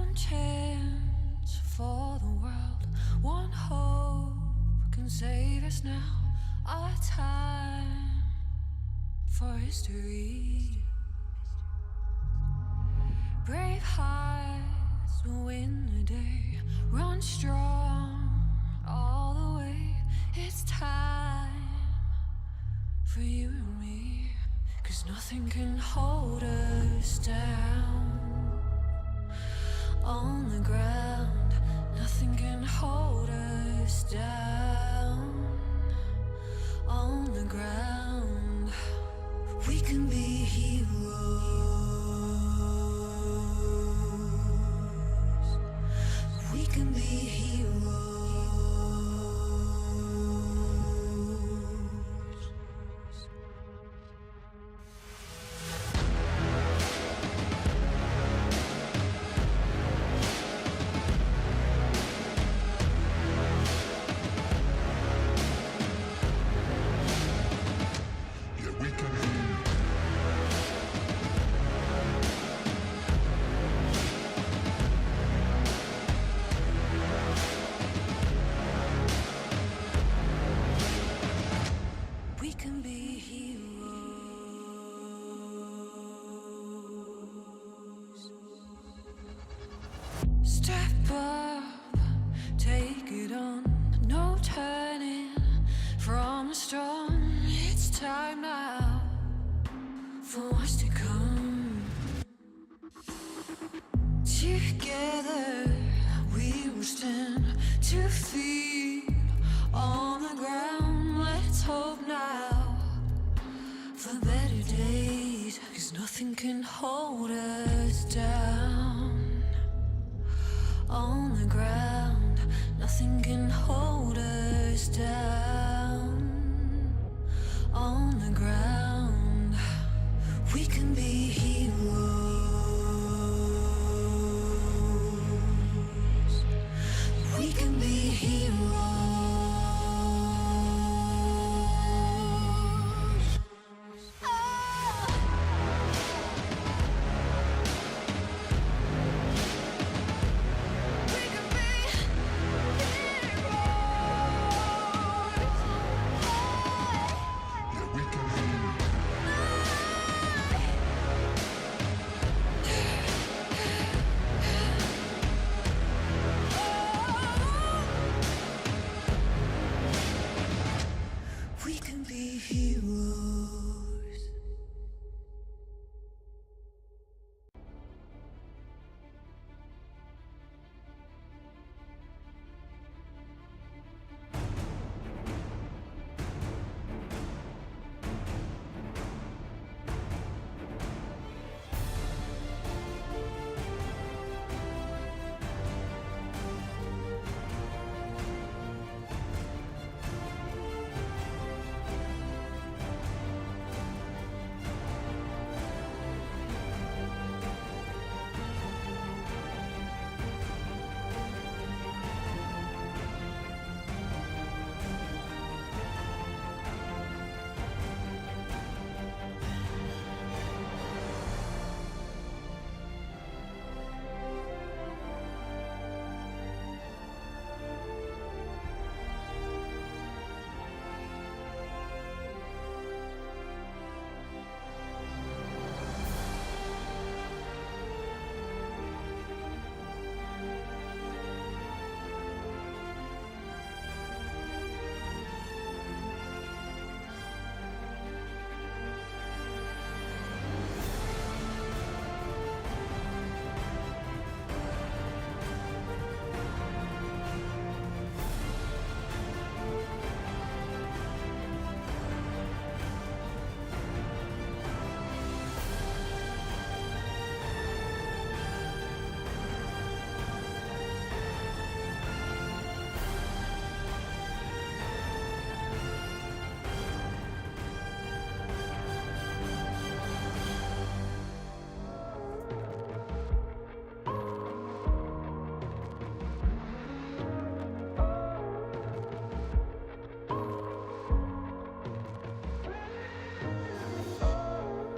One chance for the world, one hope can save us now. Our time for history. Brave hearts will win the day. Run strong all the way. It's time for you and me. 'Cause nothing can hold us down. On the ground, nothing can hold us down. On the ground, we can be heroes. We can be heroes. Nothing can hold us down. On the ground, nothing can hold us down. On the ground, we can be heroes. We can be heroes.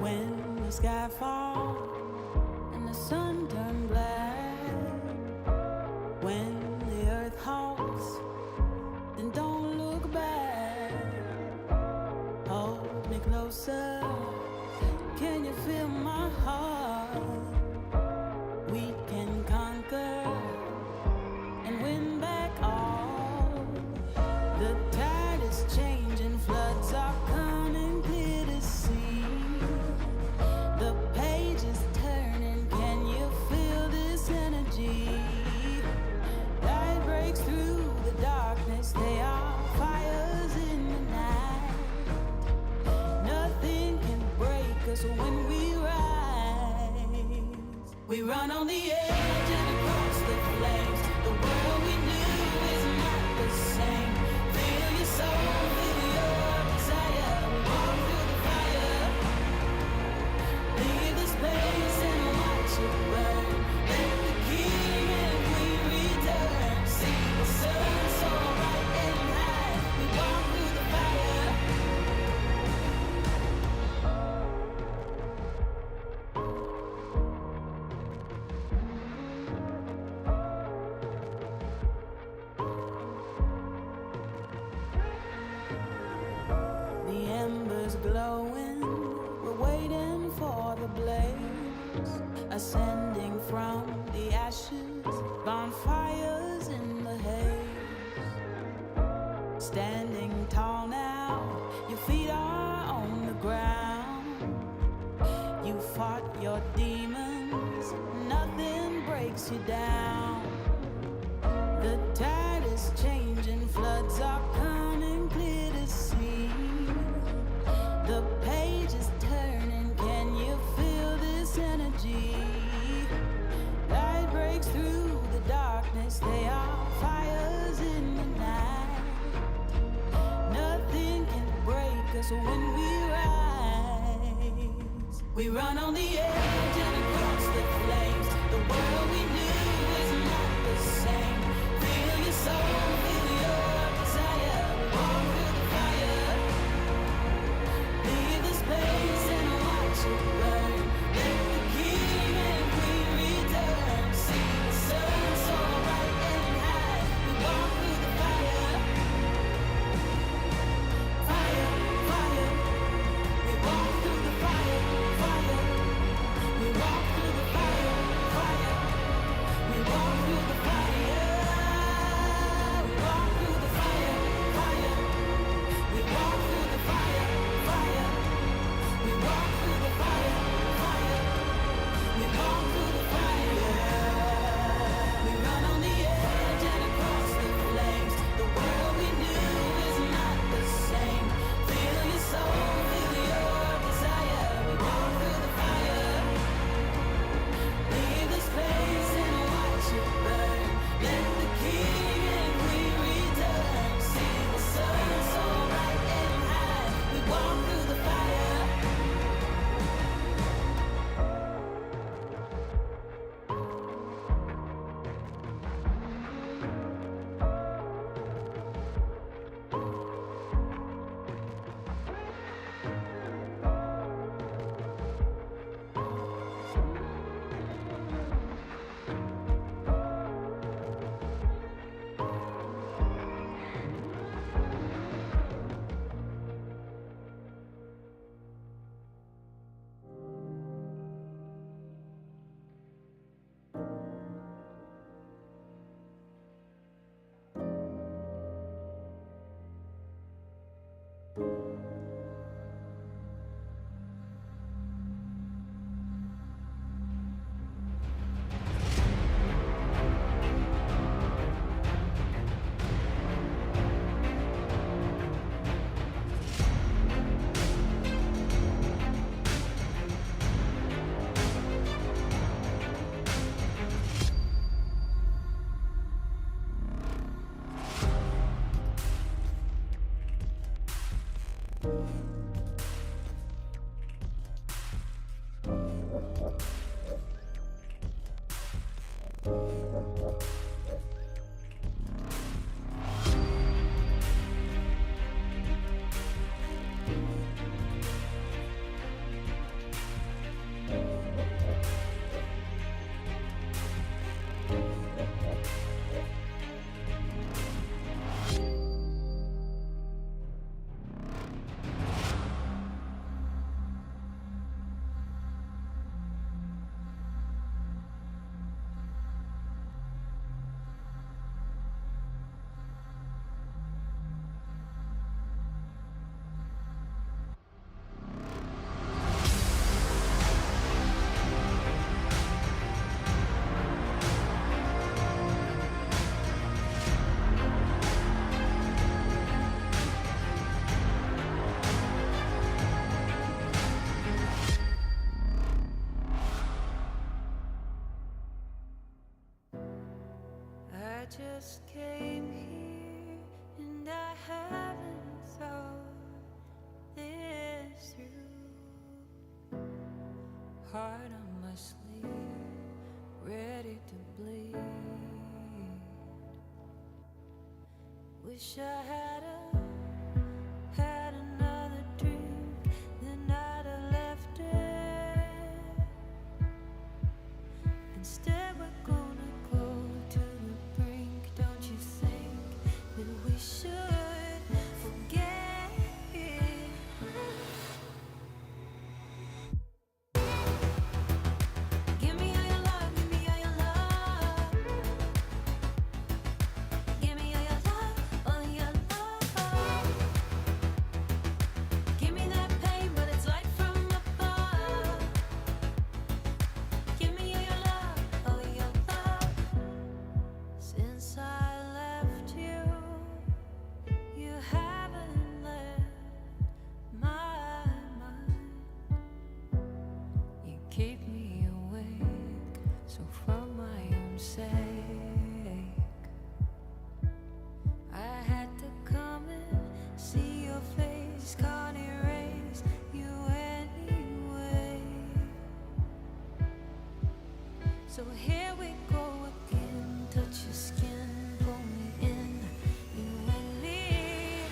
When the sky falls and the sun turns black, closer. Can you feel my heart? We can conquer and win back all. The tide is changing, floods are coming clear to see. The page is turning, can you feel this energy? Light breaks through the darkness, they are fires in the night. Nothing can break us when we rise. We run on the edge and across the flames. The world we knew is not the same. Feel your soul, feel your desire. Walk through the fire. Leave the space and watch it burn. Let the king and queen return. See the sun so bright and high. We walk through the fire. The embers glowing, we're waiting for the blaze, ascending from the ashes, bonfires in the haze. Standing tall now, your feet are on the ground. You fought your demons, nothing breaks you down. The tide is changing, floods are coming clear to see. The page is turning, can you feel this energy? Light breaks through the darkness, they are fires in the night. Nothing can break us when we rise. We run on the edge and across the flames. The world we knew is not the same. Feel your soul, feel your desire. Walk through the fire. Leave the space and watch it burn. Let the king and queen return. See the sun so bright and high. We walk through the fire. Fire, fire. We walk through the fire, fire. We walk through the fire, fire. We walk through the fire. We walk heart on my sleeve, ready to bleed. Wish I had another drink, then I'd have left it. Instead we're gonna go to the brink. Don't you think that we should forget it? Give me all your love, give me all your love. Give me all your love, all your love. Give me that pain, but it's light from above. Give me all your love, all your love. Since I left you, you haven't left my mind. You keep me awake, so for my own sake, I had to come and see your face. Can't erase you anyway. So here we go again. Touch your skin, pull me in. You and me,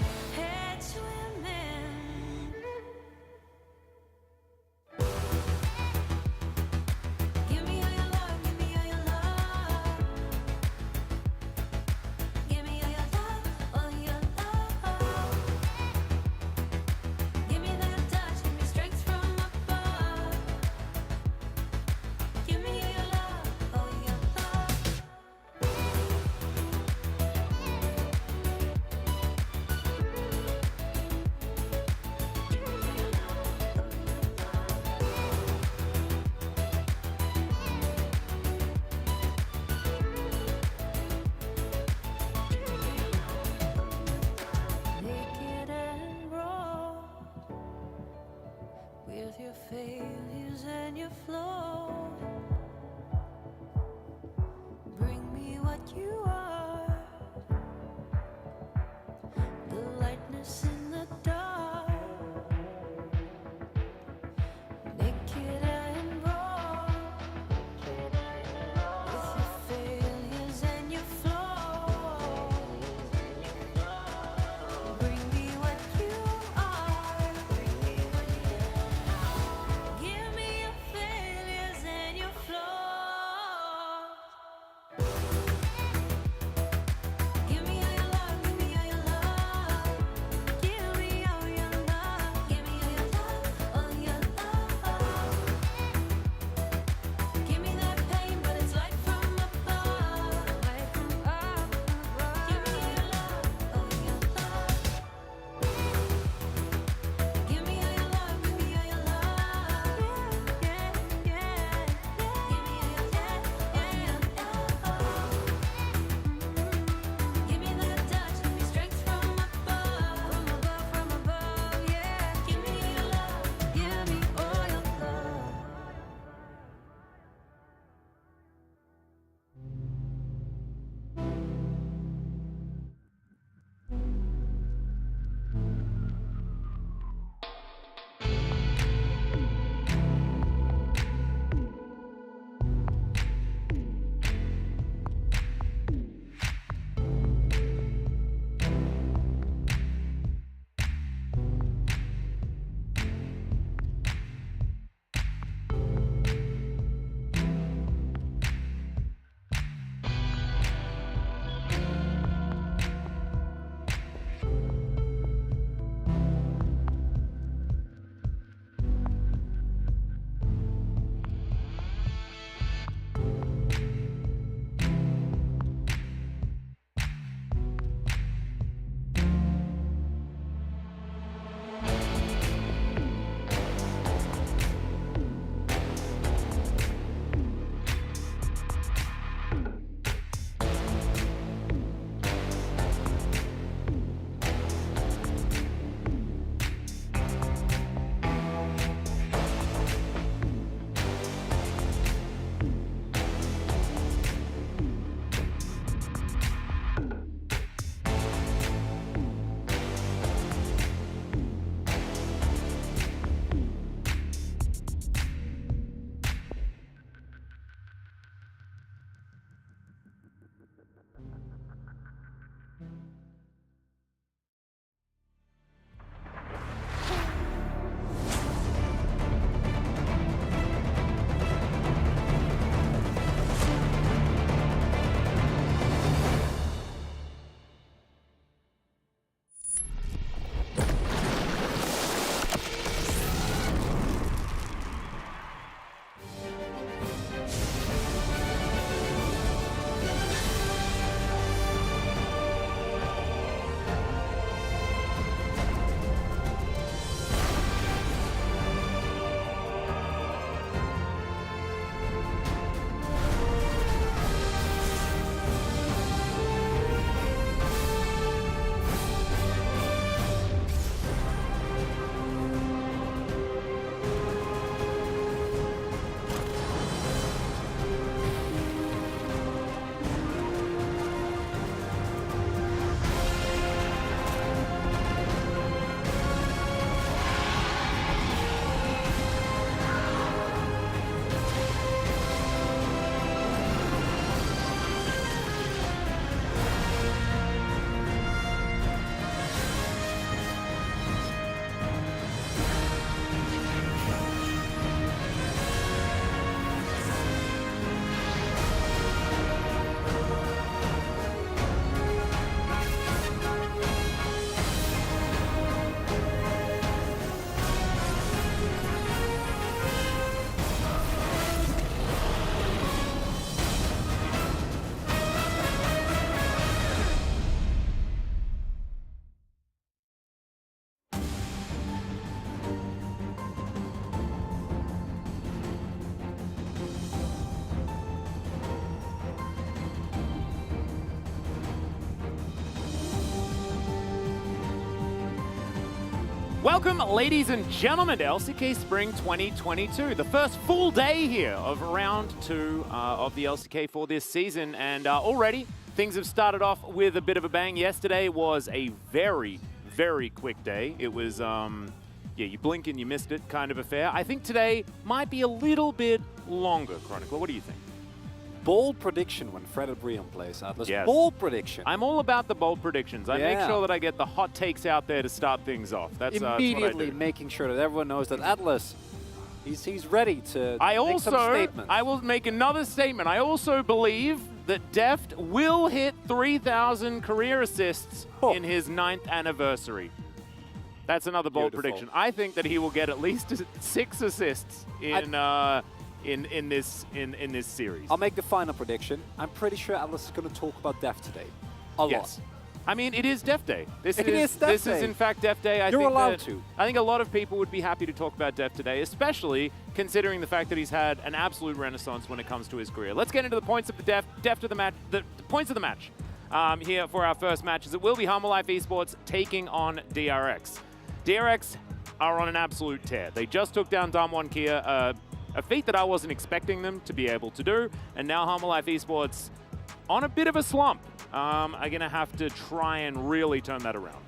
Welcome, ladies and gentlemen, to LCK Spring 2022, the first full day here of round 2 of the LCK for this season. And already, things have started off with a bit of a bang. Yesterday was a very, very quick day. It was, yeah, you blink and you missed it kind of affair. I think today might be a little bit longer, Chronicler. What do you think? Bold prediction when Fred Brion plays, Atlas. Yes. Bold prediction. I'm all about the bold predictions. I make sure that I get the hot takes out there to start things off. That's immediately that's what I do. making sure that everyone knows that Atlas, he's ready to make some statements. I will make another statement. I also believe that Deft will hit 3,000 career assists in his 9th anniversary. That's another bold prediction. I think that he will get at least 6 assists in this series. I'll make the final prediction. I'm pretty sure Atlas is going to talk about Deft today. A lot. I mean, it is Deft Day. This is in fact Deft Day. You're allowed to. I think a lot of people would be happy to talk about Deft today, especially considering the fact that he's had an absolute renaissance when it comes to his career. Let's get into the points of the Deft of the match. The points of the match here for our first matches. It will be Humble Life Esports taking on DRX. DRX are on an absolute tear. They just took down Damwon Kia, a feat that I wasn't expecting them to be able to do, and now Humble Life Esports on a bit of a slump. Are going to have to try and really turn that around.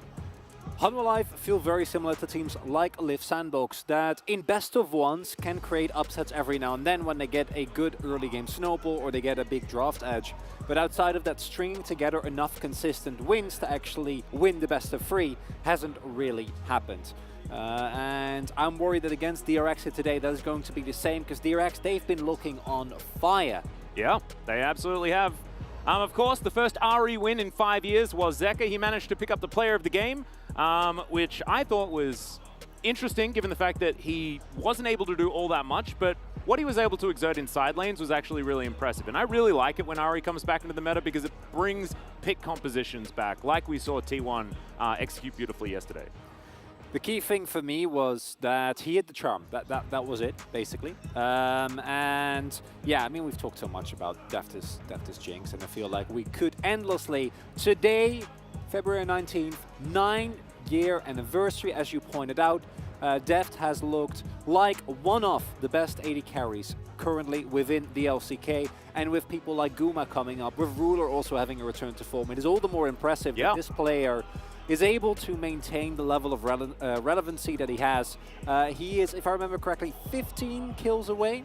Humble Life feel very similar to teams like Liv Sandbox that in best of ones can create upsets every now and then when they get a good early game snowball or they get a big draft edge. But outside of that, stringing together enough consistent wins to actually win the best of 3 hasn't really happened. And I'm worried that against DRX today that is going to be the same, because DRX, they've been looking on fire. Yeah, they absolutely have. Of course, the first RE win in 5 years was ㅅ. He managed to pick up the player of the game, which I thought was interesting given the fact that he wasn't able to do all that much, but what he was able to exert in side lanes was actually really impressive. And I really like it when RE comes back into the meta because it brings pick compositions back, like we saw T1 execute beautifully yesterday. The key thing for me was that he hit the charm. That was it, basically. And yeah, I mean, we've talked so much about Deft's Jinx, and I feel like we could endlessly. Today, February 19th, 9-year anniversary, as you pointed out. Deft has looked like one of the best AD carries currently within the LCK, and with people like Guma coming up, with Ruler also having a return to form, it is all the more impressive that this player is able to maintain the level of relevancy that he has. He is, if I remember correctly, 15 kills away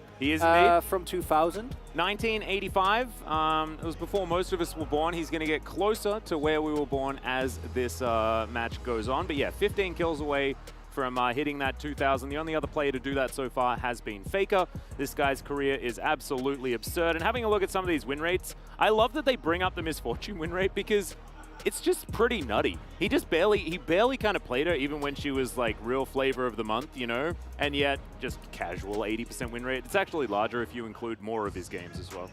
from 2000. 1985, it was before most of us were born. He's going to get closer to where we were born as this match goes on. But yeah, 15 kills away from hitting that 2000. The only other player to do that so far has been Faker. This guy's career is absolutely absurd. And having a look at some of these win rates, I love that they bring up the Misfortune win rate because it's just pretty nutty. He barely kind of played her even when she was like real flavor of the month, you know, and yet just casual 80% win rate. It's actually larger if you include more of his games as well.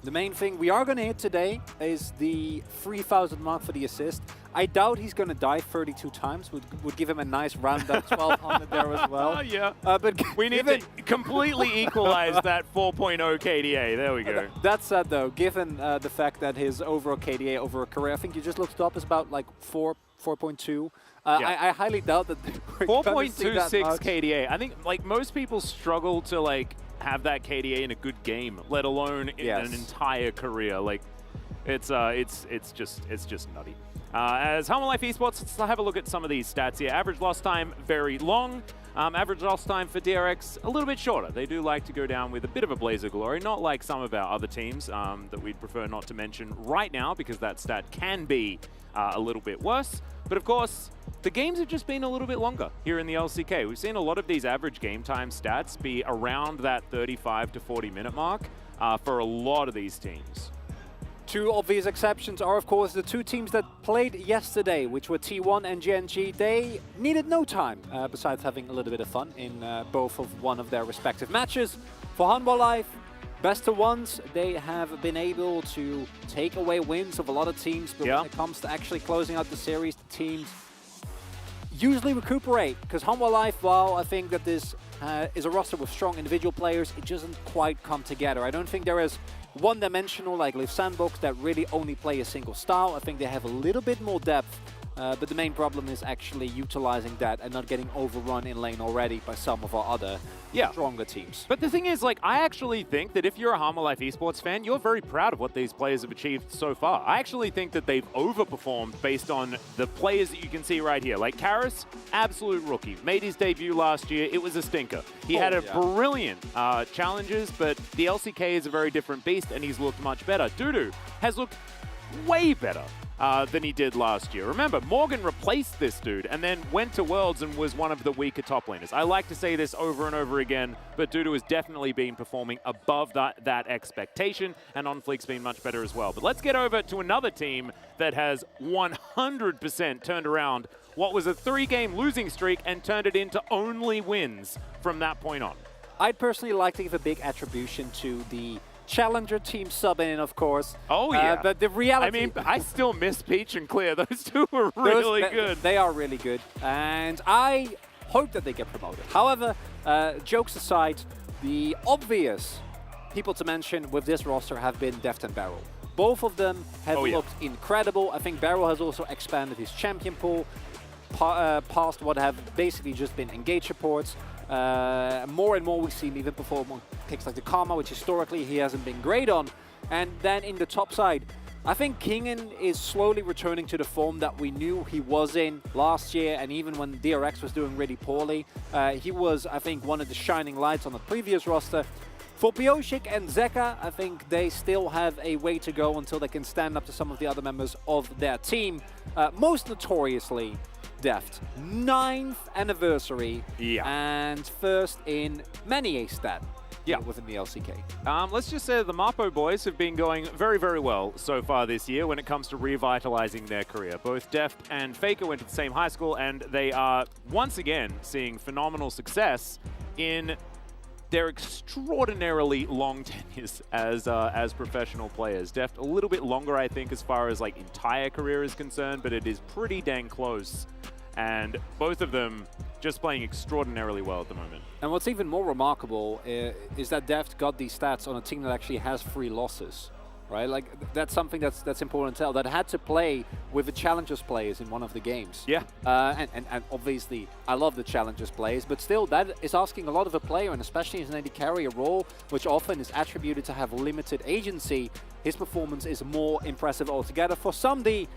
The main thing we are going to hit today is the 3,000 mark for the assist. I doubt he's going to die 32 times. Would give him a nice round up 1,200 there as well. Yeah. But we need to completely equalize that 4.0 KDA. There we go. That said, though, given the fact that his overall KDA over a career, I think you just looked up, is about like 4.2. I highly doubt that 4.26 KDA. I think like most people struggle to like have that KDA in a good game, let alone in an entire career. Like it's just nutty. As Humble Life Esports, let's have a look at some of these stats here. Average lost time, very long. Average lost time for DRX, a little bit shorter. They do like to go down with a bit of a blaze of glory, not like some of our other teams that we'd prefer not to mention right now because that stat can be a little bit worse. But of course, the games have just been a little bit longer here in the LCK. We've seen a lot of these average game time stats be around that 35 to 40 minute mark for a lot of these teams. Two obvious exceptions are, of course, the two teams that played yesterday, which were T1 and GNG. They needed no time, besides having a little bit of fun in both of one of their respective matches. For Humble Life, best of ones, they have been able to take away wins of a lot of teams, but when it comes to actually closing out the series, the teams usually recuperate, because Humble Life, while I think that this is a roster with strong individual players, it doesn't quite come together. I don't think there is one-dimensional like Liv Sandbox that really only play a single style. I think they have a little bit more depth but the main problem is actually utilizing that and not getting overrun in lane already by some of our other stronger teams. But the thing is, like, I actually think that if you're a Harma Life Esports fan, you're very proud of what these players have achieved so far. I actually think that they've overperformed based on the players that you can see right here. Like, Karis, absolute rookie. Made his debut last year. It was a stinker. He had a brilliant challenges, but the LCK is a very different beast, and he's looked much better. Dudu has looked way better than he did last year. Remember, Morgan replaced this dude and then went to Worlds and was one of the weaker top laners. I like to say this over and over again, but Dudu has definitely been performing above that expectation, and On Fleek's been much better as well. But let's get over to another team that has 100% turned around what was a 3-game losing streak and turned it into only wins from that point on. I'd personally like to give a big attribution to the Challenger team subbing in, of course. Oh, yeah. But the reality... I mean, I still miss Peach and Clear. Those two were really good. They are really good. And I hope that they get promoted. However, jokes aside, the obvious people to mention with this roster have been Deft and Barrel. Both of them have looked incredible. I think Barrel has also expanded his champion pool past what have basically just been engage supports. More and more we see him even perform on picks like the Karma, which historically he hasn't been great on. And then in the top side, I think Kingen is slowly returning to the form that we knew he was in last year, and even when DRX was doing really poorly. He was, I think, one of the shining lights on the previous roster. For Pioshik and Zeka, I think they still have a way to go until they can stand up to some of the other members of their team. Most notoriously, Deft. 9th anniversary and first in many a stat within the LCK. Let's just say the Mapo boys have been going very, very well so far this year when it comes to revitalizing their career. Both Deft and Faker went to the same high school, and they are once again seeing phenomenal success in their extraordinarily long tenures as professional players. Deft a little bit longer, I think, as far as like entire career is concerned, but it is pretty dang close. And both of them just playing extraordinarily well at the moment. And what's even more remarkable is that Deft got these stats on a team that actually has 3 losses, right? Like, that's something that's important to tell. That had to play with the Challengers players in one of the games. Yeah. And obviously, I love the Challengers players, but still, that is asking a lot of a player, and especially as an AD carry, a role which often is attributed to have limited agency. His performance is more impressive altogether. For somebody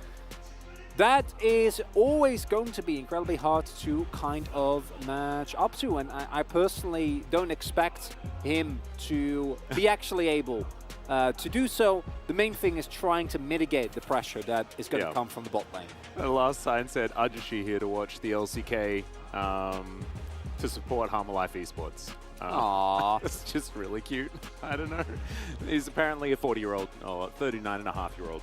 that is always going to be incredibly hard to kind of match up to, and I personally don't expect him to be actually able to do so. The main thing is trying to mitigate the pressure that is going to come from the bot lane. The last sign said, Ajashi here to watch the LCK to support Harma Life Esports. Aww. It's just really cute. I don't know. He's apparently a 40-year-old, or 39-and-a-half-year-old.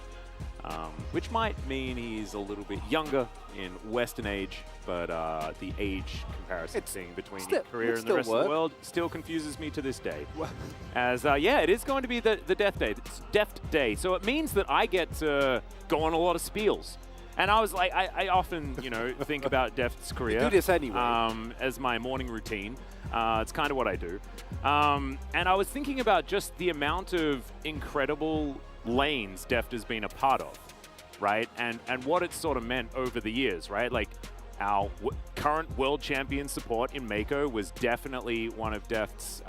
Which might mean he's a little bit younger in Western age, but the age comparison thing between his career and the rest of the world still confuses me to this day. As, it is going to be the Deft Day. So it means that I get to go on a lot of spiels. And I was like, I often, think about Deft's career. You do this anyway. As my morning routine. It's kind of what I do. And I was thinking about just the amount of incredible lanes Deft has been a part of, right? And what it's sort of meant over the years, right? Like, our current world champion support in Mako was definitely one of Deft's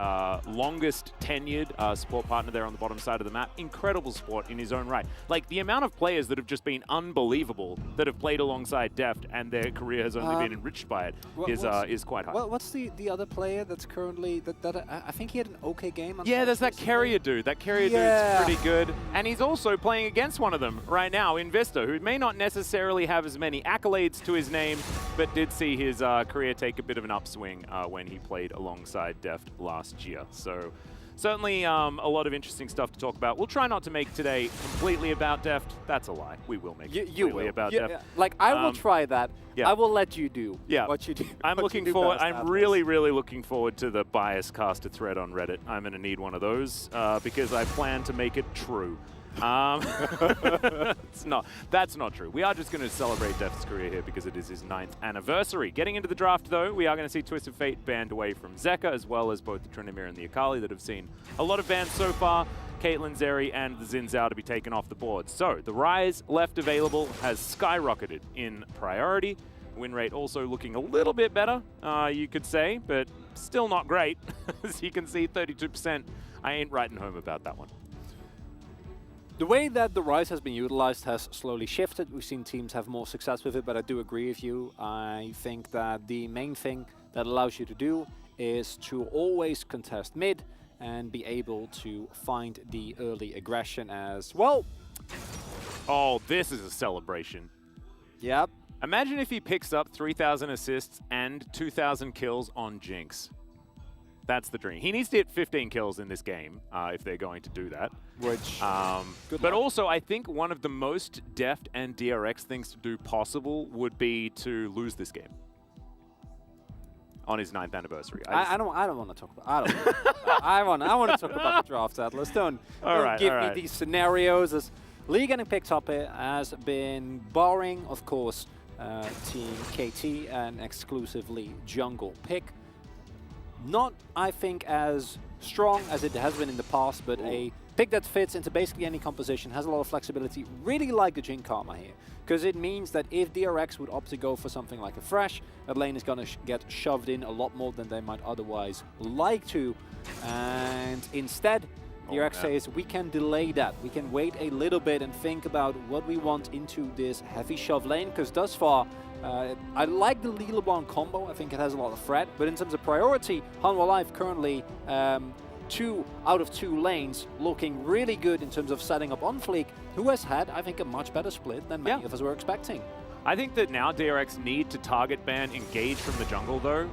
longest tenured support partner there on the bottom side of the map. Incredible support in his own right. Like, the amount of players that have just been unbelievable that have played alongside Deft and their career has only been enriched by it is quite high. Well, what's the other player that's currently I think he had an okay game. Yeah, there's that carrier dude. That carrier dude's pretty good. And he's also playing against one of them right now in Vista, who may not necessarily have as many accolades to his name, but did see his career take a bit of an upswing when he played alongside Deft last year. So certainly a lot of interesting stuff to talk about. We'll try not to make today completely about Deft. That's a lie. We will make it completely about Deft. Like, I will try that. Yeah. I will let you do what you do. I'm looking forward. I'm really, really looking forward to the bias caster thread on Reddit. I'm going to need one of those because I plan to make it true. That's not true. We are just going to celebrate Deft's career here because it is his 9th anniversary. Getting into the draft, though, we are going to see Twisted Fate banned away from Zeka, as well as both the Tryndamere and the Akali that have seen a lot of bans so far. Caitlyn Zeri and the Xin Zhao to be taken off the board. So the Rise left available has skyrocketed in priority. Win rate also looking a little bit better, you could say, but still not great. As you can see, 32%. I ain't writing home about that one. The way that the Rise has been utilized has slowly shifted. We've seen teams have more success with it, but I do agree with you. I think that the main thing that allows you to do is to always contest mid and be able to find the early aggression as well. Oh, this is a celebration. Yep. Imagine if he picks up 3,000 assists and 2,000 kills on Jinx. That's the dream. He needs to hit 15 kills in this game if they're going to do that. Which, but also, I think one of the most deft and DRX things to do possible would be to lose this game on his 9th anniversary. I don't want to talk about. I want to talk about the draft, Atlas. Don't give me these scenarios. As Lee getting picked up here has been barring, of course, Team KT and exclusively jungle pick. Not, I think, as strong as it has been in the past, but a pick that fits into basically any composition, has a lot of flexibility. Really like the Jhin Karma here, because it means that if DRX would opt to go for something like a Thresh, that lane is going to get shoved in a lot more than they might otherwise like to. And instead, DRX says we can delay that. We can wait a little bit and think about what we want into this heavy shove lane, because thus far, I like the Lee LeBlanc combo. I think it has a lot of threat, but in terms of priority, Hanwha Life currently 2 out of 2 lanes looking really good in terms of setting up on Fleek, who has had, I think, a much better split than many of us were expecting. I think that now DRX need to target ban engage from the jungle though.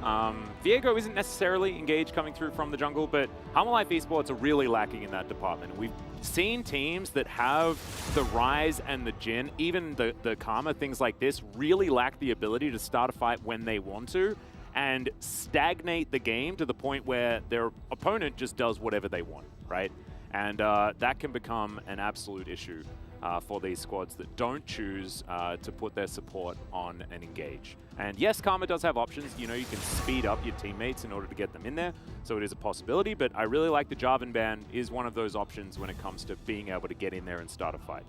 Viego isn't necessarily engaged coming through from the jungle, but Hanwha Life esports are really lacking in that department. We've seen teams that have the Rise and the Jhin, even the Karma, things like this, really lack the ability to start a fight when they want to and stagnate the game to the point where their opponent just does whatever they want, right? And that can become an absolute issue for these squads that don't choose to put their support on an engage. And yes, Karma does have options. You know, you can speed up your teammates in order to get them in there, so it is a possibility, but I really like the Jarvan ban is one of those options when it comes to being able to get in there and start a fight.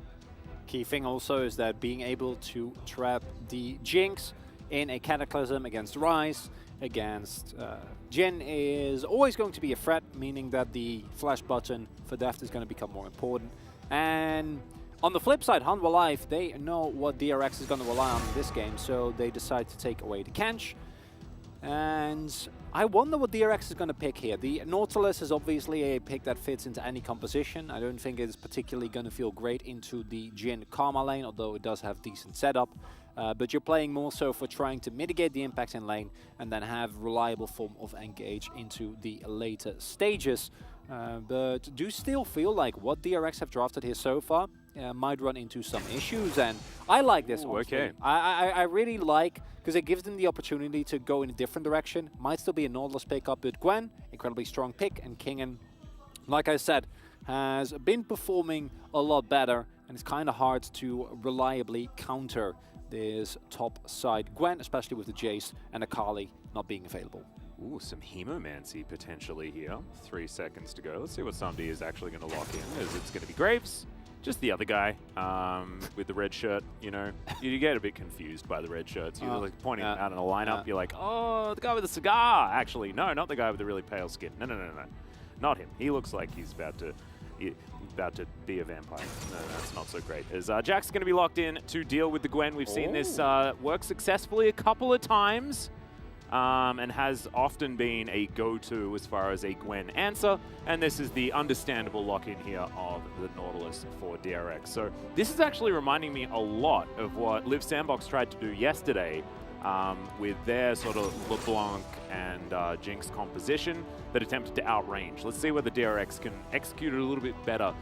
Key thing also is that being able to trap the Jinx in a Cataclysm against Rise, against Jhin is always going to be a threat, meaning that the flash button for Deft is going to become more important. And on the flip side, Hanwha Life, they know what DRX is going to rely on in this game, so they decide to take away the Kench. And I wonder what DRX is going to pick here. The Nautilus is obviously a pick that fits into any composition. I don't think it's particularly going to feel great into the Jhin Karma lane, although it does have decent setup. But you're playing more so for trying to mitigate the impact in lane and then have reliable form of engage into the later stages. But do still feel like what DRX have drafted here so far might run into some issues, and I like this. Okay. I really like, because it gives them the opportunity to go in a different direction. Might still be a Nautilus pick up with Gwen, incredibly strong pick, and Kingen, like I said, has been performing a lot better, and it's kind of hard to reliably counter this top side Gwen, especially with the Jace and Akali not being available. Ooh, some Hemomancy potentially here. 3 seconds to go. Let's see what somebody is actually going to lock in. Is it's going to be Graves? Just the other guy with the red shirt, you know. You get a bit confused by the red shirts. You're like pointing them out in a lineup. You're like, oh, the guy with the cigar. Actually, no, not the guy with the really pale skin. No. Not him. He looks like he's about to be a vampire. No, that's not so great. As Jack's going to be locked in to deal with the Gwen. We've seen this work successfully a couple of times. And has often been a go-to as far as a Gwen answer, and this is the understandable lock-in here of the Nautilus for DRX. So this is actually reminding me a lot of what Live Sandbox tried to do yesterday with their sort of LeBlanc and Jinx composition that attempted to outrange. Let's see whether DRX can execute it a little bit better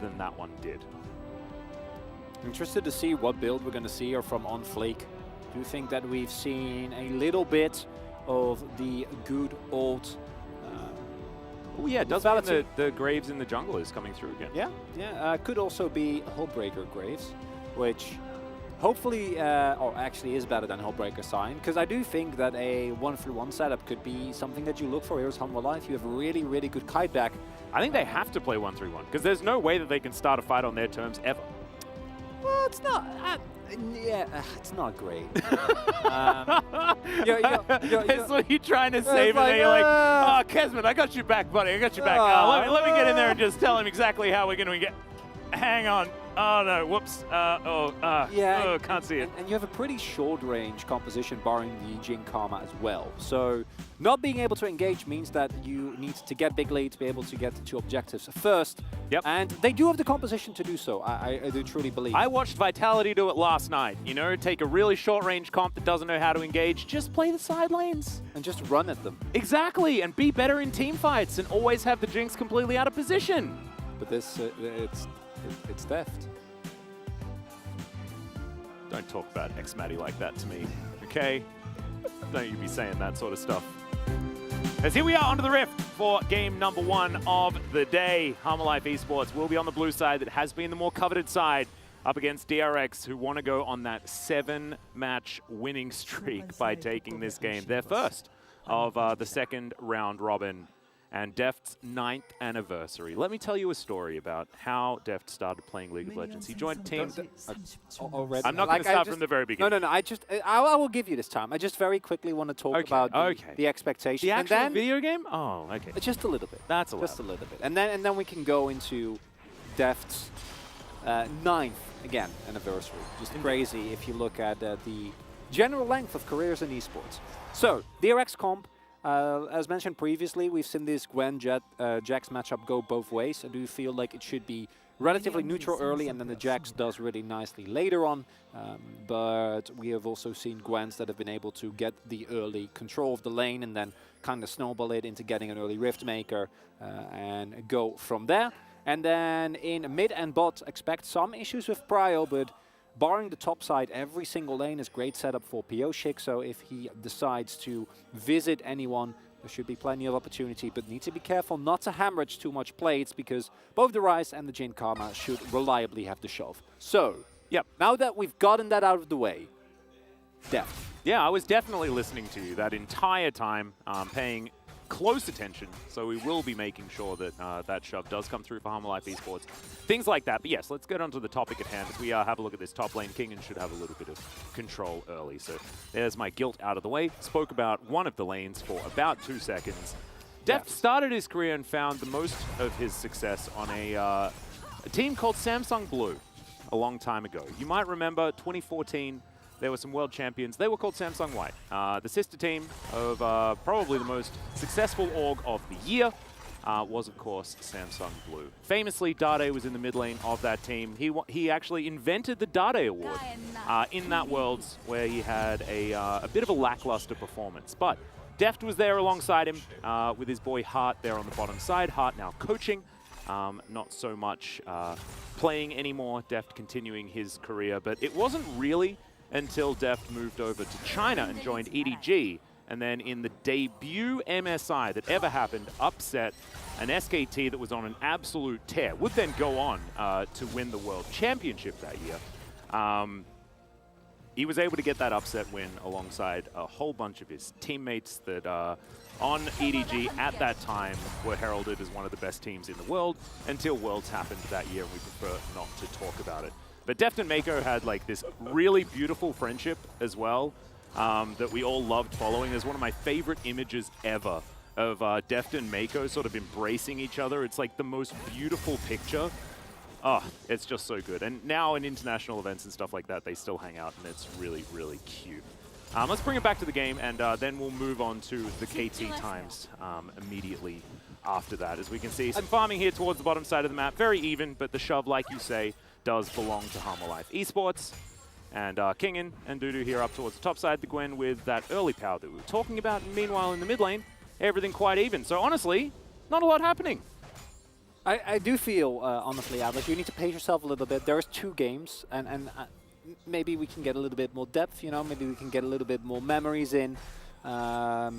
than that one did. Interested to see what build we're going to see here from On Fleek. Do you think that we've seen a little bit of the good old... oh yeah, it does mean the Graves in the jungle is coming through again. Yeah. Could also be Hullbreaker Graves, which hopefully, or actually is better than Hullbreaker Sign, because I do think that a 1-for-1 setup could be something that you look for here as Hanwha Life. You have a really, really good kite back. I think they have to play 1-3-1 because there's no way that they can start a fight on their terms ever. Well, it's not. It's not great. It's what you're trying to say, but then you're like, oh, Kesman, I got you back, buddy. I got you back. Let me get in there and just tell him exactly how we're going to get. Hang on. Oh, no. Whoops. Can't see it. And you have a pretty short-range composition, barring the Jin Karma as well. So not being able to engage means that you need to get big lead to be able to get the 2 objectives first. Yep. And they do have the composition to do so. I do truly believe. I watched Vitality do it last night. You know, take a really short-range comp that doesn't know how to engage, just play the side lanes. And just run at them. Exactly, and be better in team fights and always have the Jinx completely out of position. But this, it's theft. Don't talk about X-Matty like that to me, okay? Don't you be saying that sort of stuff. As here we are onto the Rift for game number 1 of the day. Harmalife Esports will be on the blue side that has been the more coveted side up against DRX, who want to go on that 7-match winning streak by taking this game. Their first of the second round robin. And Deft's 9th anniversary. Let me tell you a story about how Deft started playing League of Legends. He joined a team. Already. I'm not going to start from the very beginning. No. I will give you this time. I just very quickly want to talk about the expectation. The actual video game? Oh, okay. Just a little bit. That's a lot. Just a little bit. And then we can go into Deft's 9th again anniversary. Just crazy if you look at the general length of careers in esports. So DRX comp. As mentioned previously, we've seen this Gwen Jax matchup go both ways. I do feel like it should be relatively neutral early, and then the Jax does really nicely later on. But we have also seen Gwens that have been able to get the early control of the lane and then kind of snowball it into getting an early Rift Maker and go from there. And then in mid and bot, expect some issues with Prio, but barring the top side, every single lane is great setup for Pioshik, so if he decides to visit anyone, there should be plenty of opportunity, but need to be careful not to hemorrhage too much plates, because both the Ryze and the Jin Karma should reliably have the shove. So, now that we've gotten that out of the way, Deft. Yeah, I was definitely listening to you that entire time, paying close attention, so we will be making sure that that shove does come through for Harmalife Esports. Things like that. But yes, let's get on to the topic at hand. As we have a look at this top lane, King and should have a little bit of control early. So there's my guilt out of the way. Spoke about one of the lanes for about 2 seconds. Deft started his career and found the most of his success on a team called Samsung Blue a long time ago. You might remember 2014, there were some world champions. They were called Samsung White. The sister team of probably the most successful org of the year was, of course, Samsung Blue. Famously, Dade was in the mid lane of that team. He actually invented the Dade Award in that Worlds, where he had a bit of a lackluster performance. But Deft was there alongside him with his boy Hart there on the bottom side. Hart now coaching, not so much playing anymore. Deft continuing his career, but it wasn't really until Deft moved over to China and joined EDG, and then in the debut MSI that ever happened, upset an SKT that was on an absolute tear, would then go on to win the World Championship that year. He was able to get that upset win alongside a whole bunch of his teammates that on EDG at that time were heralded as one of the best teams in the world until Worlds happened that year, and we prefer not to talk about it. But Deft and Mako had like this really beautiful friendship as well that we all loved following. There's one of my favorite images ever of Deft and Mako sort of embracing each other. It's like the most beautiful picture. Oh, it's just so good. And now in international events and stuff like that, they still hang out, and it's really, really cute. Let's bring it back to the game, and then we'll move on to the KT times immediately after that. As we can see, some farming here towards the bottom side of the map. Very even, but the shove, like you say, does belong to Harmalife Esports. And Kingin and Dudu here up towards the top side, the Gwen with that early power that we were talking about. And meanwhile, in the mid lane, everything quite even. So honestly, not a lot happening. I do feel, honestly, Atlas, you need to pace yourself a little bit. There's 2 games, and maybe we can get a little bit more depth, you know, maybe we can get a little bit more memories in,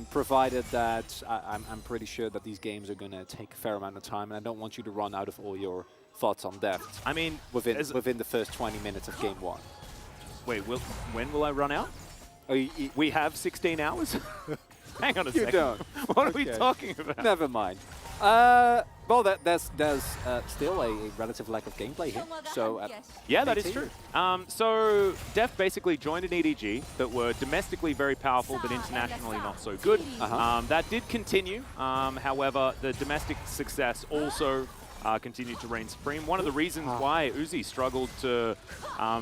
provided that I'm pretty sure that these games are going to take a fair amount of time, and I don't want you to run out of all your thoughts on Deft. I mean, within the first 20 minutes of game 1. Wait, when will I run out? We have 16 hours? Hang on a second. You don't. What are we talking about? Never mind. Well, there's still a relative lack of gameplay here. So yeah, that is true. So Def basically joined an EDG that were domestically very powerful, but internationally not so good. That did continue. However, the domestic success also continued to reign supreme. One of the reasons why ㅣ struggled to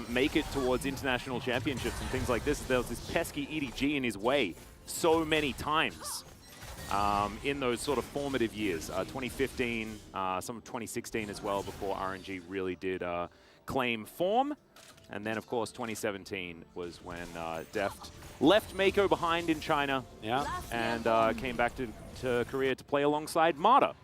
make it towards international championships and things like this is there was this pesky EDG in his way so many times. In those sort of formative years, 2015, some of 2016 as well, before RNG really did claim form. And then, of course, 2017 was when Deft left Mako behind in China and came back to Korea to play alongside ㅅ,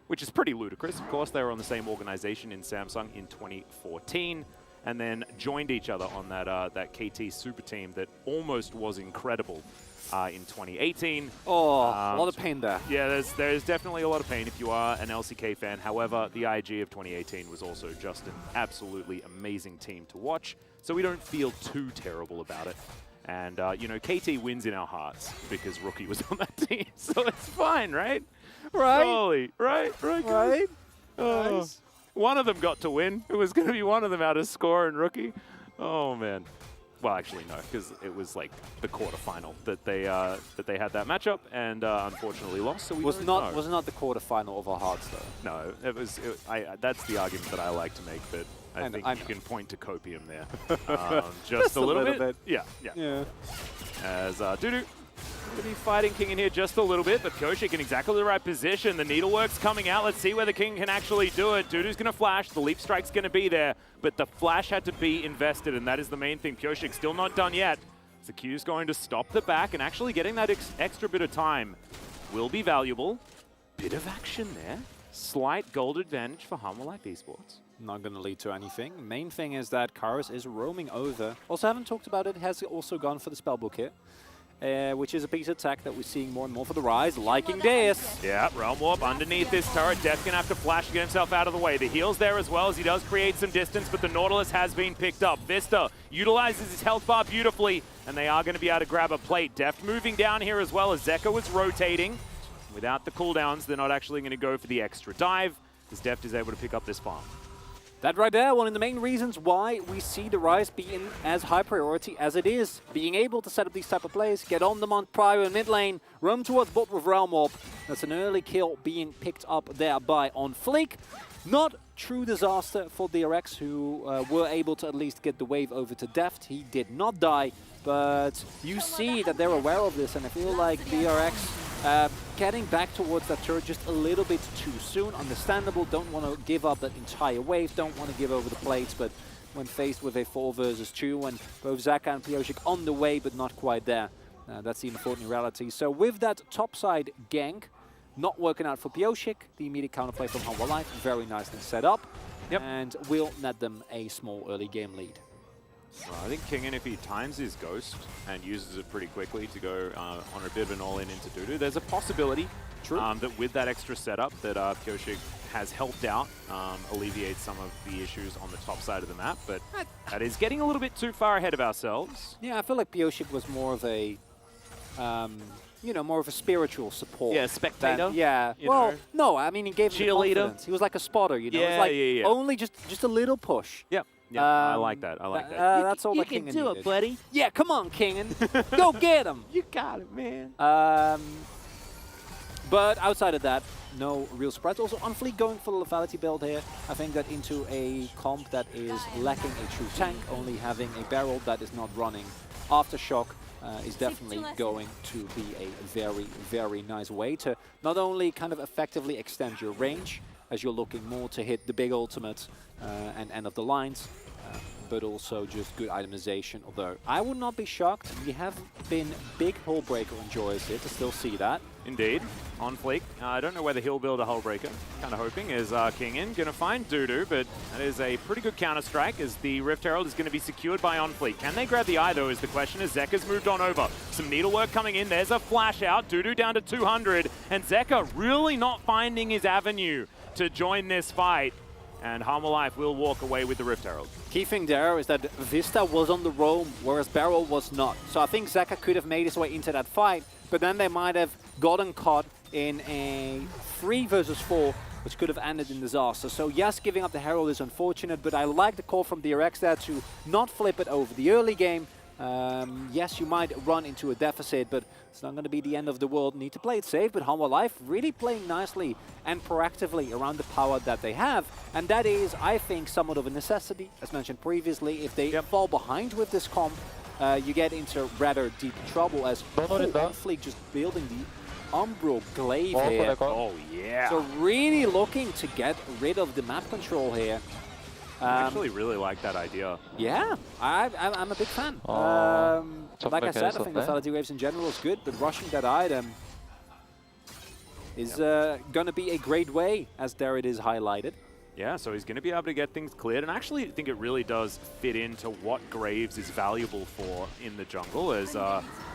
which is pretty ludicrous. Of course, they were on the same organization in Samsung in 2014 and then joined each other on that KT super team that almost was incredible. In 2018. Oh, a lot of pain there. Yeah, there's definitely a lot of pain if you are an LCK fan. However, the IG of 2018 was also just an absolutely amazing team to watch, so we don't feel too terrible about it. And, you know, KT wins in our hearts because Rookie was on that team, so it's fine, right? Right. Surely, right? Right. Oh. Nice. One of them got to win. It was going to be one of them out of Score and Rookie. Oh, man. Well, actually, no, because it was like the quarterfinal that they had that matchup, and unfortunately lost. So we was not the quarterfinal of our hearts, though. No, it was. That's the argument that I like to make, but I think you can point to copium there, just a little bit. Yeah. As Dudu going to be fighting King in here just a little bit, but Koshik in exactly the right position. The needlework's coming out. Let's see whether King can actually do it. Dudu's going to flash. The leap strike's going to be there, but the flash had to be invested, and that is the main thing. Koshik still not done yet. So Q's going to stop the back, and actually getting that extra bit of time will be valuable. Bit of action there. Slight gold advantage for Hanwha Life Esports. Not going to lead to anything. Main thing is that Karis is roaming over. Also, haven't talked about it. Has also gone for the spellbook here. Which is a piece of tech that we're seeing more and more for the Rise, liking this. Yeah, Realm Warp underneath this turret. Def's going to have to flash to get himself out of the way. The heal's there as well as he does create some distance, but the Nautilus has been picked up. Vista utilizes his health bar beautifully, and they are going to be able to grab a plate. Def moving down here as well as Zeka was rotating. Without the cooldowns, they're not actually going to go for the extra dive, as Deft is able to pick up this farm. That right there, one of the main reasons why we see the Rise being as high priority as it is. Being able to set up these type of plays, get on them on Prio in mid lane, roam towards bot with Realm Warp. That's an early kill being picked up there by On Fleek. Not true disaster for DRX, who were able to at least get the wave over to Deft. He did not die, but you see that they're aware of this, and I feel like DRX getting back towards that turret just a little bit too soon. Understandable, don't want to give up that entire wave, don't want to give over the plates, but when faced with a 4 versus 2, and both Zeka and Pioshik on the way, but not quite there, that's the unfortunate reality. So with that topside gank not working out for Pioshik, the immediate counterplay from Hanwha Life, very nicely set up, and will net them a small early game lead. Well, I think Kingen, if he times his Ghost and uses it pretty quickly to go on a bit of an all-in into Dudu, there's a possibility that with that extra setup that Pioshik has helped out alleviate some of the issues on the top side of the map, but that is getting a little bit too far ahead of ourselves. Yeah, I feel like Pioshik was more of a, you know, more of a spiritual support. Yeah, spectator. Well, no, I mean, he gave him the confidence. He was like a spotter, you know? Yeah, it was like only just a little push. Yep. Yeah, I like that. I like that. That's all that Kingen needed. You can do it, buddy. Yeah, come on, Kingen. Go get him. You got it, man. But outside of that, no real surprise. Also, On Fleek going for the lethality build here. I think that into a comp that is lacking a true tank, only having a barrel that is not running Aftershock is definitely going to be a very, very nice way to not only kind of effectively extend your range, as you're looking more to hit the big ultimate and end of the lines, but also just good itemization. Although I would not be shocked. We have been big hull breaker enjoyers here to still see that. Indeed. On Fleek. I don't know whether he'll build a hull breaker. Kind of hoping is Kingen going to find Dudu, but that is a pretty good counter strike as the Rift Herald is going to be secured by On Fleek. Can they grab the eye though is the question as Zeka's moved on over. Some needlework coming in. There's a flash out. Dudu down to 200 and Zeka really not finding his avenue to join this fight. And Hanwha Life will walk away with the Rift Herald. Key thing there is that Vista was on the roam, whereas Barrel was not. So I think Zeka could have made his way into that fight, but then they might have gotten caught in a 3 versus 4 which could have ended in disaster. So yes, giving up the Herald is unfortunate, but I like the call from DRX there to not flip it over the early game. Yes, you might run into a deficit, but it's not going to be the end of the world. Need to play it safe, but Hanwha Life really playing nicely and proactively around the power that they have. And that is, I think, somewhat of a necessity. As mentioned previously, if they fall behind with this comp, you get into rather deep trouble as Fleek just building the Umbral Glaive here. Oh, yeah. So really looking to get rid of the map control here. I actually really like that idea. Yeah, I'm a big fan. Like I said, I think lethality waves in general is good, but rushing that item is going to be a great way, as there it is highlighted. Yeah, so he's going to be able to get things cleared, and actually I think it really does fit into what Graves is valuable for in the jungle, as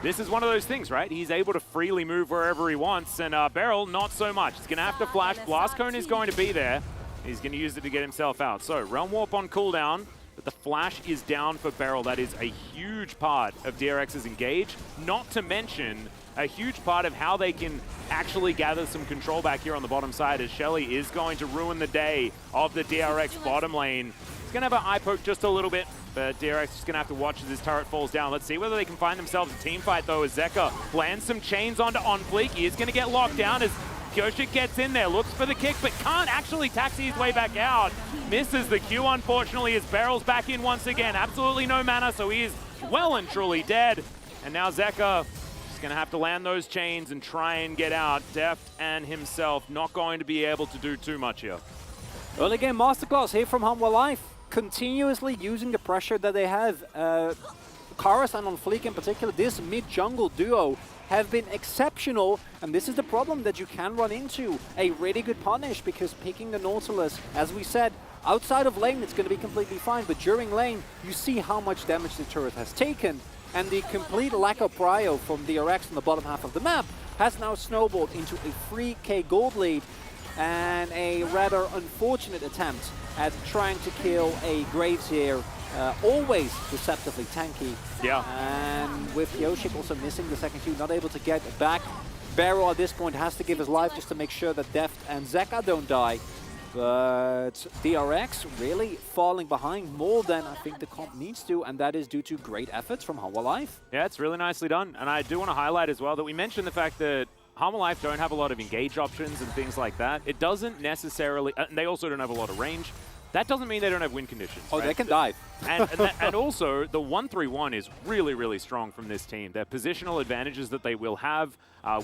this is one of those things, right? He's able to freely move wherever he wants, and Beryl, not so much. He's going to have to flash. Blast Cone is going to be there. He's going to use it to get himself out. So, Realm Warp on cooldown, but the flash is down for Beryl. That is a huge part of DRX's engage, not to mention a huge part of how they can actually gather some control back here on the bottom side, as HLE is going to ruin the day of the DRX bottom lane. He's going to have an eye poke just a little bit, but DRX is going to have to watch as his turret falls down. Let's see whether they can find themselves a team fight, though, as Zeka lands some chains onto OnFleek. He is going to get locked down as Kyoshik gets in there, looks for the kick, but can't actually taxi his way back out. Misses the Q, unfortunately, as Beryl's back in once again. Absolutely no mana, so he is well and truly dead. And now Zeka is going to have to land those chains and try and get out. Deft and himself not going to be able to do too much here. Early game masterclass here from Hanwha Life, continuously using the pressure that they have. Karas and OnFleek in particular, this mid-jungle duo have been exceptional, and this is the problem that you can run into. A really good punish, because picking the Nautilus, as we said, outside of lane it's going to be completely fine, but during lane you see how much damage the turret has taken, and the complete lack of prio from DRX on the bottom half of the map has now snowballed into a 3k gold lead and a rather unfortunate attempt at trying to kill a Graves here. Always deceptively tanky. Yeah. And with Kyoshik also missing the second Q, not able to get back. Beryl at this point has to give his life just to make sure that Deft and Zeka don't die. But DRX really falling behind more than I think the comp needs to, and that is due to great efforts from Hanwha Life. Yeah, it's really nicely done. And I do want to highlight as well that we mentioned the fact that Hanwha Life don't have a lot of engage options and things like that. It doesn't necessarily, and they also don't have a lot of range. That doesn't mean they don't have win conditions. Oh, right? They can dive. And also, the 1-3-1 is really, really strong from this team. Their positional advantages that they will have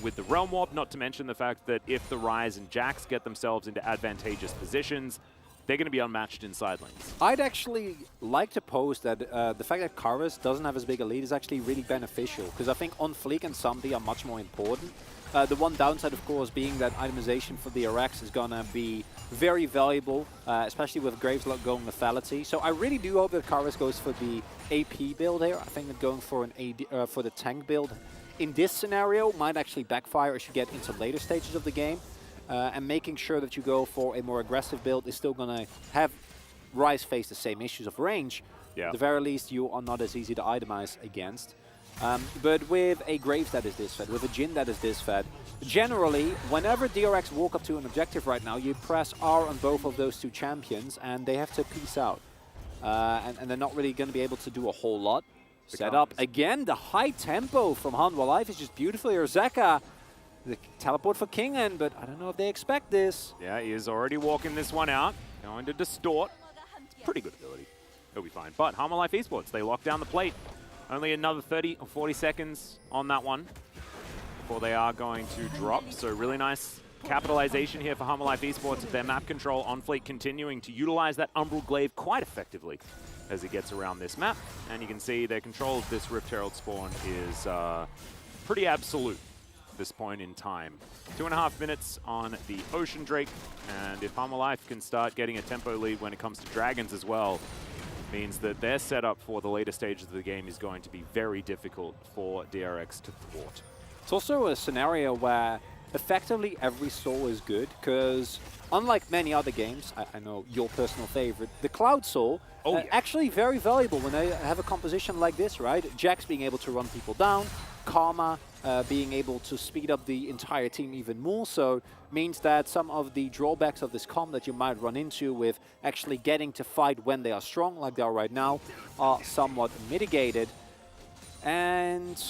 with the Realm Warp, not to mention the fact that if the Ryze and Jax get themselves into advantageous positions, they're going to be unmatched in side lanes. I'd actually like to pose that the fact that Karas doesn't have as big a lead is actually really beneficial, because I think OnFleek and Somebody are much more important. The one downside, of course, being that itemization for the DRX is going to be very valuable, especially with Graves going lethality. So I really do hope that Karas goes for the AP build here. I think that going for an AD, for the tank build in this scenario might actually backfire as you get into later stages of the game. And making sure that you go for a more aggressive build is still going to have Ryze face the same issues of range. Yeah. At the very least, you are not as easy to itemize against. But with a Graves that is this fed, with a Jhin that is this fed, generally, whenever DRX walk up to an objective right now, you press R on both of those two champions, and they have to peace out. And they're not really going to be able to do a whole lot. Set up again, the high tempo from Hanwha Life is just beautiful here. Zeka, the teleport for Kingen, but I don't know if they expect this. Yeah, he is already walking this one out, going to distort. Pretty good ability. He'll be fine. But Hanwha Life Esports, they lock down the plate. Only another 30 or 40 seconds on that one before they are going to drop. So really nice capitalization here for Hanwha Life Esports of their map control. OnFleek continuing to utilize that Umbral Glaive quite effectively as it gets around this map. And you can see their control of this Rift Herald spawn is pretty absolute at this point in time. 2.5 minutes on the Ocean Drake. And if Hanwha Life can start getting a tempo lead when it comes to Dragons as well, means that their setup for the later stages of the game is going to be very difficult for DRX to thwart. It's also a scenario where effectively every soul is good, because unlike many other games, I know your personal favorite, the Cloud Soul, actually very valuable when they have a composition like this, right? Jax being able to run people down, Karma being able to speed up the entire team even more so means that some of the drawbacks of this comp that you might run into with actually getting to fight when they are strong, like they are right now, are somewhat mitigated. And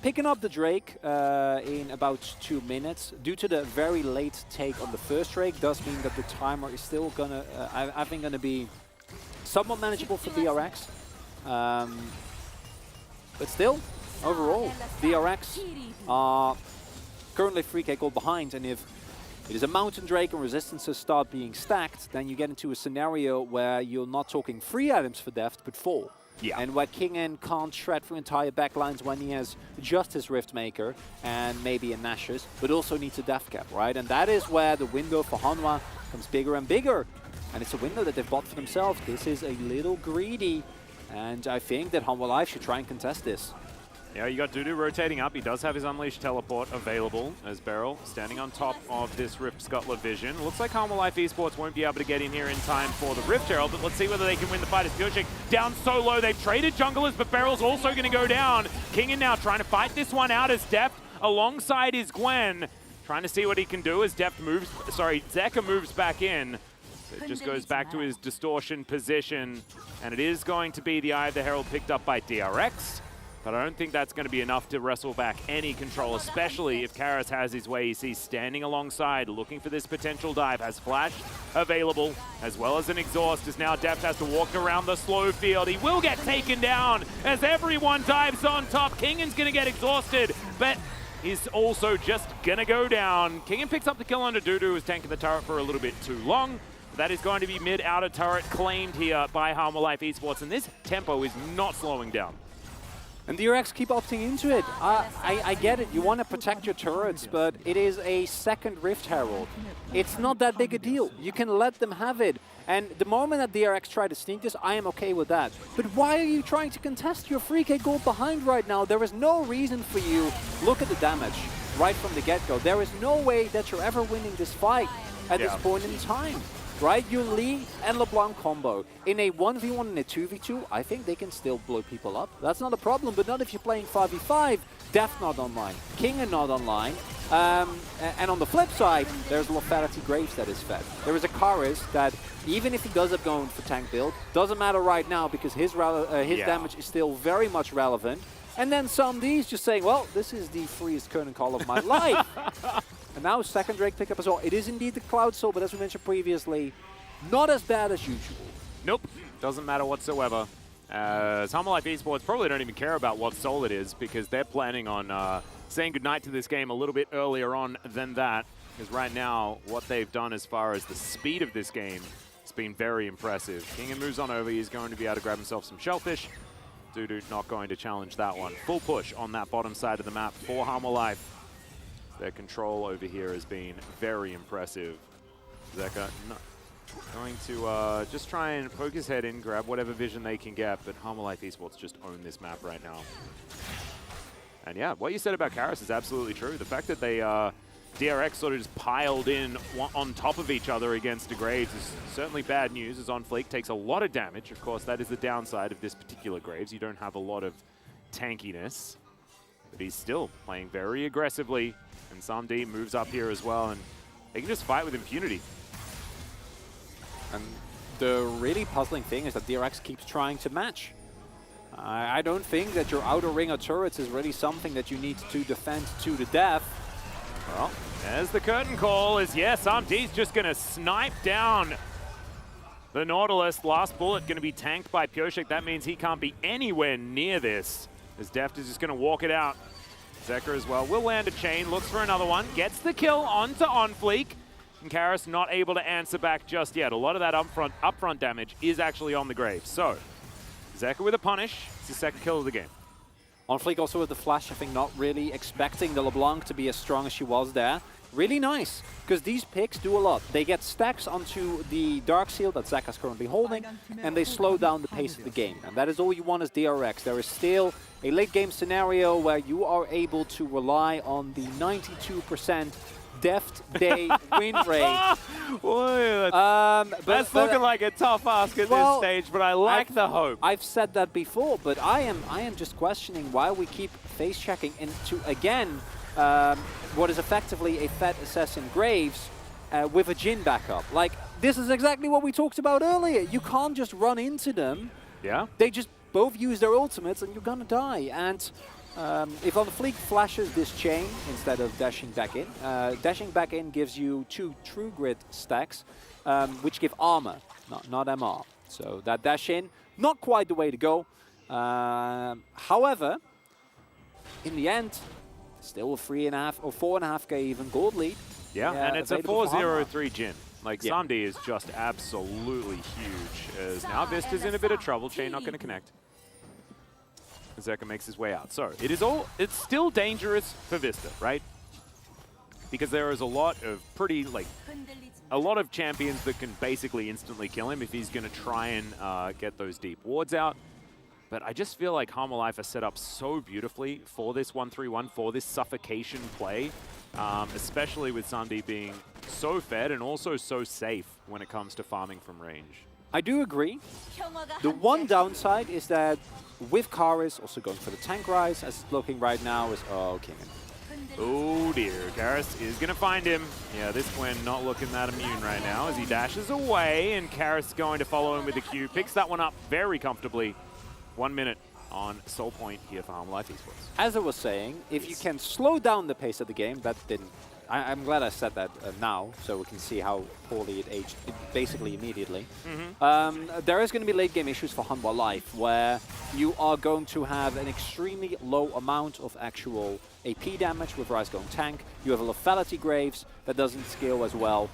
picking up the Drake in about 2 minutes, due to the very late take on the first Drake, does mean that the timer is still gonna, I think, gonna be somewhat manageable for DRX. But still, overall, DRX are currently 3k gold behind, and if it is a Mountain Drake and resistances start being stacked, then you get into a scenario where you're not talking 3 items for Deft, but 4. Yeah. And where Kingen can't shred through entire backlines when he has just his Riftmaker and maybe a Nashus, but also needs a Death Cap, right? And that is where the window for Hanwha becomes bigger and bigger. And it's a window that they've bought for themselves. This is a little greedy, and I think that Hanwha Life should try and contest this. Yeah, you got Dudu rotating up. He does have his Unleashed Teleport available as Beryl standing on top of this Rift Scuttler vision. Looks like Hanwha Life Esports won't be able to get in here in time for the Rift Herald, but let's see whether they can win the fight as ㅅ2022 down so low. They've traded junglers, but Beryl's also going to go down. Kingen now trying to fight this one out as Deft alongside his Gwen, trying to see what he can do as Deft moves, Zeka moves back in. It just goes back to his distortion position, and it is going to be the Eye of the Herald picked up by DRX. But I don't think that's going to be enough to wrestle back any control, especially if Karis has his way. You see standing alongside, looking for this potential dive, has Flash available, as well as an exhaust, as now Deft has to walk around the slow field. He will get taken down as everyone dives on top. Kingen's going to get exhausted, but he's also just going to go down. Kingen picks up the kill under Dudu, who's tanking the turret for a little bit too long. That is going to be mid-outer turret claimed here by Hanwha Life Esports, and this tempo is not slowing down. And DRX keep opting into it. I get it, you want to protect your turrets, but it is a second Rift Herald. It's not that big a deal. You can let them have it. And the moment that DRX try to sneak this, I am okay with that. But why are you trying to contest? You're 3k gold behind right now. There is no reason for you. Look at the damage right from the get-go. There is no way that you're ever winning this fight at this point in time. Right, your Lee and LeBlanc combo. In a 1v1 and a 2v2, I think they can still blow people up. That's not a problem, but not if you're playing 5v5. Deft not online, Kingen not online. And on the flip side, there's Loferity Graves that is fed. There is a Karis that, even if he does up going for tank build, doesn't matter right now because his damage is still very much relevant. And then some D's just saying, well, this is the freest curtain call of my life. And now second Drake pickup as well. It is indeed the Cloud Soul, but as we mentioned previously, not as bad as usual. Nope, doesn't matter whatsoever. Hanwha Life Esports probably don't even care about what soul it is because they're planning on saying goodnight to this game a little bit earlier on than that. Because right now, what they've done as far as the speed of this game has been very impressive. Kingen moves on over. He's going to be able to grab himself some Shellfish. Dudu not going to challenge that one. Full push on that bottom side of the map for Hanwha Life. Their control over here has been very impressive. Zeka going to just try and poke his head in, grab whatever vision they can get, but Hanwha Life Esports just own this map right now. And yeah, what you said about Karis is absolutely true. The fact that they DRX sort of just piled in on top of each other against Graves is certainly bad news, as On Fleek takes a lot of damage. Of course, that is the downside of this particular Graves. You don't have a lot of tankiness, but he's still playing very aggressively. And Samdi moves up here as well, and they can just fight with impunity. And the really puzzling thing is that DRX keeps trying to match. I don't think that your outer ring of turrets is really something that you need to defend to the death. Well, as the curtain call is, yes, Samdi's just going to snipe down the Nautilus. Last bullet going to be tanked by ㅅ2022. That means he can't be anywhere near this, as Deft is just going to walk it out. Zeka as well will land a chain, looks for another one, gets the kill onto On Fleek, and Karis not able to answer back just yet. A lot of that upfront damage is actually on the Grave. So, Zeka with a punish. It's his second kill of the game. On Fleek also with the flash, I think not really expecting the LeBlanc to be as strong as she was there. Really nice, because these picks do a lot. They get stacks onto the Dark Seal that Zeka's currently holding, and they slow down the pace of the game. And that is all you want as DRX. There is still a late game scenario where you are able to rely on the 92% Deft Day win rate. Boy, But that's looking like a tough ask at this stage, but I like the hope. I've said that before, but I am just questioning why we keep face checking into, again, what is effectively a Fed Assassin Graves with a Jhin backup. Like, this is exactly what we talked about earlier. You can't just run into them. Yeah. They just both use their ultimates and you're gonna die. And if on the Fleek flashes this chain instead of dashing back in gives you 2 True Grit stacks, which give armor, not MR. So that dash in, not quite the way to go. However, in the end, still a 3.5 or 4.5k even gold lead. Yeah, and it's a 4-0-3 Jhin. Like, Samdi is just absolutely huge. As now Vista's in a bit of trouble. Chain not going to connect. Zeka makes his way out. So it's still dangerous for Vista, right? Because there is a lot of a lot of champions that can basically instantly kill him if he's going to try and get those deep wards out. But I just feel like Hanwha Life are set up so beautifully for this 1-3-1, for this suffocation play, especially with Samdi being so fed and also so safe when it comes to farming from range. I do agree. The one downside is that with Karis also going for the tank rise, as it's looking right now, is King. Oh dear, Karis is going to find him. Yeah, this Gwen not looking that immune right now as he dashes away, and Karis going to follow him with the Q. Picks that one up very comfortably. 1 minute on Soul Point here for Hanwha Life Esports. As I was saying, if you can slow down the pace of the game, that didn't. I'm glad I said that now, so we can see how poorly it aged, basically immediately. There is going to be late game issues for Hanwha Life, where you are going to have an extremely low amount of actual AP damage with Ryze going tank. You have a Lethality Graves that doesn't scale as well.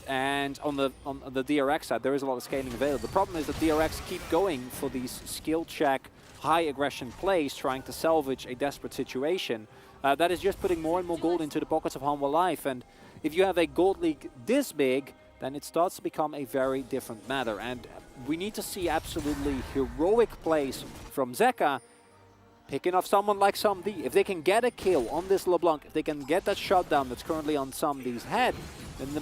And on the DRX side, there is a lot of scaling available. The problem is that DRX keep going for these skill check, high aggression plays, trying to salvage a desperate situation. That is just putting more and more gold into the pockets of Hanwha Life. And if you have a gold league this big, then it starts to become a very different matter. And we need to see absolutely heroic plays from Zeka, picking off someone like Samdi. If they can get a kill on this LeBlanc, if they can get that shutdown that's currently on Samdi's head, then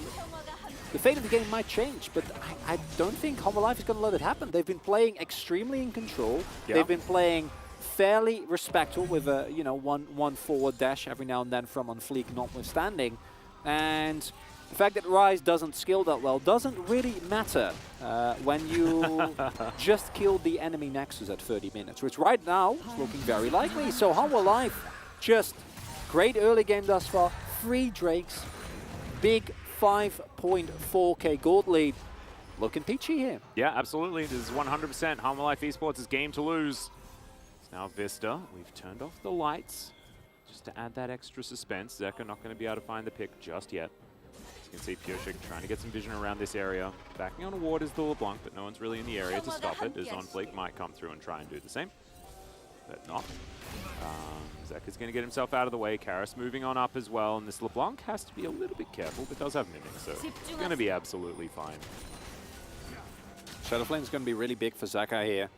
the fate of the game might change. But I don't think Hanwha Life is going to let it happen. They've been playing extremely in control. Yeah. They've been playing fairly respectful with a one forward dash every now and then from on Fleek notwithstanding. And the fact that Ryze doesn't skill that well doesn't really matter when you just killed the enemy Nexus at 30 minutes, which right now is looking very likely. So Hanwha Life, just great early game thus far. 3 Drakes, big 5.4k gold lead. Looking peachy here. Yeah, absolutely. This is 100% Hanwha Life Esports' game to lose. Now Vista, we've turned off the lights just to add that extra suspense. Zeka not going to be able to find the pick just yet. As you can see, Pureshik trying to get some vision around this area. Backing on a ward is the LeBlanc, but no one's really in the area to stop it, as OnFleek might come through and try and do the same. But not. Zeka's going to get himself out of the way. Karis moving on up as well, and this LeBlanc has to be a little bit careful, but does have Mimic, so it's going to be absolutely fine. Shadow Flame is going to be really big for Zeka here.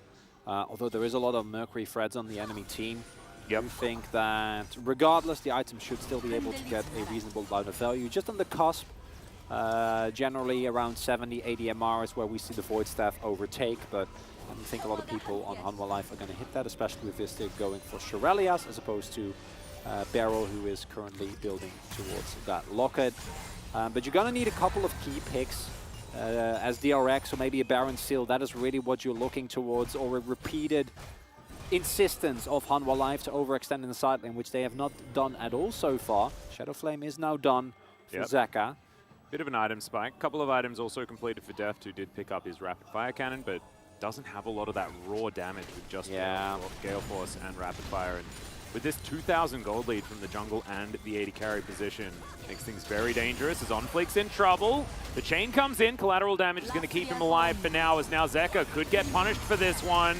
Although there is a lot of Mercury threads on the enemy team, I think that regardless, the item should still be able to get a reasonable amount of value. Just on the cusp, generally around 70, 80 MR is where we see the Void Staff overtake, but I think a lot of people on Hanwha Life are going to hit that, especially with Vista going for Shirelias as opposed to Beryl, who is currently building towards that Locket. But you're going to need a couple of key picks. As DRX or maybe a Baron Seal, that is really what you're looking towards, or a repeated insistence of Hanwha Life to overextend in the side lane, which they have not done at all so far. Shadow Flame is now done for Zeka. Bit of an item spike. Couple of items also completed for Deft, who did pick up his Rapid Fire Cannon, but doesn't have a lot of that raw damage with just Gale Force and Rapid Fire. And with this 2,000 gold lead from the jungle and the 80 carry position, makes things very dangerous as OnFleek's in trouble. The chain comes in, collateral damage is going to keep him alive for now, as now Zeka could get punished for this one.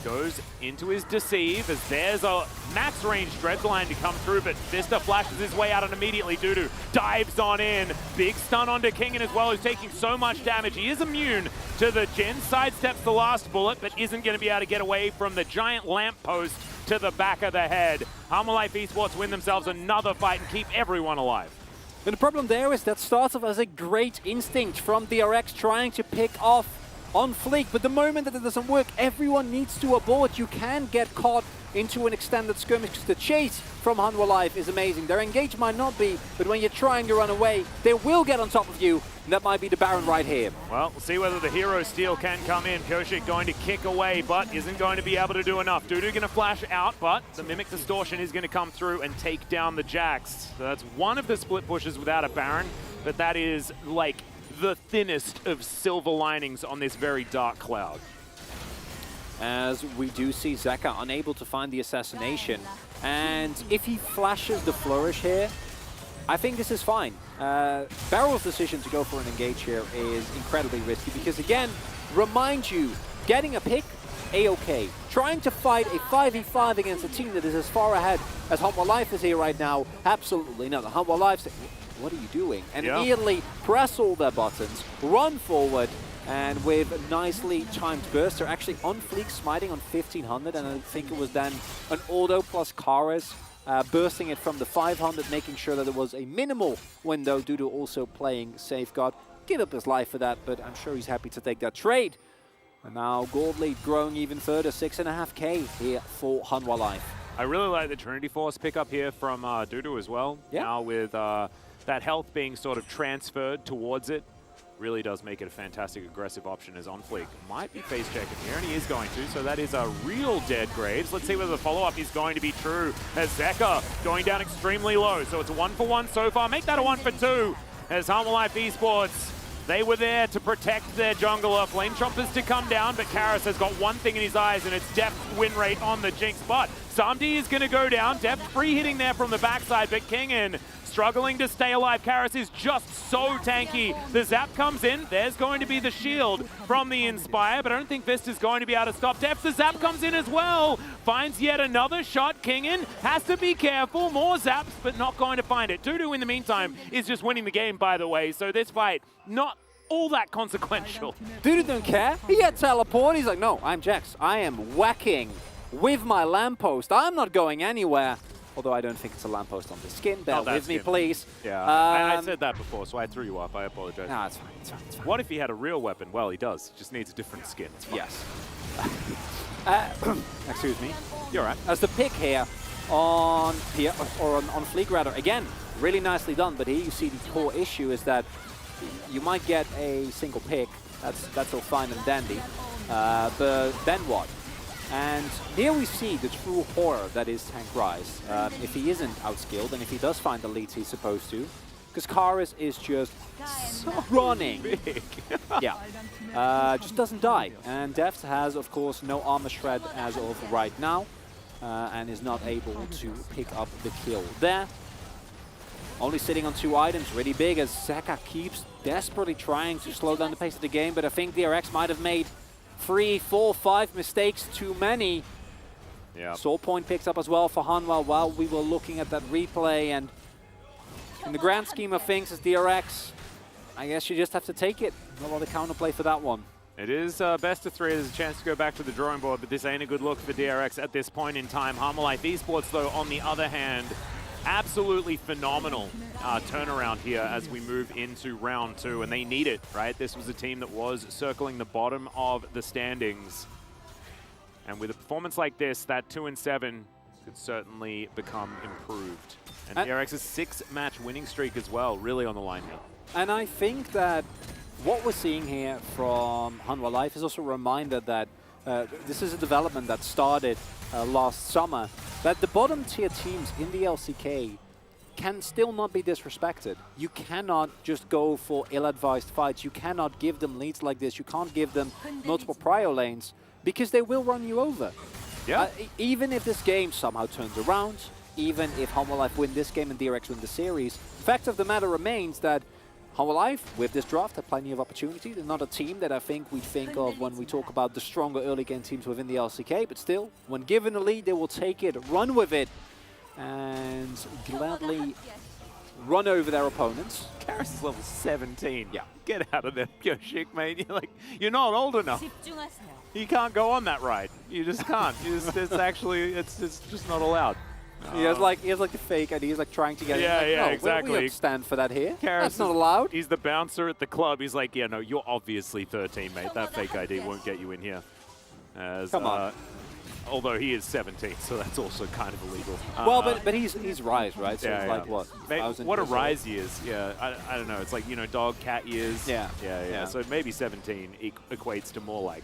Goes into his Deceive, as there's a max range Dreadline to come through, but Vista flashes his way out and immediately Dudu dives on in. Big stun onto Kingen as well, who's taking so much damage. He is immune to the Jhin, sidesteps the last bullet, but isn't going to be able to get away from the giant lamppost to the back of the head. Life Esports win themselves another fight and keep everyone alive. And the problem there is that starts off as a great instinct from DRX trying to pick off on Fleek, but the moment that it doesn't work, everyone needs to abort. You can get caught into an extended skirmish because the chase from Life is amazing. Their engage might not be, but when you're trying to run away, they will get on top of you, and that might be the Baron right here. Well, we'll see whether the hero steal can come in. ㅅ2022 going to kick away, but isn't going to be able to do enough. ㅣ2022 going to flash out, but the Mimic Distortion is going to come through and take down the Jax. So that's one of the split pushes without a Baron, but that is like the thinnest of silver linings on this very dark cloud. As we do see Zeka unable to find the assassination, and if he flashes the flourish here, I think this is fine. Barrel's decision to go for an engage here is incredibly risky because, again, remind you, getting a pick, A-OK. Trying to fight a 5v5 against a team that is as far ahead as Life is here right now, absolutely not. Life say, what are you doing? And immediately press all their buttons, run forward, and with a nicely timed burst, they're actually on Fleek smiting on 1500, and I think it was then an auto plus Karas bursting it from the 500, making sure that there was a minimal window due to also playing Safeguard. Give up his life for that, but I'm sure he's happy to take that trade. And now gold lead growing even further, 6.5k here for Life. I really like the Trinity Force pickup here from ㅣ2022 as well. Yeah. Now with that health being sort of transferred towards it, really does make it a fantastic aggressive option as on Fleek might be face checking here, and he is going to, so that is a real dead Graves. Let's see whether the follow-up is going to be true as Zeka going down extremely low, so it's a 1-for-1 so far. Make that a 1-for-2 as Life Esports, they were there to protect their jungler. Flame Chompers to come down, but Karas has got one thing in his eyes, and it's depth win rate on the Jinx. But Samdi is going to go down. Depth free hitting there from the backside, but Kingin struggling to stay alive. Karas is just so tanky. The zap comes in. There's going to be the shield from the Inspire, but I don't think Vista's going to be able to stop Depth. The zap comes in as well. Finds yet another shot. Kingin has to be careful. More zaps, but not going to find it. ㅣ2022 in the meantime is just winning the game, by the way. So this fight, not all that consequential. ㅣ2022 don't care. He had teleport. He's like, no, I'm Jax. I am whacking with my lamppost. I'm not going anywhere. Although I don't think it's a lamppost on the skin. Bear with me, please. Yeah, I said that before, so I threw you off. I apologize. No, it's fine. It's fine. It's fine. What if he had a real weapon? Well, he does. Just needs a different skin. It's fine. Yes. Excuse me. You're right. As the pick here on Fleek rather, again, really nicely done. But here you see the core issue is that you might get a single pick. That's all fine and dandy. But then what? And here we see the true horror that is Tank Rise. If he isn't outskilled and if he does find the leads he's supposed to, because Karas is just so running. Big. Yeah. Just doesn't die. And Deft has, of course, no armor shred as of right now, and is not able to pick up the kill there. Only sitting on 2 items, really big, as Zeka keeps desperately trying to slow down the pace of the game, but I think DRX might have made 3, 4, 5 mistakes too many. Yeah. Soul point picks up as well for Hanwha while we were looking at that replay, and in the grand scheme of things as DRX, I guess you just have to take it. Not a lot of counterplay for that one. It is best of 3. There's a chance to go back to the drawing board, but this ain't a good look for DRX at this point in time. Life Esports, though, on the other hand, absolutely phenomenal turnaround here as we move into round 2, and they need it, right? This was a team that was circling the bottom of the standings, and with a performance like this, that 2-7 could certainly become improved. And DRX's 6-match winning streak as well, really on the line here. And I think that what we're seeing here from Life is also a reminder that this is a development that started last summer, that the bottom tier teams in the LCK can still not be disrespected. You cannot just go for ill-advised fights. You cannot give them leads like this. You can't give them multiple prio lanes because they will run you over. Yeah. Even if this game somehow turns around, even if Life win this game and DRX win the series, fact of the matter remains that Life, with this draft, have plenty of opportunity. They're not a team that I think we think of when we talk about the stronger early game teams within the LCK, but still, when given a lead, they will take it, run with it, and gladly run over their opponents. Karis is level 17. Yeah. Get out of there, Yoshik, mate. You're like, you're not old enough. You can't go on that ride. You just can't. It's just not allowed. He has like the fake and he's like trying to get yeah, in. Like, yeah, no, exactly. We don't stand for that here. Karis That's not allowed. He's the bouncer at the club. He's like, yeah, no, you're obviously 13, mate. That fake ID won't get you in here. Come on. Although he is 17, so that's also kind of illegal. Well, but he's Rise, right? So yeah, it's like what? Mate, what a Rise years. Yeah, I don't know. It's like, dog, cat years. Yeah. Yeah. So maybe 17 equates to more like,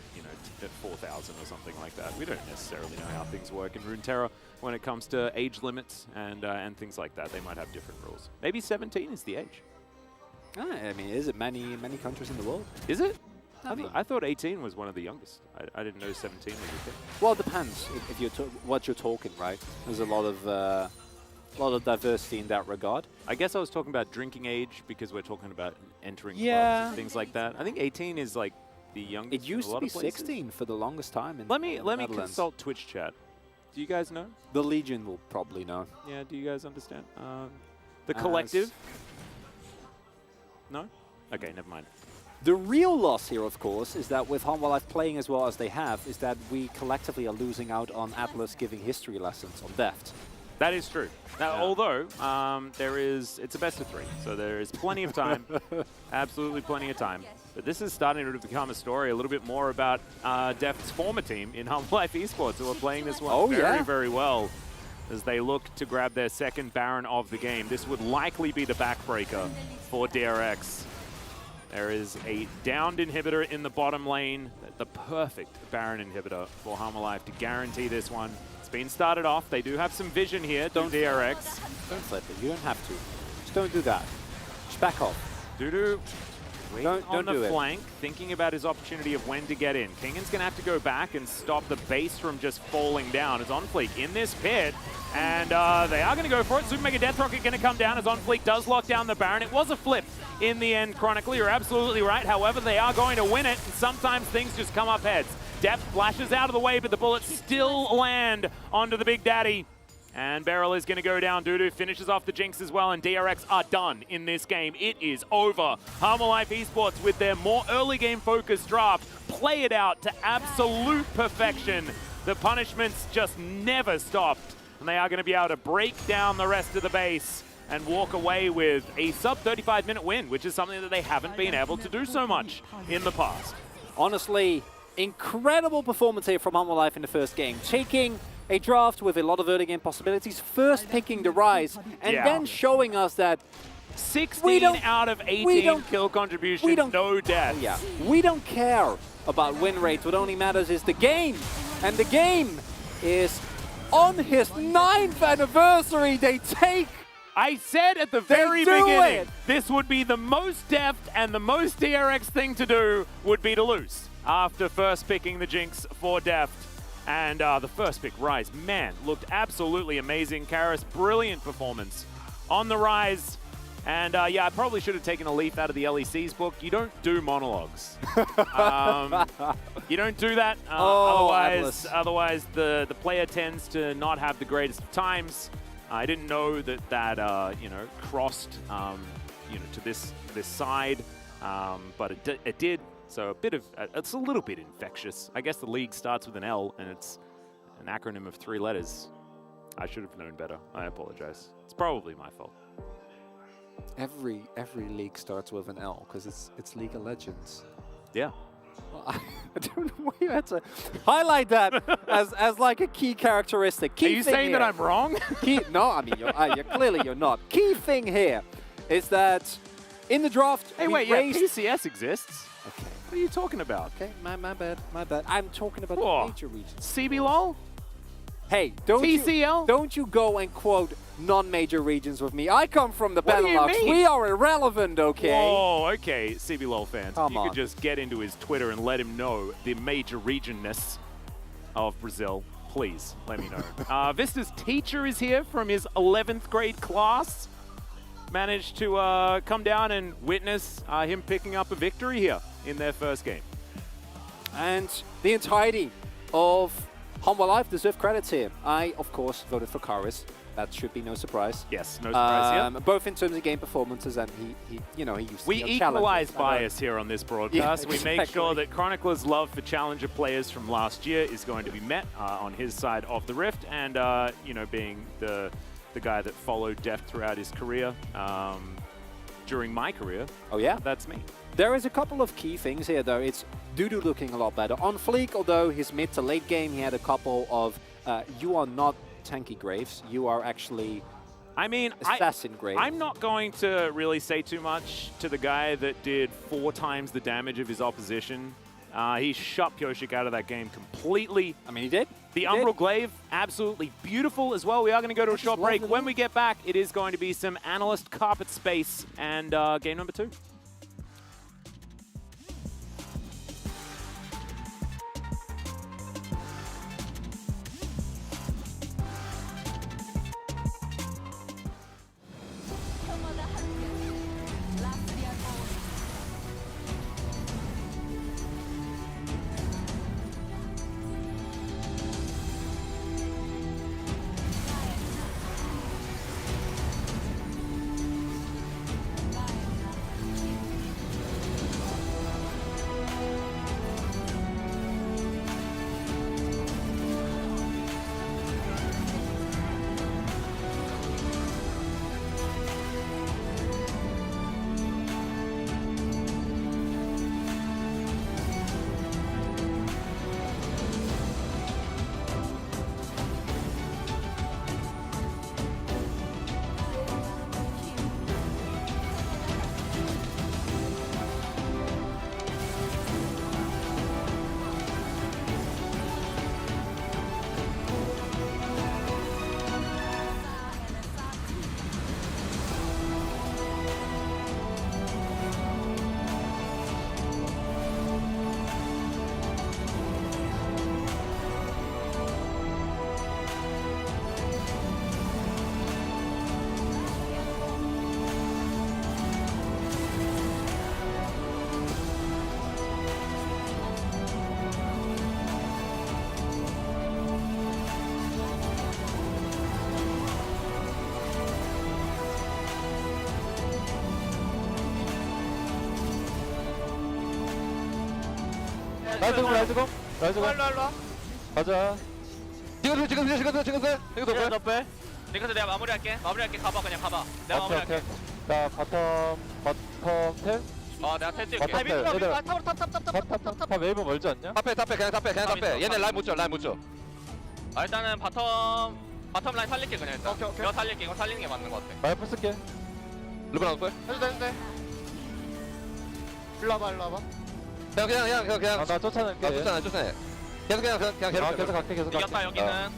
4,000 or something like that. We don't necessarily know how things work in Runeterra when it comes to age limits and things like that. They might have different rules. Maybe 17 is the age. I mean, is it many countries in the world? Is it? I thought 18 was one of the youngest. I didn't know 17 was a thing. Well, it depends if you're what you're talking, right? There's a lot of diversity in that regard. I guess I was talking about drinking age because we're talking about entering clubs and things like that. I think 18 is like the youngest. It used to be 16 for the longest time. In let me Netherlands. consult Twitch chat. Do you guys know? The Legion will probably know. Yeah. Do you guys understand? The collective. No. Okay. Never mind. The real loss here, of course, is that with Hanwha Life playing as well as they have, is that we collectively are losing out on Atlas giving history lessons on Deft. That is true. Now, although it's a best of 3, so there is plenty of time, absolutely plenty of time. But this is starting to become a story a little bit more about Deft's former team in Hanwha Life Esports, who are playing this one very well as they look to grab their second Baron of the game. This would likely be the backbreaker for DRX. There is a downed inhibitor in the bottom lane, the perfect Baron inhibitor for Hanwha Life to guarantee this one. It's been started off. They do have some vision here, DRX. Don't flip it. You don't have to. Just don't do that. Just back off. Dudu don't on do the it. flank, thinking about his opportunity of when to get in. Kingan's going to have to go back and stop the base from just falling down. As OnFleek in this pit, and they are going to go for it. Super Mega Death Rocket going to come down as OnFleek does lock down the Baron. It was a flip in the end, Chronicle. You're absolutely right. However, they are going to win it, and sometimes things just come up heads. Deft flashes out of the way, but the bullets still land onto the Big Daddy. And Beryl is going to go down. Dudu finishes off the Jinx as well, and DRX are done in this game. It is over. Hanwha Life Esports, with their more early game focused draft, play it out to absolute perfection. The punishments just never stopped, and they are going to be able to break down the rest of the base and walk away with a sub 35-minute win, which is something that they haven't been able to do so much in the past. Honestly, incredible performance here from Hanwha Life in the first game. Taking a draft with a lot of early game possibilities, first picking the Rise, and then showing us that 16 out of 18 kill contribution, no deaths. Yeah, we don't care about win rates. What only matters is the game. And the game is on his 9th anniversary. They take... I said at the very beginning, this would be the most Deft and the most DRX thing to do would be to lose after first picking the Jinx for Deft. And the first pick, Rise, man, looked absolutely amazing. Karis, brilliant performance on the Rise. And yeah, I probably should have taken a leaf out of the LEC's book. You don't do monologues. You don't do that. Otherwise, the player tends to not have the greatest of times. I didn't know that crossed to this side, but it did. So a bit of it's a little bit infectious. I guess the league starts with an L, and it's an acronym of 3 letters. I should have known better. I apologize. It's probably my fault. Every league starts with an L because it's League of Legends. Yeah. Well, I don't know why you had to highlight that as like a key characteristic. Key Are you saying that I'm wrong? No, I mean you're clearly you're not. Key thing here is that in the draft. Hey, wait, PCS exists. Okay. What are you talking about? Okay, my bad. I'm talking about the major regions. CBLOL? Hey, TCL? Don't you go and quote non-major regions with me. I come from the Benelux. We are irrelevant, okay? Oh, okay, CBLOL fans. Come if you on. could just get into his Twitter and let him know the major regionness of Brazil, please let me know. Vista's teacher is here from his 11th grade class. Managed to come down and witness him picking up a victory here in their first game. And the entirety of Hanwha Life deserve credits here. I, of course, voted for Karis. That should be no surprise. Yes, no surprise here. Both in terms of game performances and he you know, he used to We be equalize bias here on this broadcast. Yeah, We make exactly. sure that Chronicler's love for challenger players from last year is going to be met on his side of the rift, and you know, being the guy that followed Deft throughout his career, during my career. Oh yeah, That's me. there is a couple of key things here though. It's Dudu looking a lot better on Fleek, although his mid to late game he had a couple of you are not tanky Graves, you are actually I mean, assassin Graves. I'm not going to really say too much to the guy that did 4 times the damage of his opposition. He shut Pyoshik out of that game completely. I mean, he did. The Umbral Glaive, absolutely beautiful as well. We are going to go to a short break. When we get back, it is going to be some Analyst Carpet Space and game number 2. 라이즈고 가자. 지금 그래 너 빼. 링크스 내가 마무리할게. 가봐 그냥 가봐. 내가 마무리할게. 자 바텀 텔. 내가 텔 뛸게. 바텀 텔. 얘들아 탑 웨이브 멀지 않냐? 그냥 답해. 얘네 라인 못 줘. 일단은 바텀 라인 살릴게 그냥 일단. 오케이. 이거 살릴게. 이거 살리는 게 맞는 것 같아. 라이프 쓸게. 르브랑 없어? 해도 되는데. 일로 와봐. 그냥. 나 쫓아낼게. 쫓아내. 그냥 계속 갈게. 이겼다 여기는.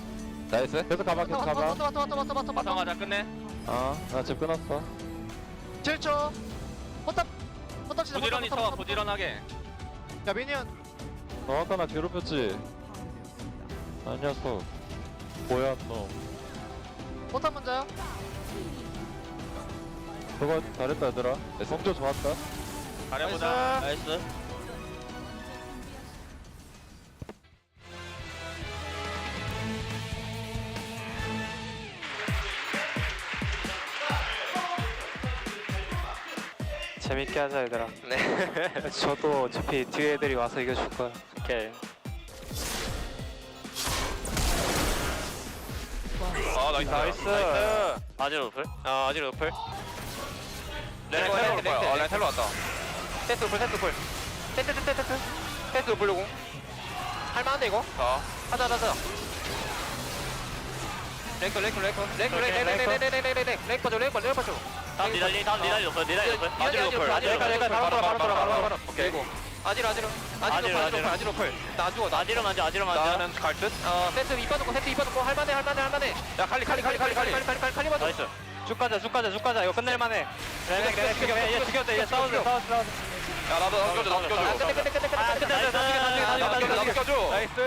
나이스. 계속 가봐. 바텀 가자 끝내. 나 집 끊었어. 7초. 포탑 치자. 부지런히 쳐. 부지런하게. 야 미니언. 너 아까 나 괴롭혔지? 아니었어. 뭐야 너? 포탑 먼저요. 그거 잘했다 얘들아. 성조 좋았다. 잘해보자. 나이스. 재밌게 하자 얘들아. 네. 저도 어차피 뒤에 애들이 와서 이겨줄 거야. 오케이. 나이스. 아질 오플. 아질 오플. 라인 텔로 왔다. 세트 오플. 테스트 보려고. 할만한데 이거? 하자. 렉 빠져. 다음 니달리 높여. 아질 바로. 오케이. 아질 오플. 나안 죽어. 아질 맞아. 나는 갈 듯. 세트 이빠놓고 할만해. 야 칼리. 칼리 맞아. 나이스. 쭉 가자. 이거 끝낼만해. 얘 죽였다. 얘 싸우자. 야 나도 껴줘. 나이스.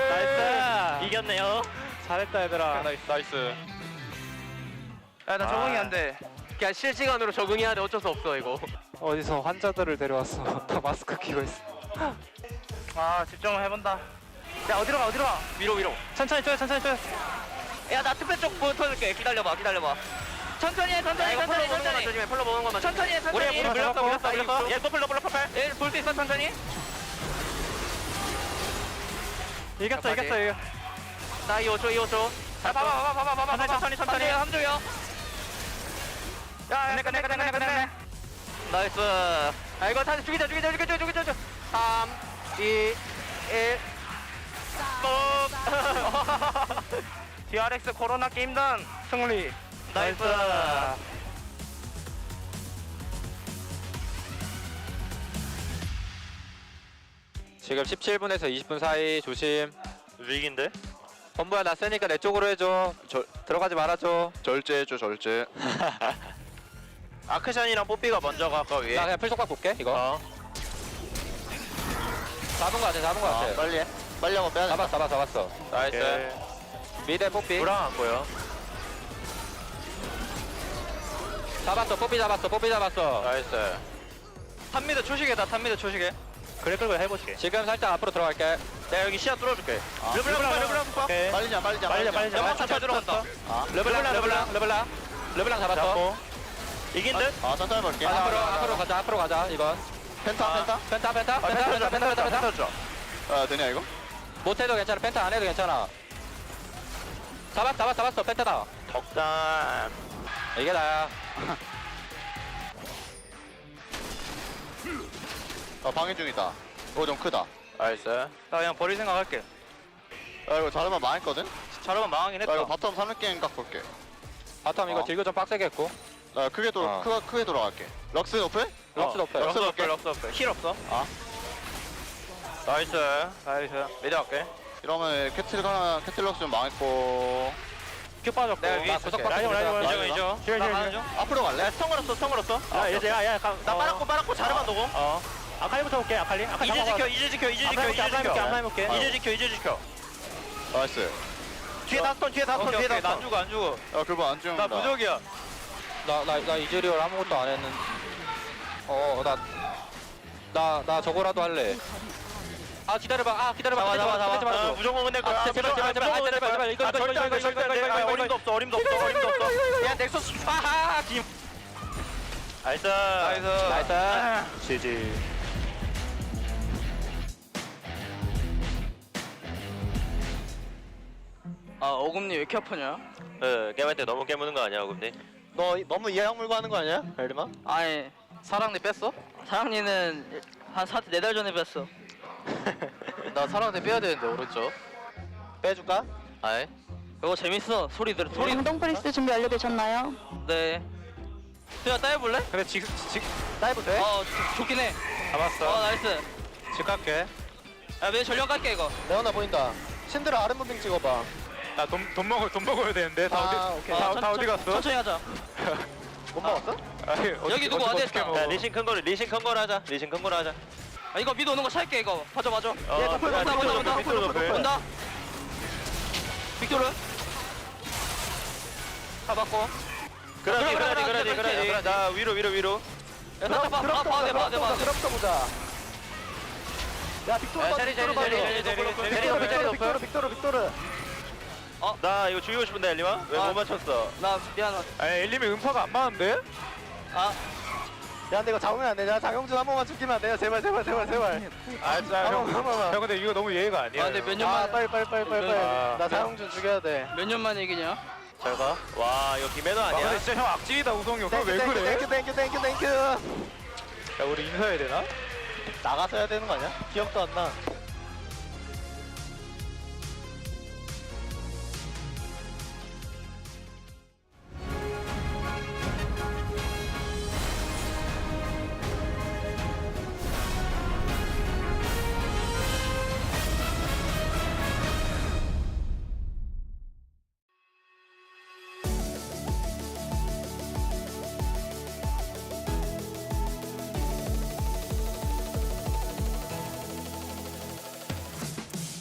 이겼네요. 잘했다 얘들아. 나이스. 나 적응이 안 돼. 그냥 실시간으로 적응해야 돼. 어쩔 수 없어 이거. 어디서 환자들을 데려왔어. 다 마스크 끼고 있어. 집중을 해본다. 야 어디로 가. 위로. 천천히 쪼여. 야, 나 투표 쪽 붙어줄게. 기다려봐. 천천히 해, 천천히. 조심해. 풀로 보는 것만. 천천히 해, 천천히. 우리 물렸어. 얘 노플. 얘 볼 수 있어, 천천히. 이겼어. 나 2호초. 자, 봐봐. 천천히. 함조요. 야, 끝내. 나이스. 아, 이거 다시 죽이자. 3, 2, 1. DRX 코로나 게임단 승리. 나이스. 지금 17분에서 20분 사이 조심. 위기인데? 범부야 나 세니까 내 쪽으로 해줘. 들어가지 말아줘. 절제해줘 절제. 아크션이랑 뽀삐가 먼저 가 위에. 나 그냥 풀속박 볼게 이거. 잡은 거 같아. 빨리 해. 빨리 하고 빼야 돼. 잡았어. 나이스. 미대 뽀삐. 브랑 안 보여. 잡았어. 뽀삐 잡았어. 나이스. 탑미드 초식이다. 그래 끌고 해볼게. 지금 살짝 앞으로 들어갈게. 내가 여기 시야 뚫어줄게. 르블랑 오케이. 빨리자. 연막 잘 들어간다. 르블랑 잡았어. 잡고. 이긴 듯? 천천히 볼게. 앞으로 가자 이건. 펜타. 펜타 줘. 되냐 이거? 못해도 괜찮아. 펜타 안 해도 괜찮아. 잡았어. 펜타다. 덕담. 이게 나야. 방해 중이다. 이거 좀 크다. 나이스. 나 그냥 버릴 생각할게. 이거 자르면 망했거든? 자르면 망하긴 나 이거 바텀 3렙 게임 각 볼게. 바텀 이거 딜교 좀 빡세게 했고. 나 크게 돌아갈게. 럭스 노플? 럭스 높여. 럭스 볼게. 힐 없어. 나이스. 미드 할게. 이러면 캐틀럭스 좀 망했고. 큐 빠졌고. 내가 위에 구석 있을게. 바꿔. 이죠. 실. 앞으로 갈래? 스턴 걸었어. 나 빨았고 자르만 노공. 아칼리부터 볼게. 아칼리. 이제 지켜. 나이스. 뒤에 다스톤. 안 죽어. 야, 그거 안 죽는다. 나 무적이야. 나 이즈리얼 아무것도 안 했는데. 나 저거라도 할래. 기다려봐. 잡아. 무조건 끝낼 거야. 제발. 이거. 어림도 없어. 야, 넥서스. 김. 나이스. 지지. 어금니 왜 이렇게 아프냐? 게임할 때 너무 깨무는 거 아니야, 근데? 너 너무 이해약 물고 하는 거 아니야? 벨리마? 아니, 사랑니 뺐어? 사랑니는 한 4달 전에 뺐어. 나 사람한테 빼야 되는데, 오른쪽. 빼줄까? 아이. 이거 재밌어. 소리 들어. 운동 프리스 준비 완료되셨나요? 네. 수야 따해볼래? 근데 지금 다이브 돼? 좋긴 해. 잡았어. 나이스. 집 갈게. 야, 내 전력 갈게 이거. 레오나 보인다. 신드라 아랫 무빙 찍어봐. 나 돈 먹어야 되는데. 오케이. 다 어디 갔어? 천천히 하자. 못 먹었어? 여기 누구 어디 했어? 야, 리신 큰 거로 하자. 이거 미드 오는 거 찰게 이거. 맞아. 밑으로. 온다. 빅토르. 잡았고. 그러지. 나 위로. 야, 나 봐. 그럼부터 보자. 야 빅토르 빅토르. 나 이거 죽이고 싶은데, 엘리마? 왜 못 맞췄어? 나 미안하다. 엘리미 음파가 안 맞는데? 야 근데 이거 잡으면 안 되냐? 장영준 한 번만 죽이면 안 되냐? 제발. 형 근데 이거 너무 예의가 아니야. 근데 몇 년 만에 빨리. 나 장영준 죽여야 돼. 몇 년 만에 이기냐? 잘 가. 와, 이거 김혜도 아니야? 근데 진짜 형 악질이다, 우성이 형. 왜 땡큐. 야, 우리 인사해야 되나? 나가서 해야 되는 거 아니야? 기억도 안 나.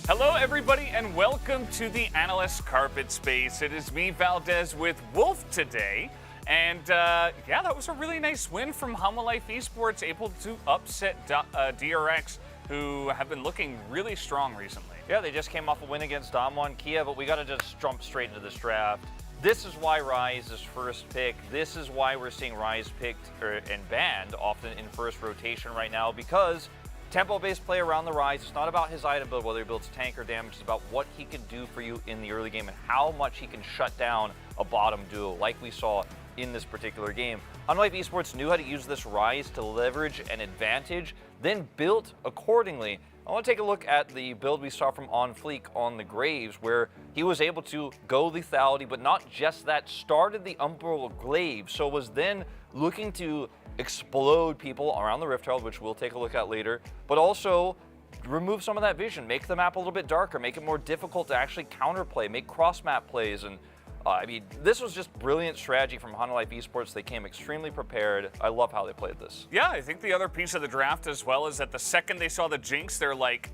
Hello, everybody, and welcome to the Analyst Carpet Space. It is me, Valdez, with Wolf today. And yeah, that was a really nice win from Humble Life Esports, able to upset DRX who have been looking really strong recently. Yeah, they just came off a win against Damwon Kia, but we got to just jump straight into this draft. This is why Rise is first pick. This is why we're seeing Rise picked and banned often in first rotation right now, because tempo-based play around the Rise, it's not about his item build, whether he builds tank or damage, it's about what he can do for you in the early game and how much he can shut down a bottom duo, like we saw in this particular game. Unlife Esports knew how to use this Rise to leverage an advantage, then built accordingly. I want to take a look at the build we saw from On Fleek on the Graves, where he was able to go lethality, but not just that, started the Umbral Glaive, so was then looking to explode people around the Rift Herald, which we'll take a look at later, but also remove some of that vision, make the map a little bit darker, make it more difficult to actually counterplay, make cross-map plays, and I mean, this was just brilliant strategy from Life Esports. They came extremely prepared. I love how they played this. Yeah, I think the other piece of the draft as well is that the second they saw the Jinx, they're like,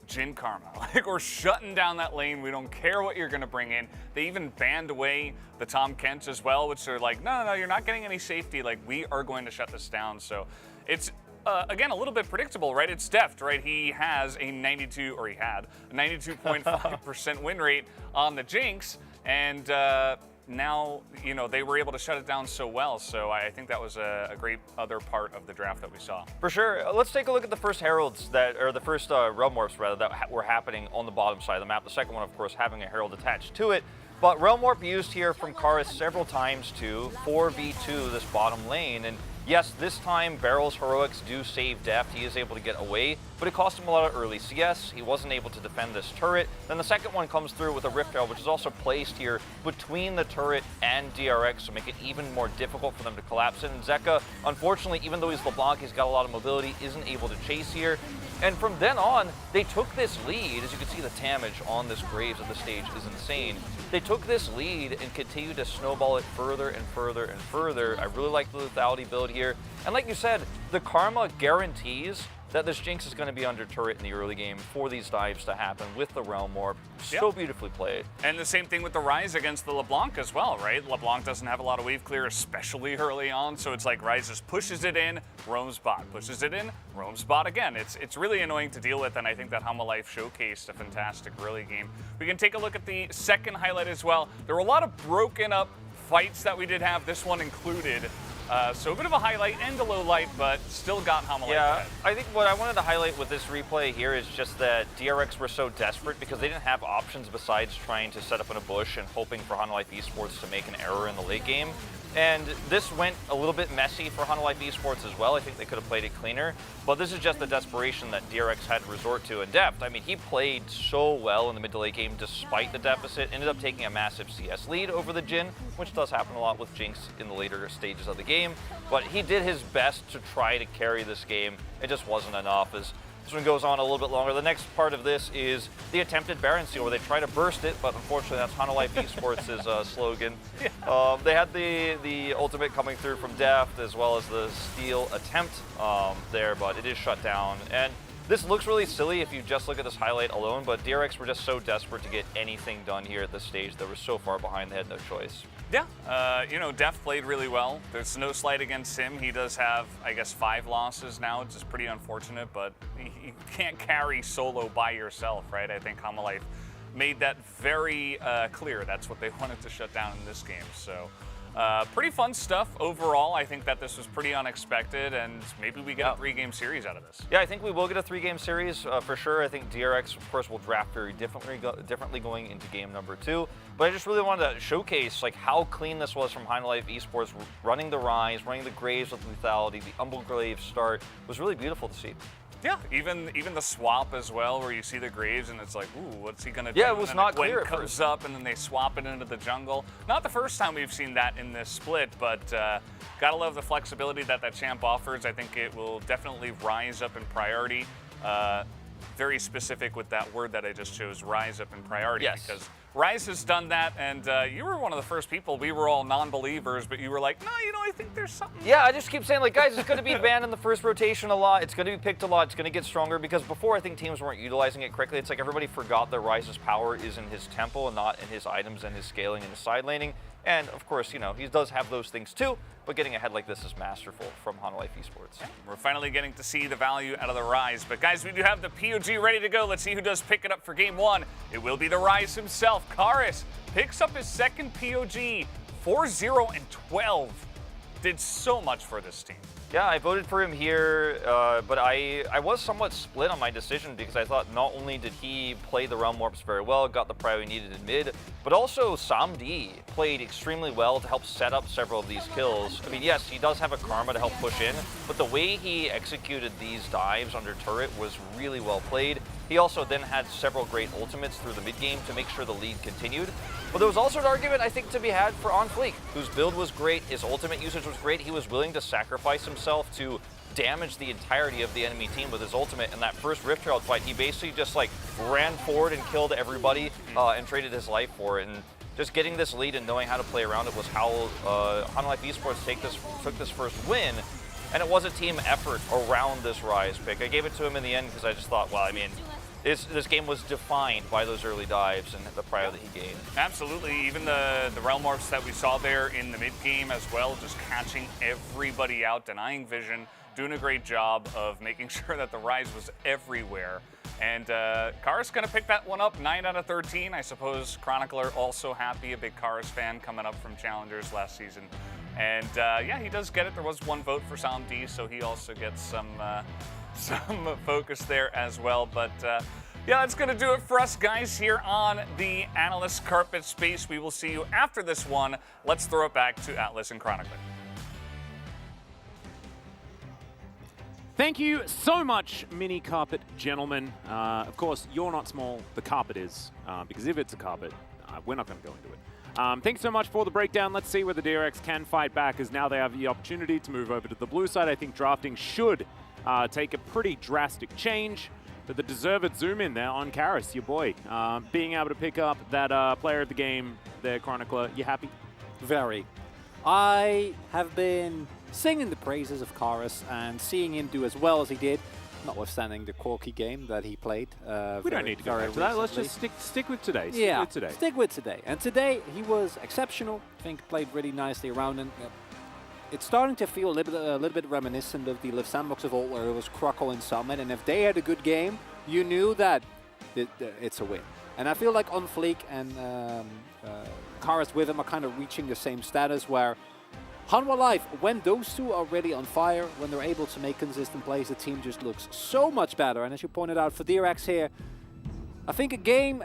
Jin Karma. Like, we're shutting down that lane. We don't care what you're going to bring in. They even banned away the Tom Kent as well, which are like, no, you're not getting any safety. Like, we are going to shut this down. So it's, again, a little bit predictable, right? It's Deft, right? He has a 92.5% win rate on the Jinx. And now, you know, they were able to shut it down so well. So I think that was a great other part of the draft that we saw. For sure. Let's take a look at the first Heralds or the first Realm Warps, rather, that were happening on the bottom side of the map. The second one, of course, having a Herald attached to it. But Realm Warp used here from Karis several times to 4v2 this bottom lane. And yes, this time Barrel's heroics do save Deft. He is able to get away, but it cost him a lot of early CS. He wasn't able to defend this turret. Then the second one comes through with a Rift Herald, which is also placed here between the turret and DRX to make it even more difficult for them to collapse it. And Zeka, unfortunately, even though he's LeBlanc, he's got a lot of mobility, isn't able to chase here. And from then on, they took this lead. As you can see, the damage on this Graves at the stage is insane. They took this lead and continued to snowball it further and further and further. I really like the lethality build here. And like you said, the Karma guarantees that this Jinx is going to be under turret in the early game for these dives to happen with the Realm Warp. So beautifully played. And the same thing with the Rise against the LeBlanc as well, right? LeBlanc doesn't have a lot of wave clear, especially early on, so it's like Rise just pushes it in, roams bot, pushes it in, roams bot again. It's really annoying to deal with, and I think that Life showcased a fantastic early game. We can take a look at the second highlight as well. There were a lot of broken up fights that we did have, this one included. So a bit of a highlight and a low light, but still got Life ahead. I think what I wanted to highlight with this replay here is just that DRX were so desperate because they didn't have options besides trying to set up in a bush and hoping for Life Esports to make an error in the late game. And this went a little bit messy for Life Esports as well. I think they could have played it cleaner, but this is just the desperation that DRX had to resort to. And Deft, I mean, he played so well in the mid to late game despite the deficit, ended up taking a massive CS lead over the Jhin, which does happen a lot with Jinx in the later stages of the game. But he did his best to try to carry this game. It just wasn't enough. As this one goes on a little bit longer. The next part of this is the attempted Baron Seal, where they try to burst it, but unfortunately that's Life Esports' slogan. They had the ultimate coming through from Deft, as well as the steal attempt there, but it is shut down. And this looks really silly if you just look at this highlight alone, but DRX were just so desperate to get anything done here at this stage. They were so far behind, they had no choice. Yeah, you know, Deft played really well. There's no slight against him. He does have, I guess, 5 losses now, which is pretty unfortunate, but you can't carry solo by yourself, right? I think Life made that very clear. That's what they wanted to shut down in this game. So pretty fun stuff overall. I think that this was pretty unexpected, and maybe we get a 3-game series out of this. Yeah, I think we will get a 3-game series for sure. I think DRX, of course, will draft very differently going into game number 2. But I just really wanted to showcase like how clean this was from Life Esports, running the Rise, running the Graves with lethality, the Umbral Glaive start was really beautiful to see. Yeah, even the swap as well, where you see the Graves and it's like, ooh, what's he gonna do? Yeah, it was not clear at first. Comes up and then they swap it into the jungle. Not the first time we've seen that in this split, but gotta love the flexibility that champ offers. I think it will definitely rise up in priority. Very specific with that word that I just chose, rise up in priority. Yes. Because Rise has done that, and you were one of the first people. We were all non-believers, but you were like, no, you know, I think there's something. Yeah, I just keep saying, like, guys, it's going to be banned in the first rotation a lot. It's going to be picked a lot. It's going to get stronger, because before I think teams weren't utilizing it correctly. It's like everybody forgot that Rise's power is in his tempo and not in his items and his scaling and his side laning. And of course, you know, he does have those things too, but getting ahead like this is masterful from Hanwha Life Esports. We're finally getting to see the value out of the Rise. But guys, we do have the POG ready to go. Let's see who does pick it up for game one. It will be the Rise himself. Karis picks up his second POG, 4-0-12. Did so much for this team. Yeah, I voted for him here, but I was somewhat split on my decision because I thought not only did he play the Realm Warps very well, got the prio he needed in mid, but also Samdi played extremely well to help set up several of these kills. I mean, yes, he does have a Karma to help push in, but the way he executed these dives under turret was really well played. He also then had several great ultimates through the mid game to make sure the lead continued. But there was also an argument, I think, to be had for OnFleek, whose build was great, his ultimate usage was great. He was willing to sacrifice himself to damage the entirety of the enemy team with his ultimate. In that first Rift Herald fight, he basically just like ran forward and killed everybody and traded his life for it. And just getting this lead and knowing how to play around it was how Hanwha Life Esports took this first win. And it was a team effort around this Rise pick. I gave it to him in the end because I just thought, well, I mean, this game was defined by those early dives and the prio that he gained. Absolutely, even the Realm Warps that we saw there in the mid game as well, just catching everybody out, denying vision, doing a great job of making sure that the Rise was everywhere. And Karis gonna pick that one up, 9 out of 13. I suppose Chronicler also happy, a big Karis fan coming up from Challengers last season. And yeah, he does get it. There was one vote for Samdi, so he also gets some focus there as well. But yeah, that's going to do it for us, guys, here on the Analyst Carpet Space. We will see you after this one. Let's throw it back to Atlas and Chronicler. Thank you so much, Mini Carpet gentlemen. Of course, you're not small, the carpet is, because if it's a carpet, we're not going to go into it. Thanks so much for the breakdown. Let's see whether DRX can fight back, as now they have the opportunity to move over to the blue side. I think drafting should take a pretty drastic change, but the deserved zoom in there on Karis, your boy. Being able to pick up that player of the game there, Chronicler, you happy? Very. I have been singing the praises of Karis and seeing him do as well as he did, notwithstanding the Corky game that he played. We don't need to go back to that. Let's just stick with today. Stick with today. And today he was exceptional. I think played really nicely around him. It's starting to feel a little bit reminiscent of the Live Sandbox of old, where it was Croco and Summit, and if they had a good game, you knew that it's a win. And I feel like OnFleek and Karis with him are kind of reaching the same status, where Hanwha Life, when those two are really on fire, when they're able to make consistent plays, the team just looks so much better. And as you pointed out, for DRX here, I think a game,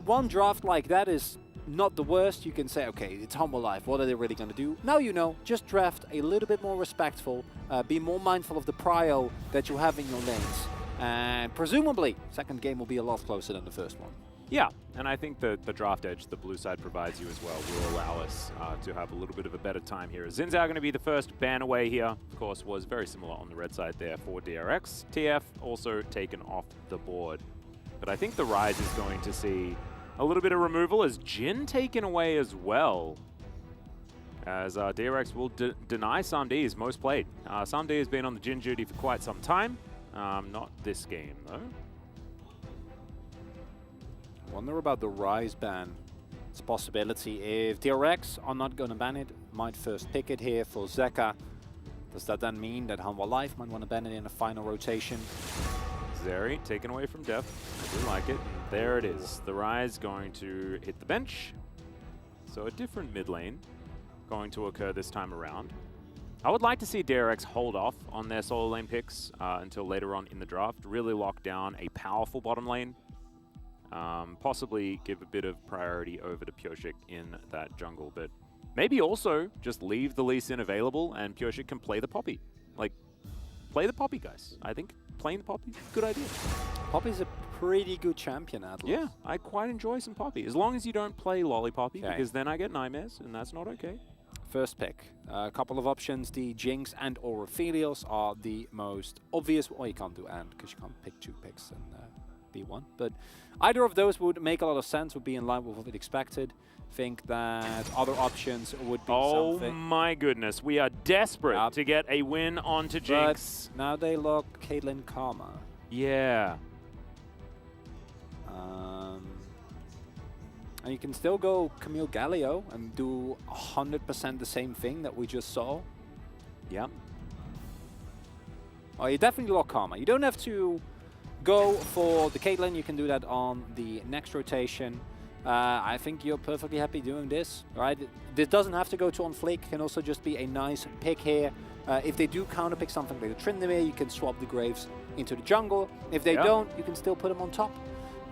one draft like that is not the worst. You can say, okay, it's Hanwha Life. What are they really going to do? Now you know, just draft a little bit more respectful, be more mindful of the prio that you have in your lanes. And presumably, second game will be a lot closer than the first one. Yeah, and I think the draft edge the blue side provides you as well will allow us to have a little bit of a better time here. Xin Zhao going to be the first ban away here. Of course, was very similar on the red side there for DRX. TF also taken off the board. But I think the Rise is going to see a little bit of removal as Jin taken away as well. As DRX will deny Samdi's most played. Samdi has been on the Jin duty for quite some time. Not this game, though. Wonder about the Rise ban. It's a possibility. If DRX are not going to ban it, might first pick it here for Zeka. Does that then mean that Hanwha Life might want to ban it in a final rotation? Zeri taken away from Def. I do like it. There it is. The Rise going to hit the bench. So a different mid lane going to occur this time around. I would like to see DRX hold off on their solo lane picks until later on in the draft. Really lock down a powerful bottom lane. Possibly give a bit of priority over to Pyoshik in that jungle, but maybe also just leave the Lee Sin available and Pyoshik can play the Poppy. Like, play the Poppy, guys. I think playing the Poppy, good idea. Poppy's a pretty good champion, Atlas. Yeah, I quite enjoy some Poppy. As long as you don't play Lollipoppy, because then I get nightmares, and that's not okay. First pick. A couple of options. The Jinx and or Aphelios are the most obvious. Well, you can't do and, because you can't pick two picks and be one. But either of those would make a lot of sense, would be in line with what we'd expected. Think that other options would be something. Oh my goodness, we are desperate to get a win onto Jinx. But now they lock Caitlyn Karma. And you can still go Camille Galio and do 100% the same thing that we just saw. Yeah. Oh, you definitely lock Karma. You don't have to go for the Caitlyn. You can do that on the next rotation. I think you're perfectly happy doing this, right? This doesn't have to go to on flick. It can also just be a nice pick here. If they do counter pick something like the Tryndamere, you can swap the Graves into the jungle. If they don't, you can still put them on top.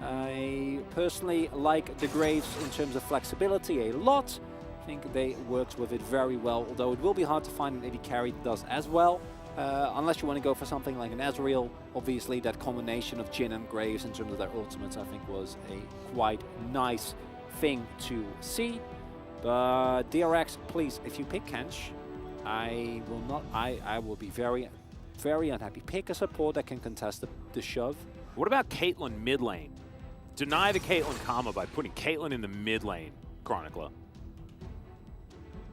I personally like the Graves in terms of flexibility a lot. I think they works with it very well, although it will be hard to find an AD carry that does as well. Unless you want to go for something like an Ezreal. Obviously that combination of Jhin and Graves in terms of their ultimates I think was a quite nice thing to see. But DRX, please, if you pick Kench, I will be very, very unhappy. Pick a support that can contest the shove. What about Caitlyn mid lane? Deny the Caitlyn Karma by putting Caitlyn in the mid lane, Chronicler.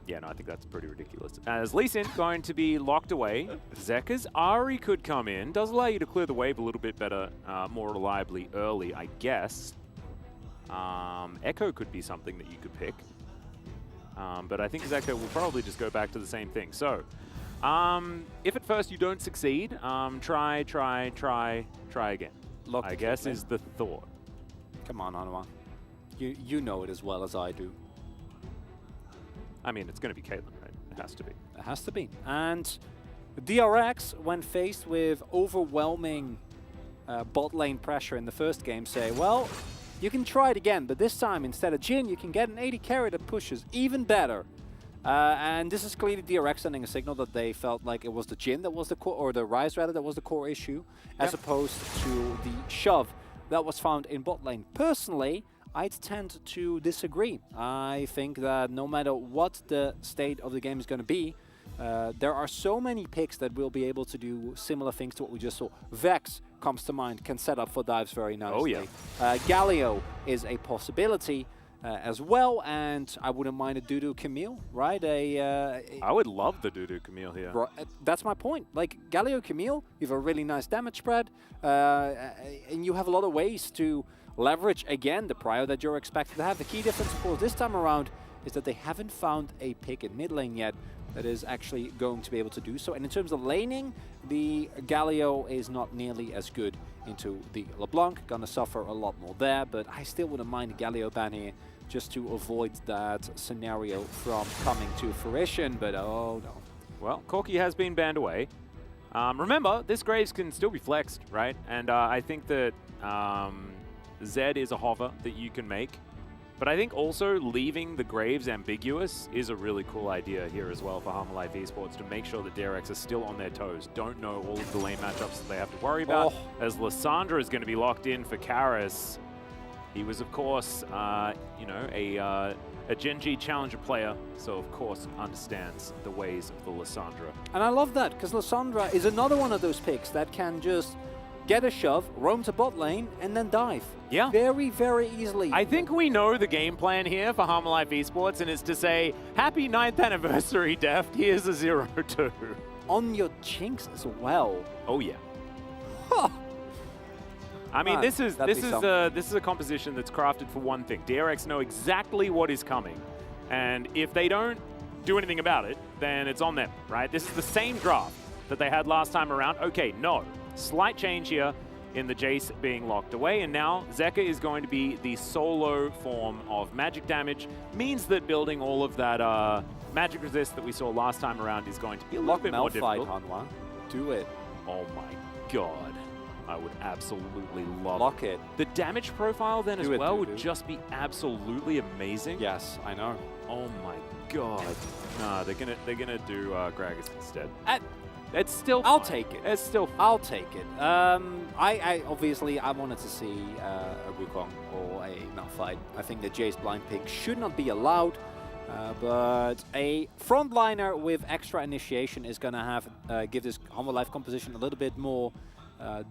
Yeah, no, I think that's pretty ridiculous. As Lee Sin going to be locked away, Zeka's Ahri could come in. Does allow you to clear the wave a little bit better, more reliably early, I guess. Echo could be something that you could pick. But I think Zeka will probably just go back to the same thing. So, if at first you don't succeed, try again. Lock I guess is the thought. Come on, Anwar. You know it as well as I do. I mean, it's going to be Caitlyn, right? It has to be. It has to be. And DRX, when faced with overwhelming bot lane pressure in the first game, say, well, you can try it again, but this time, instead of Jhin, you can get an AD carry that pushes even better. And this is clearly DRX sending a signal that they felt like it was the Jhin that was the core, or the Ryze rather, that was the core issue, as opposed to the shove that was found in bot lane. Personally, I'd tend to disagree. I think that no matter what the state of the game is going to be, there are so many picks that will be able to do similar things to what we just saw. Vex comes to mind, can set up for dives very nicely. Oh yeah. Galio is a possibility as well, and I wouldn't mind a Dudu Camille, right? I would love the Dudu Camille here. That's my point. Like Galio Camille, you have a really nice damage spread, and you have a lot of ways to leverage again the prio that you're expected to have. The key difference, of course, this time around is that they haven't found a pick in mid lane yet that is actually going to be able to do so. And in terms of laning, the Galio is not nearly as good into the LeBlanc. Gonna suffer a lot more there, but I still wouldn't mind a Galio ban here just to avoid that scenario from coming to fruition, but oh no. Well, Corki has been banned away. Remember, this Graves can still be flexed, right? And I think that Zed is a hover that you can make. But I think also leaving the Graves ambiguous is a really cool idea here as well for Harmalife Esports to make sure that DRX are still on their toes, don't know all of the lane matchups that they have to worry about. As Lissandra is going to be locked in for Karis. He was, of course, you know, a Gen G Challenger player, so of course understands the ways of the Lissandra. And I love that, because Lissandra is another one of those picks that can just get a shove, roam to bot lane, and then dive. Yeah. Very, very easily. I think we know the game plan here for Harmalife Esports, and it's to say, happy 9th anniversary, Deft. Here's a 0-2. On your Jinx as well. Oh, yeah. I mean, this is a composition that's crafted for one thing. DRX know exactly what is coming, and if they don't do anything about it, then it's on them, right? This is the same draft that they had last time around. Okay, no. Slight change here in the Jace being locked away, and now Zeka is going to be the solo form of magic damage. Means that building all of that magic resist that we saw last time around is going to be a little bit more difficult. Hanwha. Do it. Oh my god. I would absolutely love Lock it. The damage profile then as well would just be absolutely amazing. Yes, I know. Oh my god. Nah, they're gonna do Gragas instead. It's still I'll fine. take it. It's still fine. I'll take it. I obviously I wanted to see a Wukong or a Malphite. I think the Jace blind pick should not be allowed, but a frontliner with extra initiation is going to have give this Harmalife composition a little bit more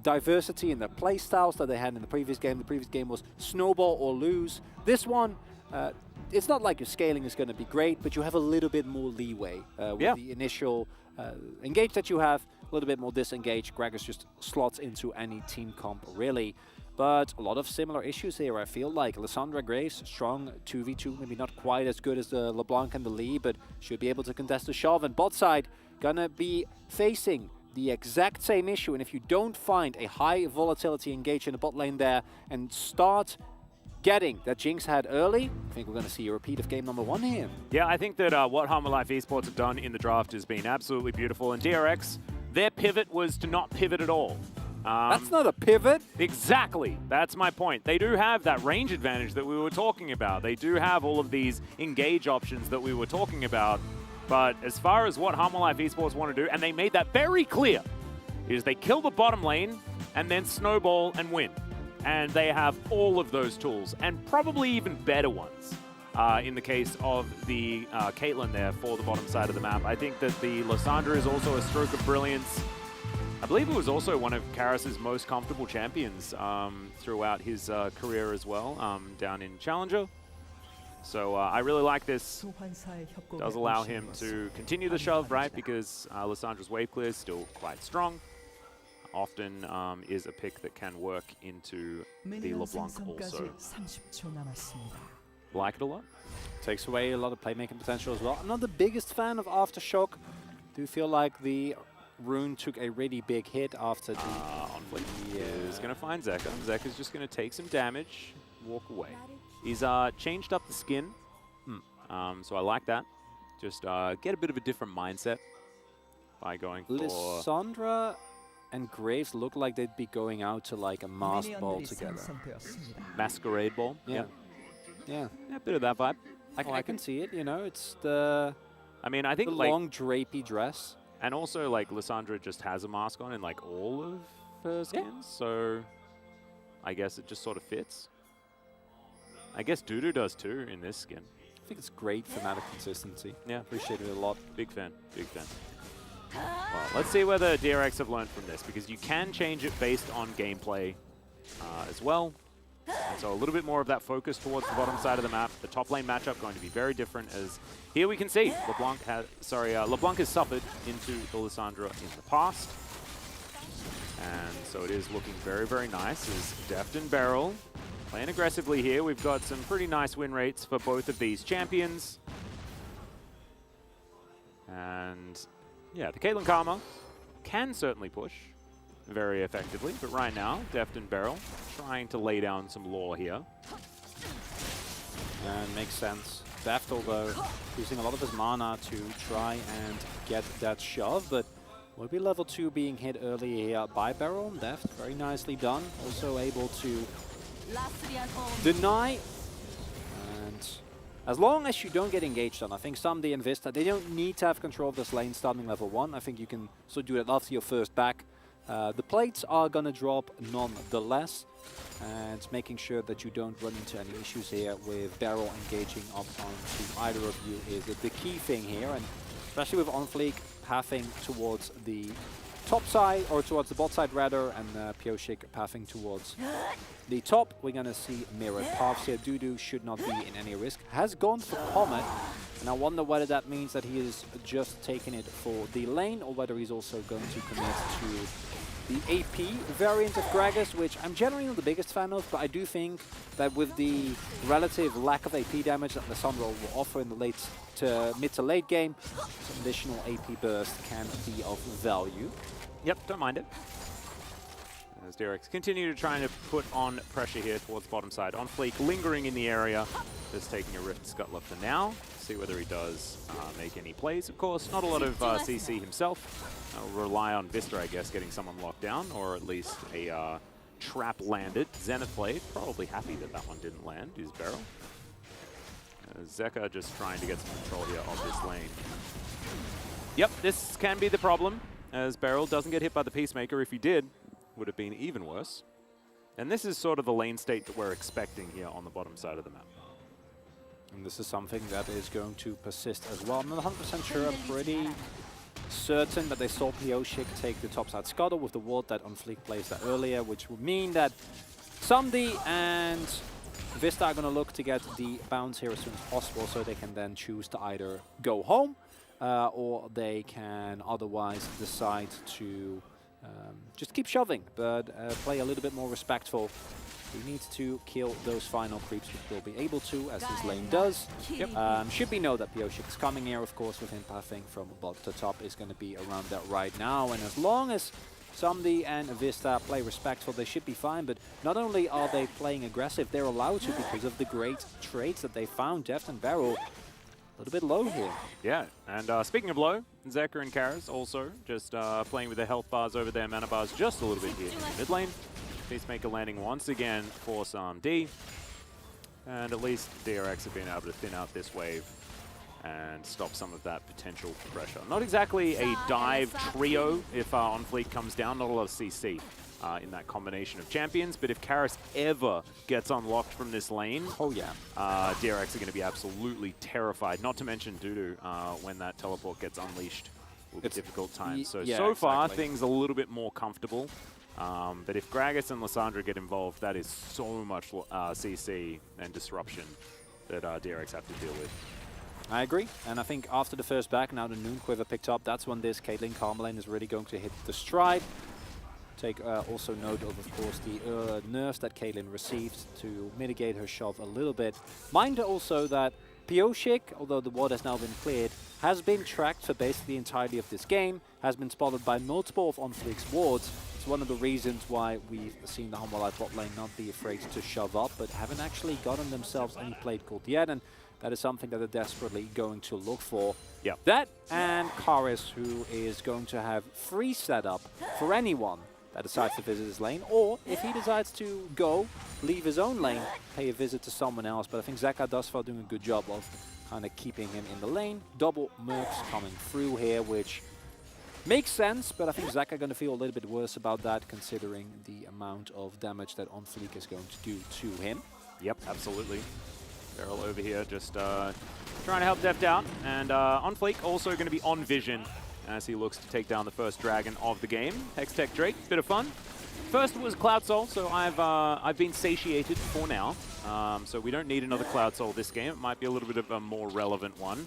diversity in their play styles that they had in the previous game. The previous game was snowball or lose. This one, it's not like your scaling is going to be great, but you have a little bit more leeway with the initial engage that you have, a little bit more disengage. Gragas just slots into any team comp, really. but a lot of similar issues here. I feel like Lissandra Graves, strong 2v2, maybe not quite as good as the LeBlanc and the Lee, but should be able to contest the shove. And bot side gonna be facing the exact same issue. And if you don't find a high volatility engage in the bot lane there and start getting that Jinx had early, I think we're going to see a repeat of game number 1 here. Yeah, I think that what Harmon Life Esports have done in the draft has been absolutely beautiful. And DRX, their pivot was to not pivot at all. That's not a pivot. Exactly. That's my point. They do have that range advantage that we were talking about. They do have all of these engage options that we were talking about. But as far as what Harmon Life Esports want to do, and they made that very clear, is they kill the bottom lane and then snowball and win. And they have all of those tools, and probably even better ones. In the case of the Caitlyn there for the bottom side of the map. I think that the Lissandra is also a stroke of brilliance. I believe it was also one of Karas's most comfortable champions throughout his career as well, down in Challenger. So I really like this. Does allow him to continue the shove, right? Because Lissandra's wave clear is still quite strong. Often is a pick that can work into the LeBlanc also. Like it a lot. Takes away a lot of playmaking potential as well. I'm not the biggest fan of Aftershock. Do feel like the rune took a really big hit after the on fleek. Is going to find Zeka. Zeka's just going to take some damage, walk away. He's changed up the skin, so I like that. Just get a bit of a different mindset by going for... Lissandra and Graves look like they'd be going out to like a masked ball together. Masquerade ball? Yeah. Yeah, a bit of that vibe. I can see it, you know, it's the... I mean, I think the like, long drapey dress. And also, like, Lissandra just has a mask on in, like, all of her skins, so I guess it just sort of fits. I guess Dudu does too in this skin. I think it's great thematic consistency. Yeah. Appreciate it a lot. Big fan, big fan. Well, let's see whether DRX have learned from this, because you can change it based on gameplay as well. And so a little bit more of that focus towards the bottom side of the map. The top lane matchup going to be very different, as here we can see LeBlanc has suffered into the Lissandra in the past. And so it is looking very, very nice as Deft and Beryl playing aggressively here. We've got some pretty nice win rates for both of these champions. And yeah, the Caitlyn Karma can certainly push very effectively, but right now, Deft and Beryl trying to lay down some lore here. And makes sense. Deft, although, using a lot of his mana to try and get that shove, but will be level 2 being hit early here by Beryl and Deft. Very nicely done. Also able to deny. And as long as you don't get engaged on, I think Someday and Vista, they don't need to have control of this lane starting level 1. I think you can still do that after your first back. The plates are going to drop nonetheless, and making sure that you don't run into any issues here with Beryl engaging up onto either of you is the key thing here, and especially with OnFleek pathing towards the top side, or towards the bot side rather, and Pioshik pathing towards the top. We're going to see mirrored paths here. Dudu should not be in any risk. Has gone for Comet, and I wonder whether that means that he is just taking it for the lane, or whether he's also going to commit to the AP variant of Gragas, which I'm generally not the biggest fan of, but I do think that with the relative lack of AP damage that Lissandra will offer in the mid to late game, some additional AP burst can be of value. Yep, don't mind it. As DRX continue to try to put on pressure here towards the bottom side. OnFleek lingering in the area, just taking a Rift Scuttler for now. See whether he does make any plays, of course. Not a lot of CC himself. Rely on Vista, I guess, getting someone locked down, or at least a trap landed. Zenith played, probably happy that that one didn't land, is Beryl. Zeka just trying to get some control here of this lane. Yep, this can be the problem, as Beryl doesn't get hit by the Peacemaker. If he did, would have been even worse. And this is sort of the lane state that we're expecting here on the bottom side of the map. And this is something that is going to persist as well. I'm not 100% sure, I'm pretty certain that they saw Pioshik take the topside scuttle with the ward that OnFleek placed that earlier, which would mean that Someday and Vista are going to look to get the bounce here as soon as possible, so they can then choose to either go home or they can otherwise decide to just keep shoving, but play a little bit more respectful. He needs to kill those final creeps, which we'll be able to, as his lane does. Should be know that ㅅ2022 is coming here, of course, with him pathing from bot to top is going to be around that right now. And as long as ㅅ2022 and Vista play respectful, they should be fine. But not only are they playing aggressive, they're allowed to because of the great trades that they found. Deft and Beryl a little bit low here. Yeah, and speaking of low, Zeka and Karis also just playing with their health bars over their mana bars just a little bit here in the mid lane. Peacemaker landing once again for ㅅ2022. And at least DRX have been able to thin out this wave and stop some of that potential pressure. Not exactly a dive trio if On Fleek comes down, not a lot of CC in that combination of champions, but if Karis ever gets unlocked from this lane, DRX are going to be absolutely terrified, not to mention Dudu when that teleport gets unleashed. Will be difficult times. So far, things a little bit more comfortable. But if Gragas and Lissandra get involved, that is so much CC and disruption that DRX have to deal with. I agree, and I think after the first back, now the Noon Quiver picked up, that's when this Caitlyn Karma lane is really going to hit the stride. Take also note of course, the nerfs that Caitlyn received to mitigate her shove a little bit. Mind also that ㅅ2022, although the ward has now been cleared, has been tracked for basically the entirety of this game, has been spotted by multiple of On Fleek's wards. It's one of the reasons why we've seen the Humble Life bot lane not be afraid to shove up, but haven't actually gotten themselves any plate called yet, and that is something that they're desperately going to look for. Yeah. That and Karis, who is going to have free setup for anyone that decides to visit his lane, or if he decides to go, leave his own lane, pay a visit to someone else. But I think Zeka thus far doing a good job of kind of keeping him in the lane. Double Mercs coming through here, which makes sense, but I think Zeka going to feel a little bit worse about that, considering the amount of damage that On Fleek is going to do to him. Yep, absolutely. Beryl over here just trying to help Deft out, and On Fleek also going to be on vision as he looks to take down the first dragon of the game. Hextech Drake, bit of fun. First was Cloud Soul, so I've been satiated for now. So we don't need another Cloud Soul this game. It might be a little bit of a more relevant one.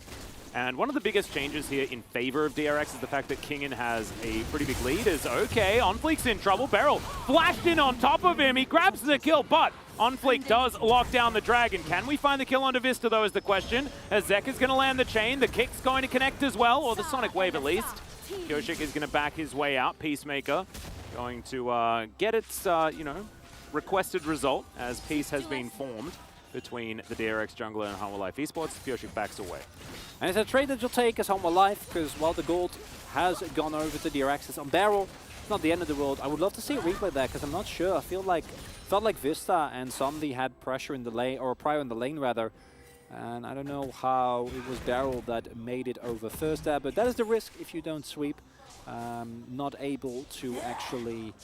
And one of the biggest changes here in favor of DRX is the fact that Kingen has a pretty big lead. Is okay, On Fleek's in trouble. Beryl flashed in on top of him. He grabs the kill, but On Fleek does lock down the dragon. Can we find the kill onto Vista, though, is the question. As Zeka's going to land the chain. The kick's going to connect as well, or the Sonic Wave at least. ㅅ2022 is going to back his way out. Peacemaker going to get its, requested result as peace has been formed between the DRX jungler and Humble Life Esports. ㅅ2022 backs away. And it's a trade that you'll take as Humble Life, because while the gold has gone over to DRX, it's on Beryl. It's not the end of the world. I would love to see a replay there, because I'm not sure. I felt like Vista and ㅅ2022 had pressure in the lane, or prior in the lane rather. And I don't know how it was Beryl that made it over first there, but that is the risk if you don't sweep. Not able to actually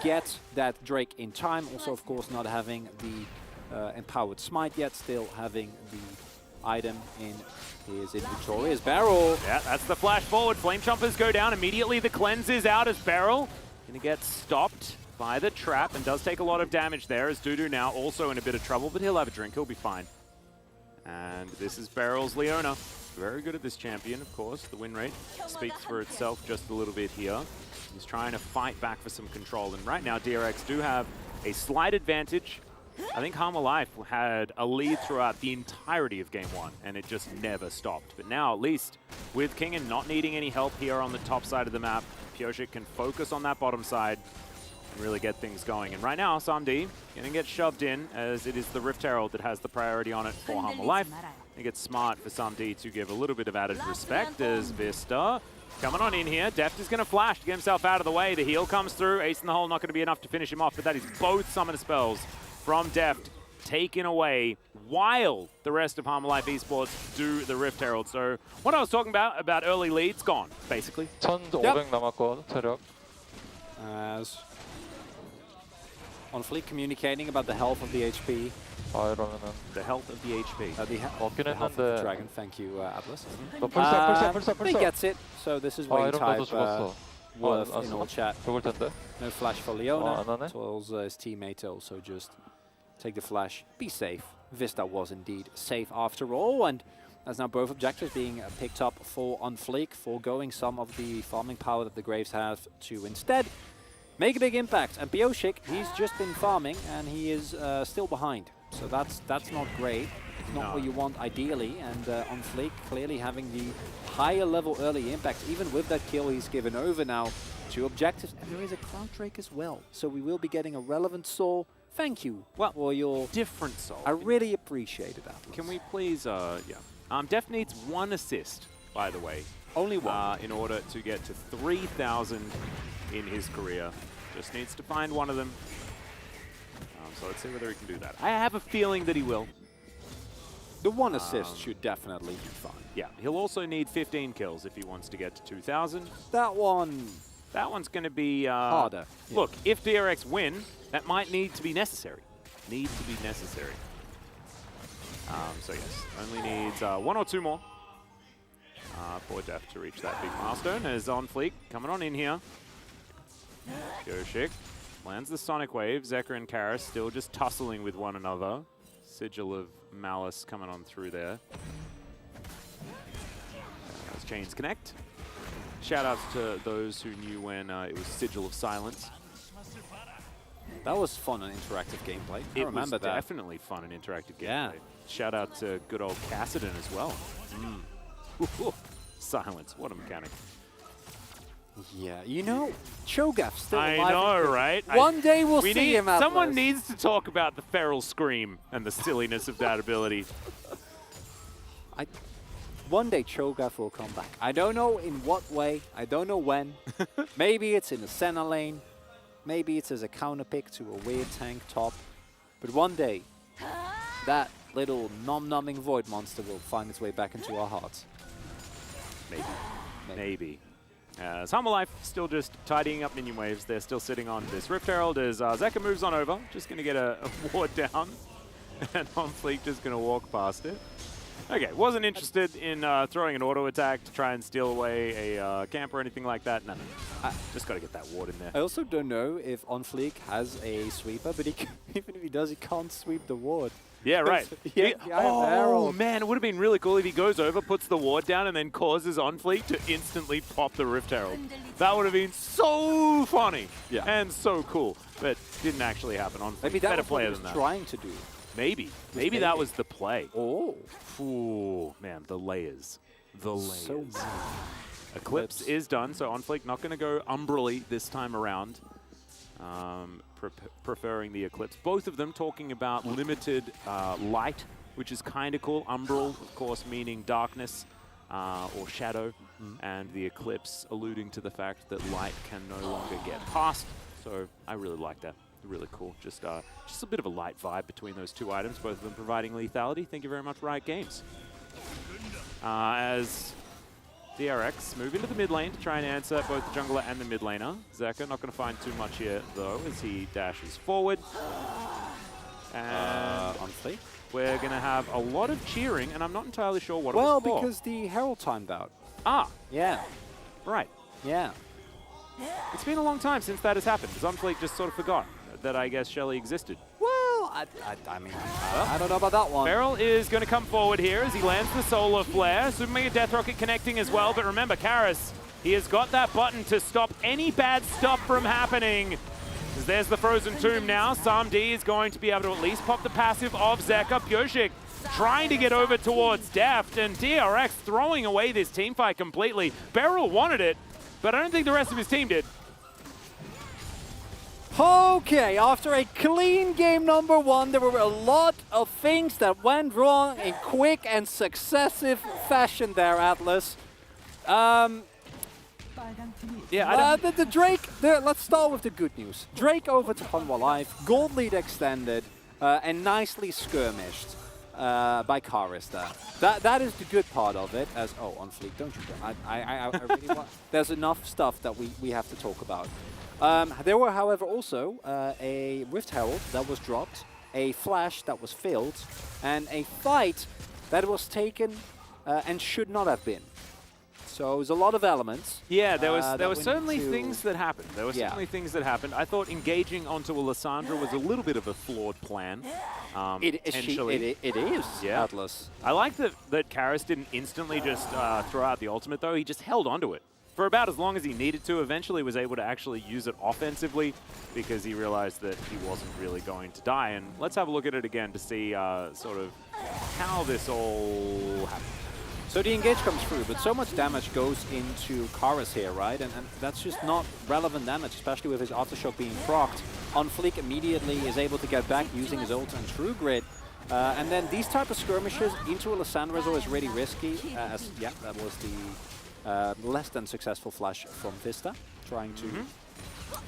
get that Drake in time. Also, of course, not having the empowered smite yet, still having the item in his inventory as Beryl. Yeah, that's the flash forward. Flame Chompers go down immediately. The cleanse is out as Beryl gonna get stopped by the trap and does take a lot of damage there as Dudu now also in a bit of trouble, but he'll have a drink, he'll be fine. And this is Beryl's Leona. Very good at this champion, of course. The win rate speaks for itself just a little bit here. He's trying to fight back for some control, and right now DRX do have a slight advantage. I think Humble Life had a lead throughout the entirety of Game 1, and it just never stopped. But now, at least, with Kingen not needing any help here on the top side of the map, ㅅ2022 can focus on that bottom side and really get things going. And right now, ㅅ2022 gonna get shoved in, as it is the Rift Herald that has the priority on it for Humble Life. I think it's smart for ㅅ2022 to give a little bit of added respect as Vista coming on in here. Deft is going to flash to get himself out of the way. The heal comes through. Ace in the hole, not going to be enough to finish him off, but that is both summon spells from Deft taken away while the rest of Humble Life Esports do the Rift Herald. So what I was talking about early leads, gone, basically. 1500 남았거든, 체력. As On Fleek communicating about the health of the HP. 이러면은 The health of the HP. The health of the dragon, thank you, Atlas. 불사. He gets it, so this is where you type 죽었어. worth in all chat. 죽을 텐데. No flash for Leona, 안 하네? tells his teammate to also just take the flash, be safe. Vista was indeed safe after all, and as now both objectives being picked up for On Fleek, foregoing some of the farming power that the Graves have to instead make a big impact. And Pioshik, he's just been farming and he is still behind. So that's not great. It's not what you want ideally. And on Fleek, clearly having the higher level early impact, even with that kill he's given over now, 2 objectives. And there is a Cloud Drake as well. So we will be getting a relevant soul. Thank you for your different soul. I really appreciate it, Atlas. Can we please, Def needs 1 assist, by the way. Only 1. In order to get to 3,000 in his career. Just needs to find 1 of them. So let's see whether he can do that. I have a feeling that he will. The 1 assist should definitely be fine. Yeah, he'll also need 15 kills if he wants to get to 2,000. That one's going to be harder. Look, if DRX win, that might need to be necessary. So yes, only needs 1 or 2 more for Def to reach that big milestone. As on Fleek coming on in here. Pioshik lands the Sonic Wave. Zeka and Karis still just tussling with one another. Sigil of Malice coming on through there. As chains connect. Shout outs to those who knew when it was Sigil of Silence. That was fun and interactive gameplay. I remember that. Definitely fun and interactive gameplay. Shout out to good old Kassadin as well. Silence, what a mechanic. Yeah, you know, Cho'Gath's still alive. I know, right? One day we'll see him out. Someone needs to talk about the feral scream and the silliness of that ability. One day Cho'Gath will come back. I don't know in what way. I don't know when. Maybe it's in the Senna lane. Maybe it's as a counter pick to a weird tank top. But one day, that little nom-numbing void monster will find its way back into our hearts. Maybe. Humble Life still just tidying up minion waves. They're still sitting on this Rift Herald as Zeka moves on over. Just going to get a ward down. And On Fleek just going to walk past it. Okay, wasn't interested in throwing an auto attack to try and steal away a camp or anything like that. No. Just got to get that ward in there. I also don't know if On Fleek has a sweeper, but even if he does, he can't sweep the ward. Yeah, right. Oh, man, it would have been really cool if he goes over, puts the ward down, and then causes On Fleek to instantly pop the Rift Herald. That would have been so funny and so cool, but didn't actually happen. On Fleek, maybe that better was player what he than was that. trying to do. Maybe that was the play. Oh. Ooh, man, the layers. The layers. So Eclipse is done, so On Fleek not going to go Umbrally this time around. Preferring the Eclipse. Both of them talking about limited light, which is kind of cool. Umbral, of course, meaning darkness or shadow, and the Eclipse alluding to the fact that light can no longer get past. So I really like that. Really cool. Just a bit of a light vibe between those 2 items, both of them providing lethality. Thank you very much, Riot Games. As DRX move into the mid lane to try and answer both the jungler and the mid laner. Zeka not going to find too much here, though, as he dashes forward. And On Fleek? We're going to have a lot of cheering, and I'm not entirely sure what it was for. Well, because the Herald timed out. Ah. Yeah. Right. Yeah. It's been a long time since that has happened, because On Fleek just sort of forgot that I guess HLE existed. Well, I mean, I don't know about that one. Feral is going to come forward here as he lands the Solar Flare. Super Mega Death Rocket connecting as well, but remember, Karis, he has got that button to stop any bad stuff from happening. As there's the Frozen Tomb now. Sam D is going to be able to at least pop the passive of Zeka. Pioshik trying to get over towards Deft, and DRX throwing away this teamfight completely. Beryl wanted it, but I don't think the rest of his team did. Okay, after a clean game number 1, there were a lot of things that went wrong in quick and successive fashion there, Atlas. Yeah, the Drake, let's start with the good news. Drake over to Hanwha Live, gold lead extended, and nicely skirmished by Karis there. That is the good part of it. As On Fleek, don't you? I really want. There's enough stuff that we have to talk about. There were, however, also a Rift Herald that was dropped, a Flash that was filled, and a fight that was taken and should not have been. So it was a lot of elements. Yeah, there were certainly things that happened. There were certainly things that happened. I thought engaging onto a Lissandra was a little bit of a flawed plan. It is, Atlas. I like that Karis didn't instantly just throw out the ultimate, though. He just held onto it. for about as long as he needed to. Eventually was able to actually use it offensively because he realized that he wasn't really going to die. And let's have a look at it again to see sort of how this all happened. So the engage comes through, but so much damage goes into Karas here, right? And that's just not relevant damage, especially with his Aftershock being procced. On Fleek immediately is able to get back using his ult and True Grit. And then these type of skirmishes into a Lissandra is always really risky. As yeah, that was the less than successful flash from Vista, trying to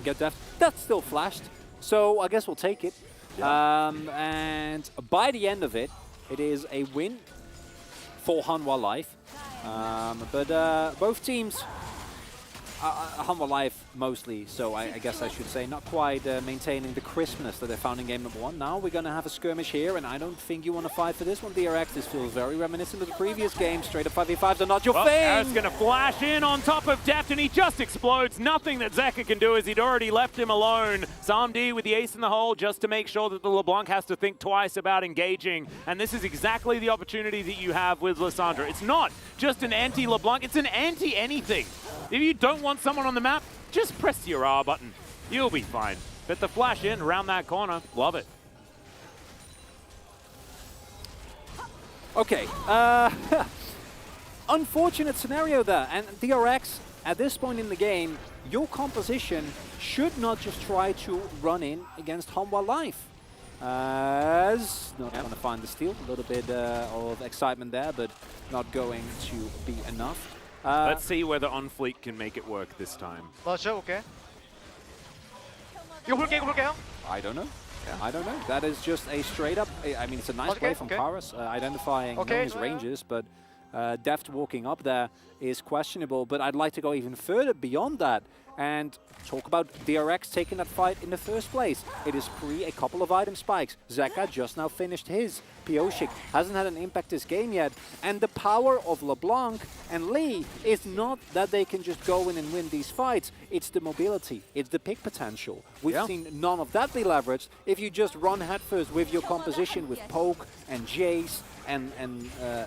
get Deft. That's still flashed, so I guess we'll take it. Yeah. And by the end of it, it is a win for Hanwha Life. But both teams, Hanwha Life mostly, so I guess I should say, not quite maintaining the crispness that they found in game number 1. Now we're going to have a skirmish here, and I don't think you want to fight for this one, DRX. This feels very reminiscent of the previous game. Straight up 5v5s are not your thing! Karas going to flash in on top of Deft, and he just explodes. Nothing that Zeka can do, as he'd already left him alone. Samdi with the ace in the hole just to make sure that the LeBlanc has to think twice about engaging. And this is exactly the opportunity that you have with Lissandra. It's not just an anti-LeBlanc, it's an anti-anything. If you don't want someone on the map, just press your R button. You'll be fine. But the flash in around that corner, love it. Okay, unfortunate scenario there. And DRX, at this point in the game, your composition should not just try to run in against Hanwha Life. As not going to find the steal. A little bit of excitement there, but not going to be enough. Let's see whether On Fleek can make it work this time. 오케이. 이거 볼게요. I don't know. Yeah. I don't know. That is just a straight up. I mean, it's a nice play from Karas, identifying his ranges, but Deft walking up there is questionable. But I'd like to go even further beyond that and talk about DRX taking that fight in the first place. It is pre a couple of item spikes. Zeka just now finished his. Pioshik hasn't had an impact this game yet. And the power of LeBlanc and Lee is not that they can just go in and win these fights. It's the mobility. It's the pick potential. We've seen none of that be leveraged. If you just run headfirst with your composition with Poke and Jace and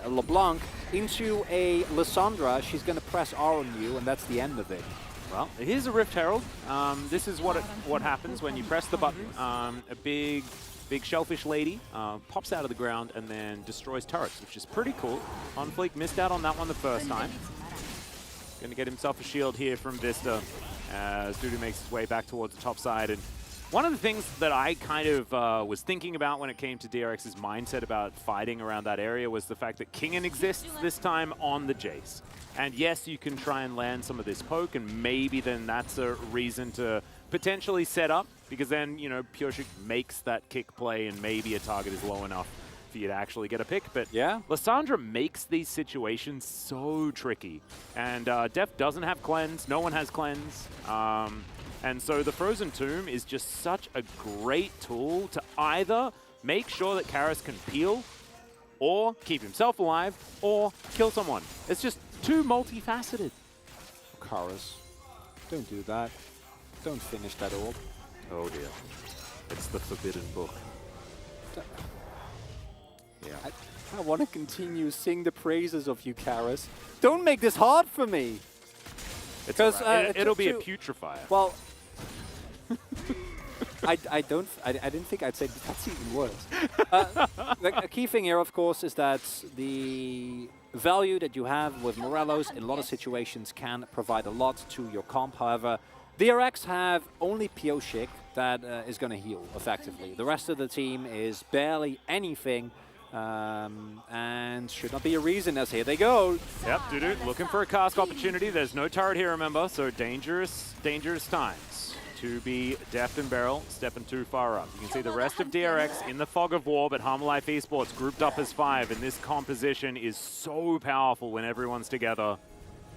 LeBlanc into a Lissandra, she's going to press R on you, and that's the end of it. Well, here's a Rift Herald. This is what happens when you press the button. A big shellfish lady pops out of the ground and then destroys turrets, which is pretty cool. On Fleek missed out on that one the first time. Going to get himself a shield here from Vista as Dudu makes his way back towards the top side. And one of the things that I kind of was thinking about when it came to DRX's mindset about fighting around that area was the fact that Kingen exists this time on the Jace. And yes, you can try and land some of this poke, and maybe then that's a reason to potentially set up, because then, you know, Pioshik makes that kick play and maybe a target is low enough for you to actually get a pick. But yeah, Lissandra makes these situations so tricky. And Deft doesn't have cleanse, no one has cleanse. And so the Frozen Tomb is just such a great tool to either make sure that Karas can peel, or keep himself alive, or kill someone. It's just too multifaceted. Karas, don't do that. Don't finish that orb. Oh dear. It's the forbidden book. Yeah. I want to continue sing the praises of you, Karas. Don't make this hard for me. Because it'll be a putrefier. Well, I didn't think I'd say that's even worse. The key thing here, of course, is that the value that you have with Morelos in a lot of situations can provide a lot to your comp. However, DRX have only Pioshik that is going to heal effectively. The rest of the team is barely anything, and should not be a reason, as here they go. Yep, Dudu looking for a cask opportunity. There's no turret here, remember, so dangerous times to be Deft and Beryl stepping too far up. You can see the rest of DRX in the fog of war, but Hanwha Life Esports grouped up as 5, and this composition is so powerful when everyone's together.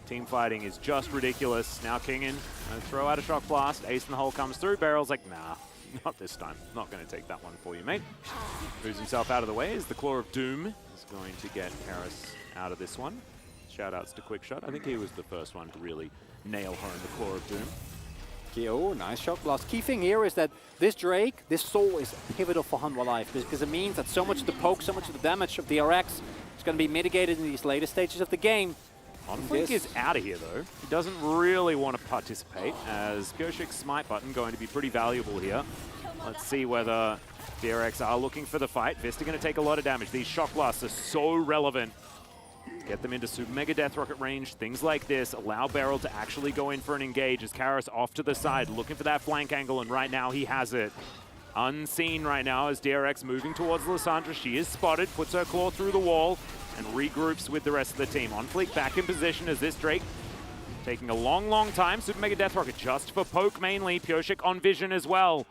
Team fighting is just ridiculous. Now Kingen throw out a shock blast. Ace in the hole comes through. Beryl's like, nah, not this time. Not going to take that one for you, mate. Moves himself out of the way as the Claw of Doom is going to get Karas out of this one. Shoutouts to Quickshot. I think he was the first one to really nail home the Claw of Doom. Oh, nice shock blast. Key thing here is that this Drake, this soul is pivotal for Hanwha Life, because it means that so much of the poke, so much of the damage of DRX is going to be mitigated in these later stages of the game. Onflink is out of here, though. He doesn't really want to participate, as Pyoshik's smite button going to be pretty valuable here. Let's see whether DRX are looking for the fight. Vista going to take a lot of damage. These shock blasts are so relevant. Get them into Super Mega Death Rocket range. Things like this allow Beryl to actually go in for an engage as Karis off to the side, looking for that flank angle, and right now he has it. Unseen right now as DRX moving towards Lissandra. She is spotted, puts her claw through the wall, and regroups with the rest of the team. Onfleek back in position as this Drake taking a long, long time. Super Mega Death Rocket just for poke mainly. Pyoshik on vision as well.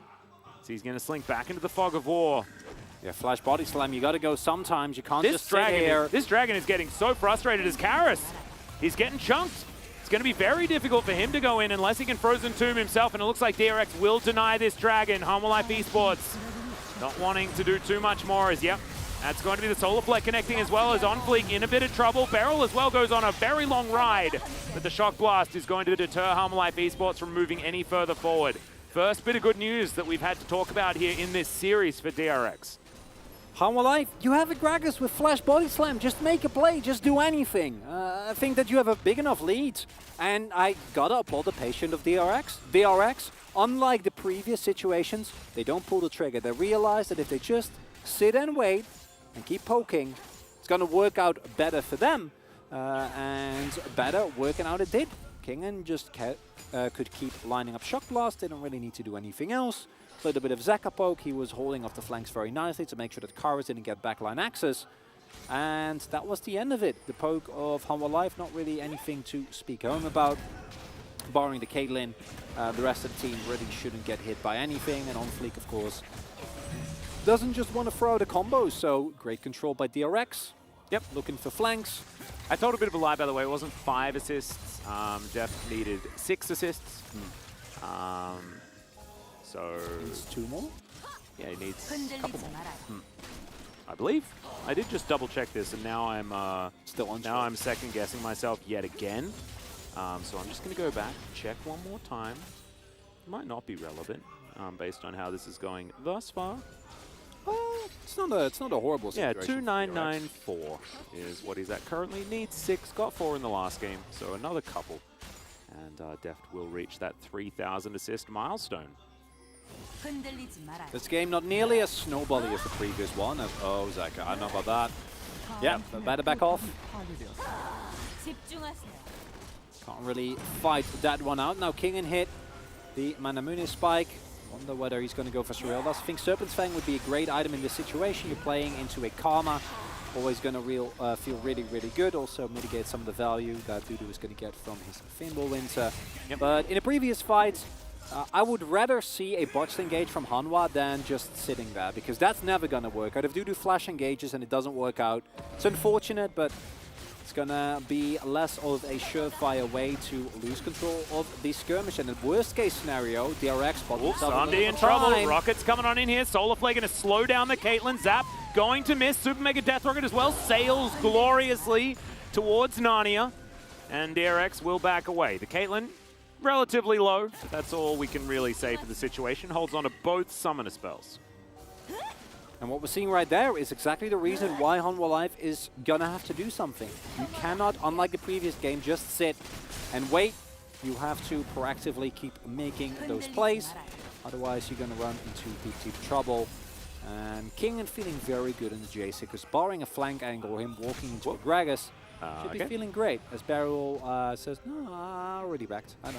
So he's going to slink back into the fog of war. Yeah, flash body slam, you got to go sometimes. You can't just sit here. This dragon is getting so frustrated as Karis. He's getting chunked. It's going to be very difficult for him to go in unless he can Frozen Tomb himself, and it looks like DRX will deny this dragon. Humble Life Esports not wanting to do too much more as, yep, that's going to be the Solar Flare connecting as well as Onfleek in a bit of trouble. Beryl as well goes on a very long ride, but the Shock Blast is going to deter Humble Life Esports from moving any further forward. First bit of good news that we've had to talk about here in this series for DRX. Humble Life, you have a Gragas with flash body slam. Just make a play, just do anything. I think that you have a big enough lead. And I gotta applaud the patience of DRX. DRX, unlike the previous situations, they don't pull the trigger. They realize that if they just sit and wait and keep poking, it's gonna work out better for them. And better working out it did. Kingen just could keep lining up Shock Blast, didn't really need to do anything else. A little bit of Zeka poke, he was holding off the flanks very nicely to make sure that Karis didn't get backline access. And that was the end of it. The poke of Humble Life, not really anything to speak home about. Barring the Caitlyn, the rest of the team really shouldn't get hit by anything. And Onfleek, of course, doesn't just want to throw the combos, so great control by DRX. Yep, looking for flanks. I told a bit of a lie, by the way. It wasn't 5 assists. Def needed 6 assists. So it's 2 more? Yeah, he needs a couple more. I believe. I did just double check this, and now I'm still on. Now I'm second guessing myself yet again. So I'm just going to go back, check one more time. Might not be relevant based on how this is going thus far. It's not a horrible situation. Yeah, 2994 is what he's at currently. Needs 6, got 4 in the last game, so another couple. And Deft will reach that 3,000 assist milestone. This game not nearly as snowbally as the previous one. Oh, Zeka, I don't know about that. Yeah, better back off. Can't really fight that one out. Now Kingen hit the Manamune spike. Wonder whether he's going to go for Surreal. I think Serpent's Fang would be a great item in this situation. You're playing into a Karma. Always going to feel really, really good. Also mitigate some of the value that Dudu is going to get from his Finball Winter. Yep. But in the previous fights, I would rather see a botched engage from Hanwha than just sitting there, because that's never going to work out. If Dudu flash engages and it doesn't work out, it's unfortunate, but it's going to be less of a surefire way to lose control of the skirmish. And in the worst case scenario, DRX spots Sandy in trouble. Rocket's coming on in here. Solar Flare going to slow down the Caitlyn. Zap going to miss. Super Mega Death Rocket as well. Sails gloriously towards Narnia. And DRX will back away. The Caitlyn, relatively low, but that's all we can really say for the situation. Holds on to both summoner spells. And what we're seeing right there is exactly the reason why Hanwha Life is gonna have to do something. You cannot, unlike the previous game, just sit and wait. You have to proactively keep making those plays. Otherwise, you're gonna run into deep trouble. And Kingen feeling very good in the J6, because barring a flank angle or him walking into a Gragas, should be feeling great. As Beryl says, no, I already backed. I know.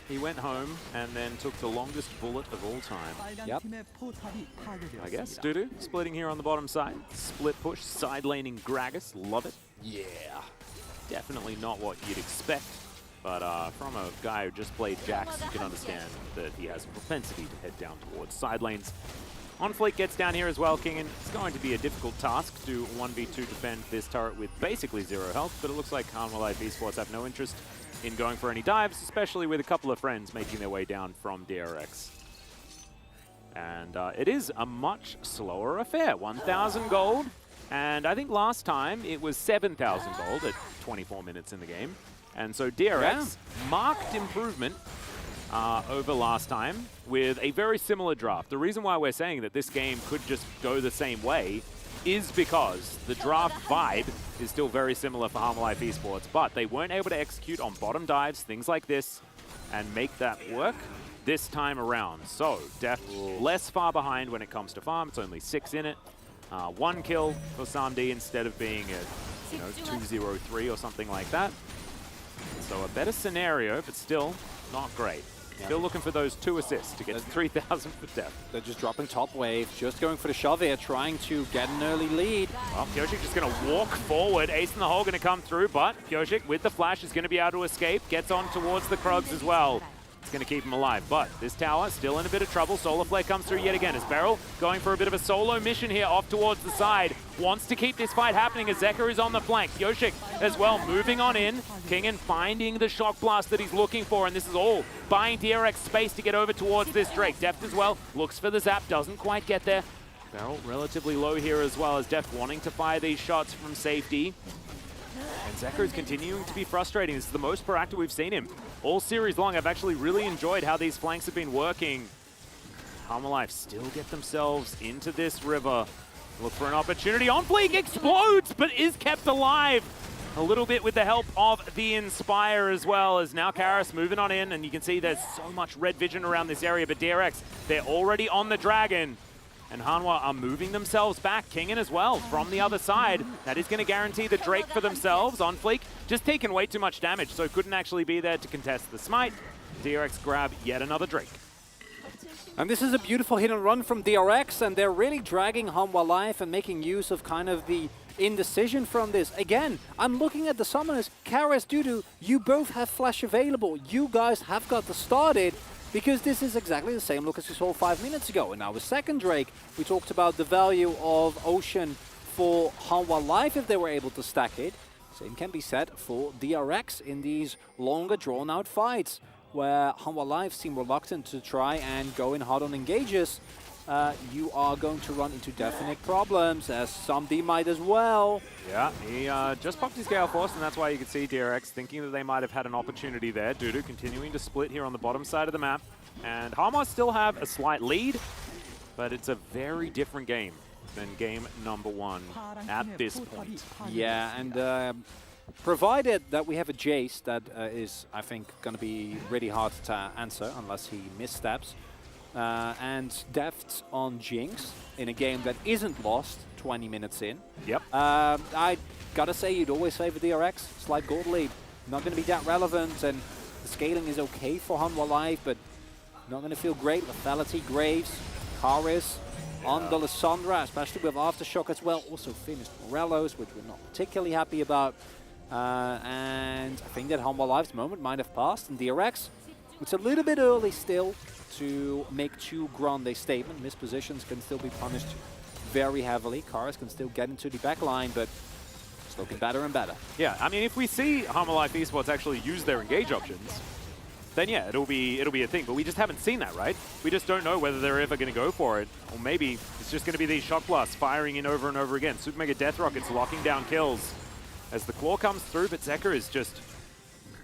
He went home and then took the longest bullet of all time. Yep. I guess. Dudu splitting here on the bottom side. Split push, side laning Gragas. Love it. Yeah. Definitely not what you'd expect. But from a guy who just played Jax, you can understand that he has a propensity to head down towards side lanes. Onfleek gets down here as well, Kingen. It's going to be a difficult task to 1v2 defend this turret with basically 0 health, but it looks like Hanwha Life Esports have no interest in going for any dives, especially with a couple of friends making their way down from DRX. And it is a much slower affair. 1,000 gold, and I think last time it was 7,000 gold at 24 minutes in the game. And so DRX, marked improvement over last time with a very similar draft. The reason why we're saying that this game could just go the same way is because the draft vibe is still very similar for Life Esports, but they weren't able to execute on bottom dives, things like this, and make that work this time around. So Def less far behind when it comes to farm. It's only 6 in it. 1 kill for Samdi instead of being a 2-0-3 or something like that. So a better scenario, but still not great. Still looking for those 2 assists to get to 3,000 for Def. They're just dropping top wave, just going for the shove here, trying to get an early lead. Well, ㅅ2022 just going to walk forward. Ace in the hole going to come through, but ㅅ2022 with the flash is going to be able to escape. Gets on towards the Krugs as well. It's going to keep him alive, but this tower still in a bit of trouble. Solar Flare comes through yet again as Beryl going for a bit of a solo mission here off towards the side. Wants to keep this fight happening as Zeka is on the flank. ㅅ2022 as well moving on in. Kingen finding the shock blast that he's looking for, and this is all buying DRX space to get over towards this Drake. Deft as well looks for the zap, doesn't quite get there. Beryl relatively low here as well as Deft wanting to fire these shots from safety. And Zeka is continuing to be frustrating. This is the most proactive we've seen him all series long. I've actually really enjoyed how these flanks have been working. Life still get themselves into this river. Look for an opportunity. On fleek explodes, but is kept alive. A little bit with the help of the Inspire as well, as now Karis moving on in, and you can see there's so much red vision around this area, but DRX, they're already on the Dragon. And Hanwha are moving themselves back. Kingen as well from the other side. That is going to guarantee the Drake for themselves. On fleek, just taking way too much damage, so couldn't actually be there to contest the smite. DRX grab yet another Drake. And this is a beautiful hit and run from DRX, and they're really dragging Hanwha Life and making use of kind of the indecision from this. Again, I'm looking at the summoners. Karis, Dudu, you both have flash available. You guys have got the started. Because this is exactly the same look as we saw 5 minutes ago. And now with second Drake, we talked about the value of Ocean for Hanwha Life if they were able to stack it. Same can be said for DRX in these longer drawn-out fights, where Hanwha Life seem reluctant to try and go in hard on engages. You are going to run into definite problems, as Samdi might as well. Yeah, he just popped his Gale Force, and that's why you can see DRX thinking that they might have had an opportunity there. Dudu continuing to split here on the bottom side of the map. And Hanwha still have a slight lead, but it's a very different game than game number 1 at this point. Yeah, and provided that we have a Jace that is, I think, going to be really hard to answer unless he missteps. And Deft on Jinx in a game that isn't lost 20 minutes in. Yep. I gotta say, you'd always favor DRX. Slight gold lead. Not gonna be that relevant, and the scaling is okay for Hanwha Life, but not gonna feel great. Lethality, Graves, Karis, on the Lissandra, especially with Aftershock as well. Also finished Morellos, which we're not particularly happy about. And I think that Hanwha Life's moment might have passed, and DRX, it's a little bit early still to make too grand a statement. Mispositions can still be punished very heavily. Karis can still get into the back line, but it's looking better and better. Yeah, I mean, if we see Life Esports actually use their engage options, then yeah, it'll be a thing. But we just haven't seen that, right? We just don't know whether they're ever going to go for it, or maybe it's just going to be these shock blasts firing in over and over again. Super Mega Death Rockets locking down kills as the claw comes through, but Zeka is just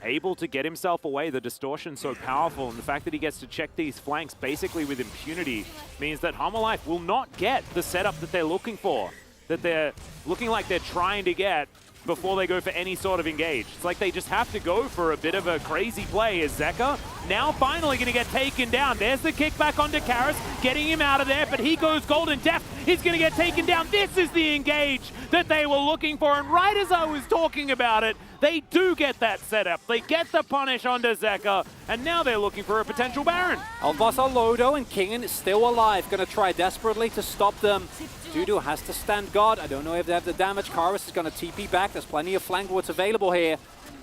able to get himself away. The distortion's so powerful, and the fact that he gets to check these flanks basically with impunity means that Hanwha Life will not get the setup that they're looking for, that they're looking like they're trying to get before they go for any sort of engage. It's like they just have to go for a bit of a crazy play as Zeka now finally going to get taken down. There's the kickback onto Karis, getting him out of there, but he goes golden. Deft is going to get taken down. This is the engage that they were looking for, and right as I was talking about it, they do get that setup. They get the punish onto Zeka, and now they're looking for a potential Baron. Alvasa Lodo and Kingen is still alive, going to try desperately to stop them. Dudu has to stand guard. I don't know if they have the damage. Karis is going to TP back. There's plenty of flank wards available here.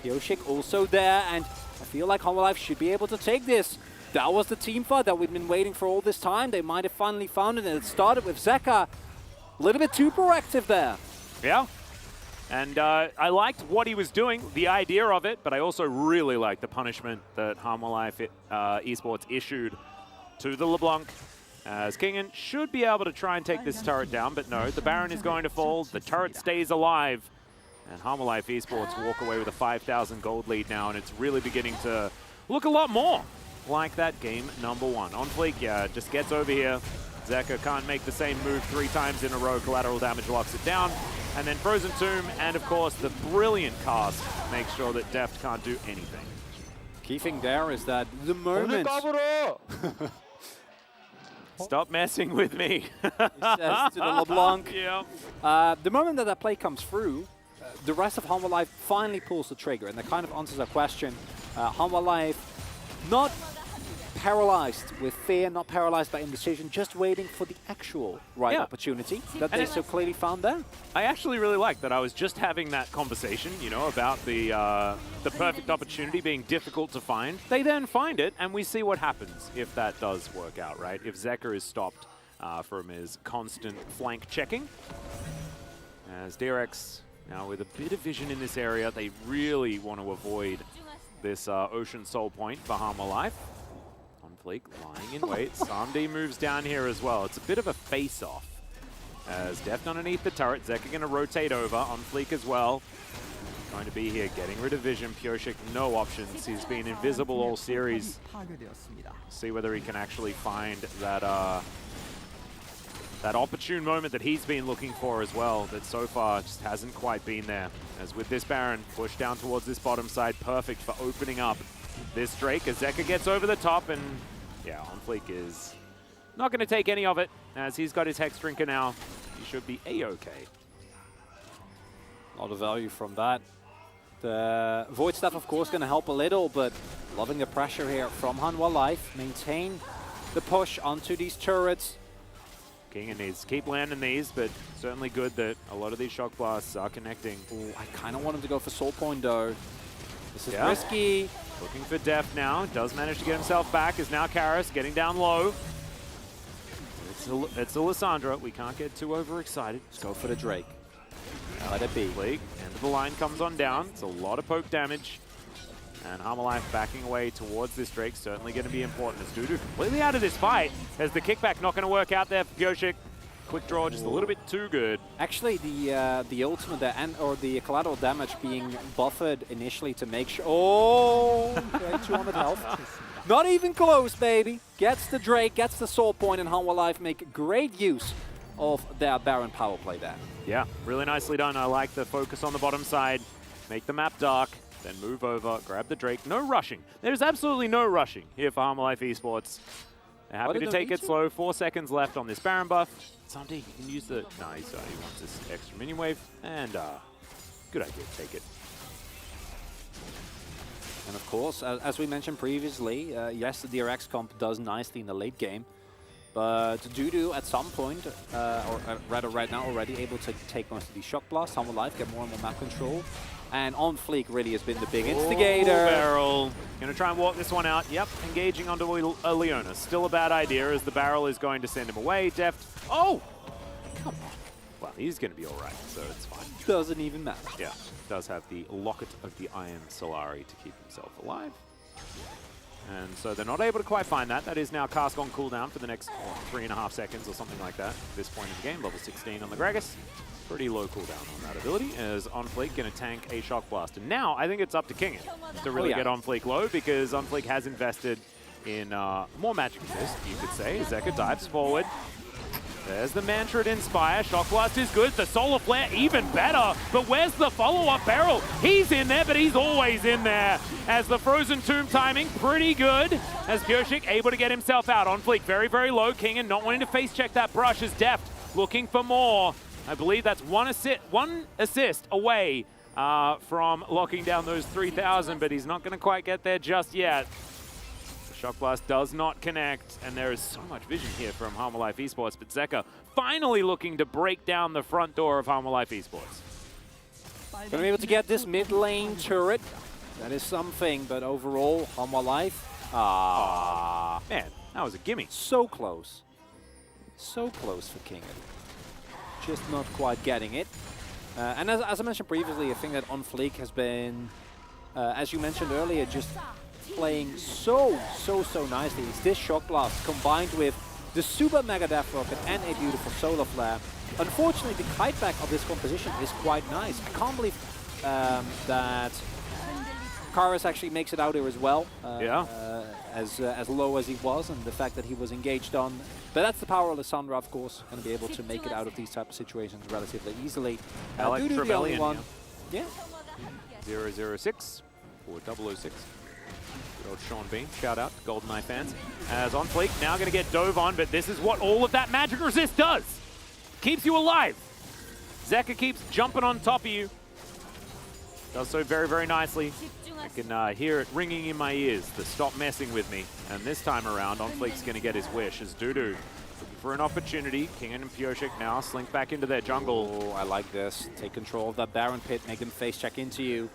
ㅅ2022 also there, and I feel like Hanwha Life should be able to take this. That was the team fight that we've been waiting for all this time. They might have finally found it, and it started with Zeka. A little bit too proactive there. Yeah. And I liked what he was doing, the idea of it, but I also really liked the punishment that Hanwha Life Esports issued to the LeBlanc, as Kingen should be able to try and take this turret down, but no, the Baron is going to fall, the turret stays alive, and Hanwha Life Esports walk away with a 5,000 gold lead now, and it's really beginning to look a lot more like that game number 1. On fleek, yeah, just gets over here, Zetka can't make the same move 3 times in a row. Collateral damage locks it down. And then Frozen Tomb, and of course the brilliant cast makes sure that Deft can't do anything. Key thing there is that the moment... Stop messing with me. He says to the LeBlanc. Yeah. The moment that play comes through, the rest of Hanwha Life finally pulls the trigger, and that kind of answers our question. Hanwha Life not paralyzed with fear, not paralyzed by indecision, just waiting for the actual right opportunity that they so clearly found there. I actually really like that I was just having that conversation, you know, about the perfect opportunity being difficult to find. They then find it, and we see what happens if that does work out, right? If Zekka is stopped from his constant flank checking. As DRX now with a bit of vision in this area, they really want to avoid this Ocean Soul point for Hanwha Life. Fleek lying in wait. Samdi moves down here as well. It's a bit of a face-off. As Deft underneath the turret, Zekka going to rotate over on Fleek as well. Going to be here, getting rid of vision. ㅅ2022, no options. He's been invisible all series. See whether he can actually find that that opportune moment that he's been looking for as well, that so far just hasn't quite been there. As with this Baron, push down towards this bottom side, perfect for opening up this Drake as Zekka gets over the top, and yeah, OnFleek is not going to take any of it as he's got his Hex Drinker now. He should be A-okay. A lot of value from that. The Void Staff, of course, going to help a little, but loving the pressure here from Hanwha Life. Maintain the push onto these turrets. King and needs keep landing these, but certainly good that a lot of these shock blasts are connecting. Ooh, I kind of want him to go for Soul Point, though. This is risky. Looking for Deft now. Does manage to get himself back. Is now Karis getting down low. It's Alessandra. We can't get too overexcited. Let's go for the Drake. Let it be. End of the line comes on down. It's a lot of poke damage. And Hanwha Life backing away towards this Drake. Certainly going to be important as Dudu completely out of this fight. As the kickback not going to work out there for ㅅ2022. Quick draw, just a little bit too good. Actually, the ultimate or the collateral damage being buffered initially to make sure. Oh, okay, 200 health. Not even close, baby. Gets the Drake, gets the Soul Point, and Hanwha Life make great use of their Baron power play there. Yeah, really nicely done. I like the focus on the bottom side. Make the map dark, then move over, grab the Drake. No rushing. There's absolutely no rushing here for Hanwha Life Esports. They're happy to take it slow. 4 seconds left on this Baron buff. Samdi, you can use the... No, he wants this extra minion wave. And good idea, take it. And of course, as we mentioned previously, yes, the DRX comp does nicely in the late game. But Dudu at some point, or rather right now already, able to take most of these shock blasts. Hanwha Life get more and more map control. And OnFleek really has been the big instigator. Barrel. Going to try and walk this one out. Yep, engaging onto a Leona. Still a bad idea as the barrel is going to send him away. Deft. Oh! Come on. Well, he's going to be all right, so it's fine. Doesn't even matter. Yeah, does have the Locket of the Iron Solari to keep himself alive. And so they're not able to quite find that. That is now cast on cooldown for the next 3.5 seconds or something like that at this point in the game. Level 16 on the Gragas. Pretty low cooldown on that ability, as OnFleek going to tank a Shock Blast. And now I think it's up to King to really get OnFleek low, because OnFleek has invested in more Magic Resist, you could say. Zekka dives forward. There's the Mantra Inspire. Shock Blast is good. The Solar Flare even better. But where's the follow-up barrel? He's in there, but he's always in there. As the Frozen Tomb timing, pretty good. As ㅅ2022 able to get himself out. OnFleek very, very low. King and not wanting to face check that brush as Deft looking for more. I believe that's one assist away from locking down those 3,000, but he's not going to quite get there just yet. The Shock Blast does not connect, and there is so much vision here from Hanwha Life Esports, but Zekka finally looking to break down the front door of Hanwha Life Esports. Going to be able to get this mid lane turret. That is something, but overall, Hanwha Life. Man, that was a gimme. So close. So close for King. Just not quite getting it. And as I mentioned previously, I think that OnFleek has been, as you mentioned earlier, just playing so nicely. It's this Shock Blast combined with the super mega Death Rocket and a beautiful Solar Flare. Unfortunately, the kite back of this composition is quite nice. I can't believe that Karis actually makes it out here as well. as low as he was, and the fact that he was engaged on. But that's the power of Lissandra, of course, going to be able to make it out of these type of situations relatively easily. Dudu the only one. Yeah. 006 or 006. Good old Sean Bean. Shout out to GoldenEye fans. As on Fleek, now going to get dove on, but this is what all of that magic resist does. Keeps you alive. Zeka keeps jumping on top of you. Does so very, very nicely. I can hear it ringing in my ears, the stop messing with me. And this time around, On Fleek's going to get his wish as Dudu looking for an opportunity. Kingen and Pyosik now slink back into their jungle. Oh, I like this. Take control of that Baron pit, make them face check into you.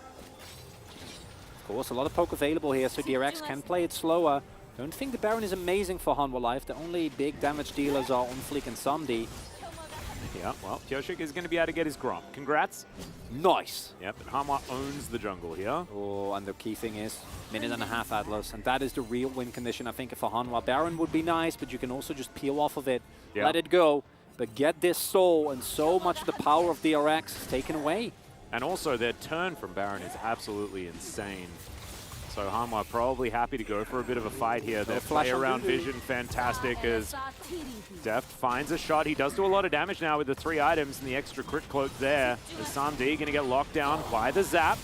Of course, a lot of poke available here, so DRX can play it slower. Don't think the Baron is amazing for Hanwha Life. The only big damage dealers are On Fleek and Samdi. Yeah, well, Pyosik is going to be able to get his Grom. Congrats. Nice. Yep, and Hanwha owns the jungle here. Oh, and the key thing is, minute and a half Atlas, and that is the real win condition, I think, for Hanwha. Baron would be nice, but you can also just peel off of it, let it go, but get this soul, and so much of the power of DRX is taken away. And also, their turn from Baron is absolutely insane. So Hanwha probably happy to go for a bit of a fight here. Their play around vision fantastic as Deft finds a shot. He does do a lot of damage now with the 3 items and the extra crit cloak there. Is Samdi going to get locked down by the zap.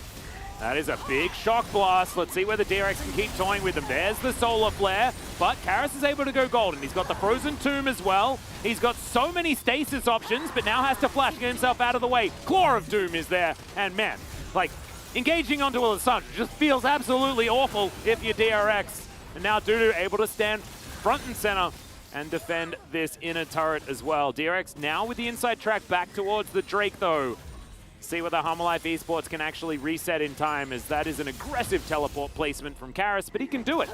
That is a big shock blast. Let's see whether DRX can keep toying with them. There's the solar flare, but Karis is able to go golden. He's got the frozen tomb as well. He's got so many stasis options, but now has to flash and get himself out of the way. Claw of Doom is there, and man, like, engaging onto Lissandra just feels absolutely awful if you're DRX. And now Dudu able to stand front and center and defend this inner turret as well. DRX now with the inside track back towards the Drake though. See whether Hanwha Life Esports can actually reset in time, as that is an aggressive teleport placement from Karis, but he can do it.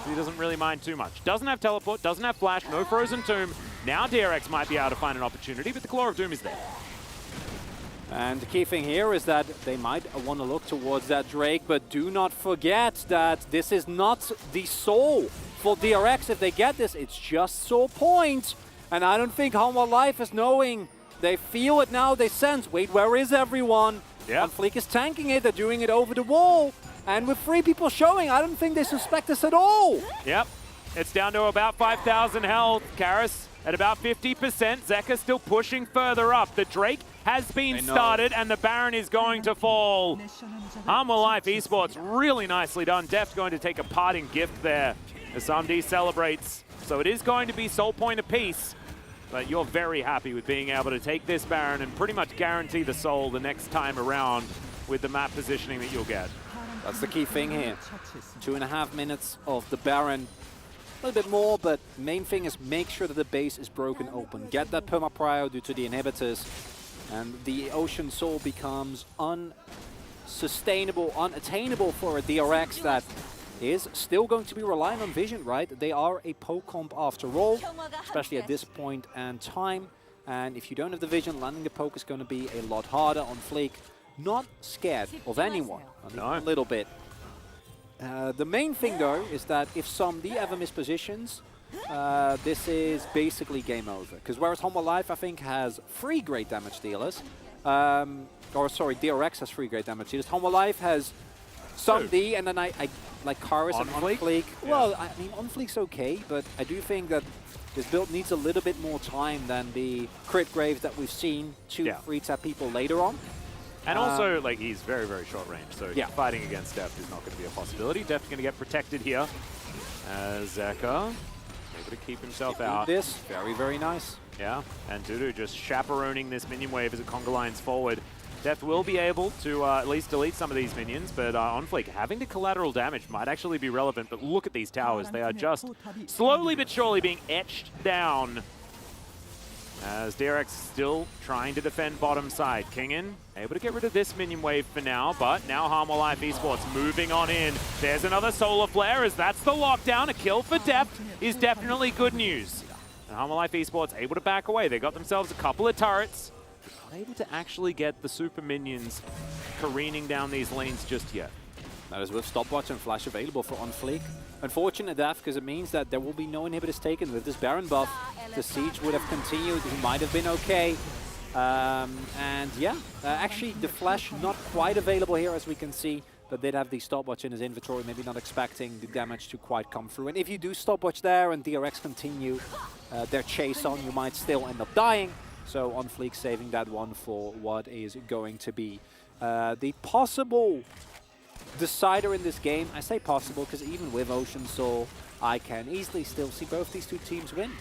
He doesn't really mind too much. Doesn't have teleport, doesn't have flash, no frozen tomb. Now DRX might be able to find an opportunity, but the Claw of Doom is there. And the key thing here is that they might want to look towards that Drake, but do not forget that this is not the soul for DRX. If they get this, it's just soul points. And I don't think Hanwha Life is knowing. They feel it now, they sense, wait, where is everyone? Yeah. Fleek is tanking it, they're doing it over the wall. And with 3 people showing, I don't think they suspect us at all. Yep, it's down to about 5,000 health. Karis at about 50%. Zeka still pushing further up. The Drake has been started, and the Baron is going to fall. Hanwha Life Esports, really nicely done. Deft going to take a parting gift there as Samdi celebrates. So it is going to be soul point apiece, but you're very happy with being able to take this Baron and pretty much guarantee the soul the next time around with the map positioning that you'll get. That's the key thing here. 2.5 minutes of the Baron. A little bit more, but main thing is make sure that the base is broken open. Get that perma-prio due to the inhibitors, and the Ocean Soul becomes unsustainable, unattainable for a DRX that is still going to be relying on vision, right? They are a poke comp after all, especially at this point and time. And if you don't have the vision, landing the poke is going to be a lot harder on Fleek. Not scared of anyone, a little bit. The main thing, though, is that if Samdi ever mispositions, this is basically game over. Because whereas Hanwha Life, I think, has 3 great damage dealers, or sorry, DRX has 3 great damage dealers. Hanwha Life has Samdi, and then I like Karis and On Fleek. Yeah. Well, I mean, On Fleek's okay, but I do think that this build needs a little bit more time than the crit graves that we've seen 2-3 tap people later on. And also, like, he's very, very short range, so fighting against Deft is not going to be a possibility. Deft's going to get protected here. As Zeka able to keep himself out. This, very, very nice. Yeah, and Dudu just chaperoning this minion wave as it conga lines forward. Deft will be able to at least delete some of these minions, but On Fleek having the collateral damage might actually be relevant. But look at these towers. They are just slowly but surely being etched down. As DRX still trying to defend bottom side. Kingen able to get rid of this minion wave for now, but now Hanwha Life Esports moving on in. There's another solar flare as that's the lockdown. A kill for Deft is definitely good news. And Hanwha Life Esports able to back away. They got themselves a couple of turrets. Not able to actually get the super minions careening down these lanes just yet. That is with stopwatch and flash available for On Fleek. Unfortunate death, because it means that there will be no inhibitors taken with this Baron buff. The siege would have continued. He might have been okay. And yeah, actually the flash not quite available here, as we can see. but did have the stopwatch in his inventory, maybe not expecting the damage to quite come through. And if you do stopwatch there and DRX continue their chase on, you might still end up dying. So on Fleek saving that one for what is going to be the possible decider in this game. I say possible because even with Ocean Soul, I can easily still see both these two teams win.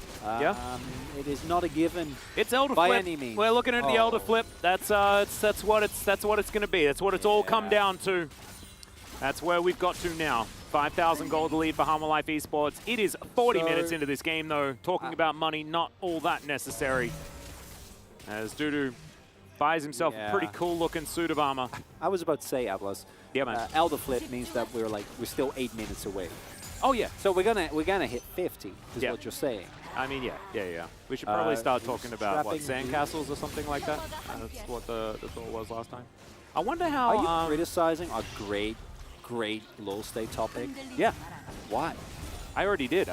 It is not a given. It's Elder by Flip. any means. We're looking at the Elder Flip. That's what it's going to be. That's what it's all come down to. That's where we've got to now. 5,000 gold lead for Harmon Life Esports. It is 40 minutes into this game, though. Talking about money, not all that necessary. As Dudu buys himself a pretty cool-looking suit of armor. I was about to say, Atlas. Yeah, man. Elder Flip means that we're still 8 minutes away. Oh yeah. So we're gonna hit 50. Is what you're saying. I mean, yeah. We should probably start talking about what, sandcastles or something like that. That's what the thought was last time. I wonder how. Are you criticizing a great low state topic? Yeah. Why? I already did.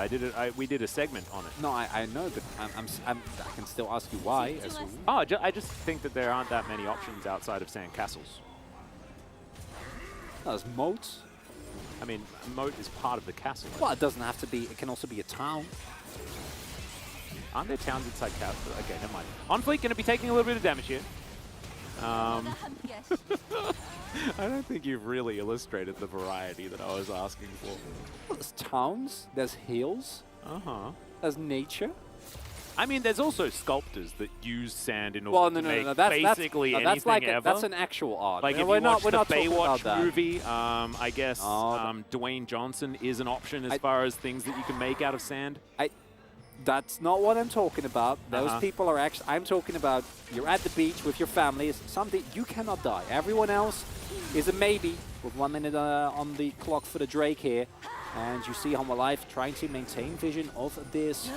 We did a segment on it. No, I know, but I can still ask you why. I just think that there aren't that many options outside of sandcastles. There's moats. I mean, a moat is part of the castle. Well, it doesn't have to be. It can also be a town. Aren't there towns inside castles? Okay, never mind. On Fleek going to be taking a little bit of damage here. I don't think you've really illustrated the variety that I was asking for. Well, there's towns. There's hills. There's nature. I mean, there's also sculptors that use sand in order to make basically anything ever. That's an actual art. Like if you watch the Baywatch movie, I guess Dwayne Johnson is an option as far as things that you can make out of sand. That's not what I'm talking about. Those people are actually... I'm talking about you're at the beach with your family. It's something you cannot die. Everyone else is a maybe with 1 minute on the clock for the Drake here. And you see Harmon Life trying to maintain vision of this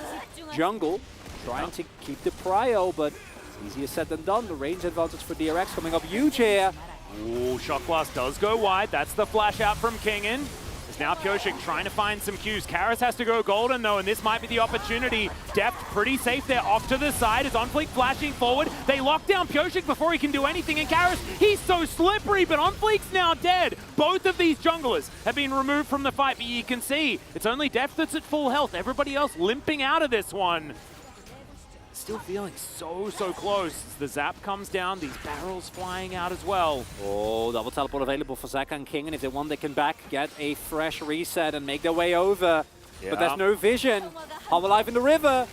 jungle. Trying to keep the prio, but it's easier said than done. The range advantage for DRX coming up huge here. Ooh, Shock Blast does go wide. That's the flash out from Kingin. It's now ㅅ2022 trying to find some Qs. Karis has to go golden though, and this might be the opportunity. Deft pretty safe there off to the side as OnFleek flashing forward. They lock down ㅅ2022 before he can do anything, and Karis, he's so slippery, but OnFleek's now dead. Both of these junglers have been removed from the fight, but you can see it's only Deft that's at full health. Everybody else limping out of this one. Still feeling so close. The zap comes down, these barrels flying out as well. Oh, double teleport available for Zaka and King, and if they want, they can get a fresh reset and make their way over. But there's no vision. Harmon Life in the river.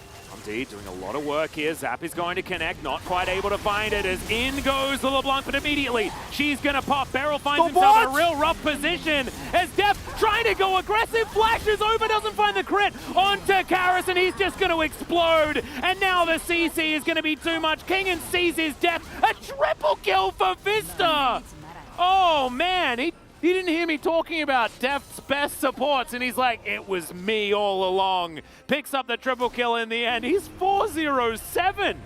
Indeed, doing a lot of work here. Zap is going to connect, not quite able to find it as in goes the LeBlanc, but immediately she's going to pop. Beryl finds himself in a real rough position as Deft trying to go aggressive, flashes over, doesn't find the crit onto Karis, and he's just going to explode. And now the CC is going to be too much. Kingin seizes Deft. A triple kill for Vista. Oh, man. He didn't hear me talking about Deft's best supports, and he's like, it was me all along. Picks up the triple kill in the end. He's 4-0-7.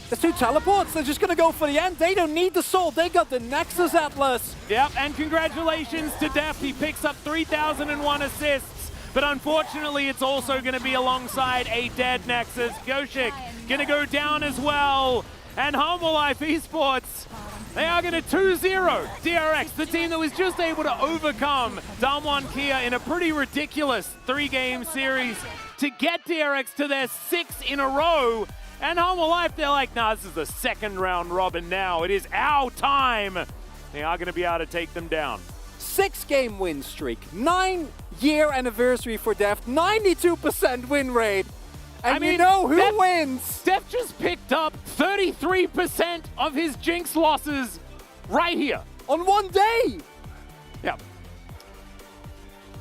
There's two teleports. They're just going to go for the end. They don't need the soul. They got the Nexus Atlas. Yep, and congratulations to Deft. He picks up 3,001 assists. But unfortunately, it's also going to be alongside a dead Nexus. ㅅ2022 going to go down as well. And Harmon Life Esports, they are going to 2-0 DRX, the team that was just able to overcome Damwon Kia in a pretty ridiculous 3-game series to get DRX to their 6th in a row. And Harmon Life, they're like, nah, this is the second round robin now. It is our time. They are going to be able to take them down. 6-game win streak, 9-year anniversary for Deft, 92% win rate. And you know who wins? Deft just picked up 33% of his Jinx losses right here. On one day! Yeah.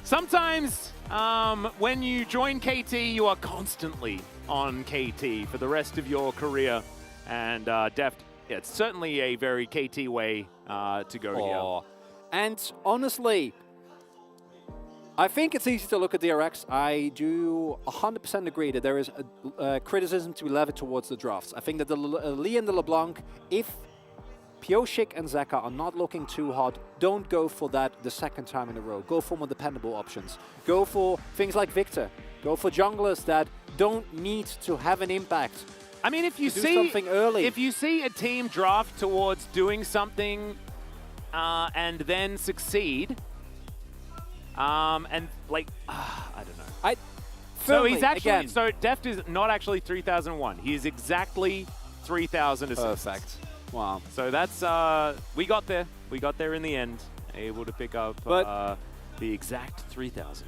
Sometimes when you join KT, you are constantly on KT for the rest of your career. And Deft, it's certainly a very KT way to go here. And honestly, I think it's easy to look at DRX. I do 100% agree that there is a criticism to be levied towards the drafts. I think that the Lee and the LeBlanc, if ㅅ2022 and Zeka are not looking too hot, don't go for that the second time in a row. Go for more dependable options. Go for things like Victor. Go for junglers that don't need to have an impact. I mean, if you see something early, if you see a team draft towards doing something and then succeed, And like, I don't know. Firmly, so he's actually, again, so Deft is not actually 3001. He is exactly 3,000 assists. perfect. Wow. So that's, we got there. We got there in the end, able to pick up the exact 3,000.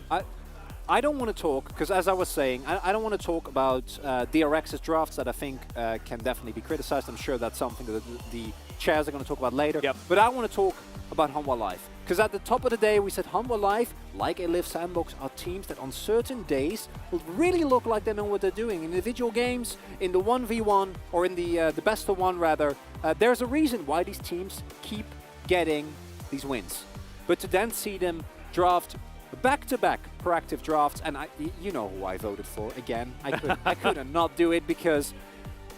I don't want to talk, because as I was saying, I don't want to talk about DRX's drafts that I think can definitely be criticized. I'm sure that's something that the chairs are going to talk about later. Yep. But I want to talk about Hanwha Life. Because at the top of the day, we said Hanwha Life, like a Live Sandbox, are teams that on certain days will really look like they know what they're doing. In individual games, in the 1v1, or in the best of one rather, there's a reason why these teams keep getting these wins. But to then see them draft back-to-back proactive drafts, and you know who I voted for. Again, I couldn't not do it, because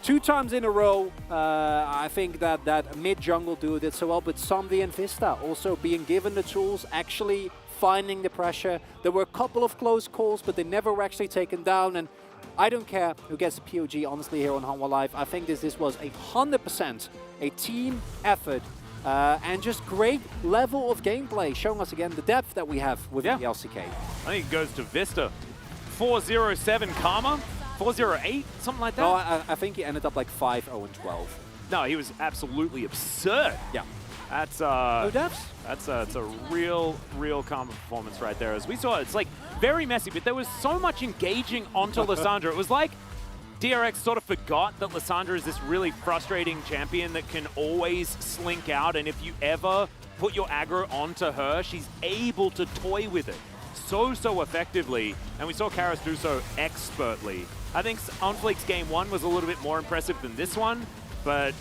2 times in a row, I think that mid-jungle duo did so well, but Samdi and Vista also being given the tools, actually finding the pressure. There were a couple of close calls, but they never were actually taken down, and I don't care who gets the POG, honestly, here on Hanwha Live. I think this was 100% a team effort. And just great level of gameplay, showing us again the depth that we have within the LCK. I think it goes to Vista. 407 Karma, 408, something like that. No, I think he ended up like 5-0-12. No, he was absolutely absurd. Yeah. That's No depths? It's a real Karma performance right there. As we saw, it's like very messy, but there was so much engaging onto Lissandra. It was like DRX sort of forgot that Lissandra is this really frustrating champion that can always slink out, and if you ever put your aggro onto her, she's able to toy with it so effectively, and we saw Karis do so expertly. I think OnFleek's game 1 was a little bit more impressive than this one, but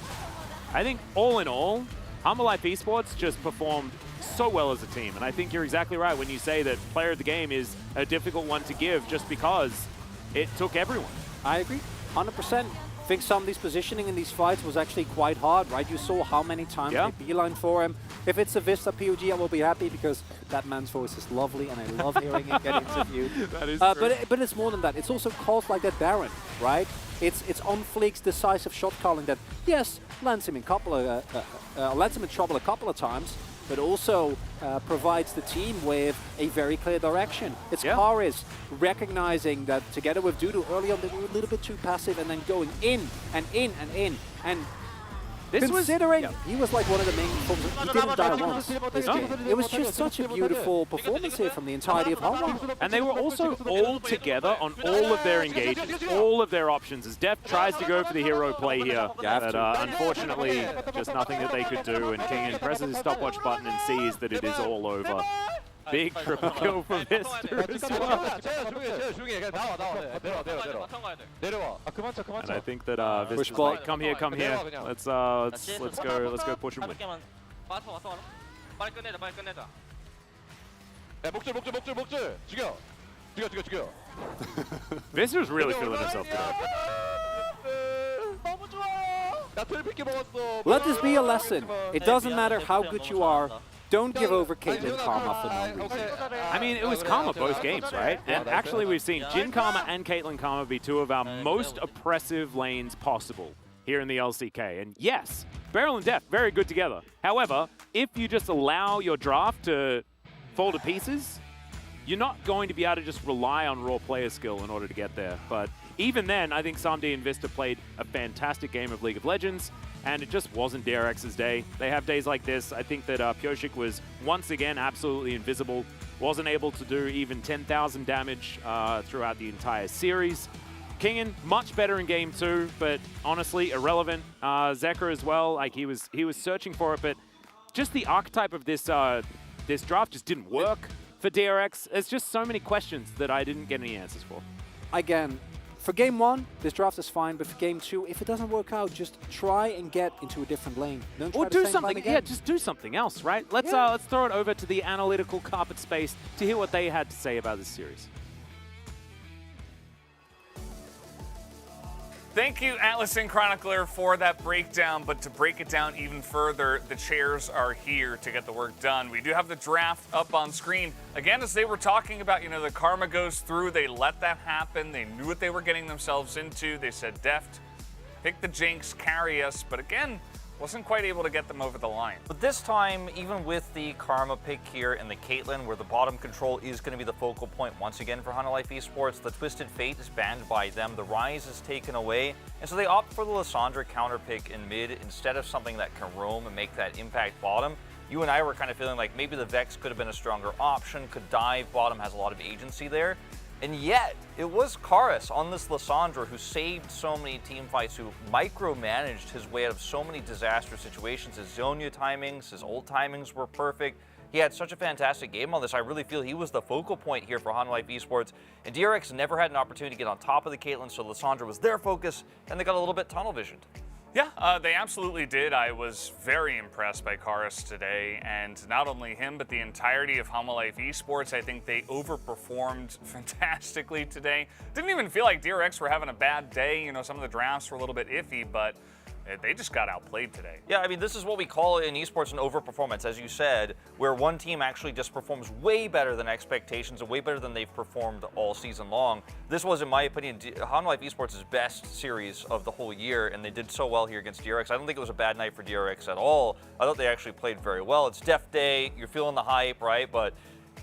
I think all in all, Hanwha Life Esports just performed so well as a team, and I think you're exactly right when you say that player of the game is a difficult one to give just because it took everyone. I agree, 100%. I think some of these positioning in these fights was actually quite hard, right? You saw how many times they beeline for him. If it's a Vista POG, I will be happy, because that man's voice is lovely and I love hearing him get interviewed. That is true. But it's more than that. It's also calls like that Baron, right? It's OnFleek's decisive shot calling that, yes, lands him in trouble a couple of times, but also provides the team with a very clear direction. It's Karis recognizing that together with Dudu early on, they were a little bit too passive and then going in and in and in. And this considering he was like one of the main performers, he didn't die once this game. It was just such a beautiful performance here from the entirety of Hanwha. And they were also all together on all of their engagements, all of their options, as Def tries to go for the hero play here. But unfortunately, just nothing that they could do, and King presses his stopwatch button and sees that it is all over. Big triple kill from Vista as well. And I think that Vista's like, come here. Let's go push and win. Vista's really feeling himself today. Let this be a lesson. It doesn't matter how good you are. Don't give over Caitlyn Karma for no reason. I mean, it was Karma both games, right? And actually, we've seen Jhin Karma and Caitlyn Karma be 2 of our most oppressive lanes possible here in the LCK. And yes, Beryl and Def, very good together. However, if you just allow your draft to fall to pieces, you're not going to be able to just rely on raw player skill in order to get there. But even then, I think Samdi and Vista played a fantastic game of League of Legends, and it just wasn't DRX's day. They have days like this. I think that Pioshik was once again absolutely invisible, wasn't able to do even 10,000 damage throughout the entire series. Kingen, much better in game 2, but honestly irrelevant. Zekra as well, like he was searching for it, but just the archetype of this this draft just didn't work for DRX. There's just so many questions that I didn't get any answers for. Again, for game 1, this draft is fine, but for game 2, if it doesn't work out, just try and get into a different lane. Don't try or the do same something. lane again. Yeah, just do something else, right? Let's throw it over to the analytical carpet space to hear what they had to say about this series. Thank you, Atlas and Chronicler, for that breakdown. But to break it down even further, the chairs are here to get the work done. We do have the draft up on screen. Again, as they were talking about, you know, the karma goes through. They let that happen. They knew what they were getting themselves into. They said, Deft, pick the Jinx, carry us. But again, wasn't quite able to get them over the line. But this time, even with the Karma pick here and the Caitlyn, where the bottom control is going to be the focal point once again for Hanwha Life Esports, the Twisted Fate is banned by them, the Rise is taken away, and so they opt for the Lissandra counter pick in mid instead of something that can roam and make that impact bottom. You and I were kind of feeling like maybe the Vex could have been a stronger option, could dive, bottom has a lot of agency there. And yet, it was Karis on this Lissandra who saved so many team fights, who micromanaged his way out of so many disastrous situations. His Zhonya timings, his ult timings were perfect. He had such a fantastic game on this. I really feel he was the focal point here for Hanwha Life Esports. And DRX never had an opportunity to get on top of the Caitlyn, so Lissandra was their focus, and they got a little bit tunnel visioned. Yeah, they absolutely did. I was very impressed by Karis today, and not only him, but the entirety of Hanwha Life Esports. I think they overperformed fantastically today. Didn't even feel like DRX were having a bad day. You know, some of the drafts were a little bit iffy, but they just got outplayed today. Yeah, I mean, this is what we call in esports an overperformance, as you said, where one team actually just performs way better than expectations and way better than they've performed all season long. This was, in my opinion, Hanwha Life Esports' best series of the whole year, and they did so well here against DRX. I don't think it was a bad night for DRX at all. I thought they actually played very well. It's Def Day, you're feeling the hype, right? But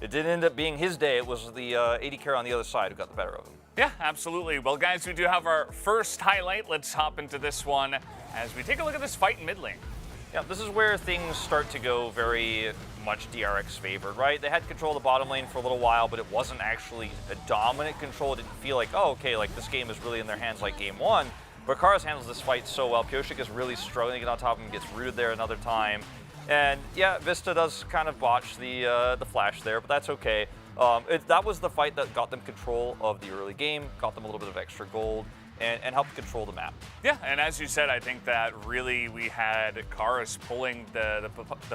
it didn't end up being his day. It was the AD carry on the other side who got the better of him. Yeah, absolutely. Well, guys, we do have our first highlight. Let's hop into this one as we take a look at this fight in mid lane. Yeah, this is where things start to go very much DRX favored, right? They had control of the bottom lane for a little while, but it wasn't actually a dominant control. It didn't feel like, oh, okay, like this game is really in their hands like game one. But Karis handles this fight so well. Pioshik is really struggling to get on top of him, gets rooted there another time. And yeah, Vista does kind of botch the flash there, but that's okay. That was the fight that got them control of the early game, got them a little bit of extra gold, and helped control the map. Yeah, and as you said, I think that really we had Karis pulling the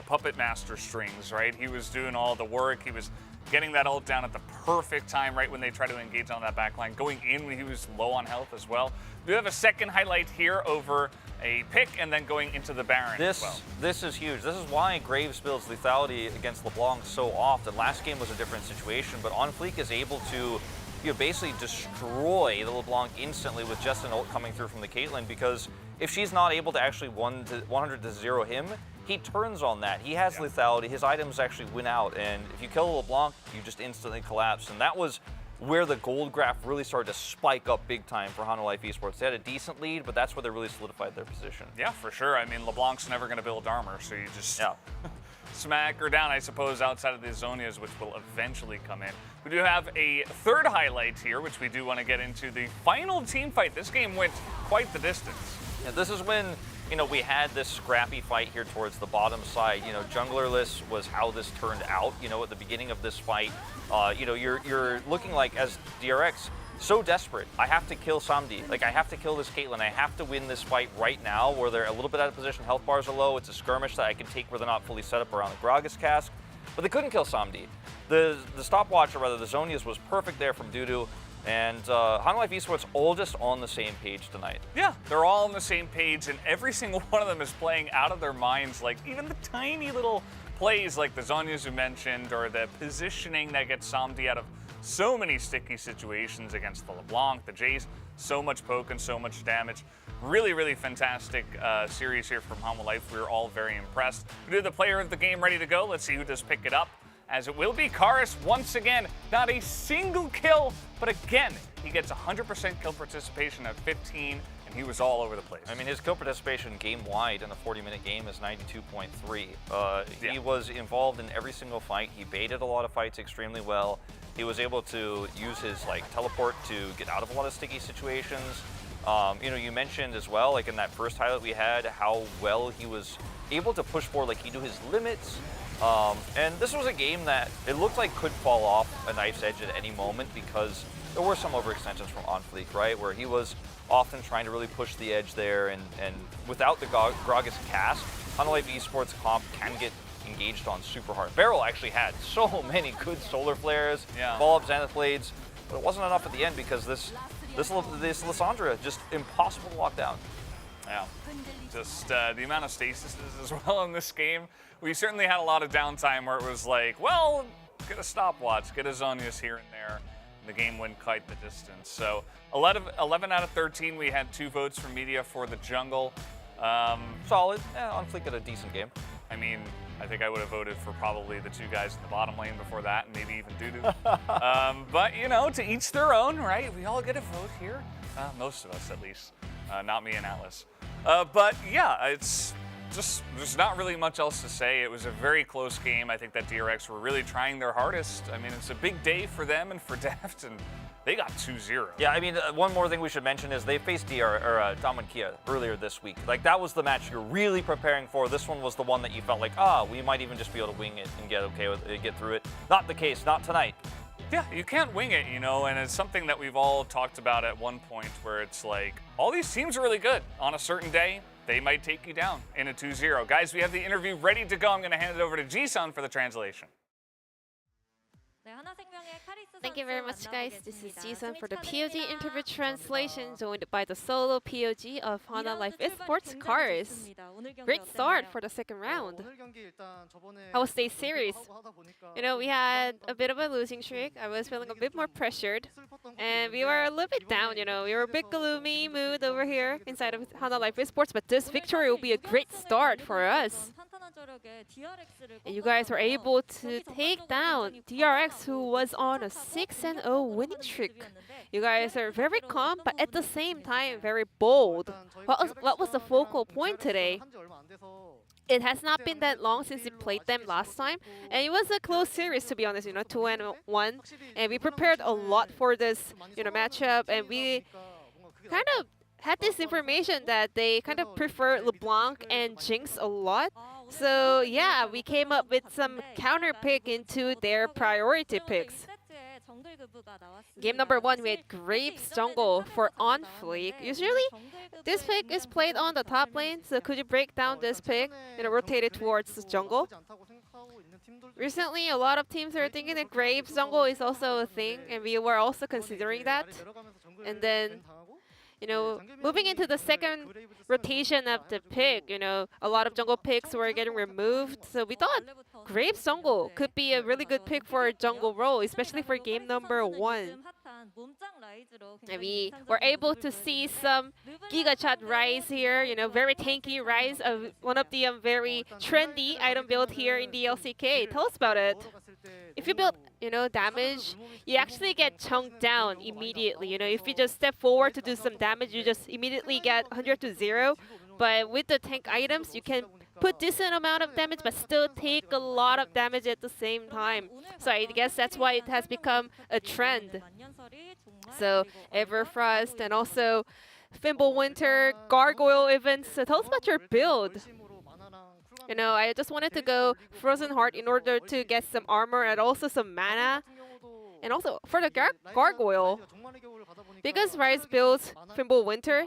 puppet master strings, right? He was doing all the work. He was getting that ult down at the perfect time, right when they try to engage on that backline, going in when he was low on health as well. We have a second highlight here over a pick and then going into the Baron as well. This is huge. This is why Graves builds lethality against LeBlanc so often. Last game was a different situation, but On Fleek is able to basically destroy the LeBlanc instantly with just an ult coming through from the Caitlyn, because if she's not able to actually 100 to 0 him, he turns on that. He has lethality. His items actually win out, and if you kill LeBlanc, you just instantly collapse. And that was where the gold graph really started to spike up big time for Hanwha Life Esports. They had a decent lead, but that's where they really solidified their position. Yeah, for sure. I mean, LeBlanc's never going to build armor, so you just smack her down, I suppose, outside of the Zhonyas, which will eventually come in. We do have a third highlight here, which we do want to get into, the final team fight. This game went quite the distance. Yeah, this is when, you know, we had this scrappy fight here towards the bottom side. You know, junglerless was how this turned out. You know, at the beginning of this fight, you know, you're looking like, as DRX, so desperate. I have to kill Samdi. Like, I have to kill this Caitlyn. I have to win this fight right now, where they're a little bit out of position. Health bars are low. It's a skirmish that I can take where they're not fully set up around the Gragas cask. But they couldn't kill Samdi. The stopwatch, or rather the Zhonyas, was perfect there from Dudu. And Hanwha Life Esports all just on the same page tonight. Yeah, they're all on the same page, and every single one of them is playing out of their minds. Like, even the tiny little plays like the Zhonyas you mentioned, or the positioning that gets Samdi out of so many sticky situations against the LeBlanc, the Jace, so much poke and so much damage. Really, really fantastic series here from Hanwha Life. We were all very impressed. We do the player of the game ready to go. Let's see who does pick it up, as it will be Karis once again. Not a single kill, but again, he gets 100% kill participation at 15, and he was all over the place. I mean, his kill participation game-wide in a 40-minute game is 92.3. He was involved in every single fight. He baited a lot of fights extremely well. He was able to use his teleport to get out of a lot of sticky situations. You know, you mentioned as well, like in that first highlight we had, how well he was able to push forward, like he knew his limits. And this was a game that it looked like could fall off a knife's edge at any moment, because there were some overextensions from On Fleek, right? Where he was often trying to really push the edge there, and without the Gragas cast, Hanwha Life Esports comp can get engaged on super hard. Beryl actually had so many good solar flares, follow-up Zenith Blades, but it wasn't enough at the end, because this Lissandra, just impossible to lock down. Yeah, just the amount of stasis as well in this game. We certainly had a lot of downtime where it was like, well, get a stopwatch, get a Zhonyas here and there. The game went quite the distance. So 11 out of 13, we had 2 votes from media for the jungle. Solid. On Fleek had a decent game. I mean, I think I would have voted for probably the two guys in the bottom lane before that, and maybe even Dudu. But, you know, to each their own, right? We all get a vote here. Most of us, at least. Not me and Atlas. But, yeah, it's just, there's not really much else to say. It was a very close game. I think that DRX were really trying their hardest. I mean, it's a big day for them and for Deft, and they got 2-0. Yeah, I mean, one more thing we should mention is they faced Dom and Kia earlier this week. Like, that was the match you're really preparing for. This one was the one that you felt like, we might even just be able to wing it and get through it. Not the case, not tonight. Yeah, you can't wing it, you know, and it's something that we've all talked about at one point where it's like, all these teams are really good. On a certain day, they might take you down in a 2-0. Guys, we have the interview ready to go. I'm going to hand it over to Ji-sun for the translation. Thank you very much, guys. This is Ji-sun for the POG interview translation, joined by the solo POG of Hana Life Esports Cars. Great start for the second round. How was today's series? You know, we had a bit of a losing streak. I was feeling a bit more pressured, and we were a little bit down, you know. We were a bit gloomy mood over here inside of Hana Life Esports, but this victory will be a great start for us. And you guys were able to take down DRX, who was on a 6-0 winning streak. You guys are very calm, but at the same time, very bold. What was the focal point today? It has not been that long since we played them last time, and it was a close series, to be honest, you know, 2-1. And we prepared a lot for this, you know, matchup, and we kind of had this information that they kind of prefer LeBlanc and Jinx a lot. So yeah, we came up with some counter pick into their priority picks. Game number 1, we had Graves jungle for on Fleek. Usually, this pick is played on the top lane, so could you break down this pick and rotate it towards the jungle? Recently, a lot of teams are thinking that Graves jungle is also a thing, and we were also considering that. And then, you know, moving into the second rotation of the pick, you know, a lot of jungle picks were getting removed. So we thought Graves jungle could be a really good pick for a jungle role, especially for game number 1. And we were able to see some Giga Chat Rise here, you know, very tanky Rise, of one of the very trendy item build here in the LCK. Tell us about it. If you build, you know, damage, you actually get chunked down immediately. You know, if you just step forward to do some damage, you just immediately get 100 to 0. But with the tank items, you can put decent amount of damage, but still take a lot of damage at the same time. So I guess that's why it has become a trend. So Everfrost and also Fimbulwinter, Gargoyle events. So tell us about your build. You know, I just wanted to go Frozen Heart in order to get some armor and also some mana. And also for the Gargoyle, because Rise builds Fimbulwinter,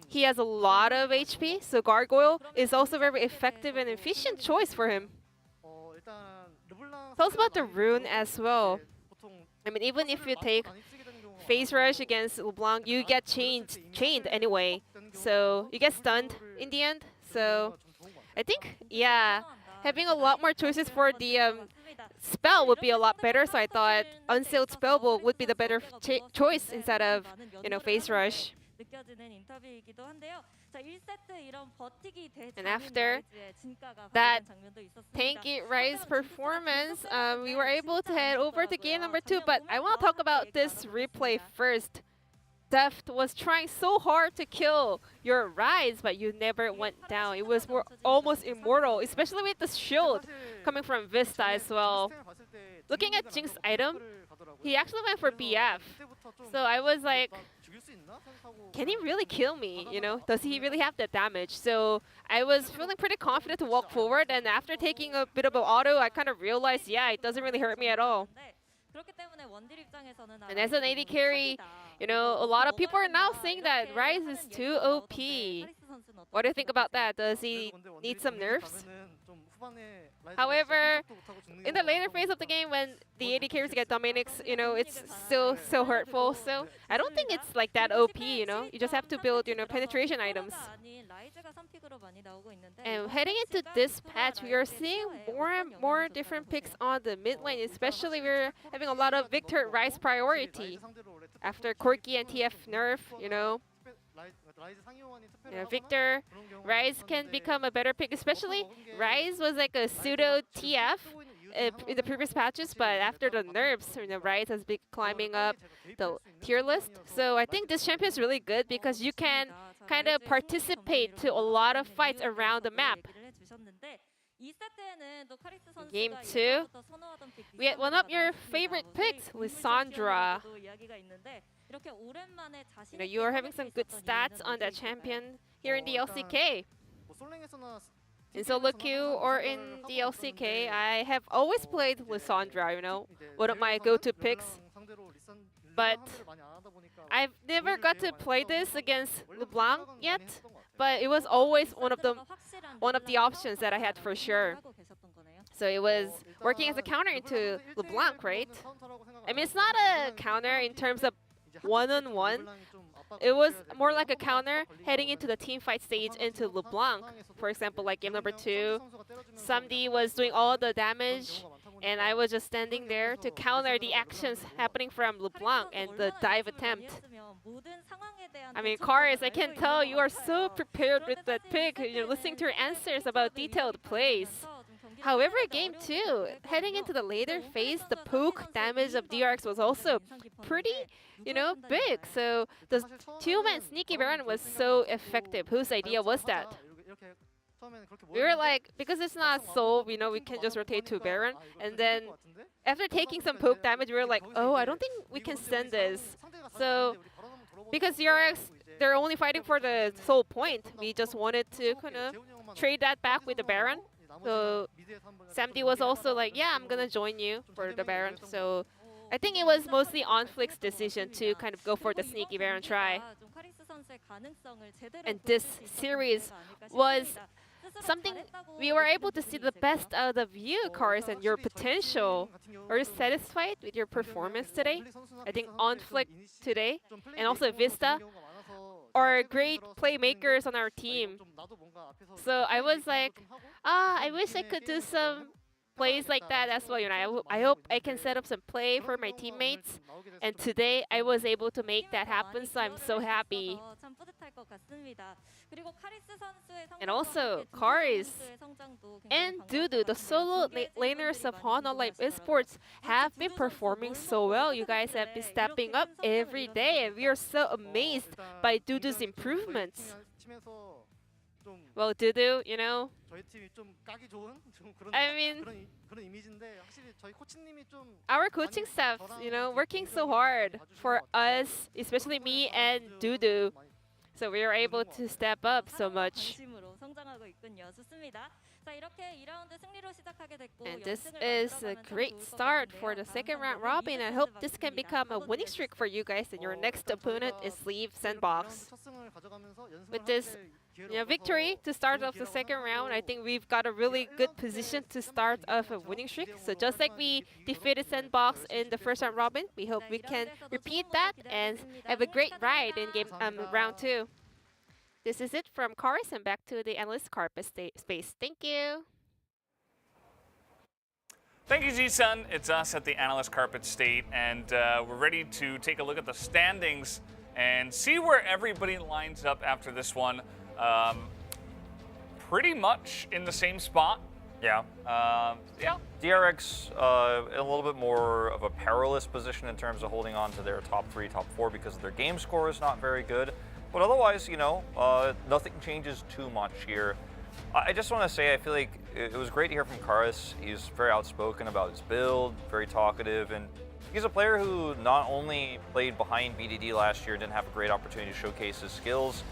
he has a lot of HP, so Gargoyle is also very effective and efficient choice for him. Tell us about the rune as well. I mean, even if you take Phase Rush against LeBlanc, you get chained anyway. So you get stunned in the end. So I think, yeah, having a lot more choices for the spell would be a lot better. So I thought Unsealed Spellbolt would be the better choice instead of, you know, Phase Rush. And after that tanky Rise performance, we were able to head over to game number 2. But I want to talk about this replay first. Deft was trying so hard to kill your Rise, but you never went down. It was almost immortal, especially with the shield coming from Vista as well. Looking at Jinx's item, he actually went for BF. So I was like, can he really kill me? You know, does he really have the damage? So I was feeling pretty confident to walk forward, and after taking a bit of an auto, I kind of realized, yeah, it doesn't really hurt me at all. And as an AD carry, you know, a lot of people are now saying that Rise is too OP. What do you think about that? Does he need some nerfs? However, in the later phase of the game, when the AD carries get Dominic's, you know, it's still so hurtful. So I don't think it's like that OP, you know. You just have to build, you know, penetration items. And heading into this patch, we are seeing more and more different picks on the mid lane. Especially we're having a lot of Victor Rise priority after Corki and TF nerf, you know. Victor, Rise can become a better pick, especially Rise was like a pseudo TF in the previous patches, but after the nerfs, Rise has been climbing up the tier list. So I think this champion is really good because you can kind of participate to a lot of fights around the map. Game 2, we had one of your favorite picks, Lissandra. You are having some good stats on that champion here in the LCK. In solo queue or in the LCK, I have always played Lissandra, one of my go-to picks. But I've never got to play this against LeBlanc yet, but it was always one of the options that I had for sure. So it was working as a counter into LeBlanc, right? I mean, it's not a counter in terms of one-on-one. It was more like a counter heading into the team fight stage into LeBlanc. For example, like game number 2, Samdi was doing all the damage, and I was just standing there to counter the actions happening from LeBlanc and the dive attempt. I mean, Karis, I can tell you are so prepared with that pick. You're listening to your answers about detailed plays. However, game 2, heading into the later phase, the poke damage of DRX was also pretty, big. So the two-man sneaky Baron was so effective. Whose idea was that? We were like, because it's not Soul, we can just rotate to Baron. And then after taking some poke damage, we were like, oh, I don't think we can send this. So because DRX, they're only fighting for the Soul point, we just wanted to kind of trade that back with the Baron. So Samdi was also like, yeah, I'm gonna join you for the Baron. So I think it was mostly OnFlick's decision to kind of go for the sneaky Baron try. And this series was something we were able to see the best out of you, Karis, and your potential. Are you satisfied with your performance today? I think OnFlick today, and also Vista, are great playmakers on our team. So I was like, I wish I could do some plays like that as well. I hope I can set up some play for my teammates. And today I was able to make that happen, so I'm so happy. And also, Karis and Dudu, the solo laners of Honor Life Esports, have been performing so well. You guys have been stepping up every day, and we are so amazed by Dudu's improvements. Well, Dudu, I mean, our coaching staff, working so hard for us, especially me and Dudu. So we were able to step up so much. And this is a great start for the second round robin. I hope this can become a winning streak for you guys, and your next opponent is Leave Sandbox. With this victory to start off the second round, I think we've got a really good position to start off a winning streak. So just like we defeated Sandbox in the first round robin, we hope we can repeat that and have a great ride in round 2. This is it from Karis, and back to the analyst carpet space. Thank you. Thank you, Ji-sun. It's us at the analyst carpet state, and we're ready to take a look at the standings and see where everybody lines up after this one. Pretty much in the same spot. Yeah. DRX in a little bit more of a perilous position in terms of holding on to their top 3, top 4 because their game score is not very good. But otherwise, nothing changes too much here. I just want to say I feel like it was great to hear from Karis. He's very outspoken about his build, very talkative, and he's a player who not only played behind BDD last year and didn't have a great opportunity to showcase his skills,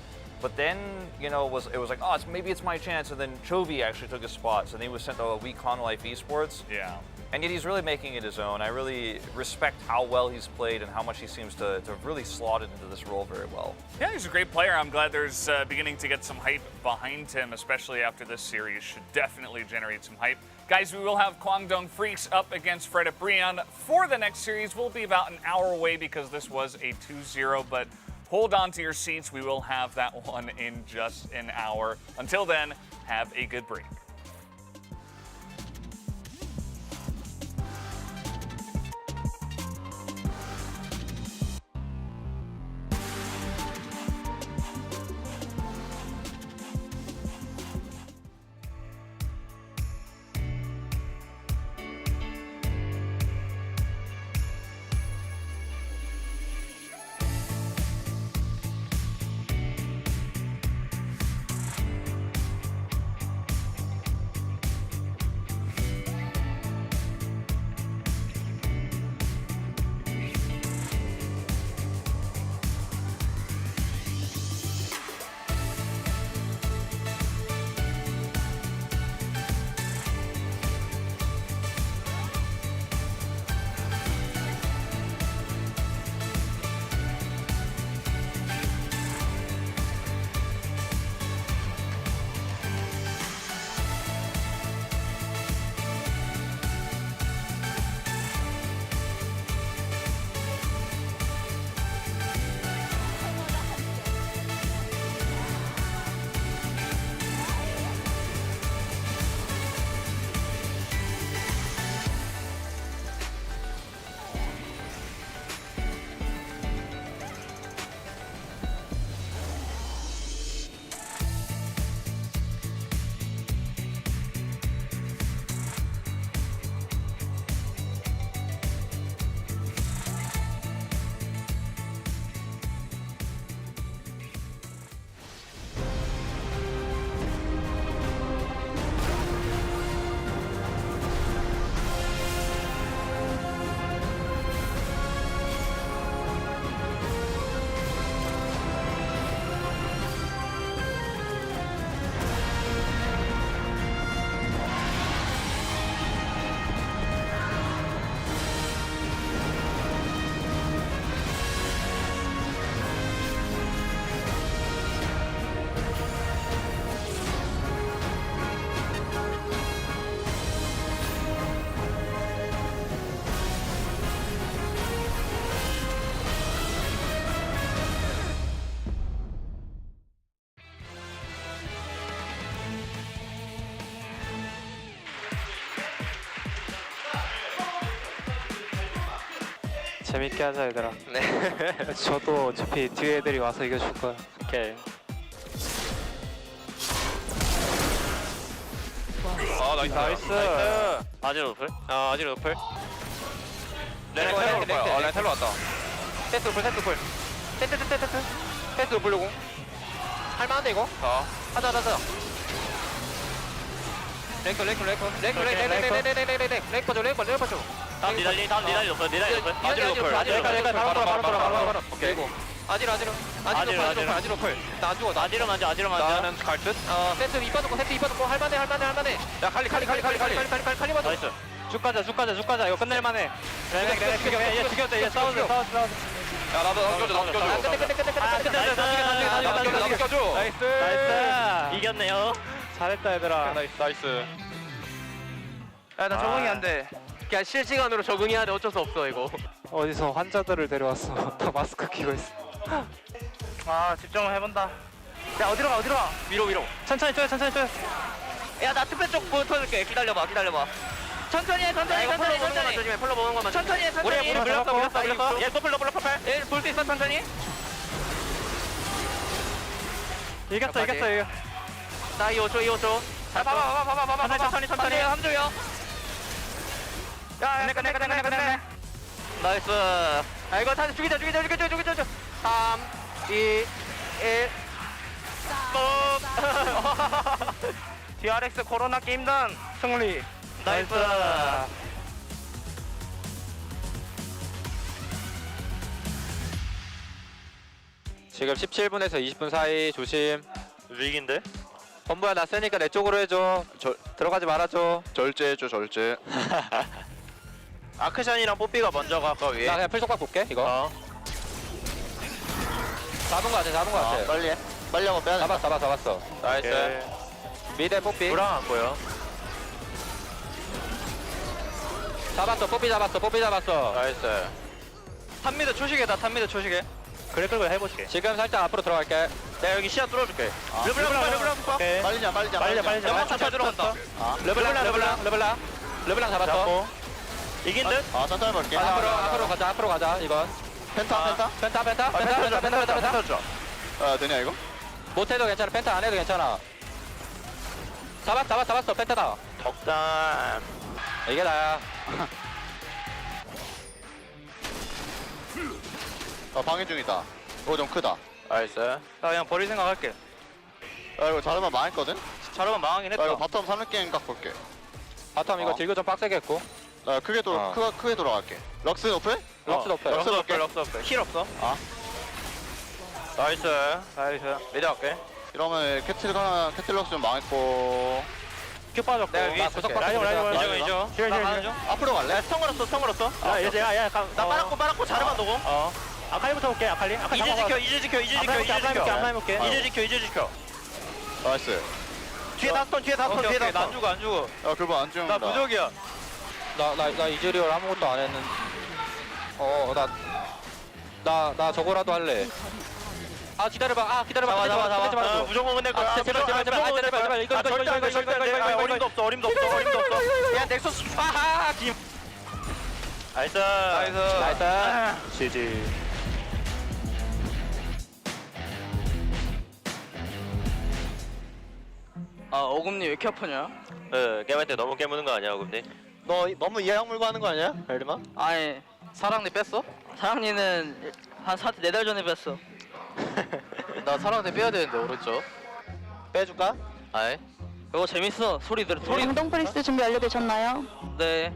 but then, it was like, maybe it's my chance, and then Chovy actually took his spot, so then he was sent to a weak Honor Life Esports. Yeah. And yet he's really making it his own. I really respect how well he's played and how much he seems to have really slotted into this role very well. Yeah, he's a great player. I'm glad there's beginning to get some hype behind him, especially after this series. Should definitely generate some hype. Guys, we will have Kwangdong Freaks up against Fred Brian for the next series. We'll be about an hour away because this was a 2-0, but hold on to your seats. We will have that one in just an hour. Until then, have a good break. 재밌게 하자 얘들아. 네. 저도 어차피 뒤에 애들이 와서 이겨줄 거야. 오케이. 나이스. 아질 노플. 아질 노플. 레넥 텔로 올 거야. 레넥 텔로 왔다. 세트 노플 세트 노플. 세트 노플 요공. 할만한데 이거? 하자. 랭크 줘. 다음 니달리 높을. 니달리 높을. 아질 노플. 바로. 오케이. 아질 노플. 나 안 죽어. 아지로 만져. 나는 갈 듯. 세트 이빠 놓고 할만해. 야 칼리 맞아. 나이스. 쭉 가자. 이거 끝낼만해. 레넥 죽여. 얘 죽였다. 얘 싸우자. 야 나도 넘겨줘. 나이스. 이겼네요. 잘했다 얘들아. 나이스. 야 나 적응이 안 돼. 그냥 실시간으로 적응해야 돼. 어쩔 수 없어 이거. 어디서 환자들을 데려왔어. 다 마스크 끼고 있어. 집중을 해본다. 야 어디로 가? 위로. 천천히 쳐요. 야 나 투표 쪽 보여줄게. 기다려봐. 천천히 해. 조심해. 폴로 먹는 것만. 천천히 해. 우리 물렸어. 얘 노플. 볼수 있어 천천히. 이겼어. 나 2호초. 봐봐. 천천히. 3조요. 야 끝내. 나이스. 야 이거 다시 죽이자. 3, 2, 1. DRX 코로나 게임단 승리. 나이스. 지금 17분에서 20분 사이 조심. 위기인데? 범부야 나 세니까 내 쪽으로 해줘. 들어가지 말아줘. 절제해줘 절제. 아크션이랑 뽀삐가 먼저 가 위에. 나 그냥 풀속박 볼게 이거. 잡은 거 같아. 빨리 하고 빼야 돼. 잡았어. 나이스. 미대 뽀삐. 불안 안 보여. 뽀삐 잡았어. 나이스. 탑미드 초식에다. 그래 끌고 해보시게. 지금 살짝 앞으로 들어갈게. 내가 여기 시야 뚫어줄게. 르블랑 빨리자. 연막 차차 들어간다. 르블랑 잡았어. 이긴 듯? 천천히 볼게. 앞으로 가자 이건. 펜타. 펜타. 되냐 이거? 못해도 괜찮아. 펜타 안 해도 괜찮아. 잡았어. 펜타다. 덕담. 이게 나야. 방해 중이다. 이거 좀 크다. 나이스. 나 그냥 버릴 생각할게. 이거 자르면 망했거든? 자르면 망하긴 나 이거 바텀 3렙게임 각 볼게. 바텀 이거 딜교 좀 빡세게 했고. 나 크게 돌아갈게. 럭스 노플? 럭스 높여. 럭스 볼게. 힐 없어. 나이스. 미드 할게. 이러면 캐틀럭스 좀 망했고. 큐 빠졌고. 내가 위에 구석 있을게. 이죠. 앞으로 갈래? 성 걸었어. 나 빨았고 자르만 놓고. 아칼리부터 볼게. 아칼리 이제 지켜. 앞라인 지켜. 나이스. 뒤에 다스톤. 안 죽어. 야 그거 안 죽는다. 나 무적이야. 나 이즈리얼 아무것도 안 했는데. 나 저거라도 할래. 기다려봐. 잡아. 무조건 끝낼 거야. 제발. 이거. 어림도 없어. 야 넥서스. 김. 나이스. 지지. 어금니 왜 이렇게 아프냐? 게임할 때 너무 깨무는 거 아니야, 어금니? 너 너무 이해약 물고 하는 거 아니야? 벨리마? 아니 사랑니 뺐어? 사랑니는 한 4달 전에 뺐어. 나 사랑니 빼야 되는데 오른쪽. 빼줄까? 아이. 이거 재밌어. 소리 들어. 소리. 운동 프리스 준비 완료되셨나요? 네.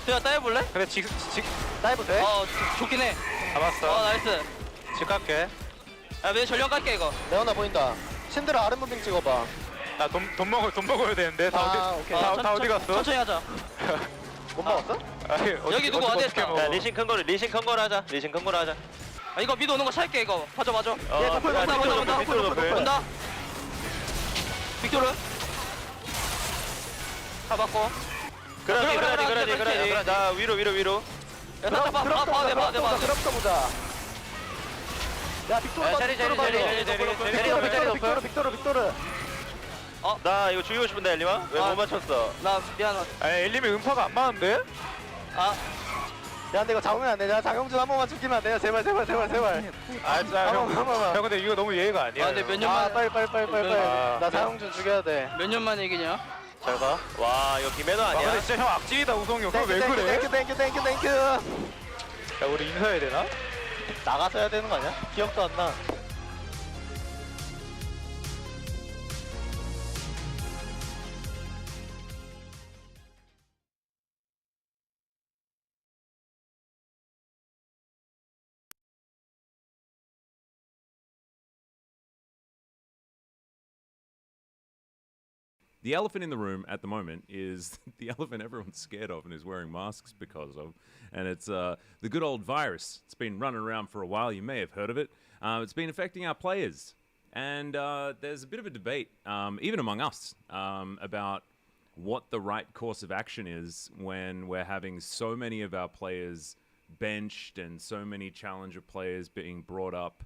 수야 따해볼래? 그래 지금 따해도 돼? 좋긴 해. 잡았어. 나이스. 집 갈게. 야, 내 전령 깔게 이거. 레오나 보인다. 신드라 아랫 무빙 찍어봐. 나 돈 먹어야 되는데. 오케이. 다 어디 갔어? 천천히 하자. 못 먹었어? 여기 누구 어디 했어? 야, 리신 큰 거로 하자. 이거 미드 오는 거 찰게 이거. 맞아. 얘 노플 온다. 빅토르. 잡았고. 그래. 나 위로. 야, 살짝 봐. 그럼부터 보자. 야 빅토르. 나 이거 죽이고 싶은데, 엘리마? 왜 못 맞췄어? 나 미안하다. 엘림이 음파가 안 맞는데? 야 근데 이거 잡으면 안 돼. 야 장영준 한 번만 죽이면 안 돼요. 제발. 아 진짜 형, 한 번만. 형 근데 이거 너무 예의가 아니야. 근데 몇 년 만에 빨리. 나 장영준 죽여야 돼. 몇 년 만에 이기냐? 잘 가. 와 이거 김혜도 아니야. 근데 진짜 형 악질이다 우성이 형. 그거 왜 그래? 땡큐. 야 우리 인사해야 되나? 나가서 해야 되는 거 아니야? 기억도 안 나. The elephant in the room at the moment is the elephant everyone's scared of and is wearing masks because of, and it's the good old virus. It's been running around for a while. You may have heard of it. It's been affecting our players, and there's a bit of a debate, even among us, about what the right course of action is when we're having so many of our players benched and so many challenger players being brought up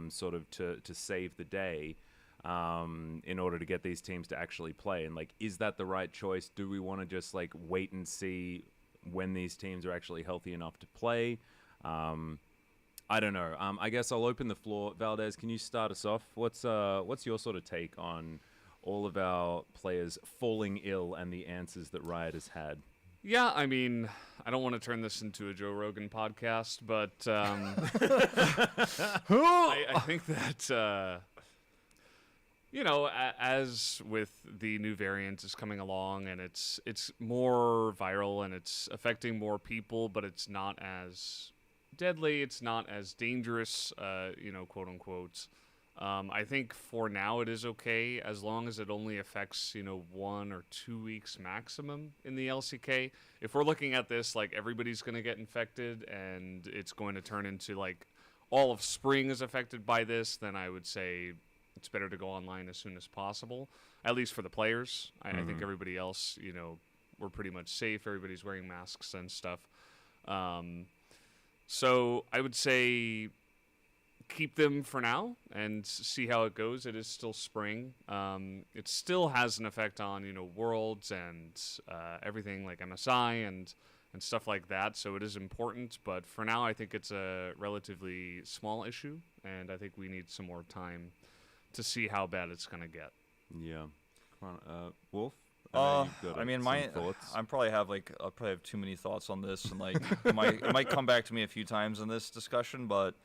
sort of to save the day. In order to get these teams to actually play, and like, is that the right choice? Do we want to just like wait and see when these teams are actually healthy enough to play? I don't know. I guess I'll open the floor. Valdez, can you start us off? What's your sort of take on all of our players falling ill and the answers that Riot has had? Yeah, I mean, I don't want to turn this into a Joe Rogan podcast, but I think that you know, as with the new variant is coming along and it's more viral and it's affecting more people, but it's not as deadly, it's not as dangerous, you know, quote unquote. I think for now it is okay as long as it only affects, you know, 1 or 2 weeks maximum in the LCK. If we're looking at this like everybody's going to get infected and it's going to turn into like all of spring is affected by this, then I would say it's better to go online as soon as possible, at least for the players. I think everybody else, you know, we're pretty much safe. Everybody's wearing masks and stuff. So I would say keep them for now and see how it goes. It is still spring. It still has an effect on, you know, Worlds and everything like MSI and stuff like that. So it is important. But for now, I think it's a relatively small issue. And I think we need some more time to see how bad it's gonna get. Yeah. Wolf? I mean, I'll probably have too many thoughts on this, and like it might come back to me a few times in this discussion. But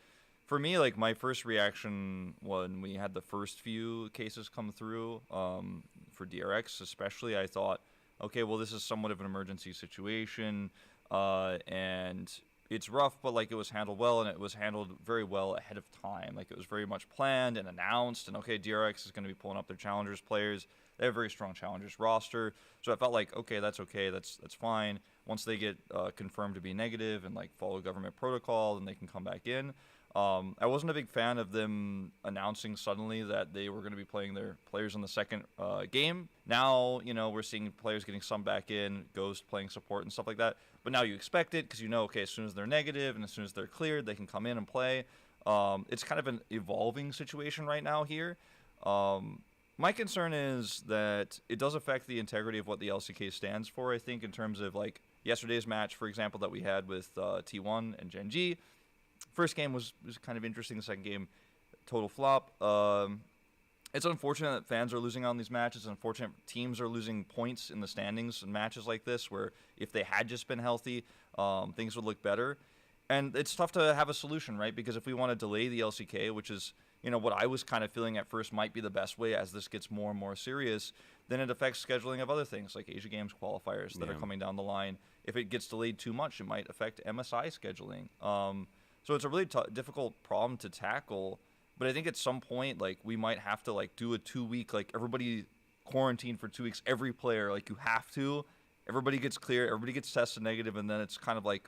for me, like my first reaction when we had the first few cases come through for DRX, especially, I thought, okay, well, this is somewhat of an emergency situation, and it's rough, but like it was handled well, and it was handled very well ahead of time. Like it was very much planned and announced, and okay, DRX is going to be pulling up their challengers players. They have a very strong challengers roster, so I felt like okay, that's fine. Once they get confirmed to be negative and like follow government protocol, then they can come back in. I wasn't a big fan of them announcing suddenly that they were going to be playing their players in the second game. Now, you know, we're seeing players getting some back in, Ghost playing support and stuff like that. But now you expect it because you know, okay, as soon as they're negative and as soon as they're cleared, they can come in and play. It's kind of an evolving situation right now here. My concern is that it does affect the integrity of what the LCK stands for, I think, in terms of like yesterday's match, for example, that we had with T1 and Gen G. First game was kind of interesting. The second game, total flop. It's unfortunate that fans are losing on these matches. It's unfortunate teams are losing points in the standings in matches like this, where if they had just been healthy, things would look better. And it's tough to have a solution, right? Because if we want to delay the LCK, which is, you know, what I was kind of feeling at first might be the best way as this gets more and more serious, then it affects scheduling of other things like Asia Games qualifiers that are coming down the line. If it gets delayed too much, it might affect MSI scheduling. So it's a really difficult problem to tackle. But I think at some point, like, we might have to, like, do a 2-week, like, everybody quarantine for 2 weeks, every player, like, you have to. Everybody gets clear, everybody gets tested negative, and then it's kind of like,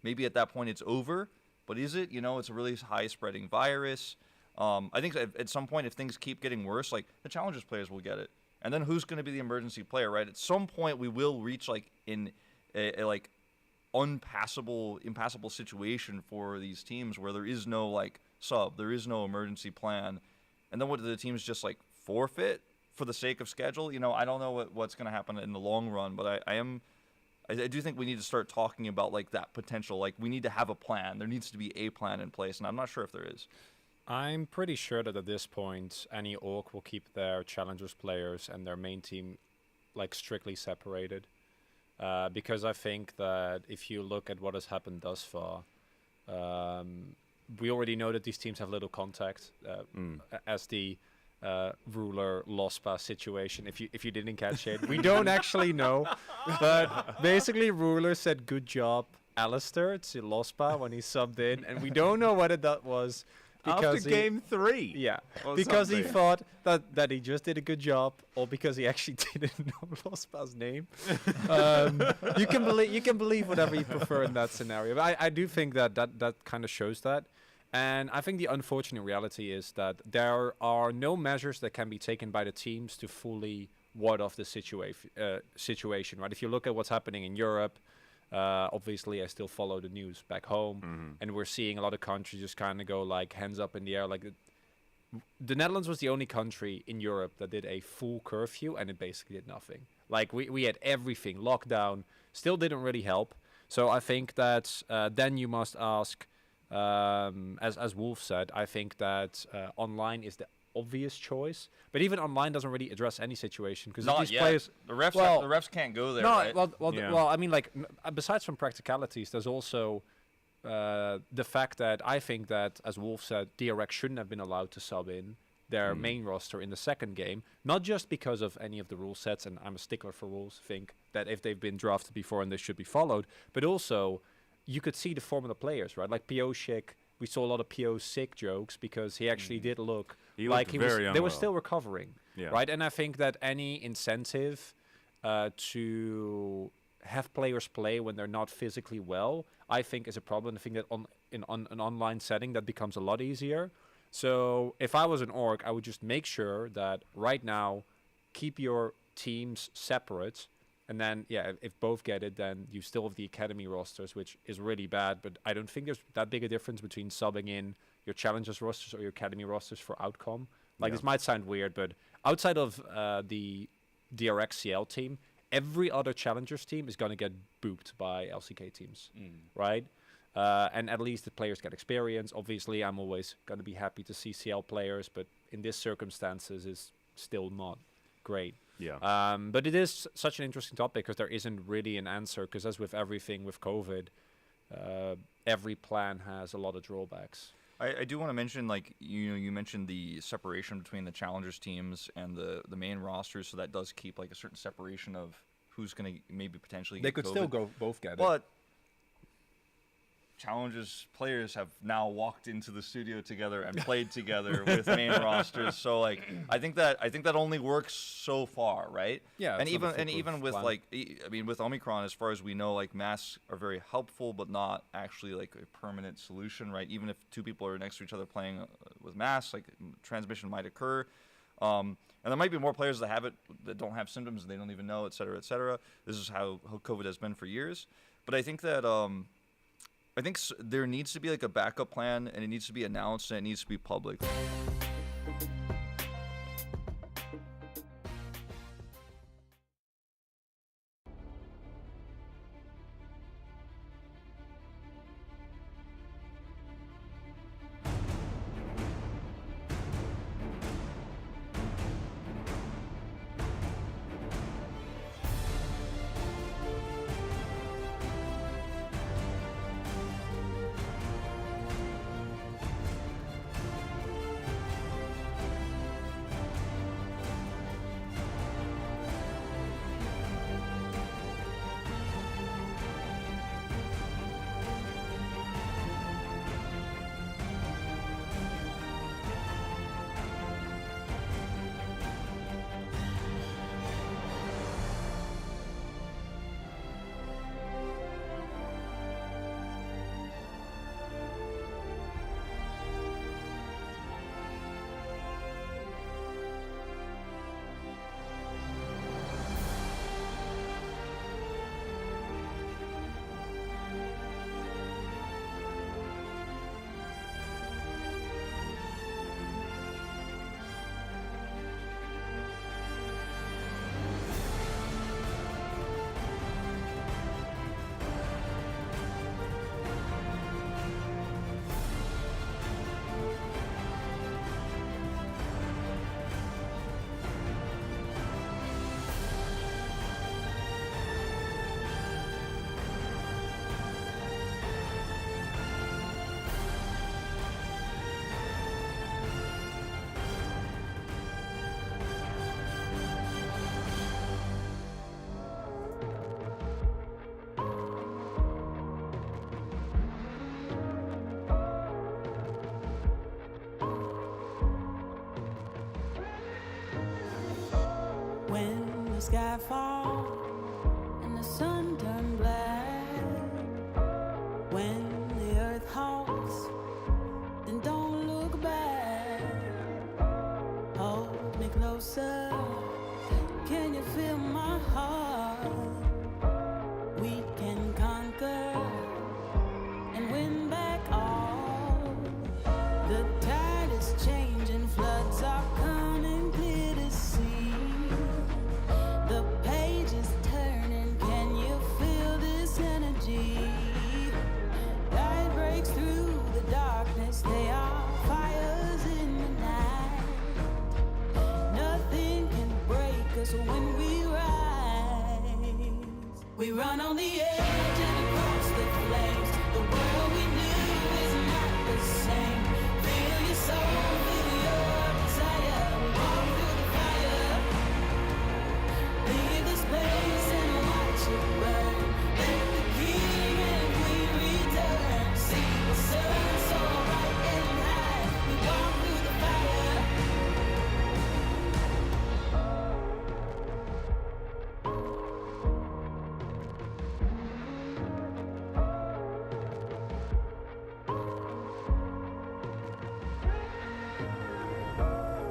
maybe at that point it's over. But is it? You know, it's a really high-spreading virus. I think at some point, if things keep getting worse, like, the Challengers players will get it. And then who's going to be the emergency player, right? At some point, we will reach, like, in a like, impassable situation for these teams where there is no, like, sub, there is no emergency plan, and then what do the teams just like forfeit for the sake of schedule? You know, I don't know what's going to happen in the long run, but I am I do think we need to start talking about like that potential. Like we need to have a plan. There needs to be a plan in place, and I'm not sure if there is. I'm pretty sure that at this point, any org will keep their challengers players and their main team like strictly separated. Because I think that if you look at what has happened thus far, we already know that these teams have little contact, as the ruler LOSPA situation. If you didn't catch it, we don't actually know, but basically ruler said good job Alistair to LOSPA when he subbed in, and we don't know whether that was because after game 3. Yeah, because he thought that he just did a good job, or because he actually didn't know LOSPA's name. You can believe whatever you prefer in that scenario. But I do think that kind of shows that. And I think the unfortunate reality is that there are no measures that can be taken by the teams to fully ward off the situation. Right? If you look at what's happening in Europe, obviously I still follow the news back home, and we're seeing a lot of countries just kind of go like hands up in the air. Like the Netherlands was the only country in Europe that did a full curfew, and it basically did nothing. Like we had everything lockdown, still didn't really help. So I think that then you must ask. As Wolf said, I think that online is the obvious choice, but even online doesn't really address any situation because these players, the refs can't go there. No, right? well, I mean, like besides from practicalities, there's also the fact that I think that, as Wolf said, DRX shouldn't have been allowed to sub in their main roster in the second game, not just because of any of the rule sets, and I'm a stickler for rules, think that if they've been drafted before and they should be followed, but also you could see the form of the players, right? Like PO Schick, we saw a lot of PO sick jokes because he actually did look like he was. They were still recovering, right? And I think that any incentive to have players play when they're not physically well, I think is a problem. I think that in an online setting that becomes a lot easier. So if I was an org, I would just make sure that right now keep your teams separate. And then, if both get it, then you still have the academy rosters, which is really bad. But I don't think there's that big a difference between subbing in your challengers rosters or your academy rosters for outcome. Like, this might sound weird, but outside of the DRX CL team, every other challengers team is going to get booped by LCK teams, right? And at least the players get experience. Obviously, I'm always going to be happy to see CL players, but in this circumstances, is still not great. Yeah. But it is such an interesting topic because there isn't really an answer. Because as with everything with COVID, every plan has a lot of drawbacks. I do want to mention, like, you mentioned the separation between the challengers teams and the main rosters, so that does keep like a certain separation of who's going to maybe potentially they get could COVID. still go both get it. But challengers players have now walked into the studio together and played together with main rosters. So like I think that only works so far, right? Yeah. And even with like with Omicron, as far as we know, like masks are very helpful, but not actually like a permanent solution, right? Even if two people are next to each other playing with masks, like transmission might occur. And there might be more players that have it that don't have symptoms and they don't even know, et cetera, et cetera. This is how COVID has been for years. But I think that there needs to be like a backup plan, and it needs to be announced, and it needs to be public. sky fall and the sun turned black. When the earth halts, then don't look back. Hold me closer, can you feel my heart? We can conquer and win back all. The tide is changing, floods are coming clear to see. The page is turning, can you feel this energy? Light breaks through the darkness, they are fires in the night. Nothing can break us when we rise. We run on the edge and across the flames. The world we knew is not the same. Feel your soul, feel your desire. We walk through the fire. Leave the space and watch it burn. Let the king and queen return. See the sun so bright and high. We walk through the fire.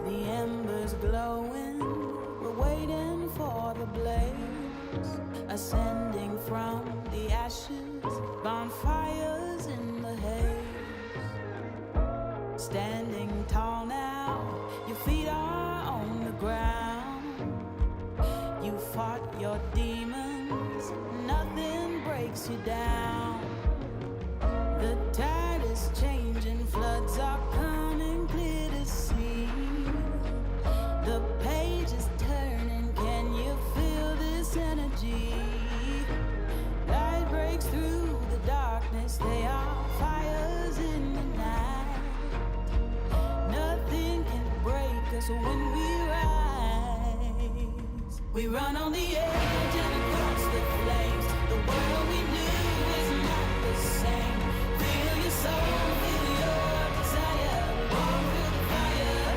The embers glowing, we're waiting for the blaze, ascending from the ashes, bonfires in the haze. Standing tall now, your feet are on the ground. You fought your demons, nothing breaks you down. The tide is changing, floods are coming clear to see. The page is turning, can you feel this energy? Light breaks through the darkness, they are fires in the night. Nothing can break us when we rise. We run on the edge and across the flames. The world we knew is not the same. Feel your soul, feel your desire. Walk through the fire.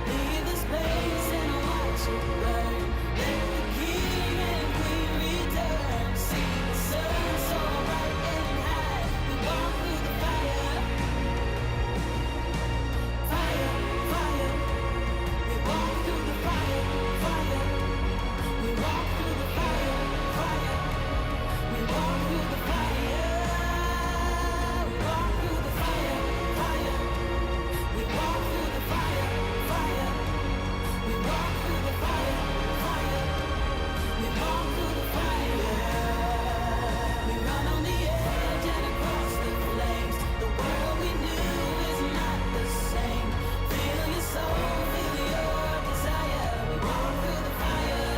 Leave the space and watch it burn. Let the king and queen return. See the sun so bright and high. We walk through the fire. Fire, fire. We walk through the fire, fire. We walk through the fire, fire. We walk through the fire. We walk through the fire, fire. We walk through the fire, fire. We walk through the fire, fire. We walk through the fire. We run on the edge and across the flames. The world we knew is not the same. Feel your soul, feel your desire. We walk through the fire.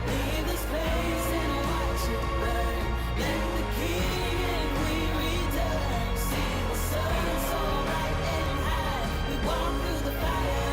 Leave the space and watch it burn. Let the king and queen return. See the sun so bright and high. We walk through the fire.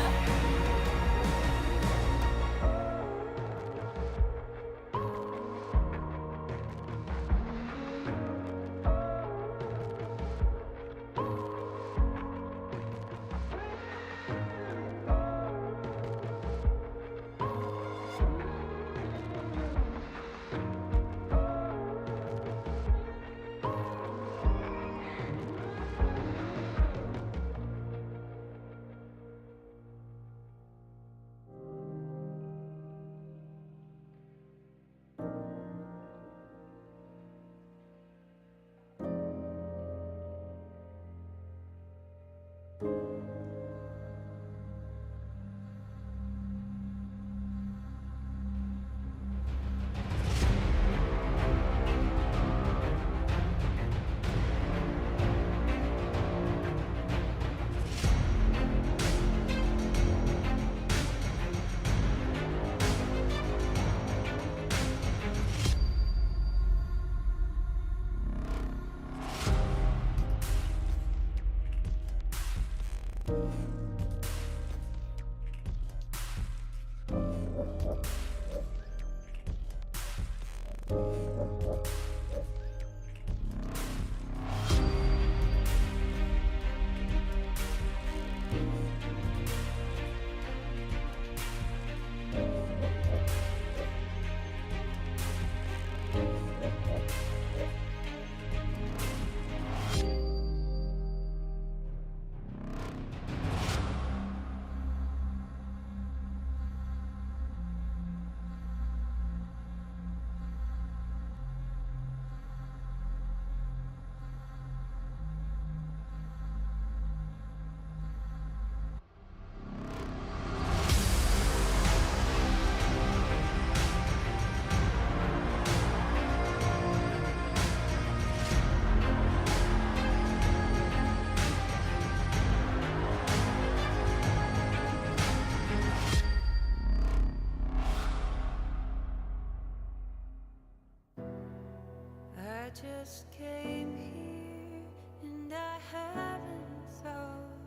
just came here and I haven't thought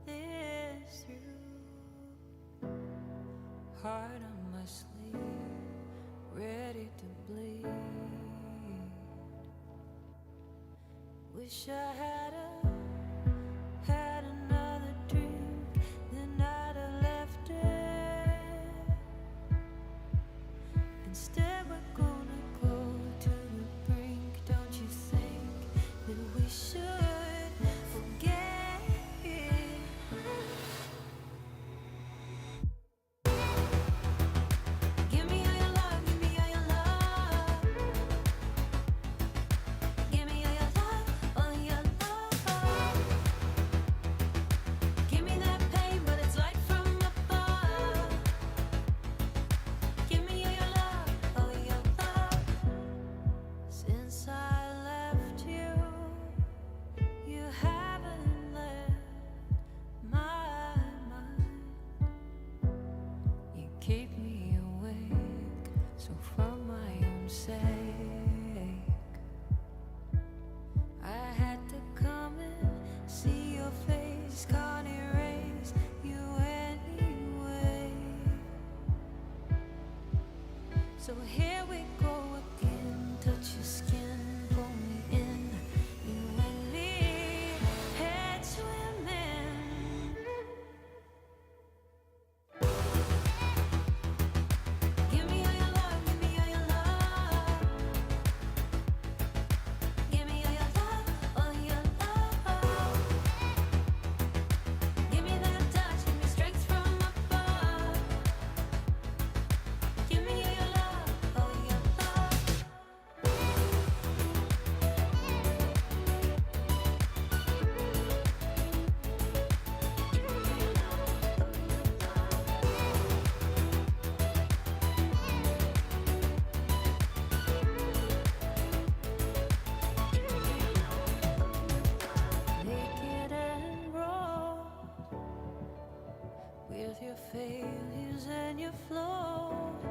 this through. Heart on my sleeve, ready to bleed. Wish I had another drink, then I'd have left it. Instead we're gonna go to the brink. Don't you think that we should forget it? Give me all your love, give me all your love. Give me all your love, all your love. Give me that pain, but it's light from above. Give me all your love, all your love. Since I left you, you haven't left my mind. You keep me awake, so for my own sake, I had to come and see your face. Can't erase you anyway. So here we go again. Touch your skin, pull me in. You and me, head swimming. Give me all your love, give me all your love. Give me all your love, all your love. Give me that touch, give me strength from above. Give me all your love, all your love. Naked and raw, with your failures and your flaws.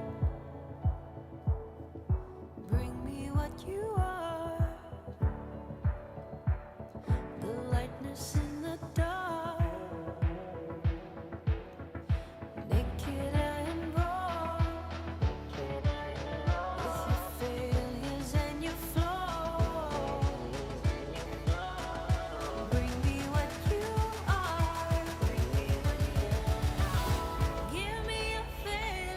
Bring me what you are, the lightness in the dark. Naked and raw, with your failures and your flaws. Bring me what you are. Give me a failure.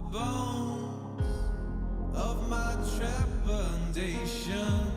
the bones of my trepidation.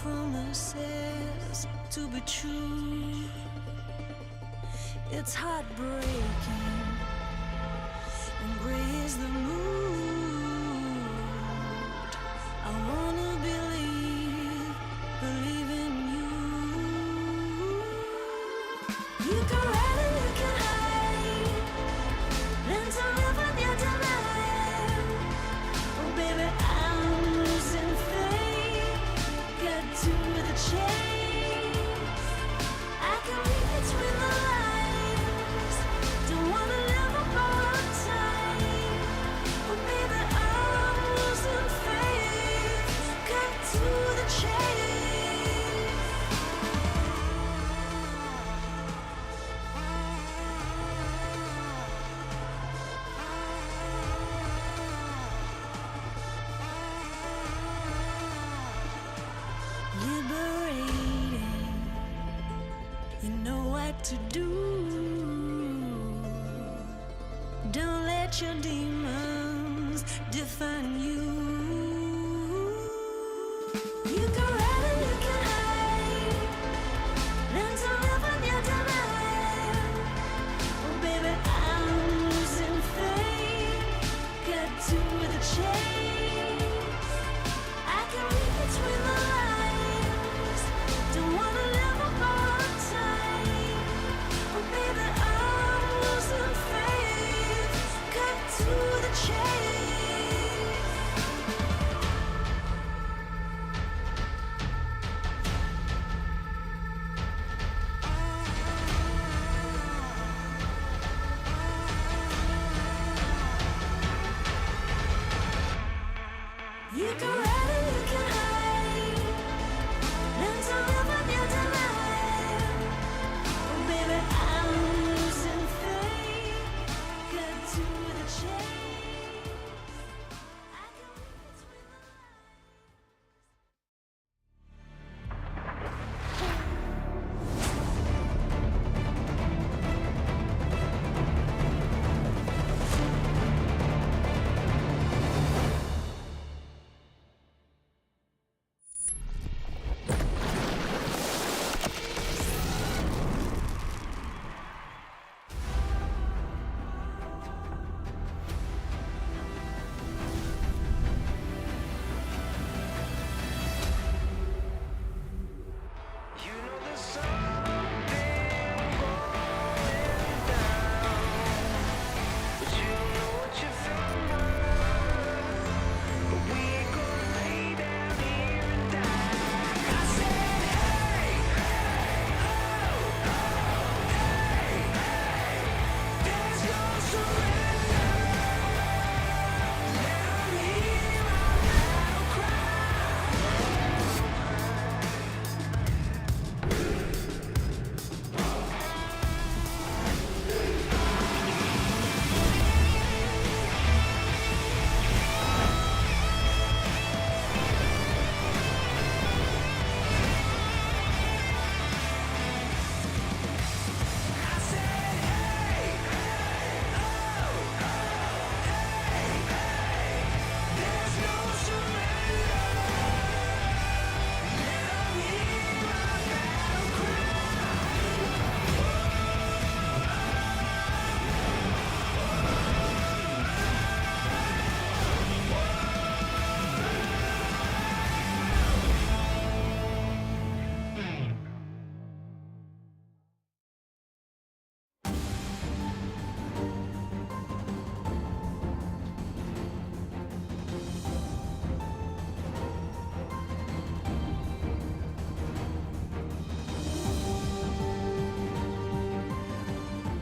promises to be true. It's heartbreaking, and gray is the mood. I wanna believe in you. You can run and you can hide, learn to live on your denial. Oh baby, I'm losing faith. Get to the chase. I can read between the lines. Don't wanna live a borrowed time. Oh baby, I'm losing faith. Get to the chase. Liberating, you know what to do. Don't let your demons define you. You can run and you can hide, learn to live on your denial. Oh baby, I'm losing faith. Get to the chase. I can read between the lines. Don't wanna live a borrowed time. Oh baby, I'm losing faith. Cut to the chase. You can run and you can hide, learn to live on your denial. Oh baby, I'm losing faith. Get to the chase. I can read between the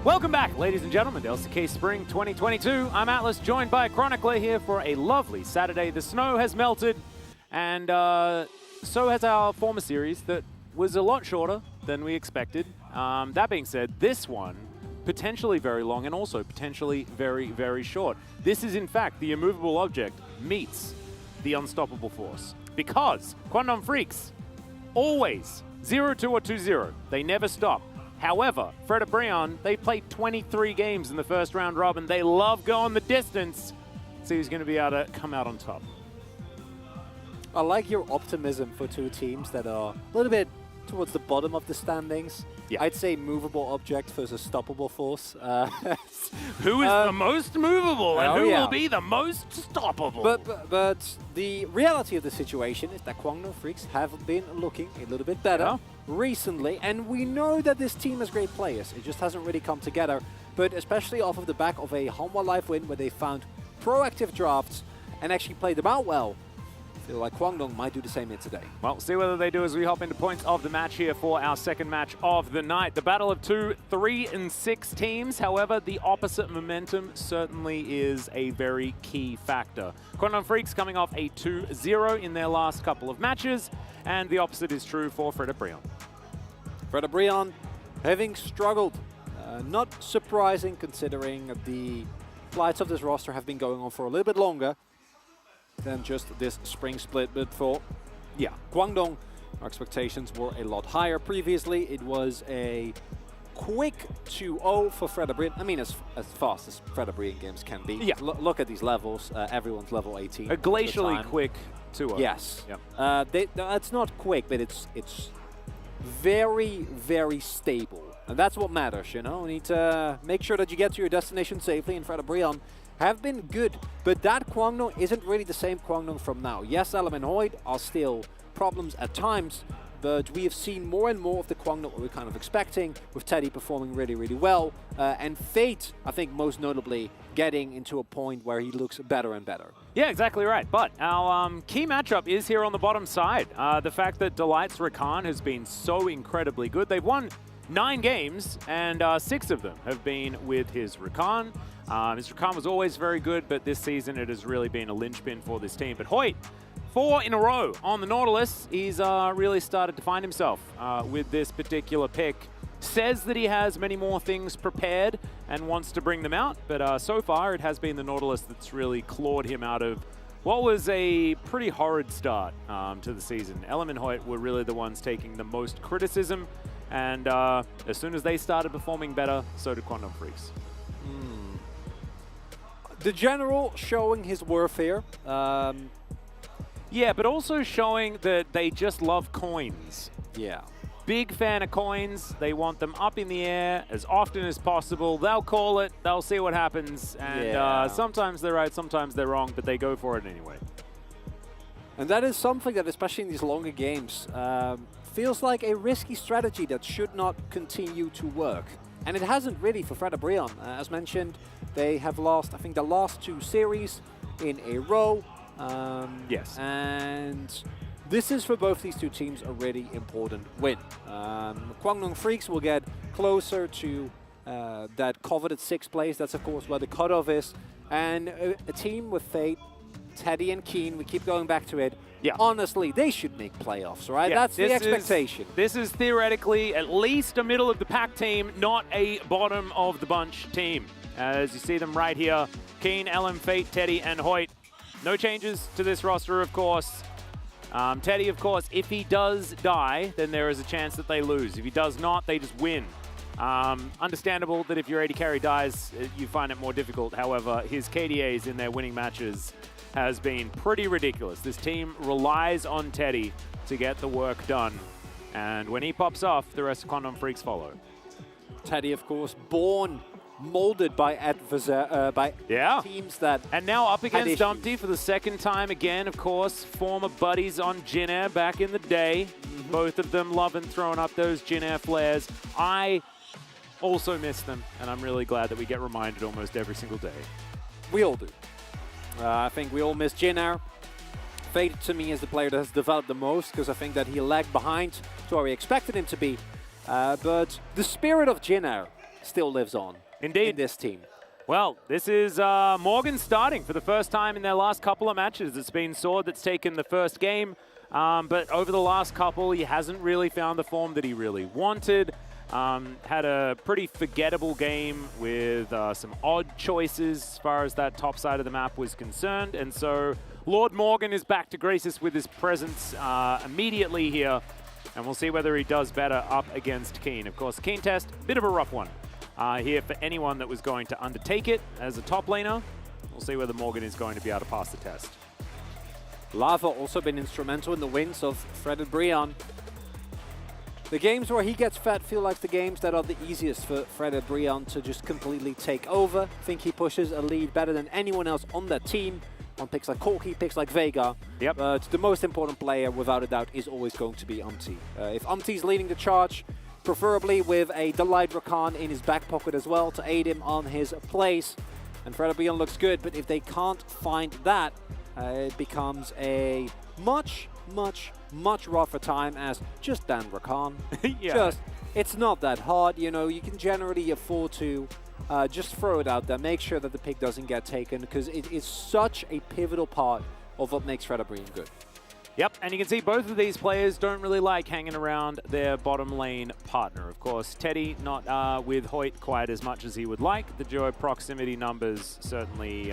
Welcome back, ladies and gentlemen, to LCK Spring 2022. I'm Atlas, joined by Chronicler here for a lovely Saturday. The snow has melted, and so has our former series that was a lot shorter than we expected. That being said, this one, potentially very long and also potentially very, very short. This is, in fact, the immovable object meets the unstoppable force. Because Quantum Freaks, always 0-2 or 2-0. They never stop. However, Fred and Breon, they played 23 games in the first round robin. They love going the distance. See who's going to be able to come out on top. I like your optimism for two teams that are a little bit towards the bottom of the standings. Yeah. I'd say movable object versus stoppable force. Who is the most movable and who yeah. will be the most stoppable? But the reality of the situation is that Kwangdong Freaks have been looking a little bit better recently, and we know that this team has great players. It just hasn't really come together, but especially off of the back of a Hanwha Life win where they found proactive drafts and actually played them out well. I feel like Kwangdong might do the same here today. Well, see whether they do as we hop into points of the match here for our second match of the night. The battle of 2, 3, and 6 teams. However, the opposite momentum certainly is a very key factor. Kwangdong Freaks coming off a 2-0 in their last couple of matches, and the opposite is true for ㅣ2022. ㅣ2022 having struggled. Not surprising considering the flights of this roster have been going on for a little bit longer than just this spring split, but for Kwangdong, our expectations were a lot higher. Previously, it was a quick 2-0 for ㅅ2022. I mean, as fast as ㅅ2022 games can be. Yeah. Look at these levels. Everyone's level 18. A glacially quick 2-0. Yes. Yep. It's not quick, but it's very, very stable. And that's what matters, you know? You need to make sure that you get to your destination safely, and ㅅ2022 have been good, but that Kwangdong isn't really the same Kwangdong from now. Yes, Element Hoid are still problems at times, but we have seen more and more of the Kwangdong we're kind of expecting, with Teddy performing really, really well, and Fate, I think most notably, getting into a point where he looks better and better. Yeah, exactly right. But our key matchup is here on the bottom side. The fact that Delight's Rakan has been so incredibly good. They've won 9 games, and 6 of them have been with his Rakan. His Rakan was always very good, but this season it has really been a linchpin for this team. But Hoyt, 4 in a row on the Nautilus. He's really started to find himself with this particular pick. Says that he has many more things prepared and wants to bring them out, but so far it has been the Nautilus that's really clawed him out of what was a pretty horrid start to the season. Element Hoyt were really the ones taking the most criticism, and as soon as they started performing better, so did Kwangdong Freaks. The General showing his worth here. Yeah, but also showing that they just love coins. Yeah. Big fan of coins. They want them up in the air as often as possible. They'll call it. They'll see what happens. And sometimes they're right, sometimes they're wrong, but they go for it anyway. And that is something that, especially in these longer games, feels like a risky strategy that should not continue to work. And it hasn't really for ㅅ2022. As mentioned, they have lost, I think, the last 2 series in a row. Yes. And this is for both these two teams a really important win. Kwangdong Freaks will get closer to that coveted 6th place. That's, of course, where the cutoff is. And a team with Fate, Teddy and Keen, we keep going back to it. Yeah. Honestly, they should make playoffs, right? Yeah, That's the expectation. This is theoretically at least a middle of the pack team, not a bottom of the bunch team. As you see them right here, Keen, LM, Fate, Teddy, and Hoyt. No changes to this roster, of course. Teddy, of course, if he does die, then there is a chance that they lose. If he does not, they just win. Understandable that if your AD carry dies, you find it more difficult. However, his KDAs in their winning matches has been pretty ridiculous. This team relies on Teddy to get the work done. And when he pops off, the rest of Kwangdong Freaks follow. Teddy, of course, born, molded by teams that and now up against Dumpty for the 2nd time again, of course. Former buddies on Jin Air back in the day. Both of them loving throwing up those Jin Air flares. I also miss them, and I'm really glad that we get reminded almost every single day. We all do. I think we all miss Jin Air. Fate, to me, is the player that has developed the most, because I think that he lagged behind to where we expected him to be. But the spirit of Jin Air still lives on. Indeed. In this team. Well, this is Morgan starting for the first time in their last couple of matches. It's been Sword that's taken the first game, but over the last couple, he hasn't really found the form that he really wanted. Had a pretty forgettable game with some odd choices as far as that top side of the map was concerned. And so Lord Morgan is back to grace us with his presence immediately here. And we'll see whether he does better up against Keen. Of course, Keen test, bit of a rough one here for anyone that was going to undertake it as a top laner. We'll see whether Morgan is going to be able to pass the test. Lava also been instrumental in the wins of Fred and Brion. The games where he gets fed feel like the games that are the easiest for Fred and Brion to just completely take over. I think he pushes a lead better than anyone else on that team. On picks like Corky, picks like Vega. Yep. But the most important player, without a doubt, is always going to be Umti. If Umti's leading the charge, preferably with a Delight Rakan in his back pocket as well to aid him on his plays. And Fred and Brion looks good, but if they can't find that, it becomes a much rougher time as just ban Rakan. Yeah. It's not that hard, you know, you can generally afford to just throw it out there, make sure that the pick doesn't get taken, because it is such a pivotal part of what makes Fred and Brion good. Yep, and you can see both of these players don't really like hanging around their bottom lane partner. Of course, Teddy not with Hoyt quite as much as he would like. The duo proximity numbers certainly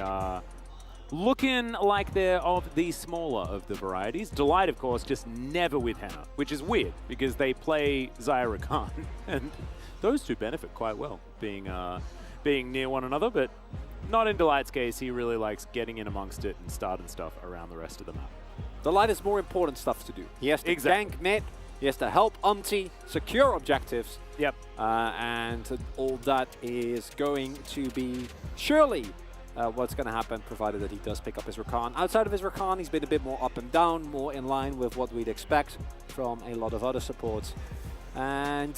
looking like they're of the smaller of the varieties. Delight, of course, just never with Hannah, which is weird because they play Zyra Khan, and those two benefit quite well being near one another, but not in Delight's case. He really likes getting in amongst it and starting stuff around the rest of the map. Delight has more important stuff to do. He has to gank mid, he has to help Umti secure objectives. Yep. And all that is going to be surely what's going to happen, provided that he does pick up his Rakan. Outside of his Rakan, he's been a bit more up and down, more in line with what we'd expect from a lot of other supports. And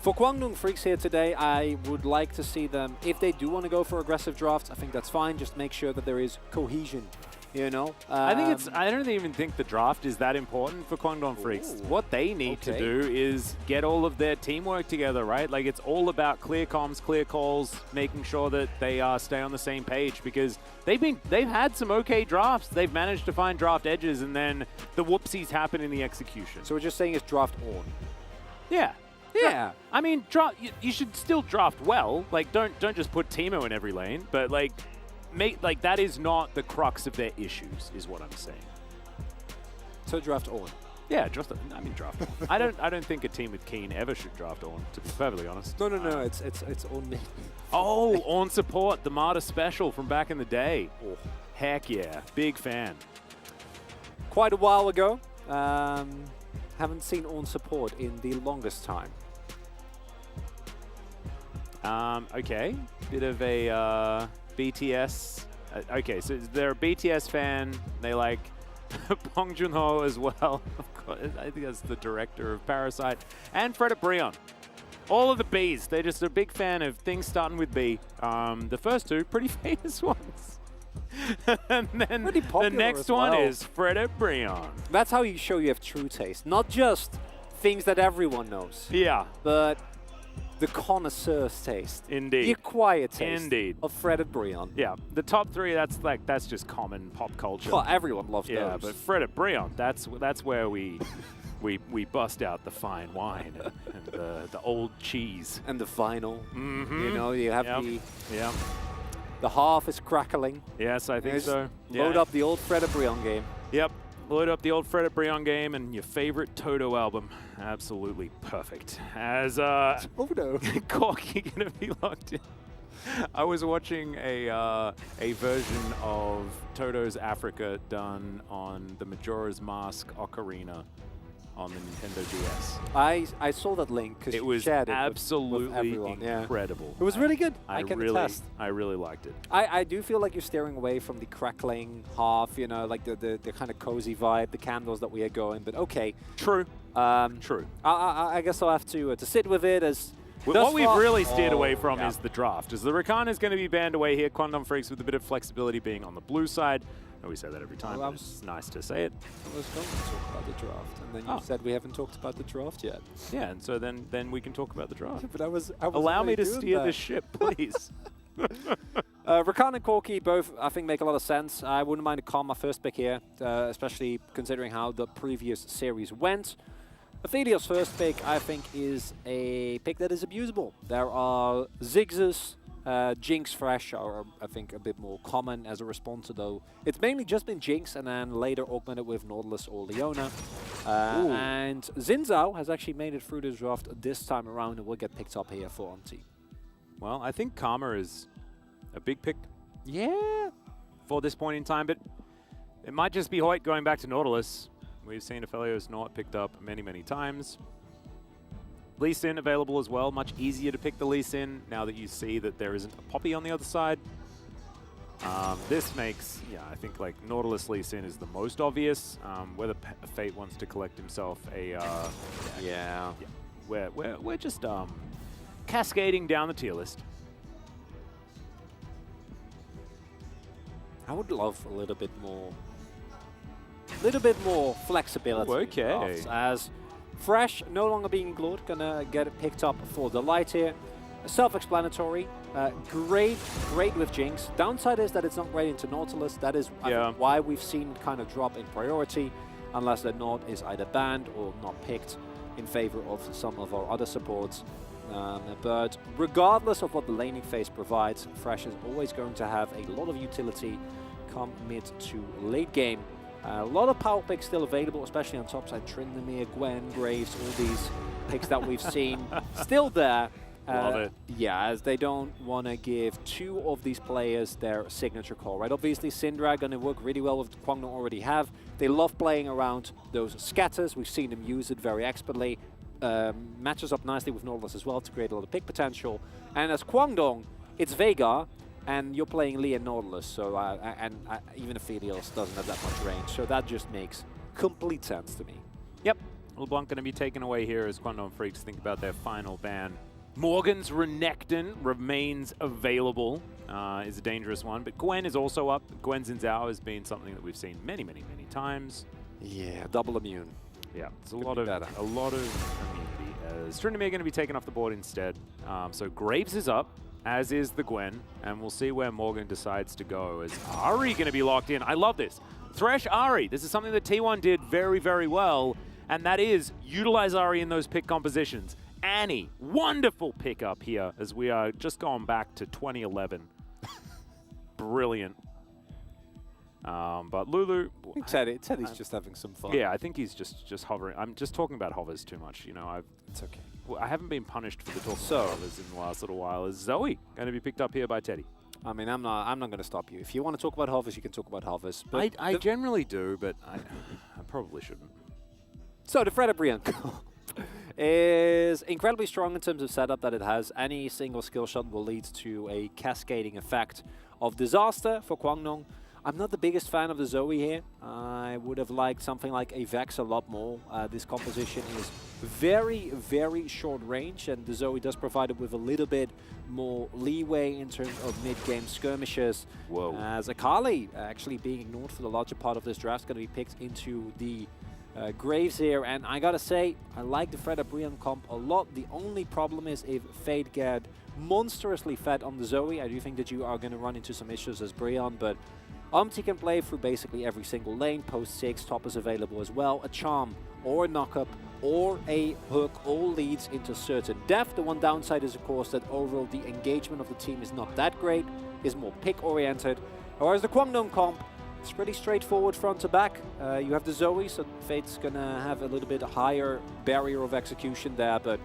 for Kwangdong Freaks here today, I would like to see them, if they do want to go for aggressive drafts, I think that's fine. Just make sure that there is cohesion, you know? I don't even think the draft is that important for Kwangdong Freaks. What they need to do is get all of their teamwork together, right? Like, it's all about clear comms, clear calls, making sure that they stay on the same page, because they've had some okay drafts. They've managed to find draft edges, and then the whoopsies happen in the execution. So we're just saying it's draft on. Yeah. Yeah. I mean, you should still draft well. Like, don't just put Teemo in every lane, but like, that is not the crux of their issues, is what I'm saying. So draft on. Yeah, draft on. I don't think a team with Keen ever should draft on, to be perfectly honest. No, it's on me. Oh, on support, the Marta special from back in the day. Oh, heck yeah, big fan. Quite a while ago. Haven't seen on support in the longest time. Okay, bit of a BTS. Okay, so they're a BTS fan. They like Bong Joon-ho as well. Of course, I think that's the director of Parasite. And Fred and Brion. All of the Bs. They're just a big fan of things starting with B. The first two, pretty famous ones. And then the next one is Fred and Brion. That's how you show you have true taste. Not just things that everyone knows. Yeah. But the connoisseur's taste. Indeed. The acquired taste. Indeed. Of Fred and Brion. Yeah. The top three, that's just common pop culture. Well, everyone loves those. Yeah, but Fred and Brion, that's where we bust out the fine wine and the old cheese. And the vinyl. Mm-hmm. You know, you have the half is crackling. Yes, I think so. Load up the old Fred and Brion game. Yep. Load up the old Fred and Brion game and your favorite Toto album. Absolutely perfect. As Corky gonna be locked in. I was watching a version of Toto's Africa done on the Majora's Mask Ocarina on the Nintendo DS. I saw that link because it was shared it absolutely with incredible. It was really good. I really liked it. I do feel like you're steering away from the crackling half, you know, like the kind of cozy vibe, the candles that we are going. But okay, true. True. I guess I'll have to sit with it as. What we've really steered away from is the draft. As the Rakan is going to be banned away here, Kwangdong Freaks with a bit of flexibility being on the blue side. I know we say that every time, but it's nice to say it. I was going to talk about the draft, and then you said we haven't talked about the draft yet. Yeah, and so then we can talk about the draft. But I was allow me to steer the ship, please. Rakan and Corky both, I think, make a lot of sense. I wouldn't mind a Karma first pick here, especially considering how the previous series went. Aphelios first pick, I think, is a pick that is abusable. There are Ziggs, Jinx Fresh are, I think, a bit more common as a response to though. It's mainly just been Jinx and then later augmented with Nautilus or Leona. And Xin Zhao has actually made it through the draft this time around and will get picked up here for Umti. Well, I think Karma is a big pick. Yeah. For this point in time, but It might just be Hoyt going back to Nautilus. We've seen Aphelios not picked up many, many times. Lee Sin available as well. Much easier to pick the Lee Sin now that you see that there isn't a Poppy on the other side. This makes, yeah, I think like Nautilus Lee Sin is the most obvious. Whether Fate wants to collect himself a, yeah. We're just cascading down the tier list. I would love a little bit more flexibility. Ooh, okay. As Fresh no longer being ignored, gonna get it picked up for the light here. Self-explanatory. Great with Jinx. Downside is that it's not great into Nautilus. That is why we've seen kind of drop in priority, unless the Nord is either banned or not picked in favor of some of our other supports. But regardless of what the laning phase provides, Fresh is always going to have a lot of utility come mid to late game. A lot of power picks still available, especially on top side. Tryndamere, Gwen, Graves, all these picks that we've seen still there. Love it. Yeah, as they don't want to give two of these players their signature call, right? Obviously, Syndra going to work really well with Kwangdong already have. They love playing around those scatters. We've seen them use it very expertly. Matches up nicely with Nautilus as well to create a lot of pick potential. And as Kwangdong, it's Veigar, and you're playing Lee and Nautilus, so even Aphelios doesn't have that much range, so that just makes complete sense to me. Yep, LeBlanc going to be taken away here as Kwangdong Freaks think about their final ban. Morgan's Renekton remains available, is a dangerous one, but Gwen is also up. Gwen Xin Zhao has been something that we've seen many, many, many times. Yeah, double immune. Yeah, it's a lot of immunity. Tryndamere going to be taken off the board instead. So Graves is up, as is the Gwen, and we'll see where Morgan decides to go. Is Ahri going to be locked in? I love this. Thresh Ahri. This is something that T1 did very, very well, and that is utilize Ahri in those pick compositions. Annie, wonderful pickup here as we are just going back to 2011. Brilliant. But Lulu... Teddy's just having some fun. Yeah, I think he's just hovering. I'm just talking about hovers too much. You know, it's okay. I haven't been punished for the talk about hovers in the last little while. Is Zoe going to be picked up here by Teddy? I mean, I'm not going to stop you. If you want to talk about hovers, you can talk about hovers. But I generally do, but I probably shouldn't. So the Fred Brian is incredibly strong in terms of setup that it has. Any single skill shot will lead to a cascading effect of disaster for Kwangdong. I'm not the biggest fan of the Zoe here. I would have liked something like a Vex a lot more. This composition is very, very short range, and the Zoe does provide it with a little bit more leeway in terms of mid-game skirmishes. Whoa. As Akali actually being ignored for the larger part of this draft, going to be picked into the Graves here, and I gotta say, I like the Fred Brian comp a lot. The only problem is if Fade get monstrously fed on the Zoe, I do think that you are going to run into some issues as Brian, but Umti can play through basically every single lane. Post 6, top is available as well. A charm or a knock-up or a hook all leads into certain depth. The one downside is, of course, that overall the engagement of the team is not that great, is more pick-oriented. Whereas the Kwangdong comp, it's pretty straightforward front to back. You have the Zoe, so Fate's gonna have a little bit higher barrier of execution there, but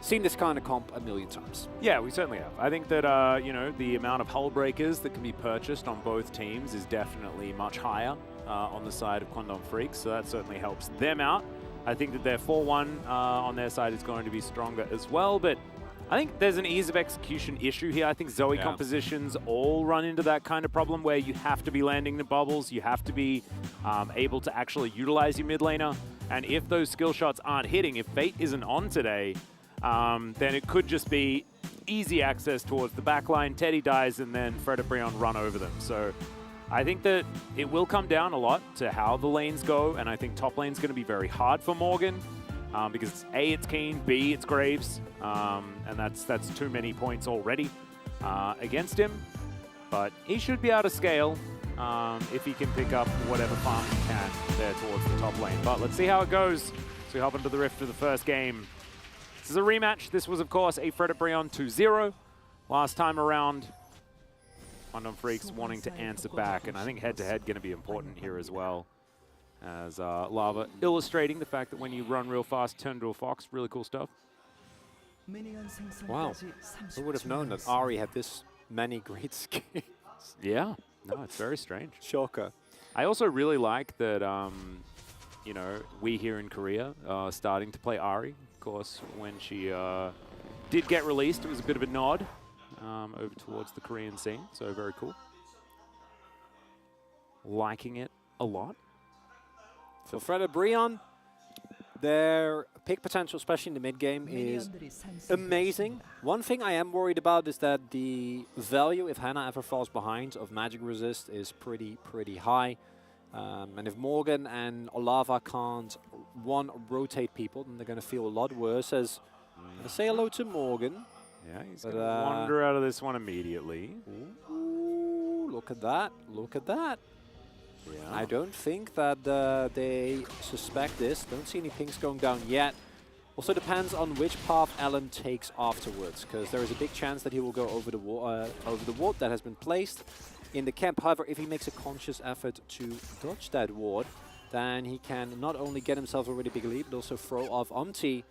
seen this kind of comp a million times. Yeah, we certainly have. I think that, you know, the amount of hull breakers that can be purchased on both teams is definitely much higher on the side of Kwangdong Freaks, so that certainly helps them out. I think that their 4-1 on their side is going to be stronger as well, but I think there's an ease of execution issue here. I think Zoe compositions all run into that kind of problem where you have to be landing the bubbles, you have to be able to actually utilize your mid laner, and if those skill shots aren't hitting, if Fate isn't on today, then it could just be easy access towards the backline. Teddy dies, and then Fred Brian run over them. So I think that it will come down a lot to how the lanes go, and I think top lane's going to be very hard for Morgan because A, it's Keen, B, it's Graves, and that's too many points already against him. But he should be able to scale if he can pick up whatever farm he can there towards the top lane. But let's see how it goes. So we hop into the Rift for the first game. This is a rematch. This was, of course, a Fred Brian 2-0 last time around. Kwangdong Freaks wanting to answer back, and I think head-to-head going to be important here as well. As Lava illustrating the fact that when you run real fast, turn to a fox. Really cool stuff. Wow. Who would have known that Ahri had this many great skills? Yeah. No, it's very strange. Shocker. I also really like that, you know, we here in Korea are starting to play Ahri. Of course, when she did get released, it was a bit of a nod over towards the Korean scene, so very cool. Liking it a lot. For ㅅ Brion, their pick potential, especially in the mid game, is amazing. One thing I am worried about is that the value, if Hannah ever falls behind, of magic resist is pretty high. And if Morgan and Olava can't, one, rotate people, then they're going to feel a lot worse. As say hello to Morgan. Yeah, he's going to wander out of this one immediately. Ooh, look at that. Look at that. Yeah. I don't think that they suspect this. Don't see any pings going down yet. Also depends on which path Alan takes afterwards, because there is a big chance that he will go over the ward that has been placed in the camp. However, if he makes a conscious effort to dodge that ward, then he can not only get himself a really big lead, but also throw off Umti.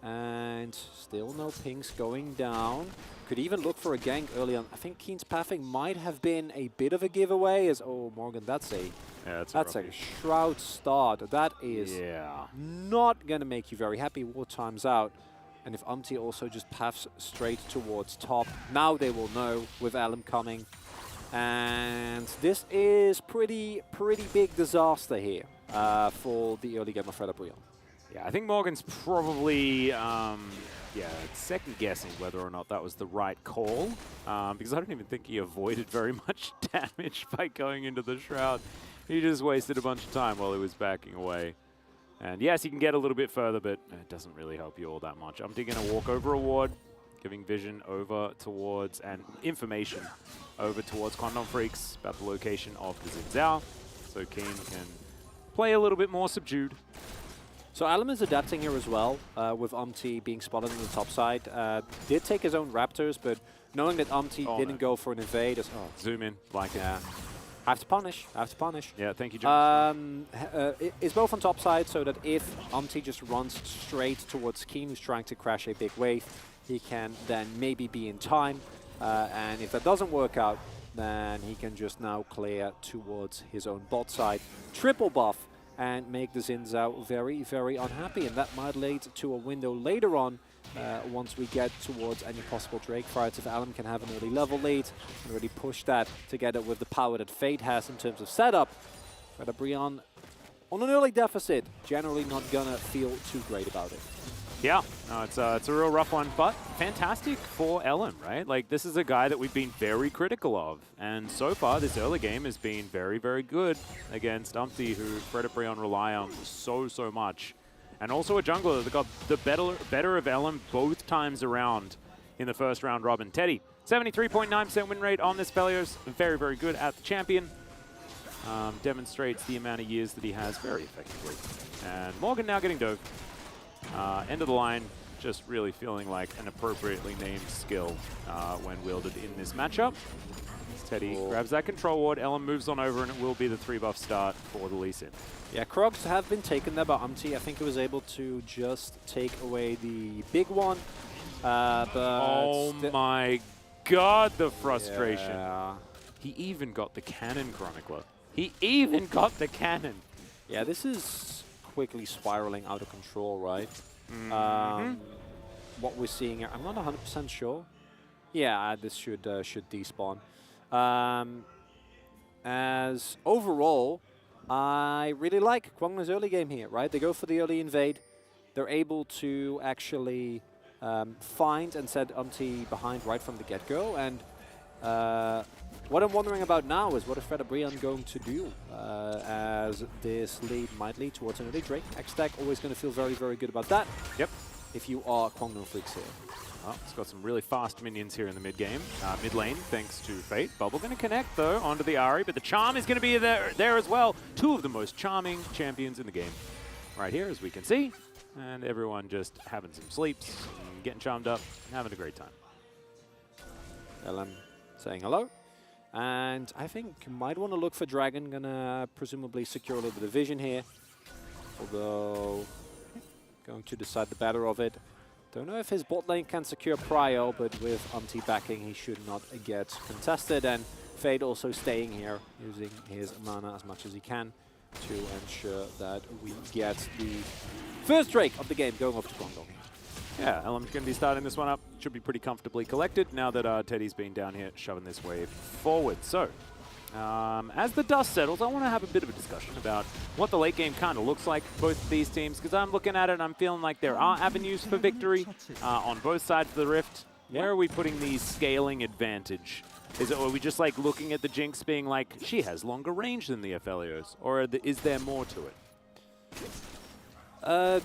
And still no pings going down. Could even look for a gank early on. I think Keen's pathing might have been a bit of a giveaway. As Morgan, that's a Shroud start. That is not gonna make you very happy. War time's out. And if Umti also just paths straight towards top, now they will know with Alum coming. And this is pretty big disaster here for the early game of ㅅ Brion. Yeah, I think Morgan's probably, second guessing whether or not that was the right call, because I don't even think he avoided very much damage by going into the Shroud. He just wasted a bunch of time while he was backing away. And yes, he can get a little bit further, but it doesn't really help you all that much. Umti going to walk over a ward, giving vision over towards, and information over towards Quantum Freaks about the location of the Xin Zhao, so Keen can play a little bit more subdued. So Alum is adapting here as well, with Umti being spotted on the top side. Did take his own Raptors, but knowing that Umti didn't go for an invade, zoom in, like it. I have to punish. Yeah, thank you, John. It's both on top side, so that if Umti just runs straight towards Keen, who's trying to crash a big wave, he can then maybe be in time. And if that doesn't work out, then he can just now clear towards his own bot side. Triple buff. And make the Xin Zhao very unhappy, and that might lead to a window later on once we get towards any possible Drake fights. If Alum can have an early level lead and really push that together with the power that Fate has in terms of setup, ㅅ Brion on an early deficit, generally not gonna feel too great about it. Yeah, no, it's a real rough one, but fantastic for Ellen, right? Like, this is a guy that we've been very critical of, and so far this early game has been very good against Umti, who ㅅ Brion rely on so much. And also a jungler that got the better of Ellen both times around in the first round robin. Teddy, 73.9% win rate on this Felios, very good at the champion. Demonstrates the amount of years that he has very effectively. And Morgan now getting dove. End of the line, just really feeling like an appropriately named skill when wielded in this matchup. Teddy grabs that control ward, Ellen moves on over, and it will be the 3-buff start for the Lee Sin. Yeah, Krogs have been taken there by Umti. I think he was able to just take away the big one. But oh my god, the frustration. Yeah. He even got the cannon, Chronicler. He even got the cannon. Yeah, this is quickly spiraling out of control, right? What we're seeing here, I'm not 100% sure. Yeah, this should despawn. As overall, I really like Kwangna's early game here, right? They go for the early invade. They're able to actually find and set Umti behind right from the get-go. And what I'm wondering about now is what is ㅅ Brion going to do, as this lead might lead towards an early Drake. X-Stack always going to feel very good about that. Yep. If you are Kwangno Freaks here. Oh, it's got some really fast minions here in the mid game, mid lane, thanks to Fate. Bubble going to connect though onto the Ahri, but the charm is going to be there as well. Two of the most charming champions in the game, right here as we can see, and everyone just having some sleeps, and getting charmed up, and having a great time. Ellen saying hello. And I think might want to look for Dragon, gonna presumably secure a little bit of vision here. Although, going to decide the better of it. Don't know if his bot lane can secure prio, but with Umti backing, he should not get contested. And Fade also staying here, using his mana as much as he can to ensure that we get the first Drake of the game going over to Guangdong. Yeah, LM's going to be starting this one up. Should be pretty comfortably collected now that Teddy's been down here shoving this wave forward. So, as the dust settles, I want to have a bit of a discussion about what the late game kind of looks like for both of these teams, because I'm looking at it and I'm feeling like there are avenues for victory on both sides of the rift. Where are we putting the scaling advantage? Are we just like looking at the Jinx being like, she has longer range than the Aphelios? Or is there more to it?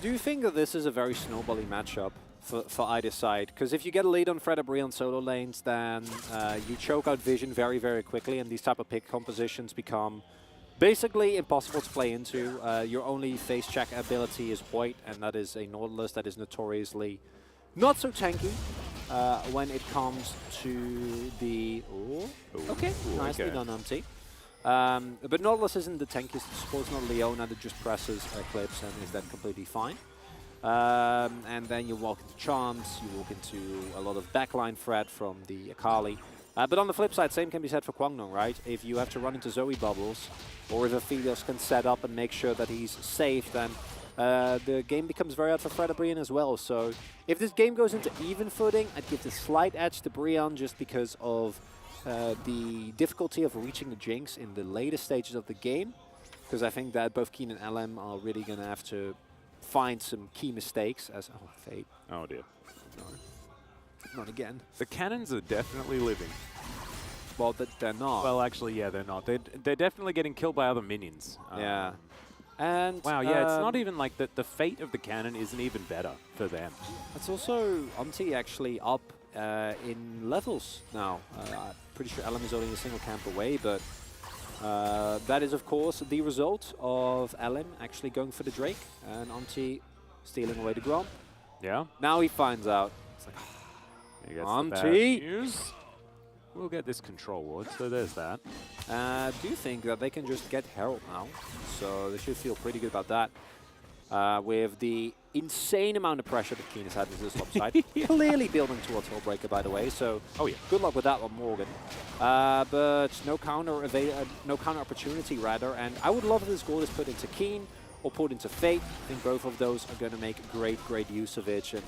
Do you think that this is a very snowbally matchup for either side? Because if you get a lead on Fred Abri on solo lanes, then you choke out vision very, very quickly, and these type of pick compositions become basically impossible to play into. Your only face check ability is Hoyt, and that is a Nautilus that is notoriously not so tanky when it comes to the... Okay, nicely done, Umpty. But Nautilus isn't the tankiest support. It's not Leona that just presses Eclipse and is then completely fine. And then you walk into Charms, you walk into a lot of backline threat from the Akali. But on the flip side, same can be said for Guangdong, right? If you have to run into Zoe bubbles, or if Aphelios can set up and make sure that he's safe, then the game becomes very hard for Fred Brian as well. So if this game goes into even footing, I'd give the slight edge to Brian just because of the difficulty of reaching the Jinx in the later stages of the game. Because I think that both Keen and LM are really going to have to find some key mistakes as... Oh, Fate. Oh dear. No. Not again. The cannons are definitely living. Well, they're not. Well, actually, yeah, they're not. They're definitely getting killed by other minions. Yeah. And wow, yeah, it's not even like the fate of the cannon isn't even better for them. It's also Umti actually up in levels now. I'm pretty sure LM is only a single camp away, but that is, of course, the result of LM actually going for the Drake and Umti stealing away the Grom. Yeah. Now he finds out. It's like, Umti! We'll get this control ward, so there's that. Do you think that they can just get Herald now? So they should feel pretty good about that. With the insane amount of pressure that Keen has had in this top side. Clearly building towards Hullbreaker, by the way, so good luck with that one, Morgan. But no counter opportunity, rather, and I would love if this gold is put into Keen or put into Fate. I think both of those are going to make great use of it. And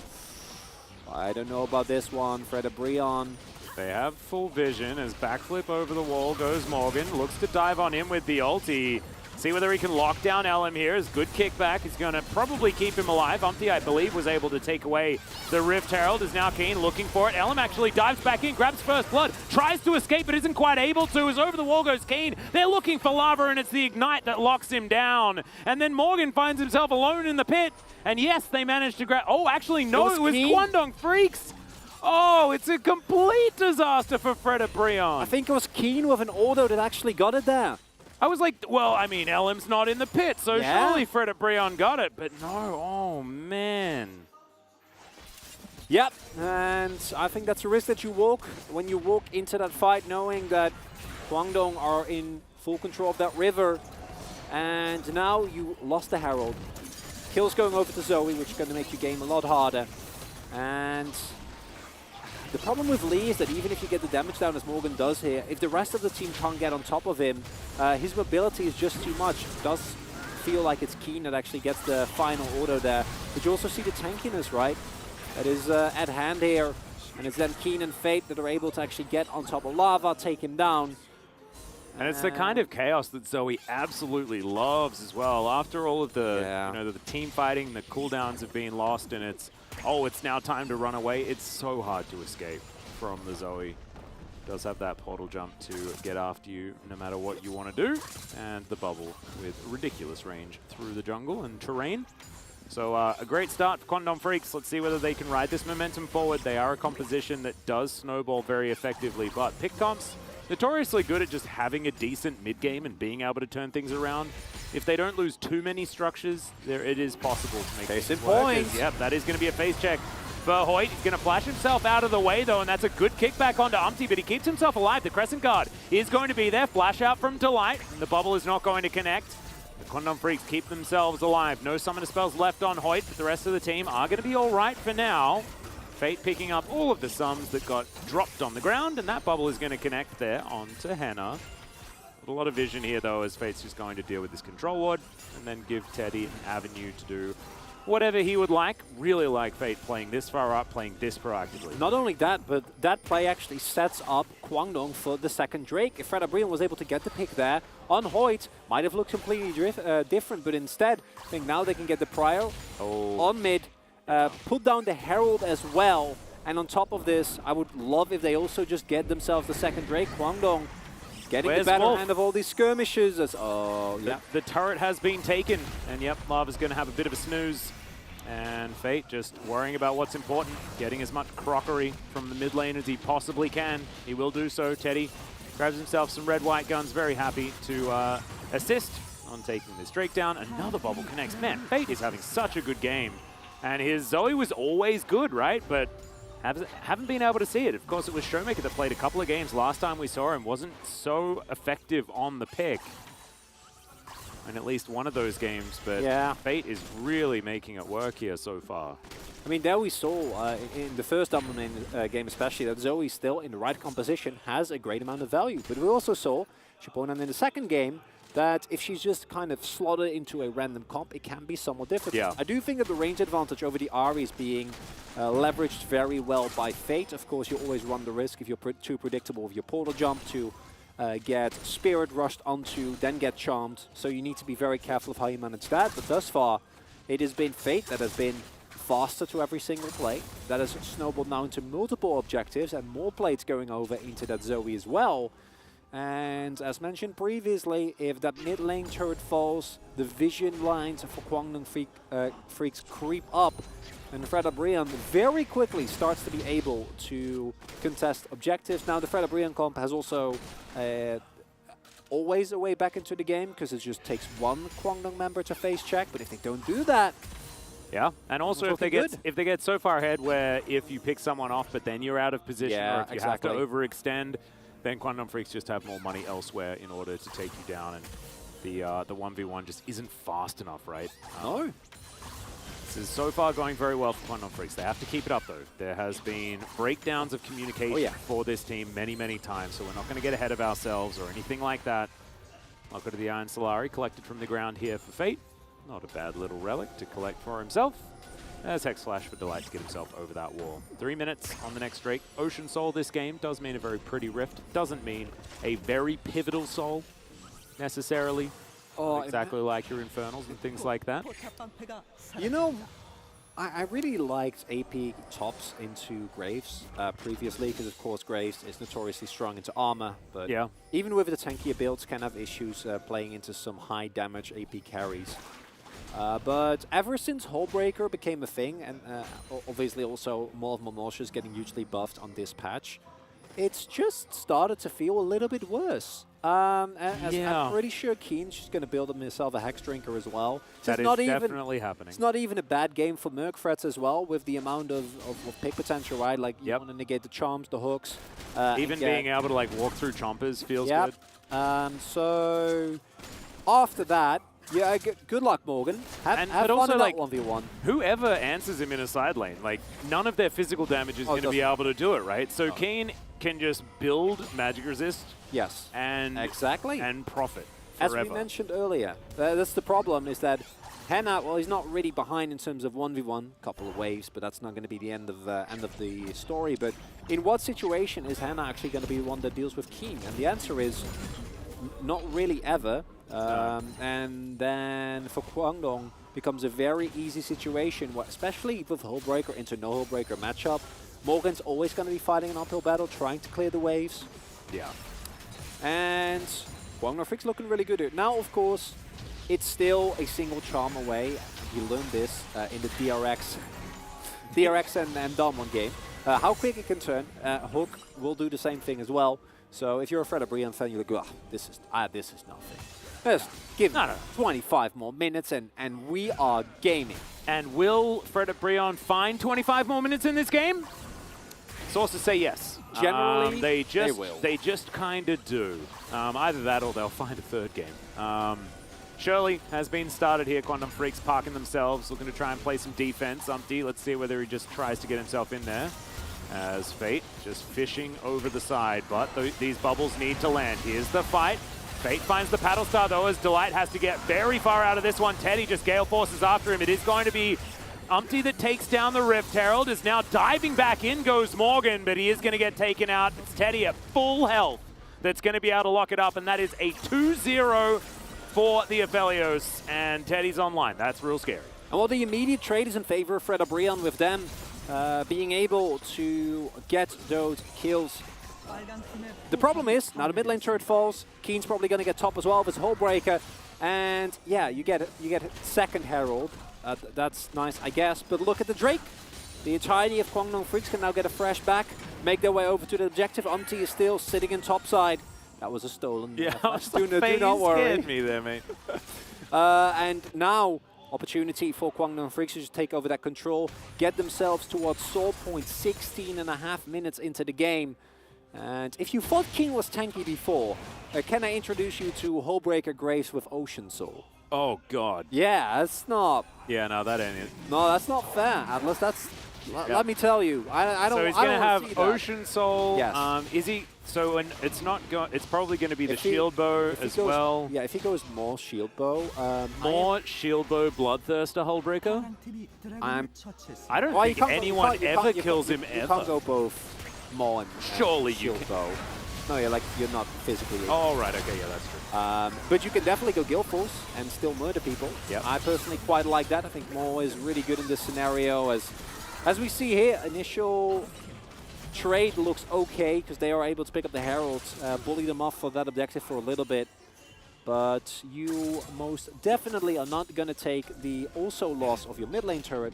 I don't know about this one, Fred Brian. They have full vision as backflip over the wall goes Morgan. Looks to dive on him with the ulti. See whether he can lock down LM here. Is good kickback. He's going to probably keep him alive. Umpty, I believe, was able to take away the Rift Herald. Is now Keen looking for it. LM actually dives back in, grabs first blood, tries to escape, but isn't quite able to. As over the wall goes Keen. They're looking for lava, and it's the Ignite that locks him down. And then Morgan finds himself alone in the pit. And yes, they managed to grab... Oh, actually, no, it was Guangdong Freaks. Oh, it's a complete disaster for Fred Brian. I think it was Keen with an auto that actually got it there. I was like, well, I mean, LM's not in the pit, so surely Fred Brian got it, but no, oh man. Yep, and I think that's a risk that you walk when you walk into that fight knowing that Guangdong are in full control of that river, and now you lost the Herald. Kills going over to Zoe, which is going to make your game a lot harder, and... The problem with Lee is that even if you get the damage down as Morgan does here, if the rest of the team can't get on top of him, his mobility is just too much. It does feel like it's Keen that actually gets the final auto there. But you also see the tankiness, right? That is at hand here. And it's then Keen and Fate that are able to actually get on top of Lava, take him down. And it's the kind of chaos that Zoe absolutely loves as well. After all of the, the team fighting, the cooldowns have been lost, and it's now time to run away. It's so hard to escape from the Zoe. Does have that portal jump to get after you no matter what you want to do. And the bubble with ridiculous range through the jungle and terrain. So a great start for Guangdong Freaks. Let's see whether they can ride this momentum forward. They are a composition that does snowball very effectively, but pick comps notoriously good at just having a decent mid-game and being able to turn things around. If they don't lose too many structures, it is possible to make case in point. Yep, that is going to be a face check for Hoyt. He's going to flash himself out of the way, though, and that's a good kickback onto Umpty, but he keeps himself alive. The Crescent Guard is going to be there. Flash out from Delight, and the bubble is not going to connect. The Guangdong Freaks keep themselves alive. No summoner spells left on Hoyt, but the rest of the team are going to be all right for now. Fate picking up all of the sums that got dropped on the ground, and that bubble is going to connect there onto ̅e나. A lot of vision here, though, as Fate's just going to deal with this control ward and then give Teddy an avenue to do whatever he would like. Really like Fate playing this far up, playing this proactively. Not only that, but that play actually sets up Kwangdong for the second Drake. If ㅅ was able to get the pick there on Hoyt, might have looked completely different, but instead, I think now they can get the Prio on mid, put down the Herald as well, and on top of this, I would love if they also just get themselves the second Drake. Kwangdong getting the better hand of all these skirmishes. As, the turret has been taken, and yep, Lava's going to have a bit of a snooze. And Fate just worrying about what's important, getting as much crockery from the mid lane as he possibly can. He will do so. Teddy grabs himself some red-white guns, very happy to assist on taking this Drake down. Another bubble connects. Man, Fate is having such a good game. And his Zoe was always good, right? But haven't been able to see it. Of course, it was ㅅmaker that played a couple of games last time we saw him. Wasn't so effective on the pick in at least one of those games, but yeah, Fate is really making it work here so far. I mean, there we saw in the first dominant game especially that Zoe still in the right composition has a great amount of value. But we also saw Ŝiponan in the second game that if she's just kind of slotted into a random comp, it can be somewhat difficult. Yeah. I do think that the range advantage over the Ahri is being leveraged very well by Fate. Of course, you always run the risk if you're too predictable with your portal jump to get Spirit rushed onto, then get charmed. So you need to be very careful of how you manage that. But thus far, it has been Fate that has been faster to every single play. That has snowballed now into multiple objectives and more plates going over into that Zoe as well. And as mentioned previously, if that mid lane turret falls, the vision lines for Kwangdong Freaks creep up, and ㅅ very quickly starts to be able to contest objectives. Now the ㅅ comp has also always a way back into the game, because it just takes one Kwangdong member to face check, but if they don't do that... Yeah, and also if they get so far ahead where if you pick someone off but then you're out of position, or if you have to overextend, then Kwangdong Freaks just have more money elsewhere in order to take you down, and the 1v1 just isn't fast enough, right? No. This is so far going very well for Kwangdong Freaks. They have to keep it up, though. There has been breakdowns of communication for this team many, many times, so we're not going to get ahead of ourselves or anything like that. I'll go to the Iron Solari, collected from the ground here for Fate. Not a bad little relic to collect for himself. There's Hex Flash for Delight to get himself over that wall. 3 minutes on the next Drake. Ocean Soul this game does mean a very pretty rift. Doesn't mean a very pivotal soul, necessarily. Not exactly like your Infernals and things like that. You know, I really liked AP tops into Graves previously, because of course Graves is notoriously strong into armor, but even with the tankier builds can have issues playing into some high damage AP carries. But ever since Hullbreaker became a thing, and obviously also more of Momosha is getting hugely buffed on this patch, it's just started to feel a little bit worse. I'm pretty sure Keen's just going to build himself a Hex Drinker as well. So that is definitely happening. It's not even a bad game for Merc Threats as well, with the amount of pick potential, right? Like, you want to negate the charms, the hooks. Even being able to like walk through chompers feels good. So after that, yeah, good luck, Morgan. Have fun also, in that like, 1v1. Whoever answers him in a side lane, like, none of their physical damage is going to be able to do it, right? So Keen can just build magic resist. Yes. And and profit forever. As we mentioned earlier, that's the problem, is that ̅e나, well, he's not really behind in terms of 1v1, couple of waves, but that's not going to be the end of the story. But in what situation is ̅e나 actually going to be the one that deals with Keen? And the answer is not really ever. And then for Kwangdong becomes a very easy situation, especially with Hullbreaker into no Hullbreaker matchup. Morgan's always going to be fighting an uphill battle, trying to clear the waves. Yeah. And Kwangdong Freaks looking really good here. Now, of course, it's still a single charm away. You learned this in the DRX and Damwon game. How quick it can turn. Hook will do the same thing as well. So if you're a ㅅ fan, you're like, this is nothing. Just give me 25 more minutes and we are gaming. And will ㅅ find 25 more minutes in this game? Sources say yes. Generally, they just kind of do. Either that or they'll find a third game. Shirley has been started here. Quantum Freaks parking themselves, looking to try and play some defense. Umpty, let's see whether he just tries to get himself in there. As Fate just fishing over the side, but these bubbles need to land. Here's the fight. Fate finds the paddle star though, as Delight has to get very far out of this one. Teddy just gale forces after him. It is going to be Umpty that takes down the Rift Herald. Is now diving back in goes Morgan, but he is going to get taken out. It's Teddy at full health that's going to be able to lock it up, and that is a 2-0 for the Aphelios, and Teddy's online. That's real scary. And well, the immediate trade is in favor of Fred Brion, with them being able to get those kills. The problem is, now the mid lane turret falls, Keen's probably going to get top as well with his Hullbreaker, and yeah, you get second Herald. That's nice, I guess, but look at the Drake. The entirety of Kwangdong Freaks can now get a fresh back, make their way over to the objective. Umpty is still sitting in topside. That was a stolen. Yeah, do not worry. Scared me there, mate. And now, opportunity for Kwangdong Freaks to just take over that control, get themselves towards Soul Point 16.5 minutes into the game. And if you thought King was tanky before, can I introduce you to Hullbreaker Graves with Ocean Soul? Oh, God. Yeah, that's not... Yeah, no, that ain't it. No, that's not fair, Atlas. That's... Let me tell you, I don't. So he's going to have Ocean Ocean Soul. Yes. Is he? So it's not going. It's probably going to be the Shield Bow as well. Yeah, if he goes more Shield Bow. More Shield Bow Bloodthirster Hullbreaker. I don't think anyone ever kills him ever. You can't go both Maw and surely Shield Bow. No, you're not physically. Oh, right. Okay, yeah, that's true. But you can definitely go Guild Force and still murder people. Yep. I personally quite like that. I think Maw is really good in this scenario. As we see here, initial trade looks okay because they are able to pick up the Heralds, bully them off for that objective for a little bit. But you most definitely are not going to take the also loss of your mid lane turret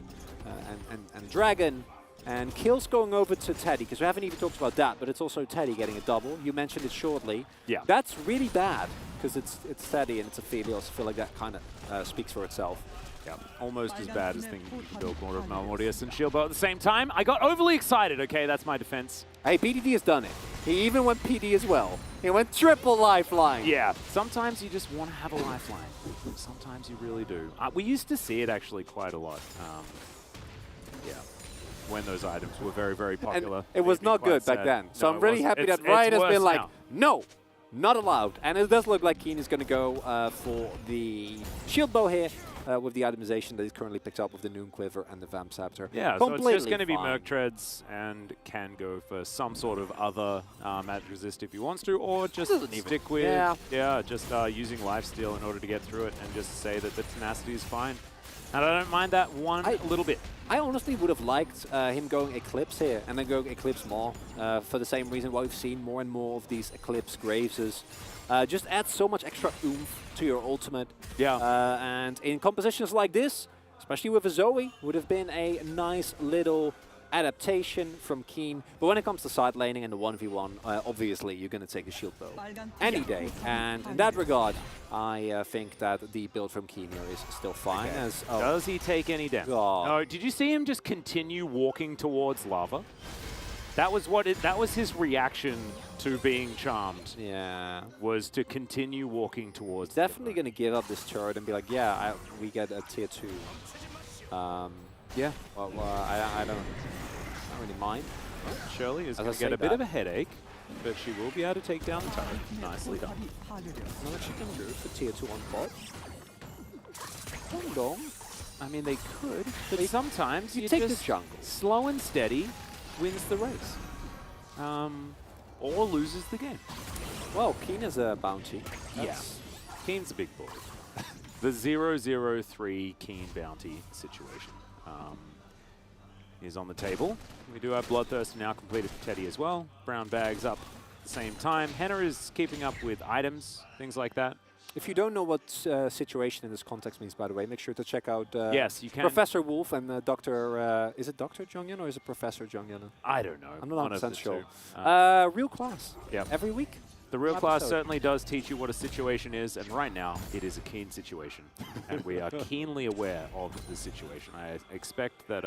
and Dragon. And kills going over to Teddy, because we haven't even talked about that, but it's also Teddy getting a double. You mentioned it shortly. Yeah. That's really bad, because it's Teddy and it's Aphelios. I feel like that kind of speaks for itself. Yeah, almost as bad as thinking you can build more of Malmortius and Shield Bow at the same time. I got overly excited, okay? That's my defense. Hey, PDD has done it. He even went PD as well. He went triple lifeline. Yeah, sometimes you just want to have a lifeline. Sometimes you really do. We used to see it actually quite a lot. Yeah. When those items were very, very popular. And it was not good back then. So I'm really happy that Riot has been like, no, not allowed. And it does look like Keen is going to go for the Shield Bow here with the itemization that he's currently picked up with the Noon Quiver and the Vamp Scepter. Yeah, so it's just going to be Merc Treads and can go for some sort of other magic resist if he wants to, or just stick with just using Lifesteal in order to get through it and just say that the tenacity is fine. And I don't mind that one little bit. I honestly would have liked him going Eclipse here and then going Eclipse Maw for the same reason why we've seen more and more of these Eclipse Graveses. Just add so much extra oomph to your ultimate. Yeah. And in compositions like this, especially with a Zoe, would have been a nice little adaptation from Keen. But when it comes to side laning and the 1v1, obviously you're going to take a Shield Bow any day. And in that regard, I think that the build from Keen here is still fine. Okay. Does he take any damage? No, did you see him just continue walking towards lava? That was that was his reaction to being charmed. Yeah. Was to continue walking towards. Definitely going to give up this turret and be like, yeah, we get a tier 2. Yeah, well, I don't really mind. Well, Shirley is going to get a bit of a headache, but she will be able to take down the turret. Nicely done. Not what she can do for tier 2 on bot. Kwangdong. I mean, they could, but sometimes you take the jungle. Slow and steady wins the race. Or loses the game. Well, Keen is a bounty. Yeah. Keen's a big boy. The 0-0-3 Keen bounty situation is on the table. We do have Bloodthirst now completed for Teddy as well. Brown bags up at the same time. Henna is keeping up with items, things like that. If you don't know what situation in this context means, by the way, make sure to check out yes, you can. Professor Wolf and Dr. Is it Dr. Jongyun or is it Professor Jongyun? I don't know. I'm not 100% sure. Real class. Yeah. Every week. The real class certainly does teach you what a situation is, and right now it is a Keen situation. And we are keenly aware of the situation. I expect that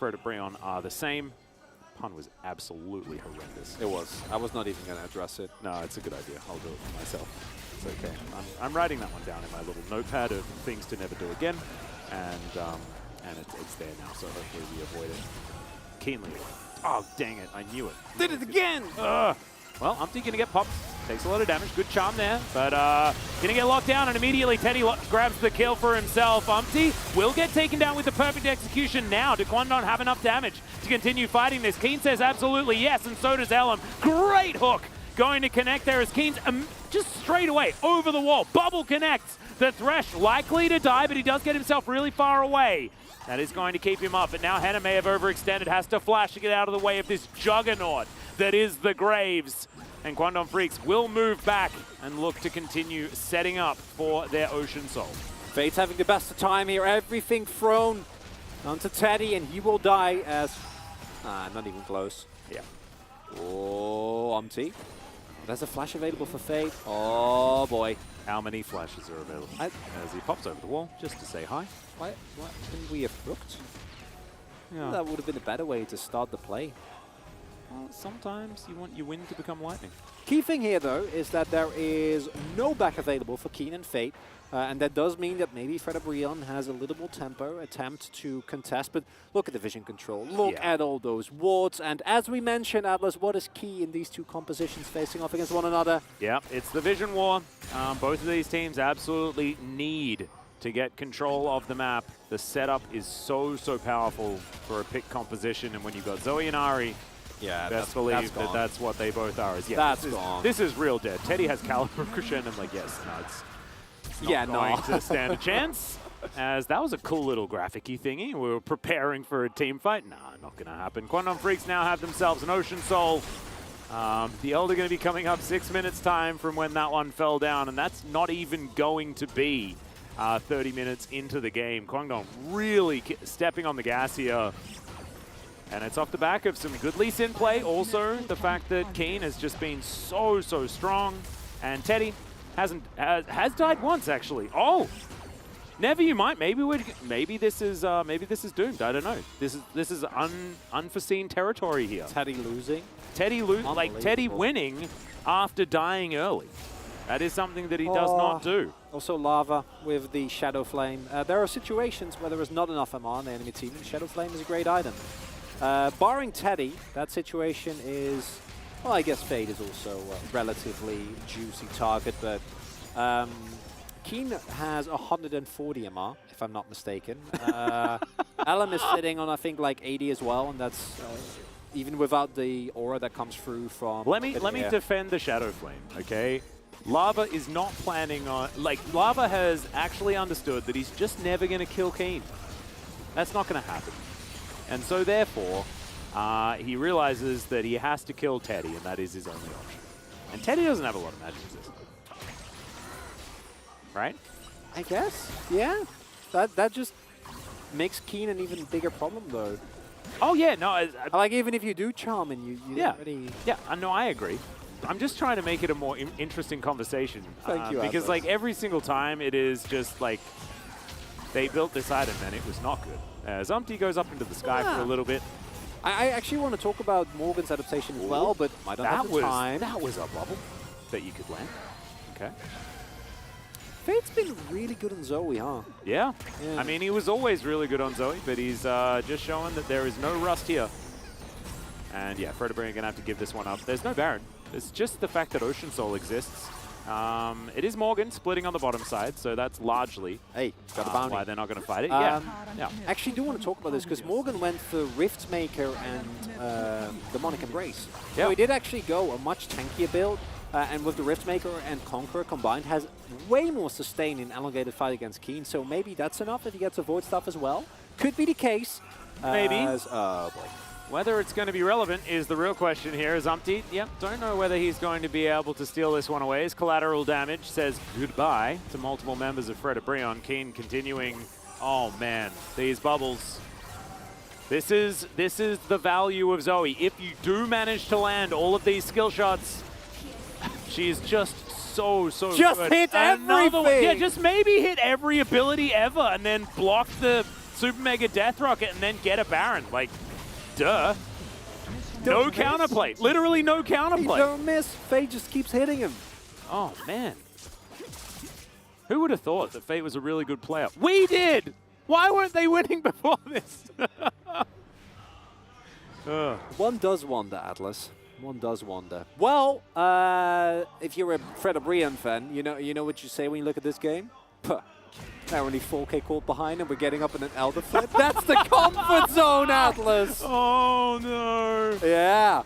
Fred and Brion are the same. Pun was absolutely horrendous. It was. I was not even going to address it. No, it's a good idea. I'll do it for myself. It's okay. I'm writing that one down in my little notepad of things to never do again, and it's there now. So hopefully we avoid it keenly. Oh dang it! I knew it. Did it again! Well, Umpty gonna get popped. Takes a lot of damage. Good charm there, but gonna get locked down, and immediately Teddy grabs the kill for himself. Umpty will get taken down with the perfect execution now. Do Kwangdong have enough damage to continue fighting this? Keen says absolutely yes, and so does Elam. Great hook going to connect there as Keen's just straight away over the wall. Bubble connects. The Thresh likely to die, but he does get himself really far away. That is going to keep him up, but now Henna may have overextended, has to flash to get out of the way of this juggernaut that is the Graves. And Kwangdong Freaks will move back and look to continue setting up for their Ocean Soul. Fate's having the best of time here. Everything thrown onto Teddy, and he will die as... not even close. Yeah. Oh, Umpty. There's a flash available for Fate. Oh, boy. How many flashes are available? As he pops over the wall, just to say hi. Why didn't we have hooked? Yeah. That would have been a better way to start the play. Well, sometimes you want your wind to become lightning. Key thing here, though, is that there is no back available for Keen and Fate. And that does mean that maybe Fredabreon has a little more tempo, attempt to contest. But look at the vision control. Look at all those wards. And as we mentioned, Atlas, what is key in these two compositions facing off against one another? Yeah, it's the vision war. Both of these teams absolutely need to get control of the map. The setup is so powerful for a pick composition. And when you've got Zoe and Ari, best believe that's what they both are. This is real dead. Teddy has Caliber Crescendo. I'm like, yes, no, it's not going to stand a chance. As that was a cool little graphic-y thingy. We were preparing for a team fight. Nah, not going to happen. Kwangdong Freaks now have themselves an Ocean Soul. The Elder going to be coming up 6 minutes time from when that one fell down, and that's not even going to be 30 minutes into the game. Kwangdong really stepping on the gas here. And it's off the back of some good Lee Sin play. Also, the fact that Keen has just been so strong. And Teddy has died once, actually. Oh! Never you might. Maybe this is doomed. I don't know. This is unforeseen territory here. Teddy losing. Teddy winning after dying early. That is something that he does not do. Also Lava with the Shadow Flame. There are situations where there is not enough MR on the enemy team. Shadow Flame is a great item. Barring Teddy, that situation is... Well, I guess Fade is also a relatively juicy target, but Keen has 140 MR, if I'm not mistaken. Elam is sitting on, I think, like 80 as well, and that's even without the aura that comes through from... Let me defend the Shadow Flame, okay? Lava is not planning on... Lava has actually understood that he's just never going to kill Keen. That's not going to happen. And so, therefore, he realizes that he has to kill Teddy, and that is his only option. And Teddy doesn't have a lot of magic resistance. Right? I guess, yeah. That just makes Keen an even bigger problem, though. Oh, yeah, no. Like, even if you do charm and you already... Yeah, no, I agree. I'm just trying to make it a more interesting conversation. Thank you, because, like, every single time it is just, like, they built this item and it was not good. As Umpty goes up into the sky for a little bit. I actually want to talk about Morgan's adaptation as well, but I don't have the time. That was a bubble that you could land. Okay. Fate's been really good on Zoe, huh? Yeah. I mean, he was always really good on Zoe, but he's just showing that there is no rust here. And yeah, Fredabreon going to have to give this one up. There's no Baron. It's just the fact that Ocean Soul exists. It is Morgan splitting on the bottom side, so that's largely got a bounty. Why they're not going to fight it. Yeah. Actually, do want to talk about this because Morgan went for Riftmaker and Demonic Embrace. Yeah. So he did actually go a much tankier build, and with the Riftmaker and Conqueror combined, has way more sustain in elongated fight against Keen. So maybe that's enough if he gets Avoid stuff as well. Could be the case. Maybe. Boy. Whether it's going to be relevant is the real question here. As Umpty, don't know whether he's going to be able to steal this one away. His collateral damage says goodbye to multiple members of Fredabreon. Keen continuing. Oh man, these bubbles. This is the value of Zoe. If you do manage to land all of these skill shots, she's just so just good. Hit everything. Yeah, just maybe hit every ability ever, and then block the Super Mega Death Rocket, and then get a Baron. Like. Duh. No counterplay. Literally no counterplay. He don't miss. Fate just keeps hitting him. Oh, man. Who would have thought that Fate was a really good player? We did! Why weren't they winning before this? One does wonder, Atlas. One does wonder. Well, if you're a Fred O'Brien fan, you know what you say when you look at this game? Puh. They're only 4K caught behind and we're getting up in an Elder Flip. That's the comfort zone, Atlas! Oh no! Yeah.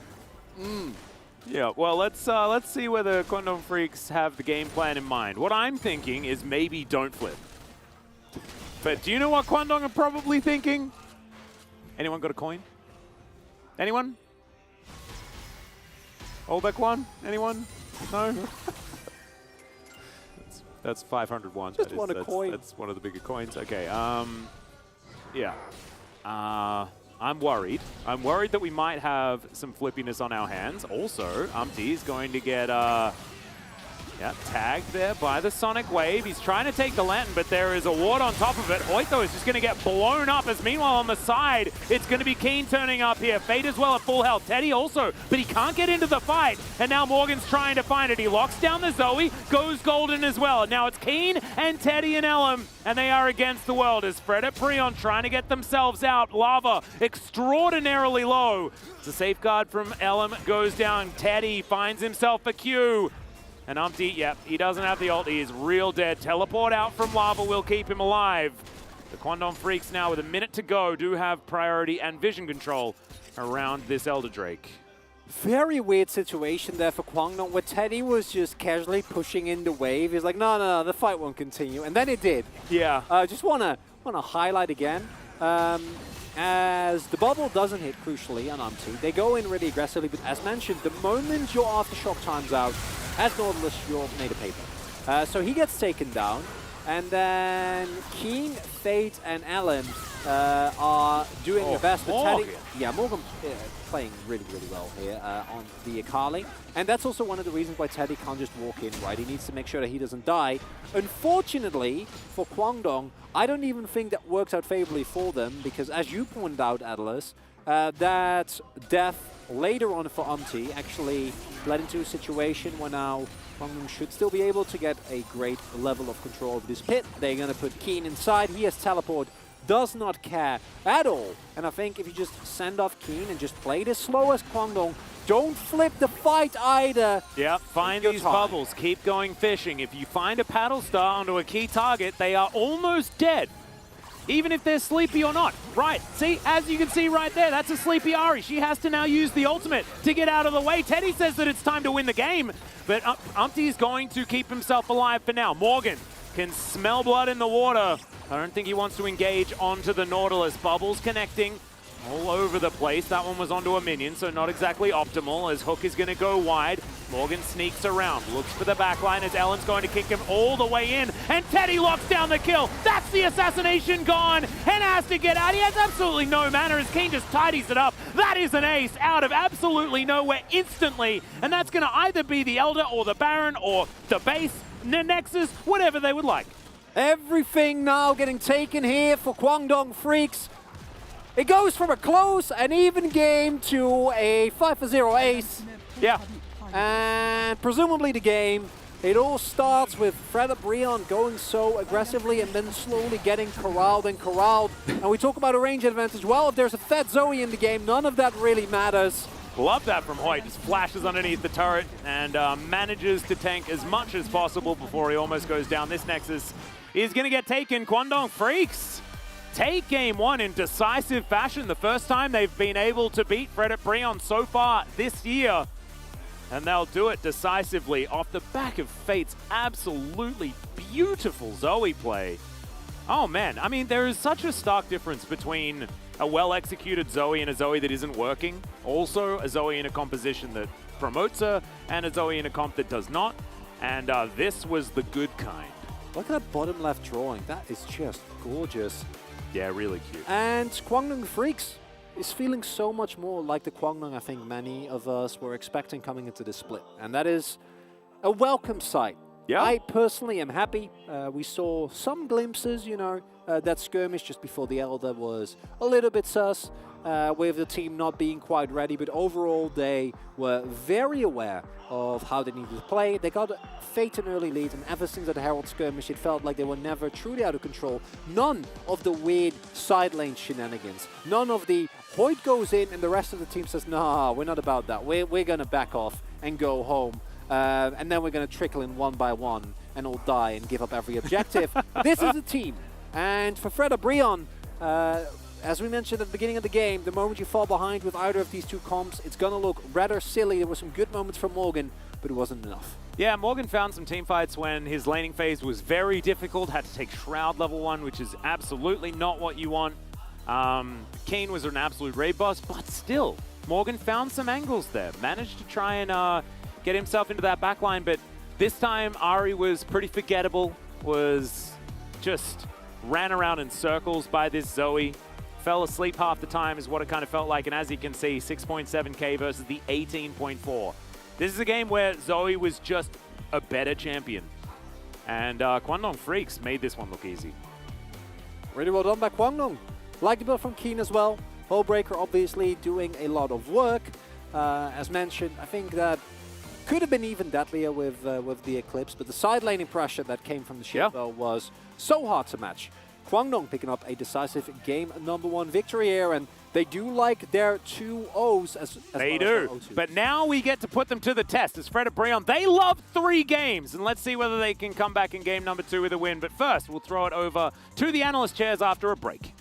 Yeah, well, let's see whether Kwangdong Freaks have the game plan in mind. What I'm thinking is maybe don't flip. But do you know what Kwangdong are probably thinking? Anyone got a coin? Anyone? Olbeck Anyone? No? That's 500 won. Just want a coin. That's one of the bigger coins. Okay, yeah. I'm worried. I'm worried that we might have some flippiness on our hands. Also, ㅅ is going to get tagged there by the Sonic Wave. He's trying to take the Lantern, but there is a ward on top of it. Oito is just going to get blown up, as meanwhile on the side, it's going to be Keen turning up here. Fate as well at full health. Teddy also, but he can't get into the fight. And now Morgan's trying to find it. He locks down the Zoe, goes golden as well. And now it's Keen and Teddy and Ellum, and they are against the world as Fred at Prion trying to get themselves out. Lava extraordinarily low. It's a safeguard from Ellum, goes down. Teddy finds himself a Q. And ㅅ, yep, he doesn't have the ult. He is real dead. Teleport out from Lava will keep him alive. The Kwangdong Freaks now, with a minute to go, do have priority and vision control around this Elder Drake. Very weird situation there for Kwangdong, where Teddy was just casually pushing in the wave. He's like, no, the fight won't continue. And then it did. Yeah. Just wanna highlight again. As the bubble doesn't hit crucially on ㅅ, they go in really aggressively, but as mentioned, the moment your aftershock time's out, as Nautilus, you're made of paper. So he gets taken down, and then Keen, Fate, and Ellen are doing their best. But Morgan. Morgan playing really, really well here on the Akali. And that's also one of the reasons why Teddy can't just walk in, right? He needs to make sure that he doesn't die. Unfortunately, for Kwangdong, I don't even think that works out favorably for them, because as you pointed out, Atlas, that death later on for ㅅ actually led into a situation where now Kwangdong should still be able to get a great level of control over this pit. They're going to put Keen inside. He has teleport, does not care at all. And I think if you just send off Keen and just play this slow as Kwangdong, don't flip the fight either. Yep, find these bubbles, keep going fishing. If you find a paddle star onto a key target, they are almost dead. Even if they're sleepy or not. Right, see, as you can see right there, that's a sleepy Ahri. She has to now use the ultimate to get out of the way. Teddy says that it's time to win the game, but ㅅ is going to keep himself alive for now. Morgan can smell blood in the water. I don't think he wants to engage onto the Nautilus. Bubbles connecting all over the place. That one was onto a minion, so not exactly optimal, as Hook is going to go wide. Morgan sneaks around, looks for the backline as Ellen's going to kick him all the way in, and Teddy locks down the kill. That's the assassination gone, and has to get out. He has absolutely no mana as Keen just tidies it up. That is an ace out of absolutely nowhere instantly, and that's going to either be the Elder or the Baron or the base, the Nexus, whatever they would like. Everything now getting taken here for Kwangdong Freaks. It goes from a close and even game to a 5-0 ace. Yeah. And presumably the game, it all starts with Fred O'Brien going so aggressively and then slowly getting corralled and corralled. And we talk about a range advantage. Well, if there's a fat Zoe in the game, none of that really matters. Love that from Hoyt. Just flashes underneath the turret and manages to tank as much as possible before he almost goes down. This Nexus is going to get taken. Kwangdong Freaks take game one in decisive fashion. The first time they've been able to beat Fred at Prion so far this year. And they'll do it decisively off the back of Fate's absolutely beautiful Zoe play. Oh man, I mean, there is such a stark difference between a well-executed Zoe and a Zoe that isn't working. Also, a Zoe in a composition that promotes her, and a Zoe in a comp that does not. And this was the good kind. Look at that bottom left drawing. That is just gorgeous. Yeah, really cute. And Kwangdong Freaks is feeling so much more like the Kwangdong I think many of us were expecting coming into this split. And that is a welcome sight. Yeah. I personally am happy. We saw some glimpses, you know, That skirmish just before the Elder was a little bit sus, with the team not being quite ready, but overall they were very aware of how they needed to play. They got Fate an early lead, and ever since that Herald skirmish, it felt like they were never truly out of control. None of the weird side lane shenanigans. None of the Hoyt goes in and the rest of the team says, nah, we're not about that. We're going to back off and go home. And then we're going to trickle in one by one and all die and give up every objective. This is a team. And for Fred Brion, as we mentioned at the beginning of the game, the moment you fall behind with either of these two comps, it's going to look rather silly. There were some good moments from Morgan, but it wasn't enough. Yeah, Morgan found some team fights when his laning phase was very difficult, had to take Shroud level 1, which is absolutely not what you want. Kane was an absolute raid boss, but still, Morgan found some angles there, managed to try and get himself into that backline, but this time Ari was pretty forgettable, was just ran around in circles by this Zoe. Fell asleep half the time is what it kind of felt like, and as you can see, 6.7k versus the 18.4. This is a game where Zoe was just a better champion, and Kwangdong Freaks made this one look easy. Really well done by Kwangdong. Like the build from Keen as well. Hullbreaker obviously doing a lot of work. As mentioned, I think that could have been even deadlier with the Eclipse, but the side laning pressure that came from the ship was so hard to match. Kwangdong picking up a decisive game #1 victory here, and they do like their 2 O's as they well do. But now we get to put them to the test. As Fred Brion, they love 3 games, and let's see whether they can come back in game #2 with a win. But first, we'll throw it over to the analyst chairs after a break.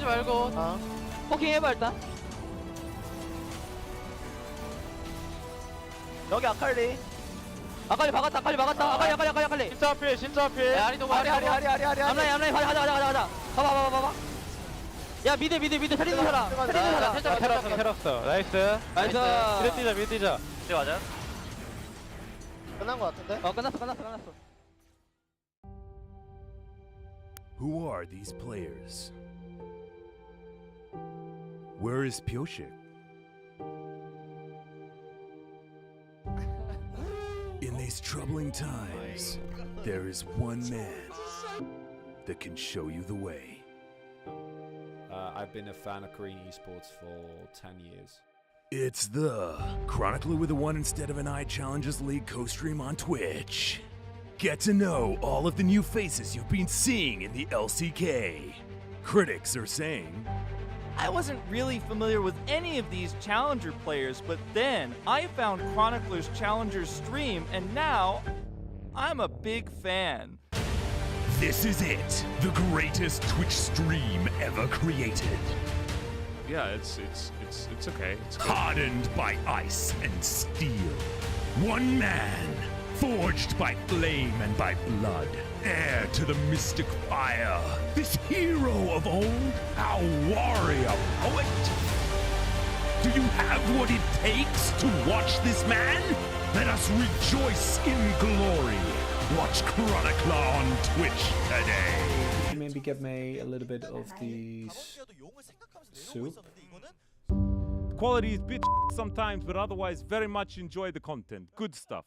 말고 포킹 해봐 일단. 여기 아칼리. 아칼리 박았다. 아칼리. 진짜 앞에. 아리 너무 아리. 암라인 가자. 봐봐. 야 미드 페리드 사람. 테러스. 나이스. 미드 뛰자. 네 맞아. 끝난 거 같은데? 끝났어. Who are these players? Where is Pyoshik? In these troubling times, there is one man that can show you the way. I've been a fan of Korean esports for 10 years. It's the Chronicler with a 1 instead of an I Challenges League co-stream on Twitch. Get to know all of the new faces you've been seeing in the LCK. Critics are saying, I wasn't really familiar with any of these Challenger players, but then I found Chronicler's Challengers stream, and now I'm a big fan. this is it, the greatest Twitch stream ever created. Yeah, it's okay. It's good. Hardened by ice and steel. One man, forged by flame and by blood. Heir to the mystic fire. This hero of old, our warrior poet. Do you have what it takes to watch this man? Let us rejoice in glory. Watch Chronicler on Twitch today. Maybe get me a little bit of the soup. Quality is bitch sometimes, but otherwise very much enjoy the content. Good stuff.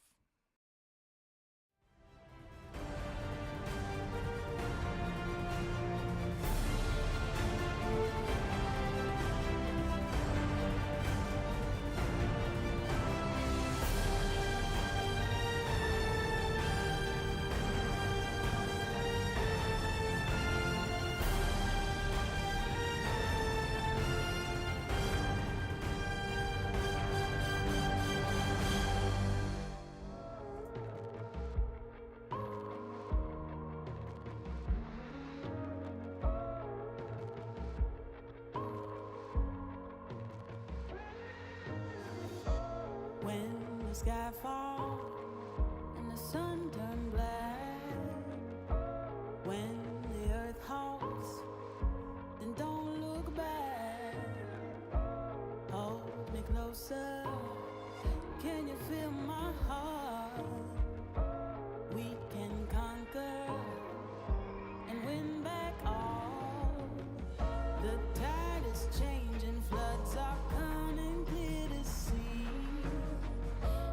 When the sky falls and the sun turns black, when the earth halts, then don't look back. Hold me closer, can you feel my heart? We can conquer and win back all. The tide is changing, floods are coming clear to see.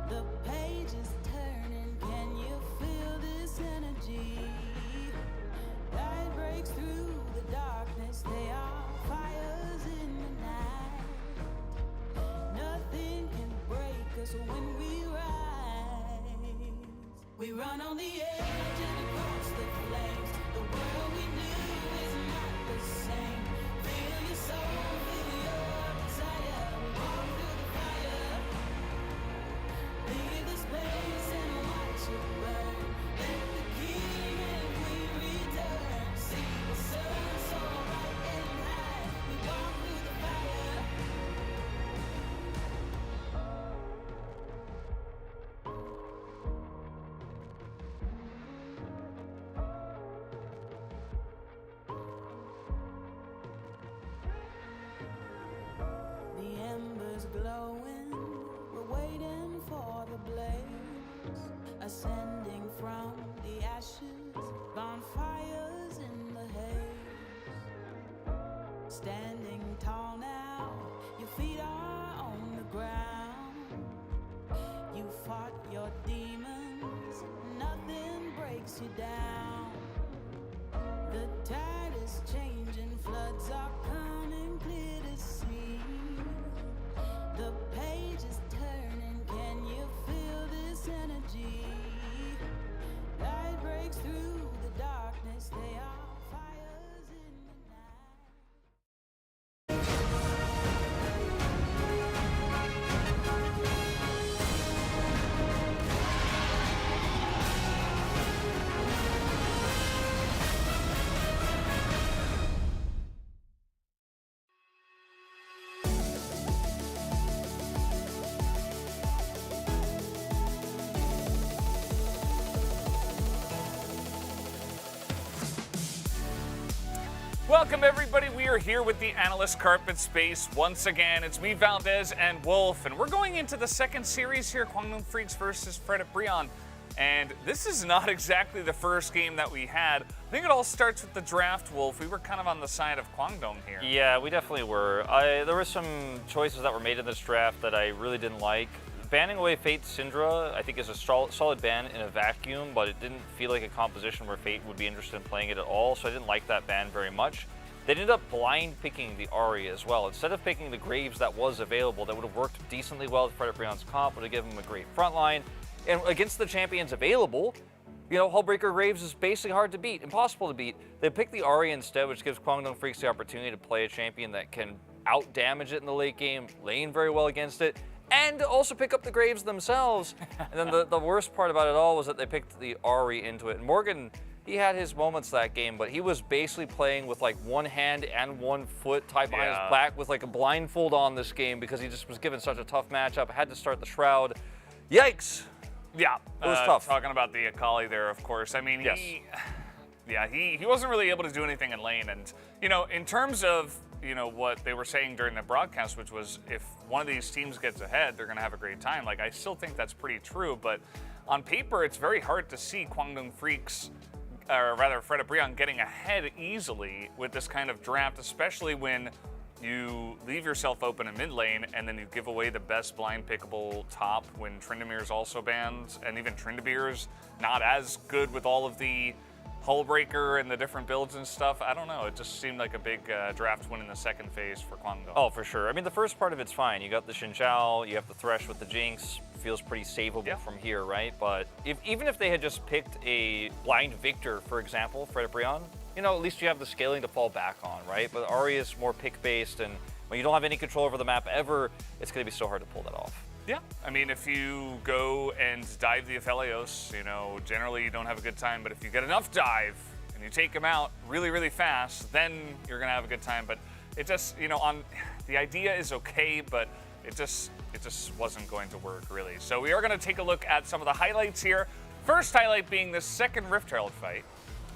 The page is turning, can you feel this energy? Light breaks through the darkness, they are fires in the night. Nothing can break us when we rise. We run on the edge and across the flames. The world we knew is not the same. Feel your soul, feel your desire. We walk through the fire. Leave this place and watch it burn. Let the king and queen return. See the sun so bright and high. We walk through the fire. The embers glowing, we're waiting for the blaze, ascending from the ashes, bonfires in the haze. Standing tall now, your feet are on the ground. You fought your demons, nothing breaks you down. The tide is changing, floods are coming clear to see. The page is turning, can you feel this energy? Light breaks through the darkness, they are fires in the night. Welcome, everybody. We are here with the Analyst Carpet Space once again. It's me, Valdez, and Wolf, and we're going into the second series here, Kwangdong Freaks versus Fred at Brion. And this is not exactly the first game that we had. I think it all starts with the draft, Wolf. We were kind of on the side of Kwangdong here. Yeah, we definitely were. There were some choices that were made in this draft that I really didn't like. Banning away Fate Syndra, I think, is a solid ban in a vacuum, but it didn't feel like a composition where Fate would be interested in playing it at all, so I didn't like that ban very much. They ended up blind picking the Ahri as well. Instead of picking the Graves that was available, that would have worked decently well with Fred at Brion's comp, would have given him a great front line. And against the champions available, you know, Hullbreaker Graves is basically hard to beat, impossible to beat. They picked the Ahri instead, which gives Kwangdong Freaks the opportunity to play a champion that can out-damage it in the late game, lane very well against it, and also pick up the Graves themselves. And then the worst part about it all was that they picked the Ahri into it. And Morgan, he had his moments that game, but he was basically playing with like one hand and 1 foot tied behind his back with like a blindfold on this game because he just was given such a tough matchup. Had to start the Shroud. Yikes. Yeah, it was tough. Talking about the Akali there, of course. I mean, yes. he wasn't really able to do anything in lane. And, you know, in terms of, you know, what they were saying during the broadcast, which was if one of these teams gets ahead, they're going to have a great time. Like, I still think that's pretty true, but on paper, it's very hard to see Kwangdong Freaks, or rather ㅅ Brion, getting ahead easily with this kind of draft, especially when you leave yourself open in mid lane and then you give away the best blind pickable top when Tryndamere's also banned, and even Tryndamere's not as good with all of the Hullbreaker and the different builds and stuff. I don't know, it just seemed like a big draft win in the second phase for Kwangdong. Oh, for sure. I mean, the first part of it's fine. You got the Xin Zhao, you have the Thresh with the Jinx. Feels pretty savable from here, right? But even if they had just picked a blind Victor, for example, ㅅ Brion, you know, at least you have the scaling to fall back on, right? But Ahri is more pick-based, and when you don't have any control over the map ever, it's going to be so hard to pull that off. Yeah, I mean, if you go and dive the Aphelios, you know, generally you don't have a good time, but if you get enough dive and you take him out really, really fast, then you're going to have a good time. But it just, you know, the idea is okay, but it just wasn't going to work, really. So we are going to take a look at some of the highlights here. First highlight being the second Rift Herald fight.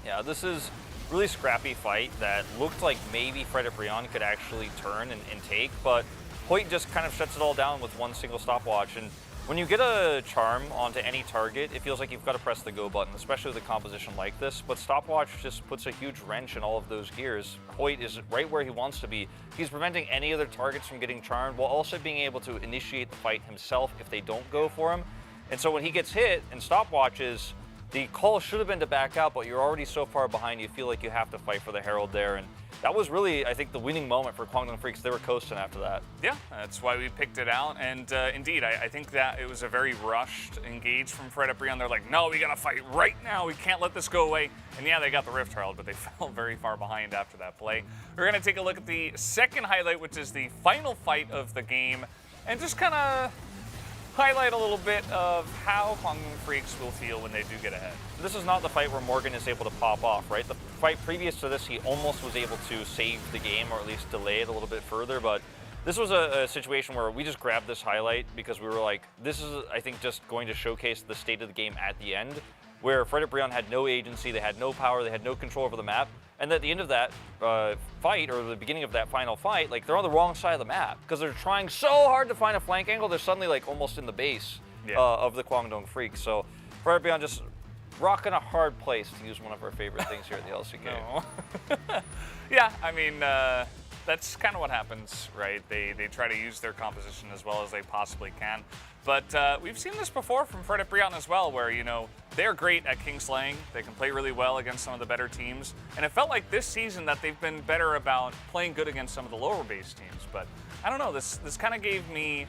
Yeah, this is a really scrappy fight that looked like maybe ㅅ Brion could actually turn and take, but Hoyt just kind of shuts it all down with one single stopwatch. And when you get a charm onto any target, it feels like you've got to press the go button, especially with a composition like this. But stopwatch just puts a huge wrench in all of those gears. Hoyt is right where he wants to be. He's preventing any other targets from getting charmed while also being able to initiate the fight himself if they don't go for him. And so when he gets hit and stopwatches, the call should have been to back out, but you're already so far behind, you feel like you have to fight for the Herald there. And that was really, I think, the winning moment for Kwangdong Freaks. They were coasting after that. Yeah, that's why we picked it out. And indeed, I think that it was a very rushed engage from ㅅ Brion. They're like, no, we got to fight right now. We can't let this go away. And yeah, they got the Rift Herald, but they fell very far behind after that play. We're going to take a look at the second highlight, which is the final fight of the game, and just kind of highlight a little bit of how Kwangdong Freaks will feel when they do get ahead. This is not the fight where Morgan is able to pop off, right? The fight previous to this, he almost was able to save the game or at least delay it a little bit further, but this was a situation where we just grabbed this highlight because we were like, this is, I think, just going to showcase the state of the game at the end, where ㅅ Brion had no agency, they had no power, they had no control over the map, and at the end of that fight, or the beginning of that final fight, like, they're on the wrong side of the map because they're trying so hard to find a flank angle, they're suddenly like almost in the base of the Kwangdong Freaks. So ㅅ Brion just rocking a hard place, to use one of our favorite things here at the LCK. No. Yeah, I mean, that's kind of what happens, right? They try to use their composition as well as they possibly can. But we've seen this before from ㅅ Brion as well, where, you know, they're great at kingslaying. They can play really well against some of the better teams. And it felt like this season that they've been better about playing good against some of the lower base teams. But I don't know, this kind of gave me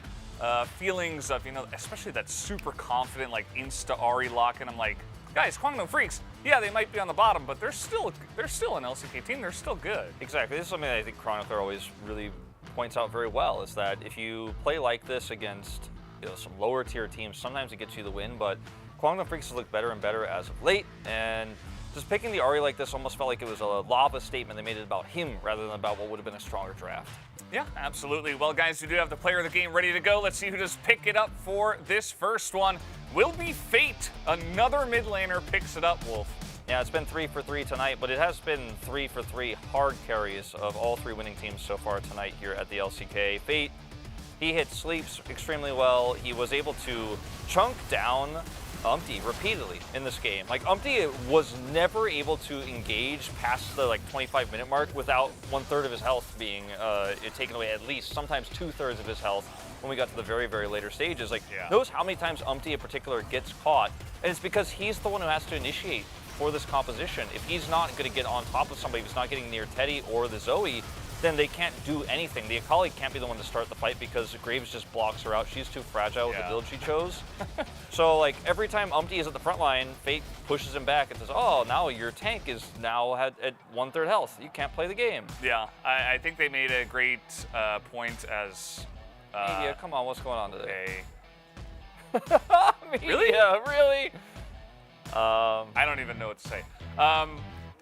feelings of, you know, especially that super confident, like, insta Ahri lock, and I'm like, guys, Kwangdong Freaks, yeah, they might be on the bottom, but they're still an LCK team. They're still good. Exactly. This is something that I think Chronicler always really points out very well, is that if you play like this against, you know, some lower tier teams, sometimes it gets you the win, but Kwangdong Freaks look better and better as of late, and just picking the Ahri like this almost felt like it was a lava statement. They made it about him rather than about what would have been a stronger draft. Yeah, absolutely. Well, guys, we do have the player of the game ready to go. Let's see who does pick it up for this first one. Will be Fate. Another mid laner picks it up, Wolf. Yeah, it's been 3 for 3 tonight, but it has been 3 for 3 hard carries of all 3 winning teams so far tonight here at the LCK. Fate, he hit sleeps extremely well. He was able to chunk down Umpty repeatedly in this game. Like, Umpty was never able to engage past the 25-minute mark without 1/3 of his health being taken away, at least sometimes 2/3 of his health when we got to the very, very later stages. Like, notice how many times Umpty in particular gets caught, and it's because he's the one who has to initiate for this composition. If he's not going to get on top of somebody, if he's not getting near Teddy or the Zoe, then they can't do anything. The Akali can't be the one to start the fight because Graves just blocks her out. She's too fragile with the build she chose. So, like, every time Umpty is at the front line, Fate pushes him back and says, oh, now your tank is now at 1/3 health. You can't play the game. Yeah, I think they made a great point as... Media, come on, what's going on today? Media, really? Really? I don't even know what to say.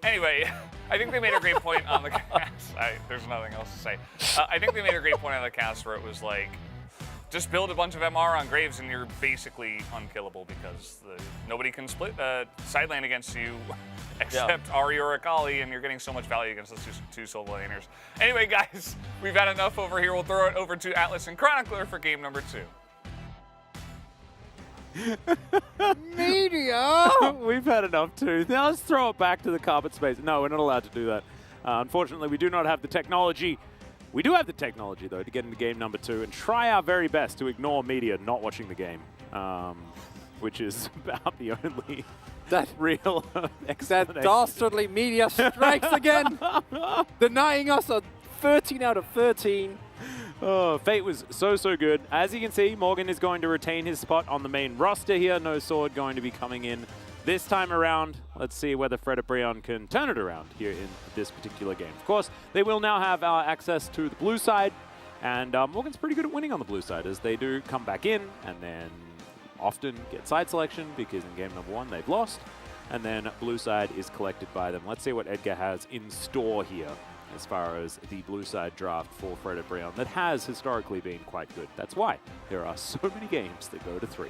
Anyway, I think they made a great point on the cast. There's nothing else to say. I think they made a great point on the cast where it was like, Just build a bunch of MR on Graves and you're basically unkillable because nobody can split side lane against you except Ari or Akali, and you're getting so much value against those two solo laners. Anyway, guys, we've had enough over here. We'll throw it over to Atlas and Chronicler for game number 2. Media! We've had enough too. Now let's throw it back to the carpet space. No, we're not allowed to do that. Unfortunately, we do not have the technology. We do have the technology, though, to get into game number 2 and try our very best to ignore media not watching the game, which is about the only real explanation. That dastardly media strikes again, denying us a 13 out of 13. Oh, Fate was so good. As you can see, Morgan is going to retain his spot on the main roster here. No Sword going to be coming in this time around. Let's see whether Fred can turn it around here in this particular game. Of course, they will now have access to the blue side, and Morgan's pretty good at winning on the blue side as they do come back in and then often get side selection because in game number 1 they've lost, and then blue side is collected by them. Let's see what Edgar has in store here as far as the blue side draft for Fred that has historically been quite good. That's why there are so many games that go to 3.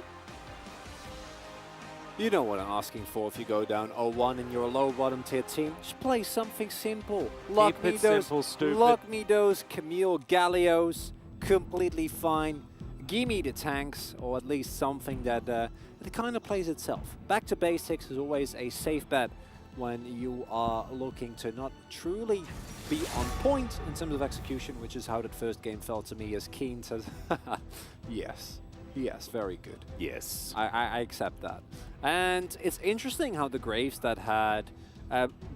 You know what I'm asking for if you go down 0-1 and you're a low bottom tier team. Just play something simple. Lock me those Camille Gallios, completely fine. Give me the tanks, or at least something that kind of plays itself. Back to basics is always a safe bet when you are looking to not truly be on point in terms of execution, which is how that first game felt to me, as Keen says. Yes, very good. Yes. I accept that. And it's interesting how the Graves that had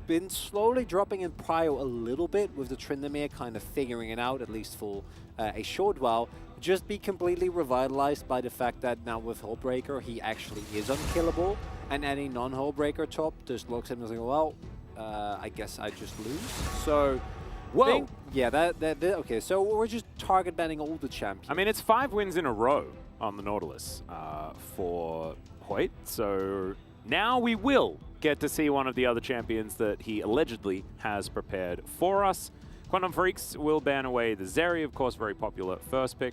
been slowly dropping in prio a little bit with the Tryndamere kind of figuring it out, at least for a short while, just be completely revitalized by the fact that now with Hullbreaker, he actually is unkillable, and any non-Hullbreaker top just looks at him and is like, well, I guess I just lose. So, whoa. Okay, so we're just target banning all the champions. I mean, it's 5 wins in a row on the Nautilus for Hoyt, so now we will get to see one of the other champions that he allegedly has prepared for us. Quantum Freaks will ban away the Zeri, of course, very popular first pick.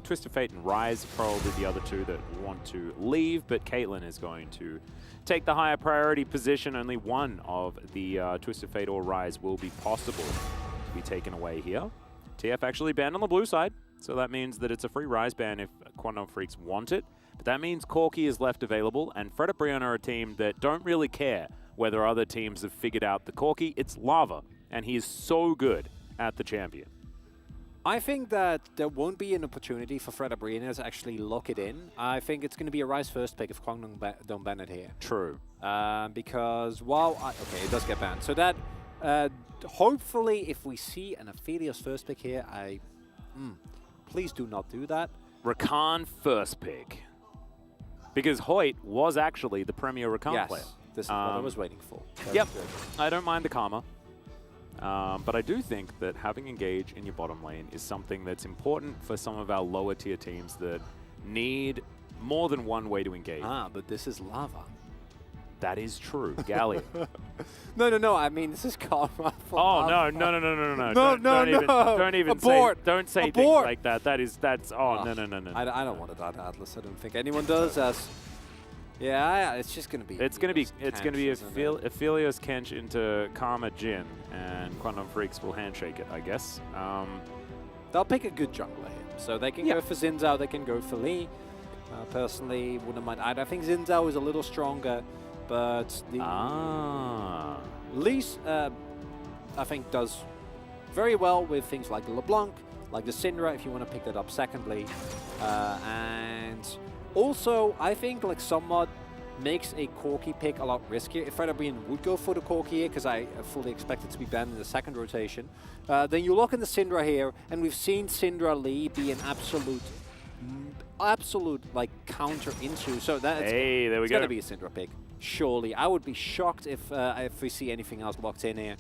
Twisted Fate and Rise probably the other two that want to leave, but Caitlyn is going to take the higher priority position. Only one of the Twisted Fate or Rise will be possible to be taken away here. TF actually banned on the blue side, so that means that it's a free Rise ban if Quantum Freaks want it. But that means Corki is left available, and Fred are a team that don't really care whether other teams have figured out the Corki. It's Lava, and he is so good at the champion. I think that there won't be an opportunity for Fred to actually lock it in. I think it's going to be a Rise first pick if Kwang don't ban it here. True. Because, okay, it does get banned. So that, hopefully, if we see an Aphelios first pick here, please do not do that. Rakan first pick. Because Hoyt was actually the premier Rakan player. This is what I was waiting for. Yep, I don't mind the karma. But I do think that having Engage in your bottom lane is something that's important for some of our lower tier teams that need more than one way to engage. But this is Lava. That is true, Gallia. No, I mean, this is karma. No. Don't even Abort. Don't say things like that. No. I don't want to die to Atlas. I don't think anyone does. Yeah, it's just gonna be. It's gonna be Aphelios Kench into Karma Jhin, and Quantum Freaks will handshake it, I guess. They'll pick a good jungler here, so they can go for Xin Zhao, they can go for Lee. Personally, wouldn't mind. I think Xin Zhao is a little stronger, but the Lee's I think does very well with things like the LeBlanc, like the Syndra, if you want to pick that up secondly, and. Also, I think like somewhat makes a Corki pick a lot riskier. If Fred would go for the Corki here, because I fully expect it to be banned in the second rotation, then you look in the Syndra here, and we've seen Syndra Lee be an absolute like counter into. So that's it's gonna be a Syndra pick. Surely, I would be shocked if we see anything else locked in here.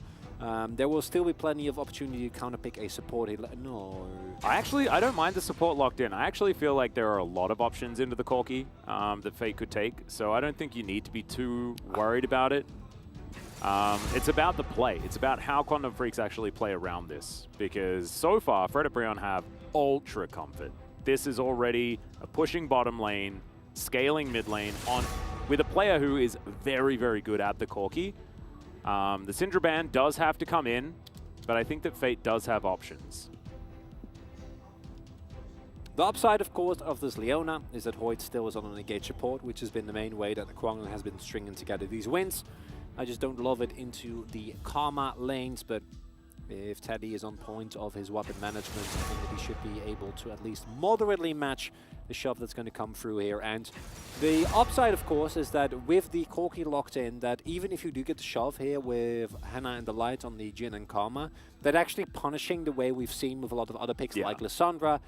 There will still be plenty of opportunity to counterpick a support. No. I don't mind the support locked in. I actually feel like there are a lot of options into the Corki that Fate could take, so I don't think you need to be too worried about it. It's about the play. It's about how Quantum Freaks actually play around this, because so far, Fred have ultra comfort. this is already a pushing bottom lane, scaling mid lane with a player who is very, very good at the Corki. The Syndra ban does have to come in, but I think that Fate does have options. The upside, of course, of this Leona is that Hoyt still is on an engaged support, which has been the main way that the Kwanglen has been stringing together these wins. I just don't love it into the Karma lanes, but if Teddy is on point of his weapon management, I think that he should be able to at least moderately match the shove that's going to come through here. And the upside, of course, is that with the Corki locked in, that even if you do get the shove here with Hannah and the Light on the Jhin and Karma, that actually punishing the way we've seen with a lot of other picks like Lissandra,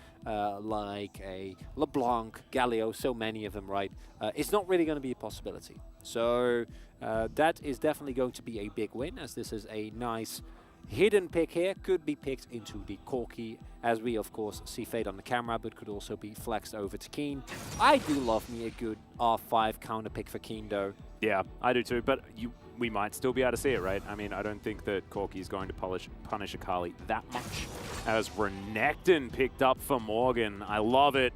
like a LeBlanc, Galio, so many of them, right? It's not really going to be a possibility. So that is definitely going to be a big win, as this is a nice hidden pick here. Could be picked into the Corki, as we of course see Fate on the camera, but could also be flexed over to Keen. I do love me a good R5 counter pick for Keen though. Yeah, I do too, but we might still be able to see it, right? I mean, I don't think that Corki is going to punish Akali that much. As Renekton picked up for Morgan. I love it.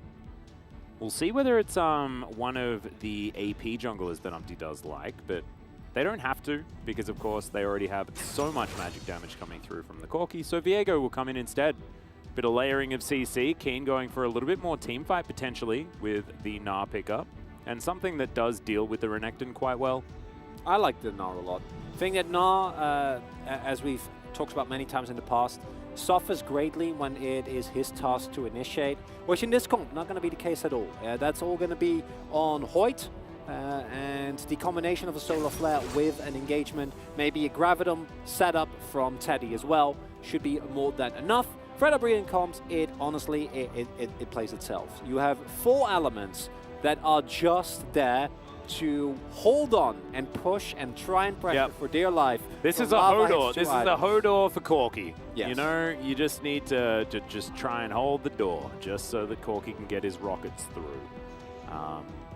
We'll see whether it's one of the AP junglers that Umpty does like, but they don't have to, because of course they already have so much magic damage coming through from the Corki, so Viego will come in instead. Bit of layering of CC, Keen going for a little bit more team fight potentially with the Gnar pickup, and something that does deal with the Renekton quite well. I like the Gnar a lot. I think that Gnar, as we've talked about many times in the past, suffers greatly when it is his task to initiate, which in this comp not going to be the case at all. That's all going to be on Hoyt. And the combination of a Solar Flare with an engagement, maybe a Gravitum setup from Teddy as well, should be more than enough. Fredabrean comps, it honestly, it plays itself. You have 4 elements that are just there to hold on and push and try and pressure for dear life. This is a Hodor. This is a Hodor for Corki. Yes. You know, you just need to just try and hold the door, just so that Corki can get his rockets through.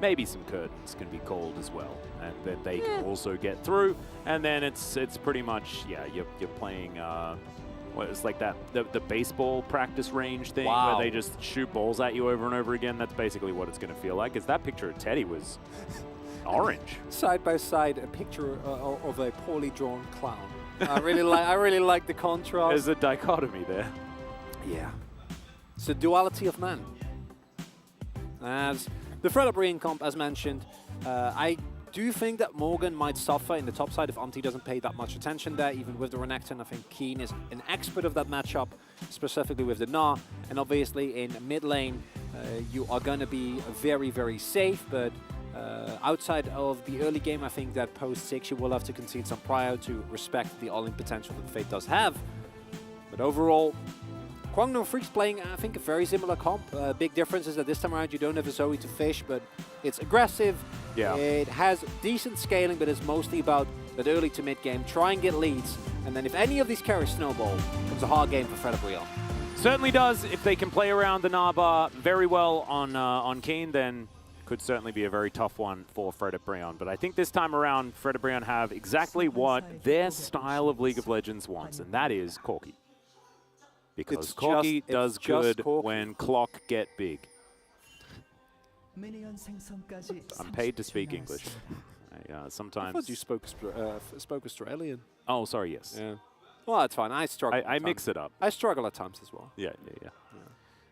Maybe some curtains can be called as well, and that they can also get through. And then it's pretty much, yeah, you're playing what is like that the baseball practice range thing where they just shoot balls at you over and over again. That's basically what it's going to feel like. Because that picture of Teddy was orange. Side by side, a picture of a poorly drawn clown. I really like the contrast. There's a dichotomy there. Yeah, it's the duality of man. As the Fredabrean comp, as mentioned, I do think that Morgan might suffer in the top side if Umpty doesn't pay that much attention there, even with the Renekton. I think Keen is an expert of that matchup, specifically with the Gnar. And obviously in mid lane, you are going to be very, very safe, but outside of the early game, I think that post 6 you will have to concede some prio to respect the all-in potential that Fate does have. But overall, Kwanglen Freaks playing, I think, a very similar comp. Big difference is that this time around you don't have a Zoe to fish, but it's aggressive. Yeah. It has decent scaling, but it's mostly about that early to mid game. Try and get leads, and then if any of these carries snowball, it's a hard game for Fredabreon. Certainly does. If they can play around the Gnar very well on Keen, then could certainly be a very tough one for Fredabreon. But I think this time around, Fredabreon have exactly what their style of League of Legends wants, and that is Corki. Because Corki does good when clock get big. I'm paid to speak English. Sometimes. I thought you spoke Australian. Oh, sorry, yes. Yeah. Well, that's fine. I struggle. I mix it up. I struggle at times as well. Yeah.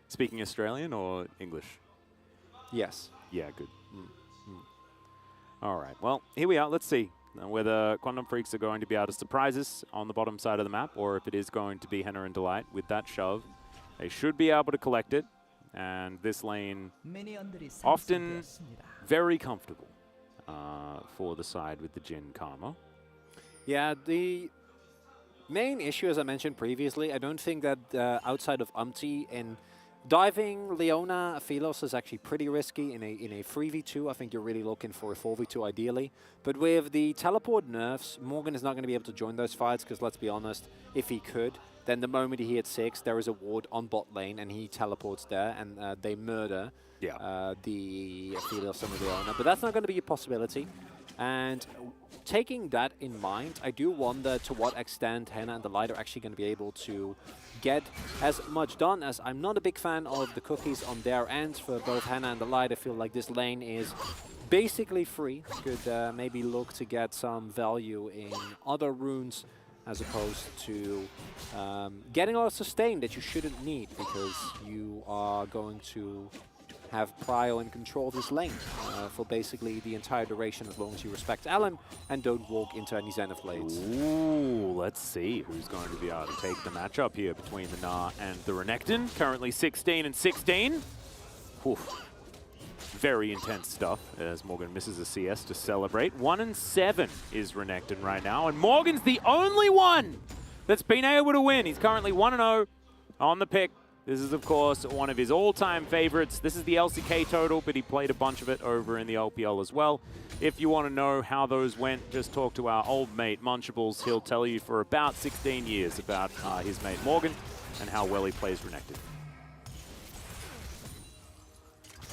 Speaking Australian or English? Yes. Yeah, good. All right. Well, here we are. Let's see whether Quantum Freaks are going to be able to surprise us on the bottom side of the map, or if it is going to be Henna and Delight with that shove. They should be able to collect it, and this lane often very comfortable for the side with the Jhin Karma. Yeah, the main issue, as I mentioned previously, I don't think that outside of Umpty and diving Leona Philos is actually pretty risky in a 3v2. I think you're really looking for a 4v2 ideally. But with the teleport nerfs, Morgan is not going to be able to join those fights because, let's be honest, if he could, then the moment he hits 6, there is a ward on bot lane and he teleports there and they murder the Philos and the Leona. But that's not going to be a possibility. And taking that in mind, I do wonder to what extent Hannah and the Light are actually going to be able to get as much done, as I'm not a big fan of the cookies on their ends for both Hannah and the Light. I feel like this lane is basically free. Could maybe look to get some value in other runes as opposed to getting a lot of sustain that you shouldn't need, because you are going to have prio and control this lane for basically the entire duration, as long as you respect Alan and don't walk into any Zenith blades. Ooh, let's see who's going to be able to take the matchup here between the Nar and the Renekton. Currently 16 and 16. Oof. Very intense stuff as Morgan misses a CS to celebrate. 1 and 7 is Renekton right now, and Morgan's the only one that's been able to win. He's currently 1 and 0 on the pick. This is, of course, one of his all-time favorites. This is the LCK total, but he played a bunch of it over in the LPL as well. If you want to know how those went, just talk to our old mate Munchables. He'll tell you for about 16 years about his mate Morgan and how well he plays Renekton.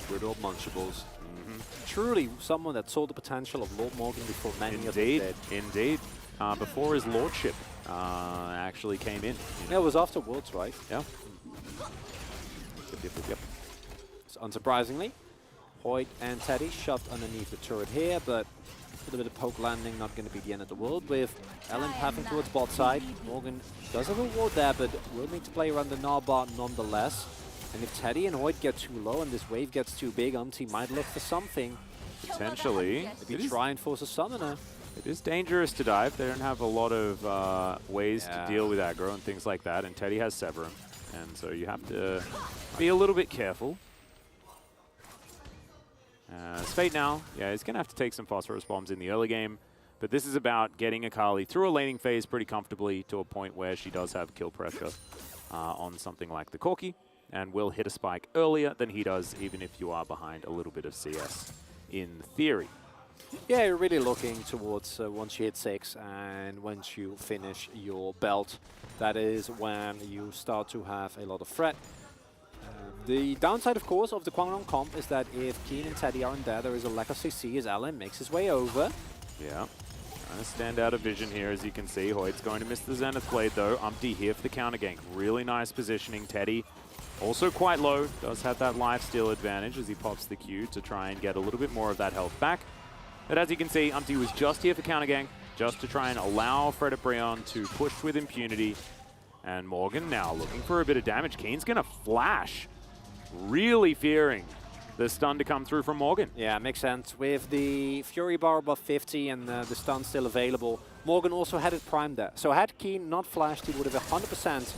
Good old Munchables. Truly someone that saw the potential of Lord Morgan before many of them did. Indeed. Before his lordship actually came in. Yeah, it was after Worlds, right? Yeah. Yep. So unsurprisingly, Hoyt and Teddy shoved underneath the turret here, but a little bit of poke landing, not going to be the end of the world. With Ellen pathing towards bot side, Morgan does have a ward there, but will need to play around the Narbot nonetheless. And if Teddy and Hoyt get too low and this wave gets too big, Umti might look for something. Potentially. Maybe try and force a summoner. It is dangerous to dive. They don't have a lot of ways to deal with aggro and things like that, and Teddy has Severum. And so you have to be a little bit careful. Spate now, yeah, he's going to have to take some phosphorus bombs in the early game. But this is about getting Akali through a laning phase pretty comfortably to a point where she does have kill pressure on something like the Corki, and will hit a spike earlier than he does, even if you are behind a little bit of CS in theory. Yeah, you're really looking towards once you hit 6 and once you finish your belt, that is when you start to have a lot of threat. The downside, of course, of the Kwangdong comp is that if Keen and Teddy aren't there is a lack of CC as Alan makes his way over. Yeah, trying to stand out of vision here, as you can see. Hoyt's going to miss the Zenith Blade, though. Umpty here for the counter gank. Really nice positioning. Teddy also quite low, does have that lifesteal advantage as he pops the Q to try and get a little bit more of that health back. But as you can see, Umpty was just here for counter gank, just to try and allow Fred Brion to push with impunity. And Morgan now looking for a bit of damage. Keen's going to flash, really fearing the stun to come through from Morgan. Yeah, makes sense. With the Fury bar above 50 and the stun still available, Morgan also had it primed there. So had Keen not flashed, he would have 100%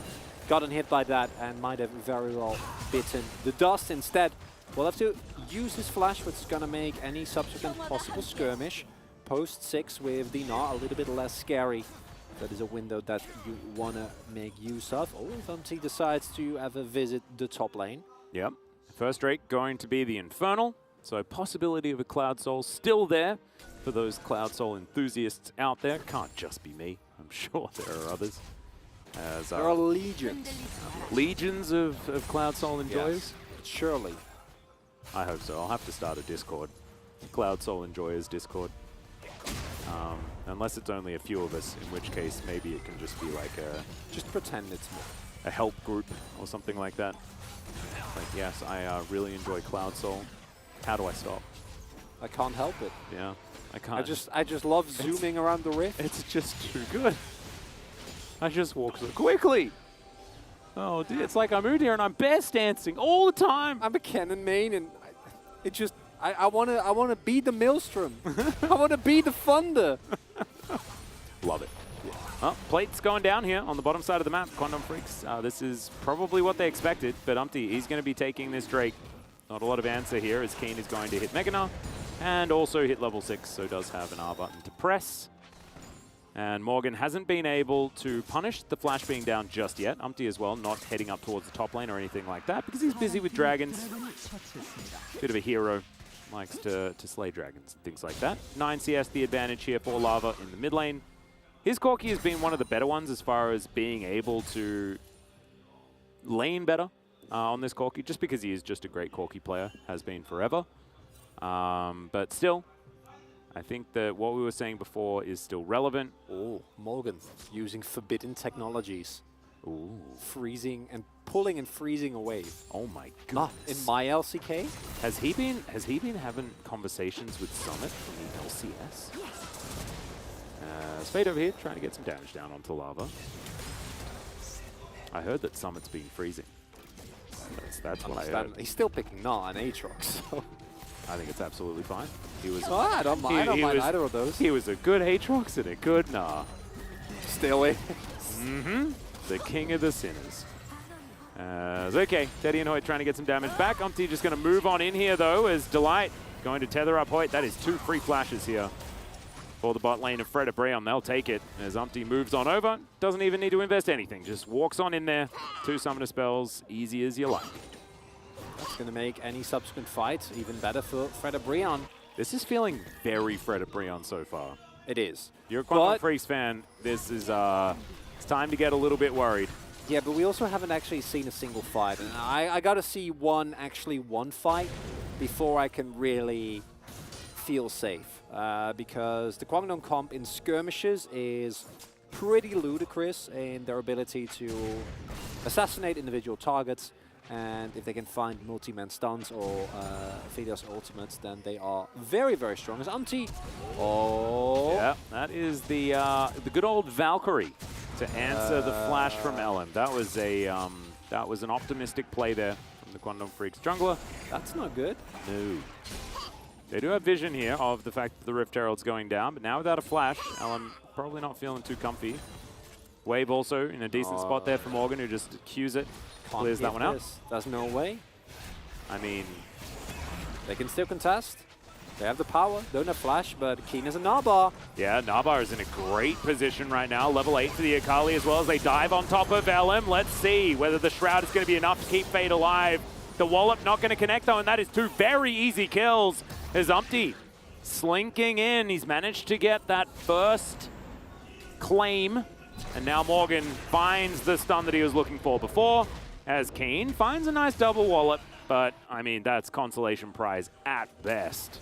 gotten hit by that and might have very well bitten the dust instead. We'll have to use his flash, which is going to make any subsequent possible skirmish post 6 with the Gnar a little bit less scary. That is a window that you want to make use of. Oh, if Umti decides to have a visit the top lane. Yep. First Drake going to be the Infernal, so possibility of a Cloud Soul still there for those Cloud Soul enthusiasts out there. Can't just be me. I'm sure there are others. As, there are legions. Legions of Cloud Soul enjoyers? Yes, surely. I hope so. I'll have to start a Discord. Cloud Soul Enjoyers Discord. Unless it's only a few of us, in which case maybe it can just be like a... Just pretend it's more. A help group or something like that. Like, yes, I really enjoy Cloud Soul. How do I stop? I can't help it. Yeah, I can't. I just love zooming around the rift. It's just too good. I just walk so quickly. Oh, dude, it's like I'm out here and I'm best dancing all the time. I'm a Cannon main, and it just I wanna be the Maelstrom. I wanna be the Thunder. Love it. Yeah. Oh, plate's going down here on the bottom side of the map. Quantum Freaks. This is probably what they expected, but Umpty, he's going to be taking this Drake. Not a lot of answer here, as Keen is going to hit Mega Gnar and also hit level 6, so does have an R button to press. And Morgan hasn't been able to punish the flash being down just yet. Umpty as well, not heading up towards the top lane or anything like that, because he's busy with dragons. Bit of a hero. Likes to slay dragons and things like that. 9 CS the advantage here for Lava in the mid lane. His Corki has been one of the better ones as far as being able to lane better on this Corki, just because he is just a great Corki player, has been forever. But still, I think that what we were saying before is still relevant. Oh, Morgan using forbidden technologies. Ooh. Freezing and pulling and freezing a wave. Oh my goodness. In my LCK? Has he been having conversations with Summit from the LCS? Spade over here trying to get some damage down onto lava. I heard that Summit's been freezing. That's what I heard. He's still picking Gnar and Aatrox, so I think it's absolutely fine. He was. Oh, I don't mind either of those. He was a good Aatrox and a good Gnar. Still is. Mm-hmm. The king of the sinners. Okay, Teddy and Hoyt trying to get some damage back. Umpty just going to move on in here, though, as Delight going to tether up Hoyt. That is 2 free flashes here for the bot lane of Fred Breon. They'll take it as Umpty moves on over. Doesn't even need to invest anything. Just walks on in there. 2 summoner spells, easy as you like. That's going to make any subsequent fight even better for Fred Breon. This is feeling very Fred Breon so far. It is. You're a Quantum Freaks fan. This is, it's time to get a little bit worried. Yeah, but we also haven't actually seen a single fight. And I got to see one fight before I can really feel safe. Because the Kwangdong comp in skirmishes is pretty ludicrous in their ability to assassinate individual targets. And if they can find multi-man stuns or Fidios ultimates, then they are very, very strong. As Umpty, yeah, that is the good old Valkyrie to answer the flash from LM. That was an optimistic play there from the Quantum Freaks jungler. That's not good. No. They do have vision here of the fact that the Rift Herald's going down, but now without a flash, LM probably not feeling too comfy. Wave also in a decent spot there for Morgan, who just cues it. Clears that one out. There's no way. I mean, they can still contest. They have the power. Don't have flash, but keen as a Gnar. Yeah, Gnar is in a great position right now. Level 8 for the Akali as well as they dive on top of LM. Let's see whether the Shroud is going to be enough to keep Fate alive. The Wallop not going to connect though, and that is 2 very easy kills. As Umpty slinking in. He's managed to get that first claim. And now Morgan finds the stun that he was looking for before. As Kane finds a nice double wallop, but I mean, that's consolation prize at best.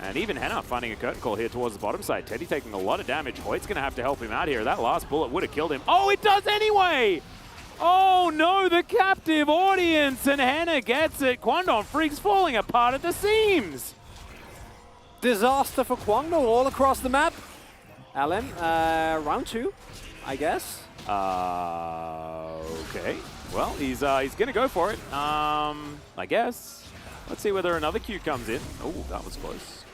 And even Henna finding a curtain call here towards the bottom side. Teddy taking a lot of damage. Hoyt's gonna have to help him out here. That last bullet would have killed him. Oh, it does anyway! Oh no, the captive audience, and Henna gets it. Kwangdong Freaks falling apart at the seams. Disaster for Kwangdong all across the map. LM, round 2, I guess. Okay. Well, he's gonna go for it. I guess. Let's see whether another Q comes in. Oh, that was close.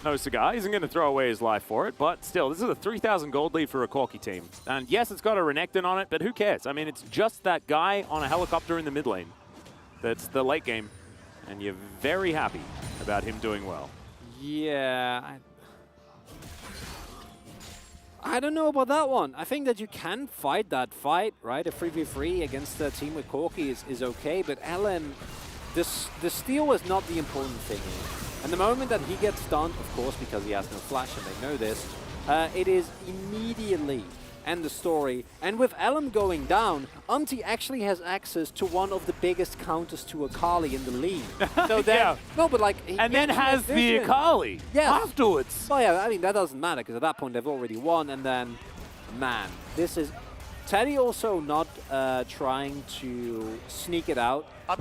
No cigar. Isn't gonna throw away his life for it, but still, this is a 3,000 gold lead for a Corki team. And yes, it's got a Renekton on it, but who cares? I mean, it's just that guy on a helicopter in the mid lane. That's the late game, and you're very happy about him doing well. Yeah. I don't know about that one. I think that you can fight that fight, right? A 3v3 against a team with Corki is okay, but LM, the steal is not the important thing here. And the moment that he gets stunned, of course, because he has no flash and they know this, it is immediately end the story. And with LM going down, Umpty actually has access to one of the biggest counters to Akali in the league. So then, yeah. No, but like, and then has the Akali afterwards. Well, yeah, I mean, that doesn't matter because at that point they've already won. And then, man, this is Teddy also not trying to sneak it out. Oh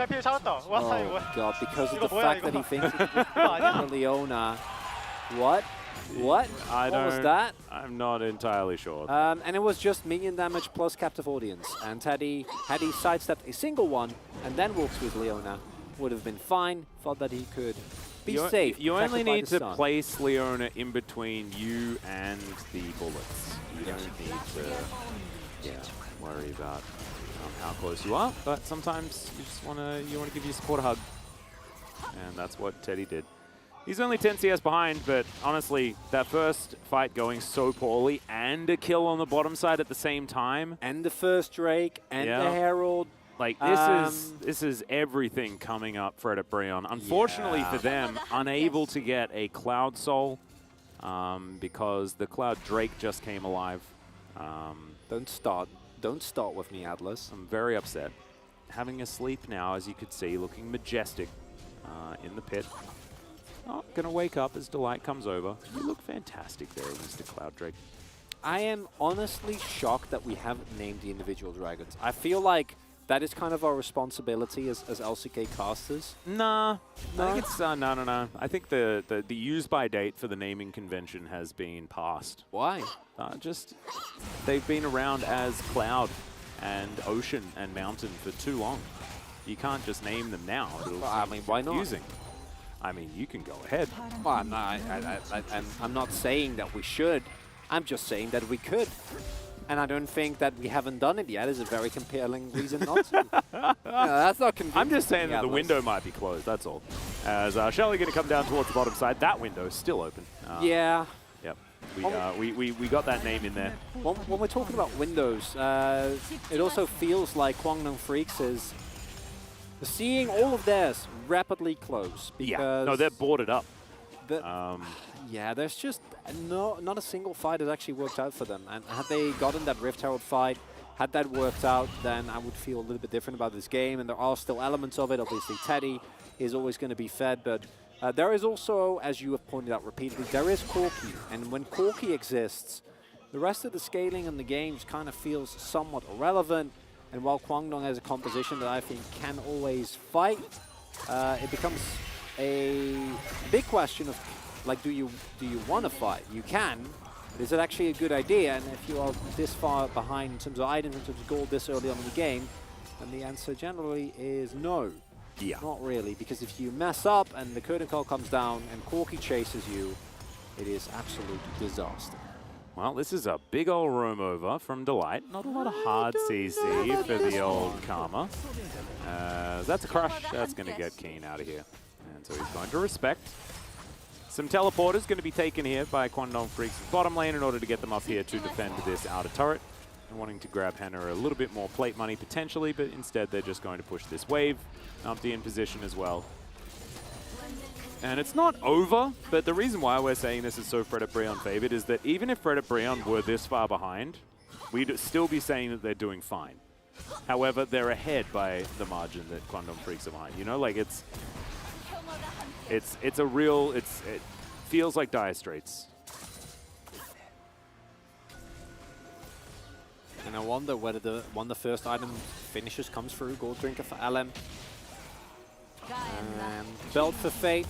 God, because of the fact that he thinks it's Leona. What? What? What was that? I'm not entirely sure. And it was just minion damage plus captive audience. And Teddy, had he sidestepped a single one and then walked with Leona, would have been fine. Thought that he could be safe. You only need to place Leona in between you and the bullets. You don't need to worry about how close you are. But sometimes you just want to give your support a hug. And that's what Teddy did. He's only 10 CS behind, but honestly, that first fight going so poorly and a kill on the bottom side at the same time. And the first Drake and the Herald. Like, this is everything coming up for Breon. Unfortunately for them, unable to get a Cloud Soul because the Cloud Drake just came alive. Don't start with me, Atlas. I'm very upset. Having a sleep now, as you could see, looking majestic in the pit. Oh, gonna wake up as Delight comes over. You look fantastic there, Mr. Cloud Drake. I am honestly shocked that we haven't named the individual dragons. I feel like that is kind of our responsibility as LCK casters. Nah, I think it's no. I think the use by date for the naming convention has been passed. Why? Just they've been around as Cloud and Ocean and Mountain for too long. You can't just name them now. Well, I mean, why not? Confusing. I mean, you can go ahead. Well, no, I'm not saying that we should. I'm just saying that we could. And I don't think that we haven't done it yet is a very compelling reason not to. No, that's not convincing. I'm just saying that the window might be closed, that's all. As Shelly going to come down towards the bottom side. That window is still open. Yeah. Yep. We got that name in there. When we're talking about windows, it also feels like Kwangdong Freaks is seeing all of theirs rapidly close. Because no, they're boarded up. Yeah, there's just not a single fight has actually worked out for them. And had they gotten that Rift Herald fight, had that worked out, then I would feel a little bit different about this game. And there are still elements of it. Obviously, Teddy is always going to be fed. But there is also, as you have pointed out repeatedly, there is Corki. And when Corki exists, the rest of the scaling in the games kind of feels somewhat irrelevant. And while Kwangdong has a composition that I think can always fight, it becomes a big question of, like, do you want to fight? You can. But is it actually a good idea? And if you are this far behind in terms of items, in terms of gold this early on in the game, then the answer generally is no. Yeah. Not really, because if you mess up and the curtain call comes down and Corki chases you, it is absolute disaster. Well, this is a big old roam over from Delight. Not a lot of hard CC for the old Karma. That's a crush. That's going to get Keen out of here. And so he's going to respect. Some teleporters going to be taken here by Kwangdong Freaks' bottom lane in order to get them up here to defend this outer turret. And wanting to grab Hannah a little bit more plate money potentially, but instead they're just going to push this wave. Numpty in position as well. And it's not over, but the reason why we're saying this is so Fredit Breon favored is that even if Fredit Breon were this far behind, we'd still be saying that they're doing fine. However, they're ahead by the margin that Kwangdong Freaks are behind. You know, like it's a real, it feels like dire straits. And I wonder whether when the first item finishes comes through, Gold Drinker for LM. And Belt for Fate.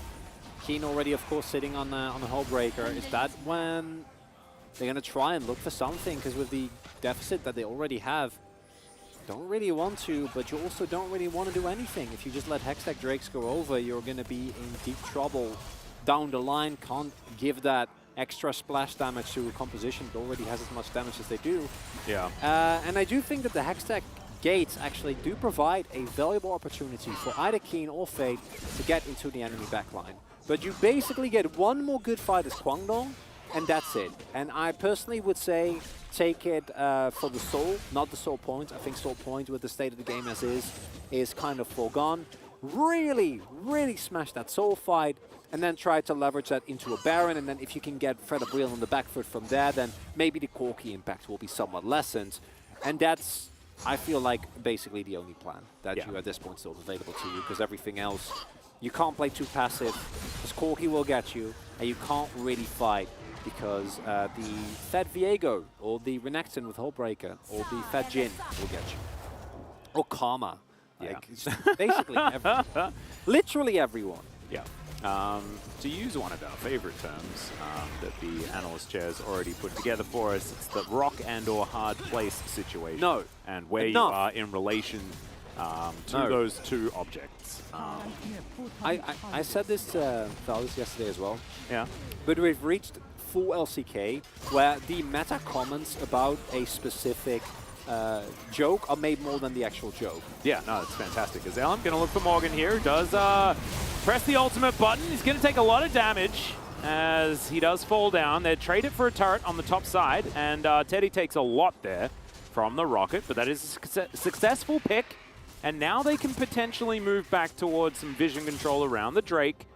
Keen already, of course, sitting on a Hull Breaker. Is that when they're going to try and look for something? Because with the deficit that they already have, don't really want to, but you also don't really want to do anything. If you just let Hextech Drakes go over, you're going to be in deep trouble down the line. Can't give that extra splash damage to a composition that already has as much damage as they do. Yeah. And I do think that the Hextech gates actually do provide a valuable opportunity for either Keen or Fate to get into the enemy backline. But you basically get one more good fight as Kwangdong, and that's it. And I personally would say take it for the soul, not the soul point. I think soul point with the state of the game as is kind of foregone. Really, really smash that soul fight, and then try to leverage that into a Baron. And then if you can get Fredit Breon on the back foot from there, then maybe the Corki impact will be somewhat lessened. And that's, I feel like, basically the only plan that you at this point still available to you, because everything else, you can't play too passive, because Corki will get you, and you can't really fight, because the Fed Viego, or the Renekton with Hullbreaker, or the Fed Jin will get you. Or Karma. Yeah. Like, basically everyone. Literally everyone. Yeah. To use one of our favorite terms that the analyst chair's already put together for us, it's the rock and or hard place situation. No. And where you are in relation to those two objects. I said this to Valdez yesterday as well. Yeah. But we've reached full LCK where the meta comments about a specific joke are made more than the actual joke. Yeah, no, it's fantastic. As Alan going to look for Morgan here, does press the ultimate button. He's going to take a lot of damage as he does fall down. They trade it for a turret on the top side, and Teddy takes a lot there from the rocket, but that is a successful pick. And now they can potentially move back towards some vision control around the Drake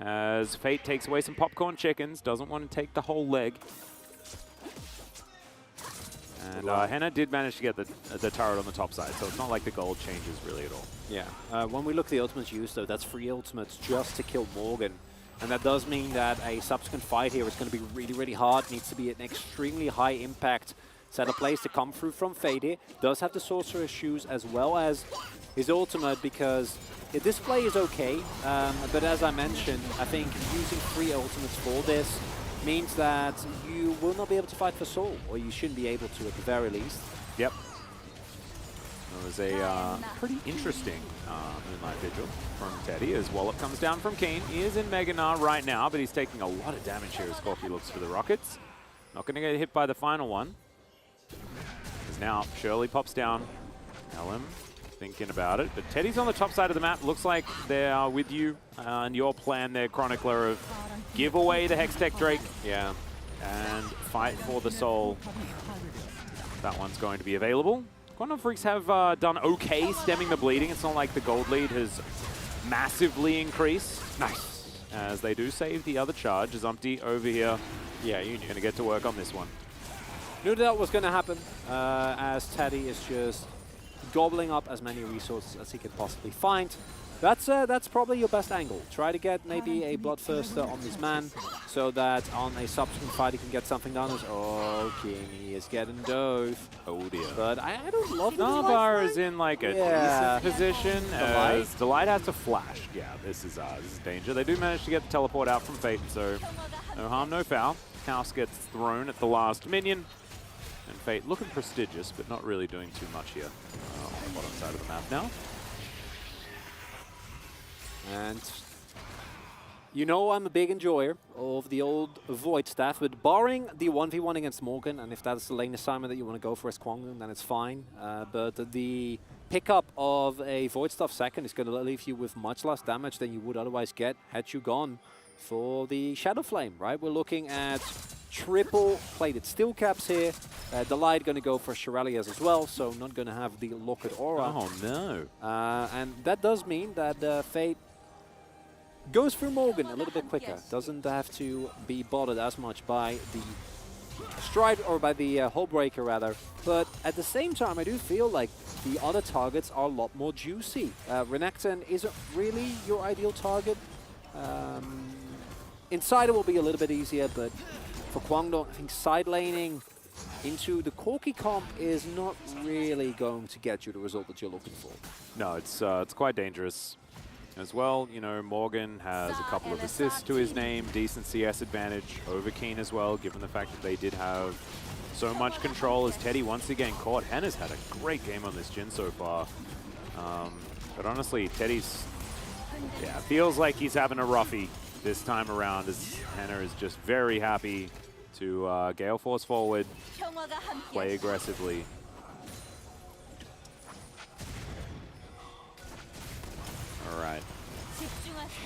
as Fate takes away some popcorn chickens, doesn't want to take the whole leg. And Henna did manage to get the turret on the top side, so it's not like the gold changes really at all. Yeah. When we look at the ultimates used, though, that's 3 ultimates just to kill Morgan. And that does mean that a subsequent fight here is going to be really, really hard. Needs to be an extremely high impact set of plays to come through from ㅅ. Does have the Sorcerer's Shoes as well as his ultimate, because this play is okay. But as I mentioned, I think using 3 ultimates for this means that you will not be able to fight for soul, or you shouldn't be able to at the very least. Yep. It was a pretty interesting Moonlight Vigil from Teddy as Wallop comes down from Keen. He is in Mega Gnar right now, but he's taking a lot of damage here as Corky looks for the rockets. Not going to get hit by the final one. Because now Shirley pops down. LM thinking about it, but Teddy's on the top side of the map. Looks like they are with you and your plan there, Chronicler, of give away the Hextech Drake. Yeah. And fight for the soul. That one's going to be available. Quantum Freaks have done okay stemming the bleeding. It's not like the gold lead has massively increased. Nice. As they do save the other charge. Zumpty over here. Yeah, you're going to get to work on this one. Knew that was going to happen, as Teddy is just gobbling up as many resources as he can possibly find. That's probably your best angle. Try to get maybe a Bloodthirster on this man, so that on a subsequent fight he can get something done. Oh, King, he is getting dove. Oh dear. But I don't love this. Narvar is in like a decent position as Delight has to flash. Yeah, this is danger. They do manage to get the teleport out from Fate, so no harm, no foul. House gets thrown at the last minion. And Fate looking prestigious, but not really doing too much here on the bottom side of the map now. And you know I'm a big enjoyer of the old Void Staff, but barring the 1v1 against Morgan, and if that's the lane assignment that you want to go for as Kwangdong, then it's fine. But the pickup of a Void Staff second is going to leave you with much less damage than you would otherwise get had you gone for the Shadow Flame, right? We're looking at triple plated steel caps here. Delight going to go for Shirelias as well, so not going to have the Locket Aura. Oh no. And that does mean that Fate goes through Morgan a little bit quicker. Doesn't have to be bothered as much by the Stride, or by the Hullbreaker rather. But at the same time, I do feel like the other targets are a lot more juicy. Renekton isn't really your ideal target. Insider will be a little bit easier, but for Kwangdong, I think side laning into the Corky comp is not really going to get you the result that you're looking for. No, it's quite dangerous. As well, you know, Morgan has a couple of assists to his name, decent CS advantage over Keen as well, given the fact that they did have so much control as Teddy once again caught. Henna's had a great game on this Jhin so far. But honestly, Teddy's, feels like he's having a roughie this time around, as Henna is just very happy to Gale Force forward, play aggressively. All right,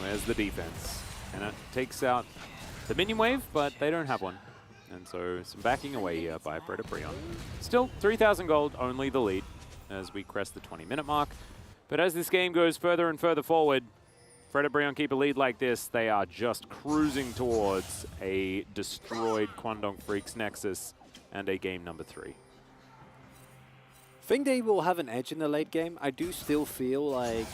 where's the defense? And it takes out the minion wave, but they don't have one. And so some backing away here by Predaprion. Still 3,000 gold, only the lead as we crest the 20-minute mark. But as this game goes further and further forward, Predaprion keep a lead like this, they are just cruising towards a destroyed Kwangdong Freaks Nexus and a game number 3. I think they will have an edge in the late game. I do still feel like,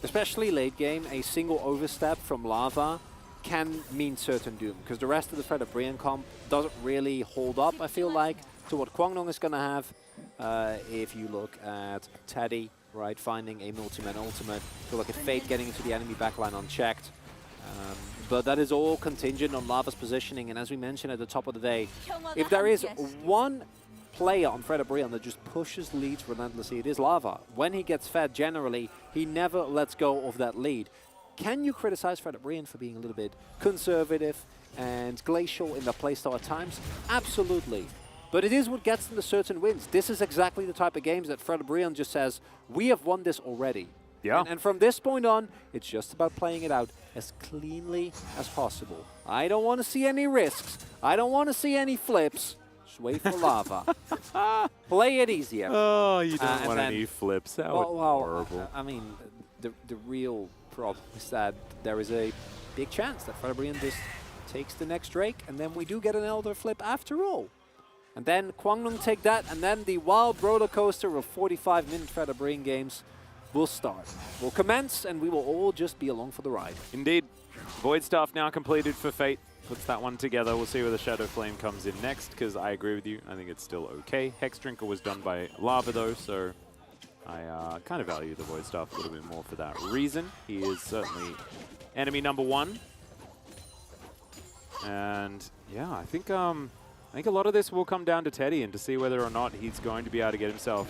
especially late game, a single overstep from Lava can mean certain doom, because the rest of the Predaprion comp doesn't really hold up, I feel like, to what Kwangdong is going to have. If you look at Teddy, right, finding a multi-man ultimate, feel like a Fate getting into the enemy backline unchecked. But that is all contingent on Lava's positioning, and as we mentioned at the top of the day, if there is one player on Predaprion that just pushes leads relentlessly, it is Lava. When he gets fed, generally, he never lets go of that lead. Can you criticize Predaprion for being a little bit conservative and glacial in their playstyle at times? Absolutely. But it is what gets them to certain wins. This is exactly the type of games that Predaprion just says, we have won this already. Yeah. And from this point on, it's just about playing it out as cleanly as possible. I don't want to see any risks. I don't want to see any flips. Just wait for Lava. Play it easier. Oh, you don't want any flips. That would be horrible. I mean, the real problem is that there is a big chance that Predaprion just takes the next Drake, and then we do get an Elder flip after all. And then Kwangdong take that, and then the wild roller coaster of 45-minute Predaprion games will start. Will commence, and we will all just be along for the ride. Indeed. Void Staff now completed for Fate. Puts that one together. We'll see where the Shadow Flame comes in next, because I agree with you. I think it's still okay. Hex Drinker was done by Lava, though, so I kind of value the Void Staff a little bit more for that reason. He is certainly enemy number 1. And yeah, I think a lot of this will come down to Teddy and to see whether or not he's going to be able to get himself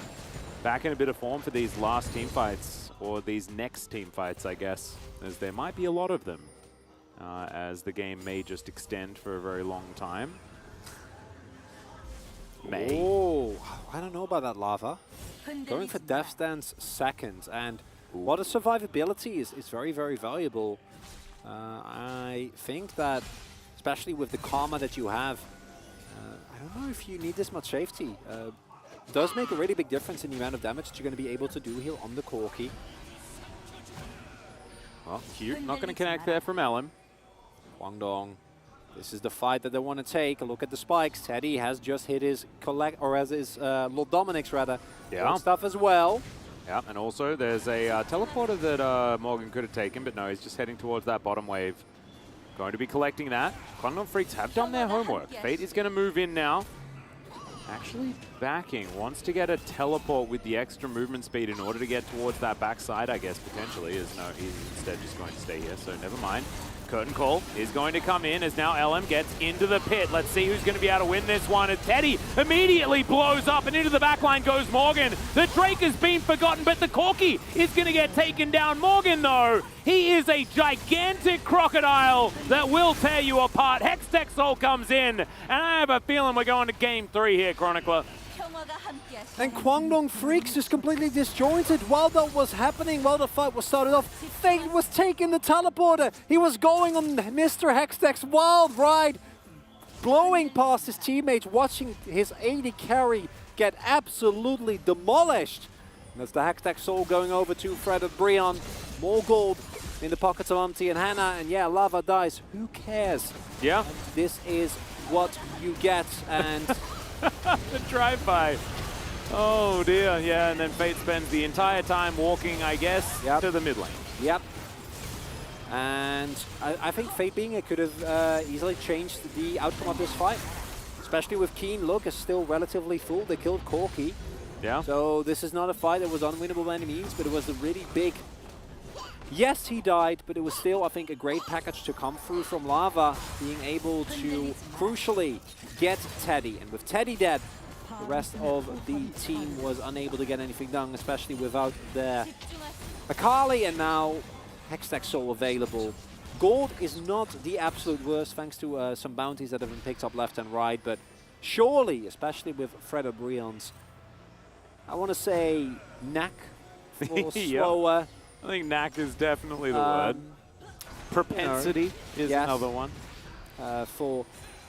back in a bit of form for these last team fights, or these next team fights, I guess, as there might be a lot of them. As the game may just extend for a very long time. Oh, I don't know about that Lava. Going for Death Stance second, and while the survivability is very, very valuable, I think that, especially with the Karma that you have, I don't know if you need this much safety. Does make a really big difference in the amount of damage that you're going to be able to do here on the Corki. Well, cute. Not going to connect there from Ellen. Guangdong, this is the fight that they want to take. A look at the spikes. Teddy has just hit his Lord Dominic's rather. Yeah. Stuff as well. Yeah, and also there's a teleporter that Morgan could have taken, but no, he's just heading towards that bottom wave. Going to be collecting that. Guangdong Freaks have done their homework. Fate is going to move in now. Actually backing, wants to get a teleport with the extra movement speed in order to get towards that backside, I guess, potentially. No, he's instead just going to stay here, so never mind. Curtain Call is going to come in as now LM gets into the pit. Let's see who's going to be able to win this one. As Teddy immediately blows up and into the backline goes Morgan. The Drake has been forgotten, but the Corki is going to get taken down. Morgan, though, he is a gigantic crocodile that will tear you apart. Hextech Soul comes in, and I have a feeling we're going to game 3 here, Chronicler. And Guangdong Freaks just completely disjointed while that was happening, while the fight was started off. Fate was taking the teleporter. He was going on Mr. Hextech's wild ride, blowing past his teammates, watching his AD carry get absolutely demolished. And that's the Hextech Soul going over to Fred and Breon. More gold in the pockets of Umti and Hannah, and yeah, Lava dies. Who cares? Yeah. And this is what you get, and... the drive-by. Oh dear, yeah, and then Fate spends the entire time walking, I guess, to the mid lane. Yep. And I think Fate being it could have easily changed the outcome of this fight. Especially with Keen. Look, is still relatively full. They killed Corki. Yeah. So this is not a fight that was unwinnable by any means, but it was a really big... Yes, he died, but it was still, I think, a great package to come through from Lava, being able to, crucially, get Teddy. And with Teddy dead, the rest of the team was unable to get anything done, especially without their Akali, and now Hextech Soul available. Gold is not the absolute worst, thanks to some bounties that have been picked up left and right, but surely, especially with Fred O'Brien's, I want to say, knack for slower. I think knack is definitely the word. Propensity is another one. For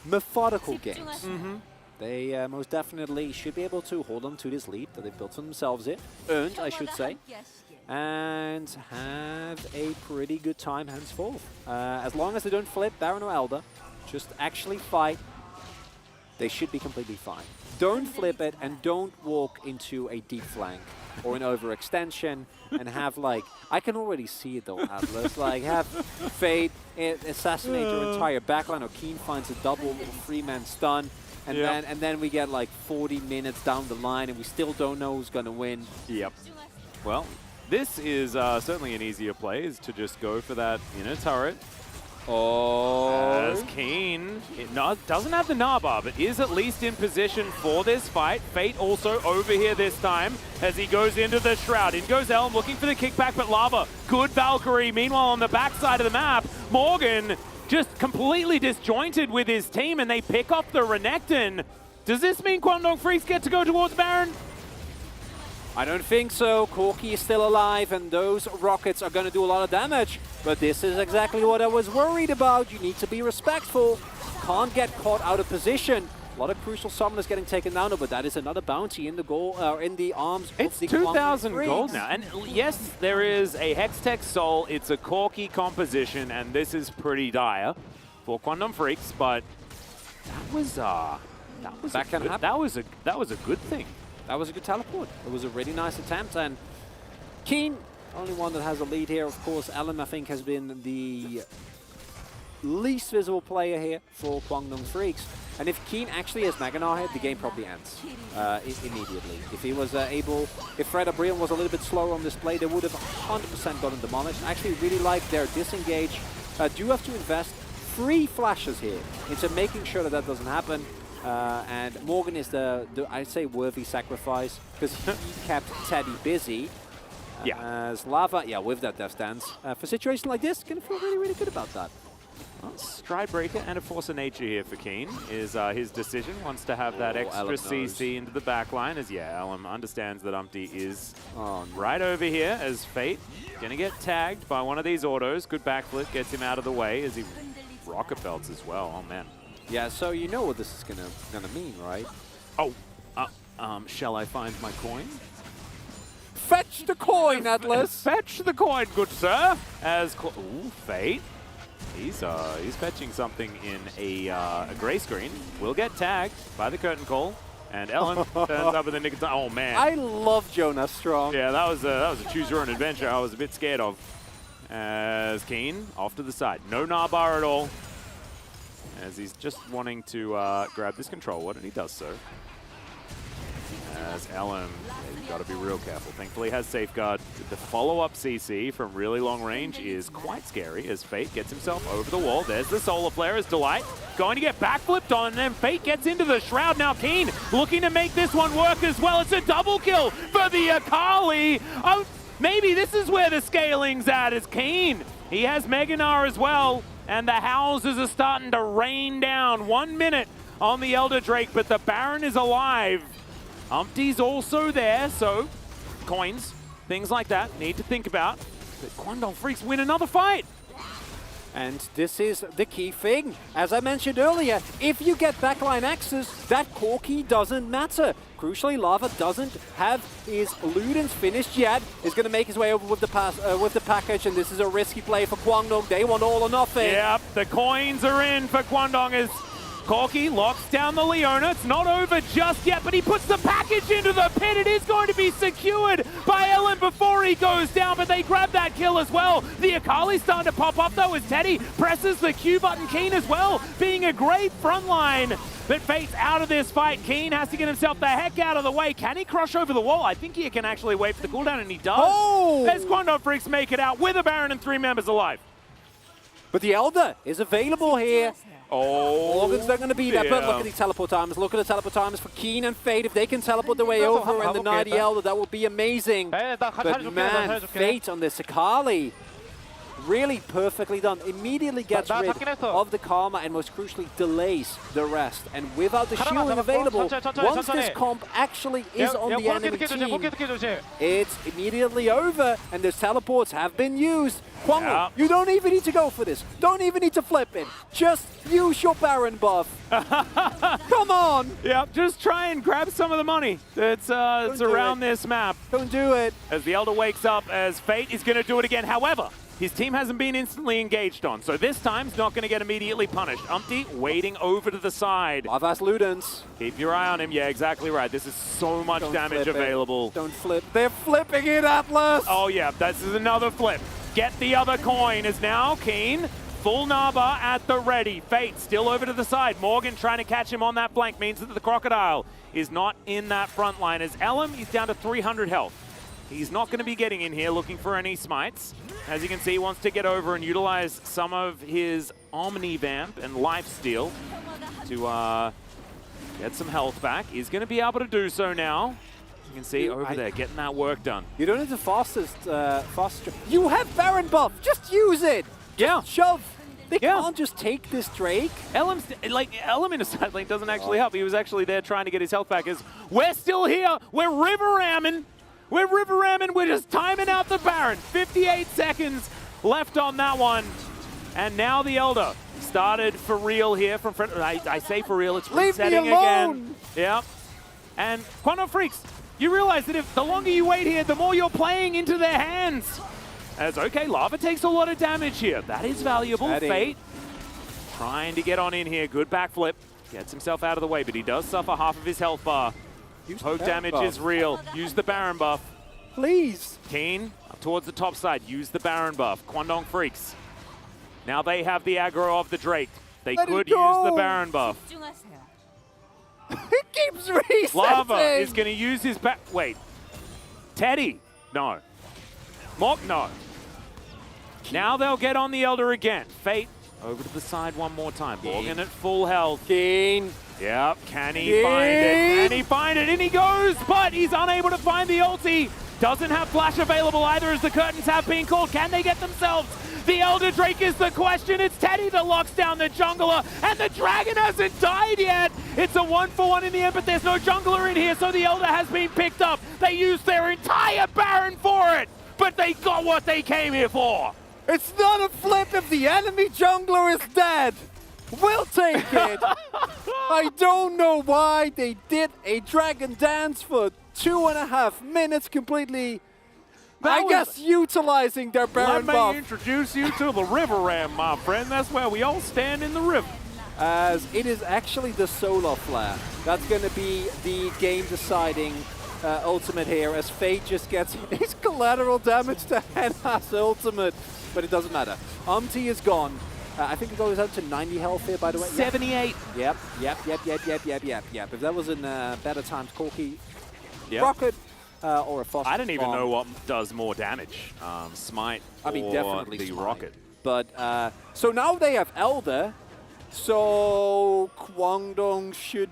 methodical games. They most definitely should be able to hold on to this lead that they've built for themselves earned, I should say, and have a pretty good time henceforth. As long as they don't flip Baron or Elder, just actually fight, they should be completely fine. Don't flip it and don't walk into a deep flank or an overextension and have, like, I can already see it though, Atlas, like have Fate assassinate your entire backline, or Keen finds a double 3-man stun, and then we get like 40 minutes down the line and we still don't know who's gonna win. Yep. Well, this is certainly an easier play, is to just go for that inner turret. As Keen doesn't have the Naba, but is at least in position for this fight. Fate also over here this time as he goes into the Shroud. In goes Elm looking for the kickback, but Lava, good Valkyrie. Meanwhile, on the backside of the map, Morgan just completely disjointed with his team, and they pick up the Renekton. Does this mean Guangdong Freaks get to go towards Baron? I don't think so. Corki is still alive, and those rockets are going to do a lot of damage. But this is exactly what I was worried about. You need to be respectful. Can't get caught out of position. A lot of crucial summoners getting taken down, but that is another bounty in the goal, in the arms. It's 2,000 gold now, and yes, there is a Hextech Soul. It's a Corki composition, and this is pretty dire for Guangdong Freaks. But that was a good thing. That was a good teleport. It was a really nice attempt, and Keen, only one that has a lead here. Of course, Alan, I think, has been the least visible player here for Guangdong Freaks. And if Keen actually has Maganar here, the game probably ends immediately. If he was if Fred O'Brien was a little bit slower on display, they would have 100% gotten demolished. I actually really like their disengage. Do have to invest 3 flashes here into making sure that that doesn't happen. And Morgan is the I'd say, worthy sacrifice because he kept Teddy busy. As Lava, with that Death Dance. For a situation like this, gonna feel really, really good about that. Well, Stride Breaker and a Force of Nature here for Keen is his decision. Wants to have that extra CC into the back line as, Alum understands that Umpty is right over here as Fate gonna get tagged by one of these autos. Good backflip gets him out of the way as he rocket belts as well. Oh, man. Yeah, so you know what this is gonna mean, right? Oh, shall I find my coin? Fetch the coin, Atlas! Fetch the coin, good sir! As ooh, Fate. He's fetching something in a gray screen. Will get tagged by the curtain call, and Ellen turns up in the nick of time. Oh man! I love Jonas Strong. Yeah, that was a choose your own adventure. I was a bit scared of. As Keen off to the side, no Narbar at all. As he's just wanting to grab this control word, and he does so. As Ellen, you've got to be real careful. Thankfully has Safeguard. The follow-up CC from really long range is quite scary as Fate gets himself over the wall. There's the Solar Flare as Delight going to get backflipped on, and then Fate gets into the Shroud. Now Keen looking to make this one work as well. It's a double kill for the Akali. Oh, maybe this is where the scaling's at as Keen. He has Meganar as well, and the houses are starting to rain down. 1 minute on the Elder Drake, but the Baron is alive. Umpty's also there, so coins, things like that, need to think about. But Guangdong Freaks win another fight. And this is the key thing. As I mentioned earlier, if you get backline access, that core key doesn't matter. Crucially, Lava doesn't have his Ludens finished yet. He's going to make his way over with the package, and this is a risky play for Guangdong. They want all or nothing. Yep, the coins are in for Guangdong as Corky locks down the Leona. It's not over just yet, but he puts the package into the pit. It is going to be secured by Ellen before he goes down, but they grab that kill as well. The Akali's starting to pop up, though, as Teddy presses the Q button. Keen as well, being a great front line. But Fate's out of this fight. Keen has to get himself the heck out of the way. Can he crush over the wall? I think he can actually wait for the cooldown, and he does. Oh! As Guangdong Freaks make it out with a Baron and 3 members alive. But the Elder is available here. Oh, Morgan's not going to be there, but look at these teleport timers. Look at the teleport timers for Keen and Fate. If they can teleport their way over and deny the Elder, that would be amazing. But man, Fate on this Akali, really perfectly done. Immediately gets rid of the Karma and most crucially delays the rest. And without the shielding available, once this comp actually is on the enemy team, it's immediately over and those teleports have been used. Guangdong, you don't even need to go for this. Don't even need to flip it. Just use your Baron buff. Come on. Yep, just try and grab some of the money. It's around this map. Don't do it. As the Elder wakes up, as Fate is going to do it again. However, his team hasn't been instantly engaged on, so this time's not going to get immediately punished. Umpty waiting over to the side. Lavas Ludens. Keep your eye on him. Yeah, exactly right. This is so much damage available. Don't flip. They're flipping it, Atlas. Oh, yeah, this is another flip. Get the other coin is now Keen. Full Naba at the ready. Fate still over to the side. Morgan trying to catch him on that flank means that the Crocodile is not in that front line. As Ellum, he's down to 300 health. He's not going to be getting in here looking for any smites. As you can see, he wants to get over and utilize some of his Omni Vamp and Lifesteal to get some health back. He's going to be able to do so now. You can see over there, getting that work done. You don't need the fastest. You have Baron buff. Just use it. Yeah. Shove. They can't just take this Drake. Ellum in a side lane doesn't actually help. He was actually there trying to get his health back. We're still here. We're river ramming. We're just timing out the Baron. 58 seconds left on that one. And now the Elder started for real here from front. I say for real, it's resetting again. Yep. And Guangdong Freaks, you realize that if the longer you wait here, the more you're playing into their hands. As okay, Lava takes a lot of damage here. That is valuable. Fate trying to get on in here. Good backflip. Gets himself out of the way, but he does suffer half of his health bar. Poke damage is real. Use the Baron buff. Please. Keen up towards the top side. Use the Baron buff. Guangdong Freaks Now they have the aggro of the Drake. They Let could it go. use the Baron buff. It keeps resetting. Lava is going to use his back. Wait. Teddy. No. Mock, no. Now they'll get on the Elder again. Fate over to the side one more time. Morgan at full health. Keen. Yep. Can he find it? Can he find it? In he goes, but he's unable to find the ulti. Doesn't have flash available either as the curtains have been called. Can they get themselves? The Elder Drake is the question. It's Teddy that locks down the jungler, and the dragon hasn't died yet. It's a 1-for-1 in the end, but there's no jungler in here, so the Elder has been picked up. They used their entire Baron for it, but they got what they came here for. It's not a flip if the enemy jungler is dead. We'll take it. I don't know why they did a dragon dance for 2.5 minutes completely. I guess utilizing their Baron buff. Let me introduce you to the River Ram, my friend. That's where we all stand in the river. As it is actually the solar flare. That's going to be the game-deciding ultimate here, as Fate just gets his collateral damage to Henna's ultimate. But it doesn't matter. Umti is gone. I think it goes out to 90 health here, by the way. 78. Yep. If that was in better times, Corki, Rocket, or a Foster. I don't even know what does more damage, Smite or definitely the Smite. Rocket. But, so now they have Elder, so Kwangdong should...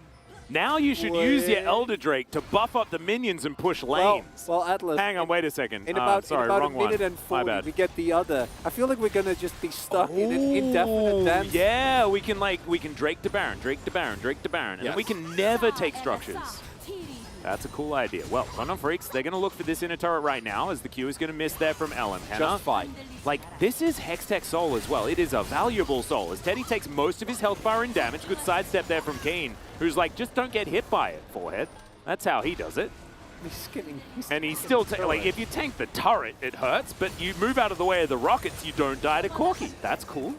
Now you should use your Elder Drake to buff up the minions and push lanes. Well, Atlas... Hang on, wait a second. In about, sorry, in about wrong a minute one. and 40, My bad. we get the other. I feel like we're going to just be stuck in an indefinite dance. Yeah, we can Drake to Baron, Drake to Baron, Drake to Baron, and then we can never take structures. That's a cool idea. Well, London Freaks, they're going to look for this inner turret right now, as the Q is going to miss there from Ellen. Just fight. Like, this is Hextech Soul as well. It is a valuable soul, as Teddy takes most of his health bar in damage. Good sidestep there from Keen, who's like, just don't get hit by it, forehead. That's how he does it. He's still, like, if you tank the turret, it hurts, but you move out of the way of the rockets, you don't die to Corki. That's cool.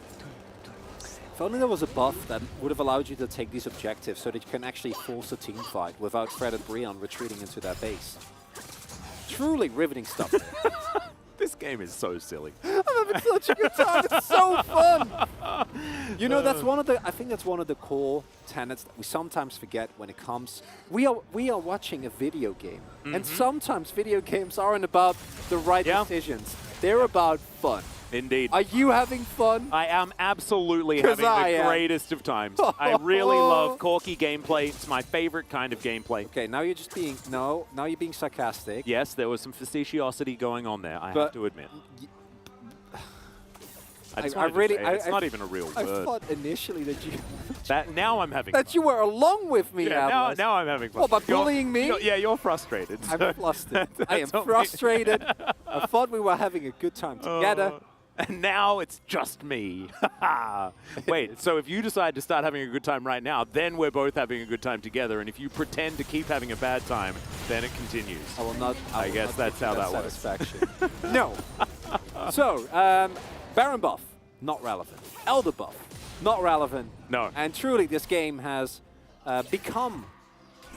If only there was a buff that would have allowed you to take these objectives so that you can actually force a team fight without Fred and Breon retreating into their base. Truly riveting stuff. This game is so silly. I'm having such a good time. It's so fun. You know, that's one of the. I think that's one of the core tenets that we sometimes forget when it comes. We are watching a video game, and sometimes video games aren't about the right decisions. They're about fun. Indeed. Are you having fun? I am absolutely having the greatest of times. I really love Corki gameplay. It's my favorite kind of gameplay. Okay, now you're just being now you're being sarcastic. Yes, there was some facetiosity going on there, I have to admit. It's not even a real word. I thought initially that you... now I'm having that fun. you were along with me, now I'm having fun. What, by bullying me? You're frustrated. I'm flustered. I am frustrated. I thought we were having a good time together. And now it's just me. Wait, so if you decide to start having a good time right now, then we're both having a good time together. And if you pretend to keep having a bad time, then it continues. I will not. I guess that's how that works. No. So, Baron buff, not relevant. Elder buff, not relevant. No. And truly, this game has become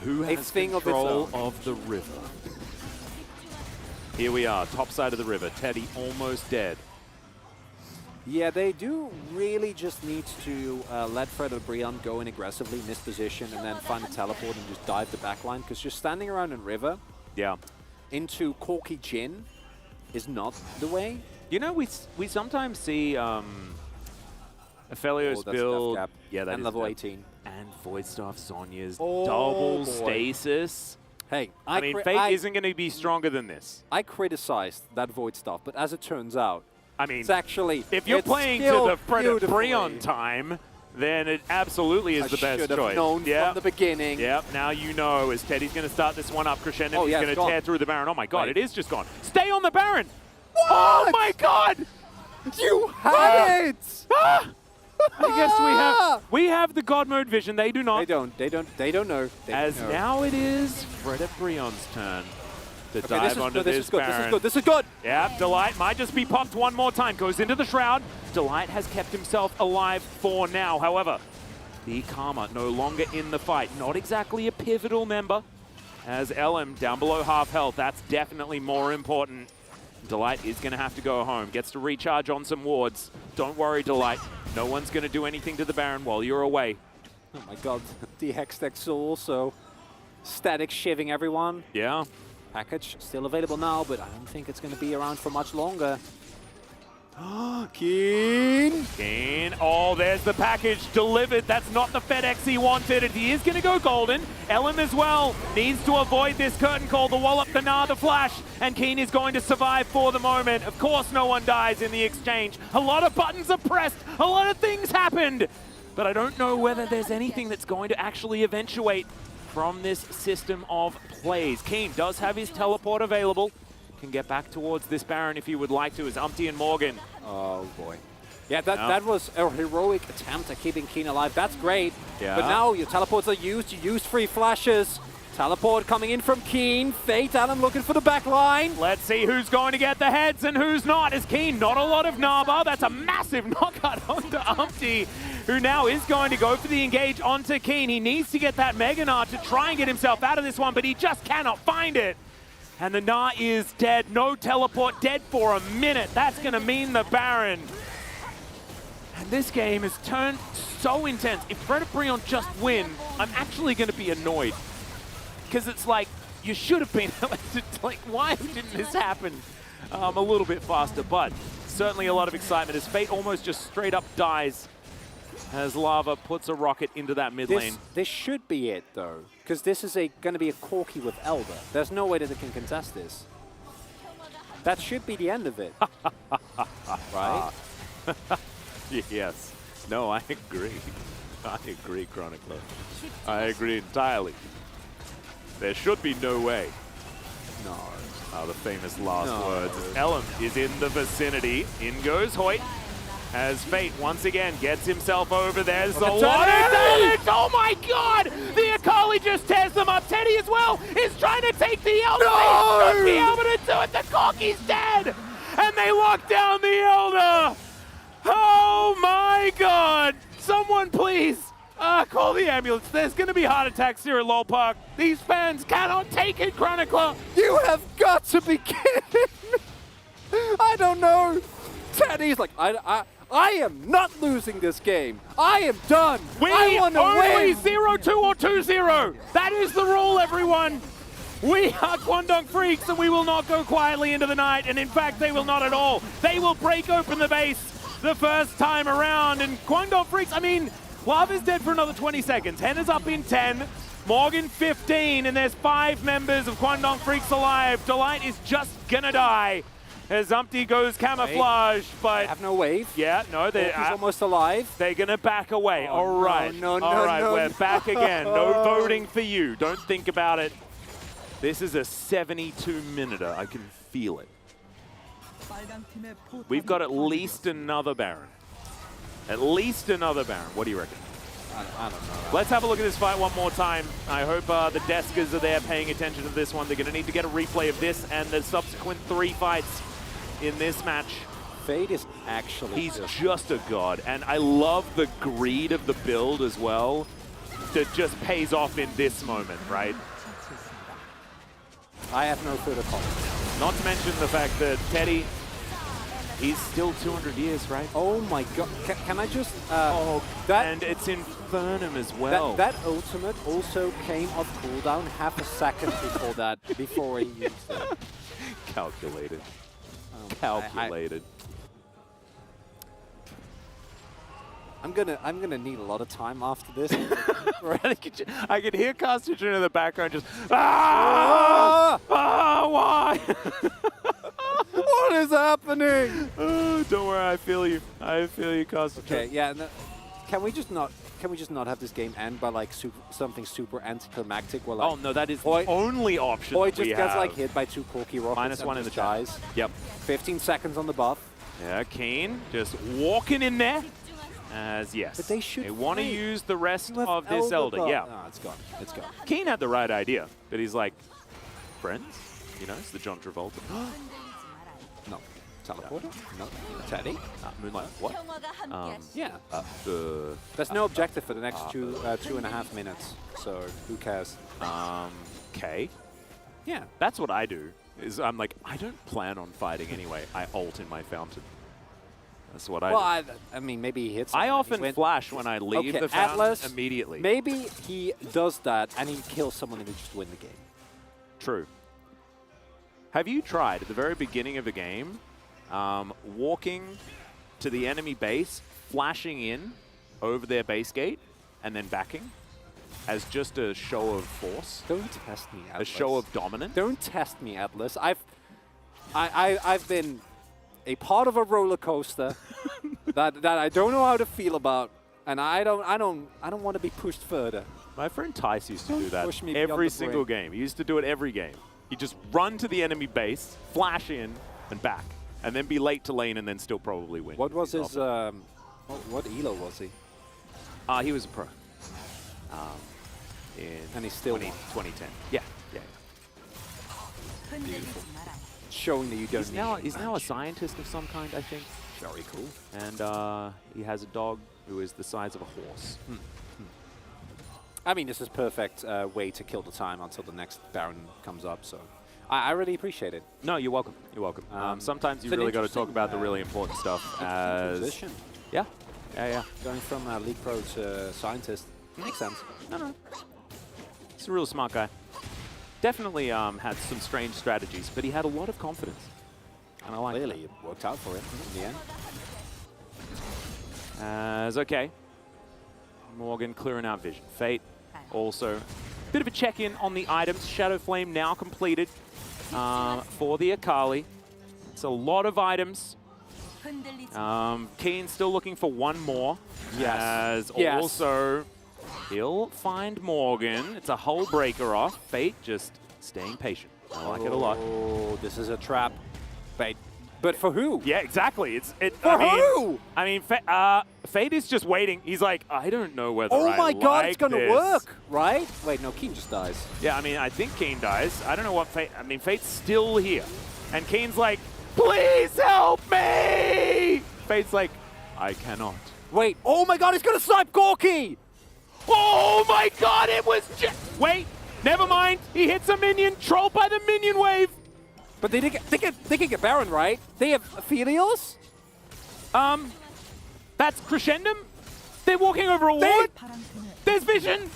Who has a thing of its own. of the river? Here we are, top side of the river. Teddy almost dead. Yeah, they do really just need to let Fred and Breon go in aggressively, miss position, and then find a teleport and just dive the backline. Because just standing around in river into Corki Jin is not the way. You know, we sometimes see Aphelios build... Yeah, that and level 18. And Void Staff Sonya's double stasis. Hey, I mean, Fate isn't going to be stronger than this. I criticized that Void Staff, but as it turns out, I mean, it's actually... If you're playing to the Breon time, then it absolutely is the best choice. I should have known from the beginning. Yep, now you know, as Teddy's going to start this one up crescendo, he's going to tear through the Baron. Oh my god, it is just gone. Stay on the Baron! What? Oh my god! You had it! I guess we have the God mode vision. They do not. They don't know. Now it is Fred at Breon's turn to dive onto this Baron. This is good. Yeah, Delight might just be popped one more time. Goes into the Shroud. Delight has kept himself alive for now. However, the Karma no longer in the fight. Not exactly a pivotal member. As LM down below half health. That's definitely more important. Delight is going to have to go home. Gets to recharge on some wards. Don't worry, Delight. No one's going to do anything to the Baron while you're away. Oh my god, the Hextech also static shivving everyone. Yeah. Package still available now, but I don't think it's going to be around for much longer. Keen! Oh, there's the package delivered. That's not the FedEx he wanted. And he is going to go golden. Ellen as well needs to avoid this curtain call. The wallop, the Gnar, the flash. And Keen is going to survive for the moment. Of course, no one dies in the exchange. A lot of buttons are pressed. A lot of things happened. But I don't know whether there's anything that's going to actually eventuate from this system of plays. Keen does have his teleport available. Can get back towards this Baron if he would like to, as Umpty and Morgan. Oh boy. Yeah, that was a heroic attempt at keeping Keen alive. That's great. Yeah. But now your teleports are used. You use free flashes. Teleport coming in from Keen. Fate Allen looking for the back line. Let's see who's going to get the heads and who's not. As Keen, not a lot of Naba. That's a massive knockout onto Umpty, who now is going to go for the engage onto Keen. He needs to get that Mega Gnar to try and get himself out of this one, but he just cannot find it. And the Gnar is dead. No teleport, dead for a minute. That's going to mean the Baron. And this game has turned so intense. If Predaprion just win, I'm actually going to be annoyed. Because it's like, you should have been able to, like, why didn't this happen a little bit faster? But certainly a lot of excitement as Fate almost just straight up dies as Lava puts a rocket into that mid lane. This should be it, though, because this is going to be a Corki with Elder. There's no way that it can contest this. That should be the end of it. Right? Yes. No, I agree. I agree, Chronicler. I agree entirely. There should be no way. No. The famous last words. Ellum is in the vicinity. In goes Hoyt. As Fate once again gets himself over. There's a lot of damage! Oh my god! The Akali just tears them up. Teddy as well is trying to take the Elder. No! He should be able to do it. The Corki's dead! And they lock down the Elder! Oh my god! Someone please call the ambulance. There's going to be heart attacks here at LoL Park. These fans cannot take it, Chronicler! You have got to be kidding me! I don't know! Teddy's like, I am not losing this game. I am done. I want to win. 0-2 or 2-0. That is the rule, everyone. We are Kwangdong Freaks, and we will not go quietly into the night. And in fact, they will not at all. They will break open the base the first time around. And Kwangdong Freaks, I mean, Lava's dead for another 20 seconds. Henna's up in 10. Morgan 15. And there's 5 members of Kwangdong Freaks alive. Delight is just gonna die. As Umpty goes camouflage, but... They have no wave. Yeah, no, they're almost alive. They're going to back away. Oh, all right. No, all right, we're back again. No Oh. voting for you. Don't think about it. This is a 72-minuter. I can feel it. We've got at least another Baron. At least another Baron. What do you reckon? I don't know. Let's have a look at this fight one more time. I hope the Deskers are there paying attention to this one. They're going to need to get a replay of this and the subsequent 3 fights in this match. Fate is actually... He's just a god, and I love the greed of the build as well that just pays off in this moment, right? I have no further comments. Not to mention the fact that Teddy, he's still 200 years, right? Oh my god. Can I just... and it's Infernum as well. That ultimate also came off cooldown half a second before that, before he used it. Calculated. Calculated. I'm gonna need a lot of time after this. I can hear Constantine in the background just why? What is happening? Don't worry, I feel you. I feel you, Constantine. Okay, yeah. No, can we just not have this game end by like something super anticlimactic? Where, like, oh no, that is the only option. Boy just gets like hit by 2 Corki rockets. -1 in the dies. Yep. 15 seconds on the buff. Yeah, Keen just walking in there. As yes, but they want to use the rest of this Elder. Yeah, no, it's gone. It's gone. Keen had the right idea, but he's like, friends, you know, it's the John Travolta. No. Teleporter? No. Teddy? Moonlight. What? Yeah. The There's no objective for the next 2.5 minutes, so who cares? K? Yeah. That's what I do is I'm like, I don't plan on fighting anyway. I ult in my fountain. That's what I do. I mean, maybe he hits. I often flash when I leave the fountain Atlas, immediately. Maybe he does that and he kills someone and they just win the game. True. Have you tried at the very beginning of the game, walking to the enemy base, flashing in over their base gate, and then backing as just a show of force? Don't test me, Atlas. A show of dominance? Don't test me, Atlas. I've been a part of a roller coaster that I don't know how to feel about, and I don't want to be pushed further. My friend Tice used to do that push me every single game. He used to do it every game. He'd just run to the enemy base, flash in, and back, and then be late to lane and then still probably win. What was his, what elo was he? He was a pro. And he's still 2010. Yeah. Beautiful. Showing that you don't need He's now a scientist of some kind, I think. Very cool. And he has a dog who is the size of a horse. I mean, this is perfect way to kill the time until the next Baron comes up, so I really appreciate it. No, you're welcome. You're welcome. Sometimes you really got to talk about the really important stuff. Position. Yeah. Going from League Pro to Scientist makes sense. No. He's a real smart guy. Definitely had some strange strategies, but he had a lot of confidence. And I like that. Clearly, it worked out for him in the end. It's okay. Morgan clearing out vision. Fate also. Bit of a check-in on the items. Shadow Flame now completed for the Akali. It's a lot of items. Keen still looking for one more. Yes. Also, he'll find Morgan. It's a whole breaker off. Fate just staying patient. I like it a lot. Oh, this is a trap. Fate. But for who? Yeah, exactly. Who? I mean, Fate is just waiting. He's like, I don't know whether Oh my god, it's going to work, right? Wait, no, Keen just dies. Yeah, I mean, I think Keen dies. I don't know what Fate... I mean, Fate's still here. And Keen's like, please help me! Fate's like, I cannot. Wait, oh my god, he's going to snipe Gorky! Oh my god, it was just... Wait, never mind. He hits a minion, trolled by the minion wave. But they can get Baron, right? They have Aphelios? That's Crescendum. They're walking over a ward. There's vision.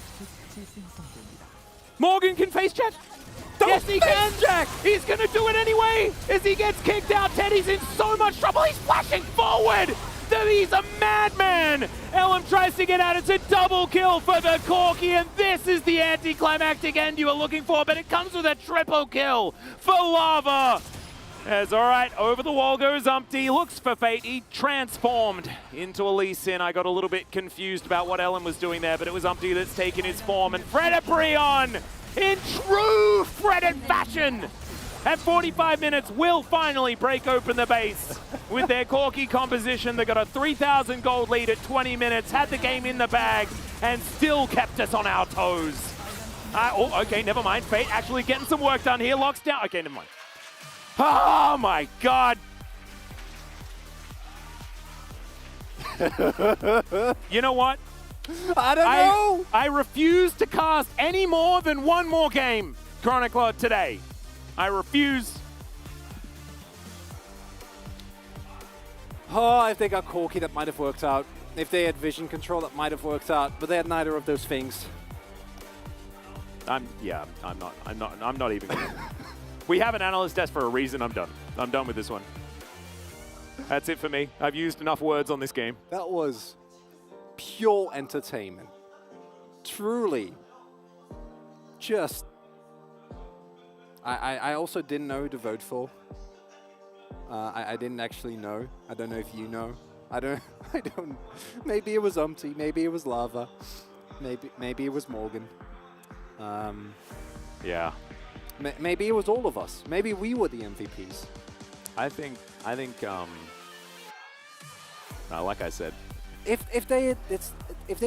Morgan can face check. Yes, he can. Check. He's going to do it anyway. As he gets kicked out, Teddy's in so much trouble. He's flashing forward. He's a madman. Ellum tries to get out. It's a double kill for the Corki, and this is the anticlimactic end you were looking for, but it comes with a triple kill for Lava. As all right, over the wall goes Umpty, looks for Fate. He transformed into a Lee Sin. I got a little bit confused about what Ellum was doing there, but it was Umpty that's taken his form, and Fred Brion in true Fred fashion. At 45 minutes, will finally break open the base. With their Corki composition, they got a 3,000 gold lead at 20 minutes, had the game in the bag, and still kept us on our toes. Oh, okay, never mind. Fate actually getting some work done here. Locks down. Okay, never mind. Oh, my God. You know what? I don't know. I refuse to cast any more than one more game, Chronicler, today. I refuse. Oh, if they got Corki, that might have worked out. If they had vision control, that might have worked out. But they had neither of those things. I'm not even gonna. We have an analyst desk for a reason. I'm done. I'm done with this one. That's it for me. I've used enough words on this game. That was pure entertainment. Truly. Just... I also didn't know who to vote for. I didn't actually know. I don't know if you know. I don't. Maybe it was Umpty. Maybe it was Lava. Maybe it was Morgan. Yeah. Maybe it was all of us. Maybe we were the MVPs. I think. Like I said, if they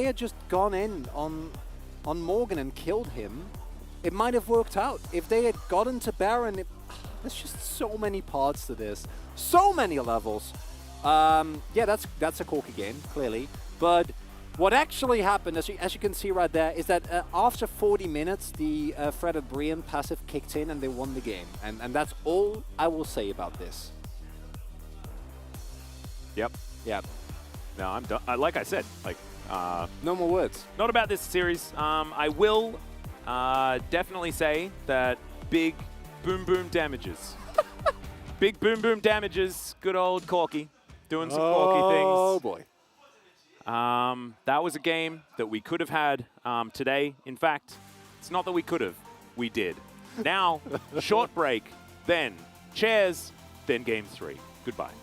had just gone in on Morgan and killed him, it might have worked out. If they had gotten to Baron, there's just so many parts to this. So many levels. Yeah, that's a Corki game, clearly. But What actually happened, as you can see right there, is that after 40 minutes, the Fretted Brian passive kicked in and they won the game. And that's all I will say about this. Yep. Yep. No, I'm done. Like I said, like no more words. Not about this series. I will definitely say that big boom boom damages. Big boom boom damages. Good old Corky doing some Corky things. Oh boy. That was a game that we could have had today. In fact, it's not that we could have. We did. Now, short break, then chairs, then game 3. Goodbye.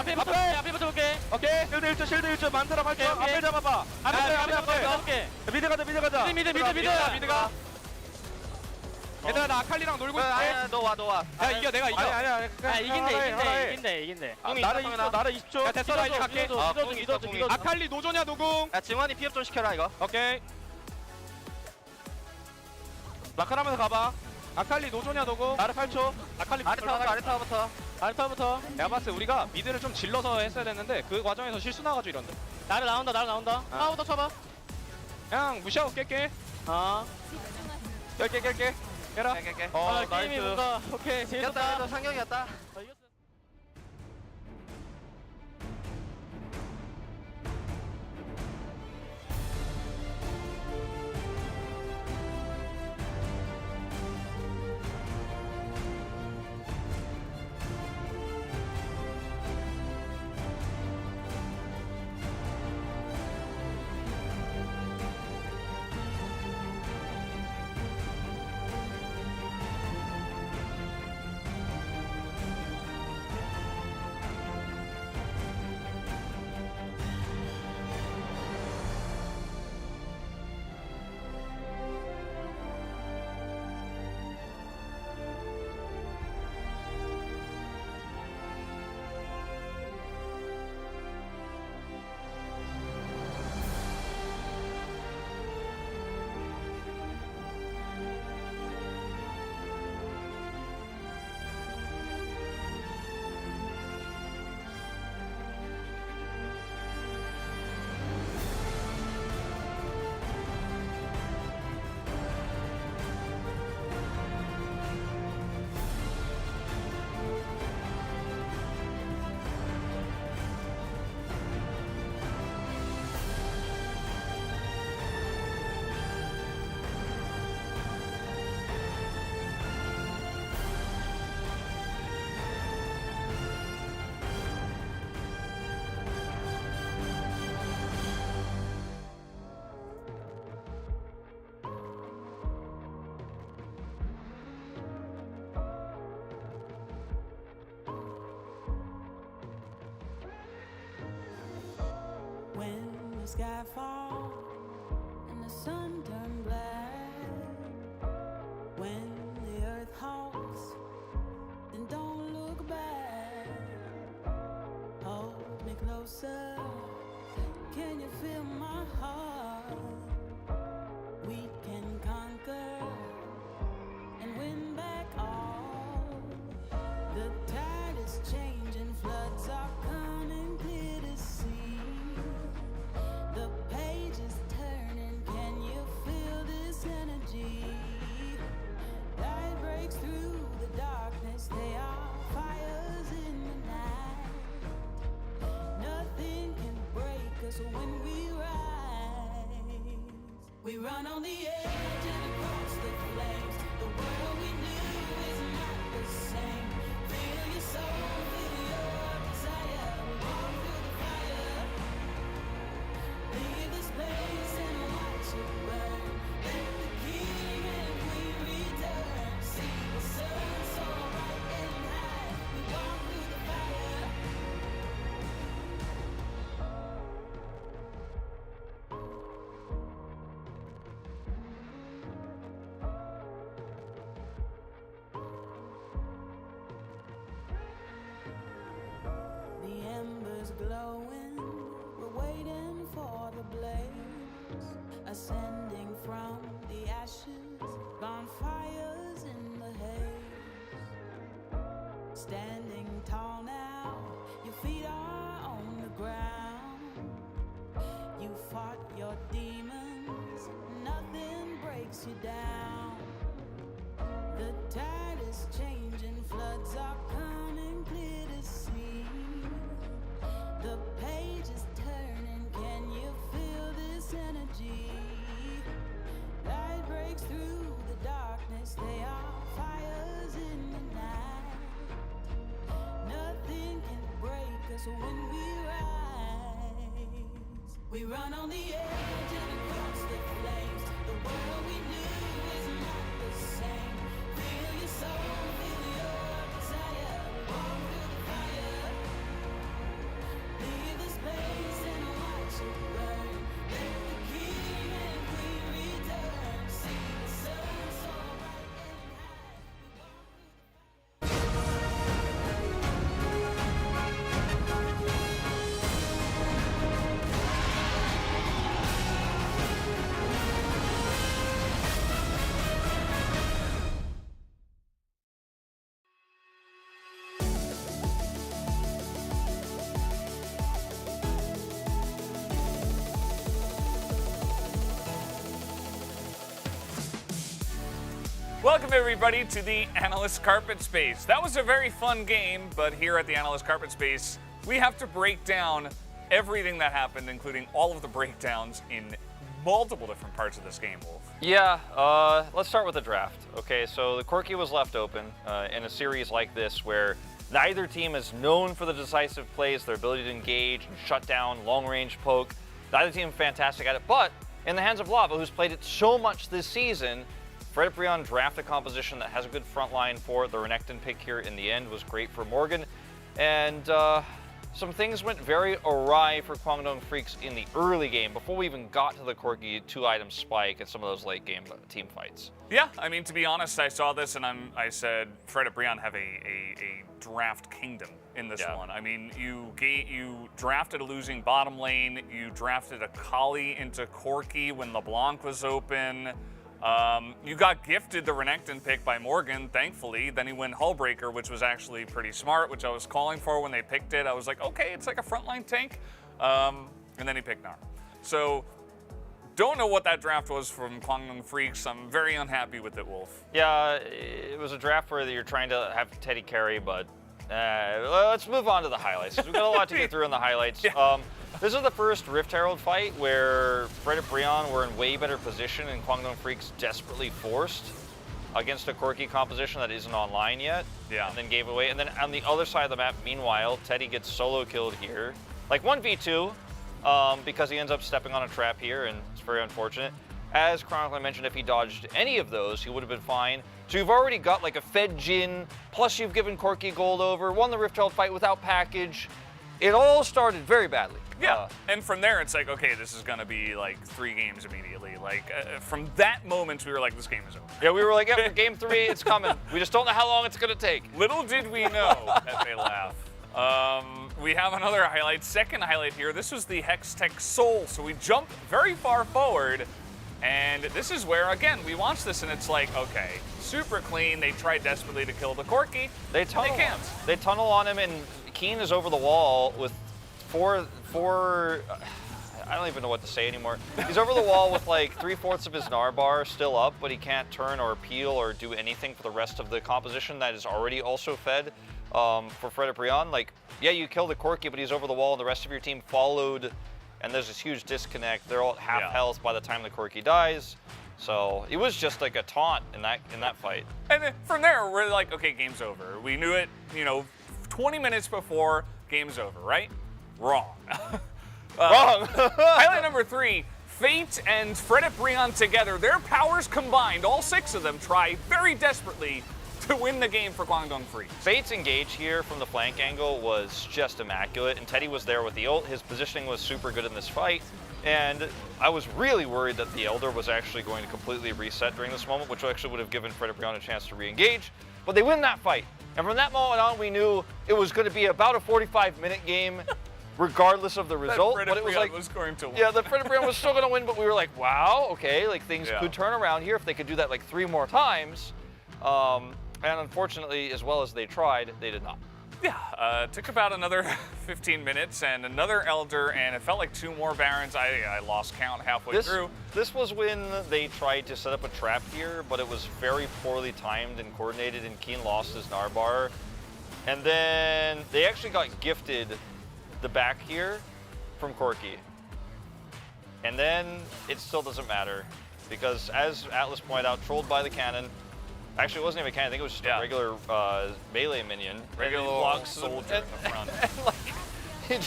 앞에부터 볼게. 오케이. 실드 1초 만들어 갈게. 앞에 잡아봐. 앞에. 미드 가자. 미드가. 얘들아 나 아칼리랑 놀고 있어. 아니야, 너 와. 야 이겨 내가 이겨. 아니야. 이긴대. 나를 20초. 야, 됐어, 나 이제 갈게. 믿어줘. 아칼리 노조냐 노궁. 야, 증환이 피업 좀 시켜라, 이거. 오케이. 마크하면서 가봐. 아칼리 노조냐 노궁. 나를 8초. 아칼리 아래타부터. 내가 봤을 때 우리가 미드를 좀 질러서 했어야 됐는데 그 과정에서 실수 나가지고 이런데. 나를 나온다. 하나부터 쳐봐. 그냥 무시하고 깰게. 깰게. 깨라. 게임이 뭔가, 오케이, 재밌었다. 상경이었다. When the sky falls sun turn black. When the earth halts, then don't look back. Hold me closer. Can you feel my heart? We can conquer and win back all. The tide is changing, floods are coming clear to see. The page is turning, can you feel this energy? Light breaks through the darkness, they are fires in the night. Nothing can break us when we rise. We run on the edge and across the flames. The world we knew is not the same. Feel your soul, feel your desire. Walk through the fire. Leave this place and watch it burn. Let the king and queen return. See the sun so bright and high. We walk through the fire. The embers glowing, we're waiting for the blaze, ascending from the ashes, bonfires in the haze. Standing tall now, your feet are on the ground. You fought your demons, nothing breaks you down. The tide is changing, floods are coming clear to see. The page is turning, can you feel this energy? Light breaks through the darkness, they are fires in the night. Nothing can break us when we rise. We run on the edge and across the flames. The world we knew is not the same. Feel your soul, feel your desire. Walk through the fire. Leave this place and watch it burn. Let the king and queen return. See the sun so bright and high. We walk through the Welcome everybody to the Analyst Carpet Space. That was a very fun game, but here at the Analyst Carpet Space, we have to break down everything that happened, including all of the breakdowns in multiple different parts of this game, Wolf. Yeah, let's start with the draft. Okay, so the Corki was left open in a series like this where neither team is known for the decisive plays, their ability to engage and shut down, long-range poke. Neither team fantastic at it, but in the hands of Lava, who's played it so much this season, Fred Brion drafted a composition that has a good front line for it. The Renekton pick here in the end was great for Morgan. And some things went very awry for Kwangdong Freaks in the early game before we even got to the Corki 2-item spike and some of those late game team fights. Yeah, I mean, to be honest, I saw this and I said, Fred and Brion have a draft kingdom in this one. I mean, you drafted a losing bottom lane, you drafted a Kali into Corki when LeBlanc was open. You got gifted the Renekton pick by Morgan, thankfully. Then he went Hullbreaker, which was actually pretty smart, which I was calling for when they picked it. I was like, okay, it's like a frontline tank. And then he picked Gnar. So, don't know what that draft was from Kwangdong Freaks. I'm very unhappy with it, Wolf. Yeah, it was a draft where you're trying to have Teddy carry, but let's move on to the highlights. We've got a lot to get through in the highlights. Yeah. This is the first Rift Herald fight where Fred and Brion were in way better position and Kwangdong Freaks desperately forced against a Corki composition that isn't online yet. Yeah. And then gave away. And then on the other side of the map, meanwhile, Teddy gets solo killed here. Like 1v2, because he ends up stepping on a trap here, and it's very unfortunate. As Chronicler mentioned, if he dodged any of those, he would have been fine. So you've already got like a Fed Jin, plus you've given Corki gold over, won the Rift Herald fight without package. It all started very badly. Yeah, and from there it's like, okay, this is gonna be like 3 games immediately. Like from that moment, we were like, this game is over. Yeah, we were like, yeah, game 3, it's coming. We just don't know how long it's gonna take. Little did we know that they laugh. We have another highlight, second highlight here. This was the Hextech Soul. So we jump very far forward, and this is where, again, we watch this and it's like, okay, super clean. They tried desperately to kill the Corki. They can't. They tunnel on him, and Keen is over the wall with four. I don't even know what to say anymore. He's over the wall with like 3/4 of his Gnar bar still up, but he can't turn or peel or do anything for the rest of the composition that is already also fed for Fred Brion. Like, yeah, you killed the Corki, but he's over the wall, and the rest of your team followed, and there's this huge disconnect. They're all at half health by the time the Corki dies. So it was just like a taunt in that fight. And then from there, we're like, okay, game's over. We knew it, 20 minutes before, game's over, right? Wrong. Wrong. Highlight number 3, Fate and Fred Brion together. Their powers combined, all 6 of them, try very desperately to win the game for Guangdong Freeze. Fate's engage here from the flank angle was just immaculate, and Teddy was there with the ult. His positioning was super good in this fight, and I was really worried that the Elder was actually going to completely reset during this moment, which actually would have given Fred Brion a chance to re-engage, but they win that fight. And from that moment on, we knew it was going to be about a 45-minute game, regardless of the result. But it was like, was going to win. Yeah, the Fred Brion was still going to win, but we were like, wow, okay, like things could turn around here if they could do that like 3 more times. And unfortunately, as well as they tried, they did not. Yeah, took about another 15 minutes and another Elder, and it felt like 2 more Barons. I lost count halfway through. This was when they tried to set up a trap here, but it was very poorly timed and coordinated, and Keen lost his Gnar bar. And then they actually got gifted the back here from Corki. And then it still doesn't matter, because as Atlas pointed out, trolled by the cannon. Actually, it wasn't even a cannon. I think it was just a regular melee minion. Regular soldier in the front. And like, he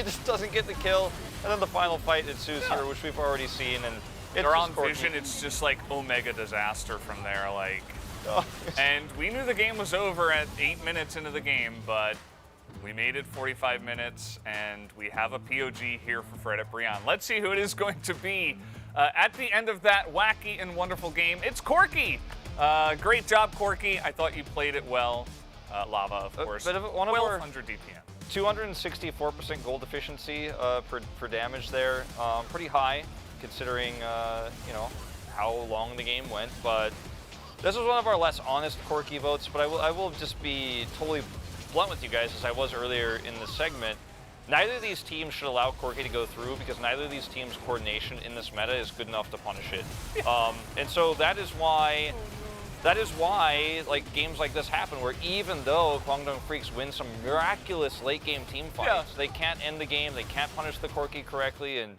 just doesn't get the kill. And then the final fight ensues here, which we've already seen. And they're on Vision. It's just like Omega disaster from there. Like, and we knew the game was over at 8 minutes into the game, but we made it 45 minutes, and we have a POG here for Fred Brion. Let's see who it is going to be at the end of that wacky and wonderful game. It's Corki. Great job, Corki. I thought you played it well. Lava, of course. Bit of one of 1200 DPM. 264% gold efficiency per damage there. Pretty high, considering how long the game went. But this was one of our less honest Corki votes. But I will just be totally blunt with you guys, as I was earlier in the segment. Neither of these teams should allow Corki to go through, because neither of these teams' coordination in this meta is good enough to punish it. And so that is why like games like this happen, where even though Guangdong Freaks win some miraculous late game team fights, they can't end the game, they can't punish the Corki correctly, and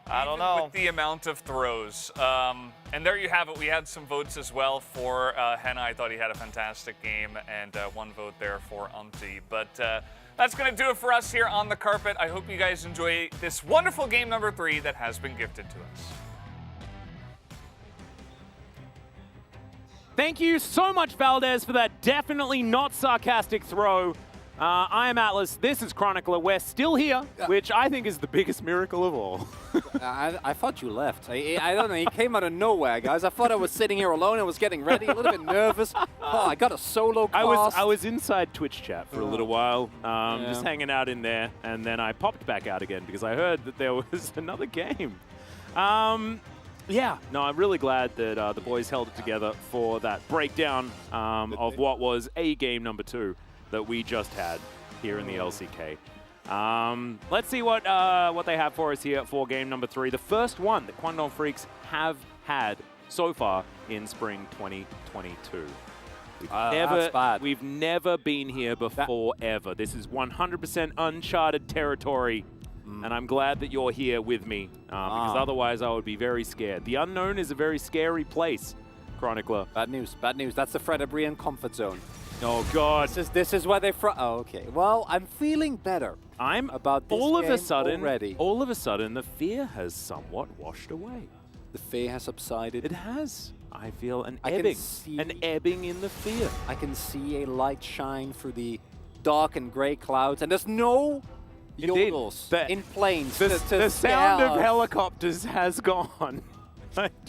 I don't know. With the amount of throws. And there you have it. We had some votes as well for Henna. I thought he had a fantastic game, and 1 vote there for Umti. But that's going to do it for us here on the carpet. I hope you guys enjoy this wonderful game number 3 that has been gifted to us. Thank you so much, Valdez, for that definitely not sarcastic throw. I am Atlas, this is Chronicler, we're still here, which I think is the biggest miracle of all. I thought you left. I don't know, you came out of nowhere, guys. I thought I was sitting here alone, I was getting ready, a little bit nervous. Oh, I got a solo cast. I was inside Twitch chat for a little while, just hanging out in there, and then I popped back out again because I heard that there was another game. Yeah, no, I'm really glad that the boys held it together for that breakdown of what was a game number 2 that we just had here in the LCK. Let's see what they have for us here for game number 3. The first one that Guangdong Freaks have had so far in Spring 2022. We've never been here before, ever. This is 100% uncharted territory. And I'm glad that you're here with me, because otherwise I would be very scared. The unknown is a very scary place, Chronicler. Bad news, bad news. That's the Fred Brion comfort zone. Oh, God. This is where they... Oh, okay. Well, I'm feeling better about this all of game a sudden, already. All of a sudden, the fear has somewhat washed away. The fear has subsided. It has. I feel an ebbing in the fear. I can see a light shine through the dark and gray clouds, and there's no Indeed. yodels in planes. The sound of helicopters has gone.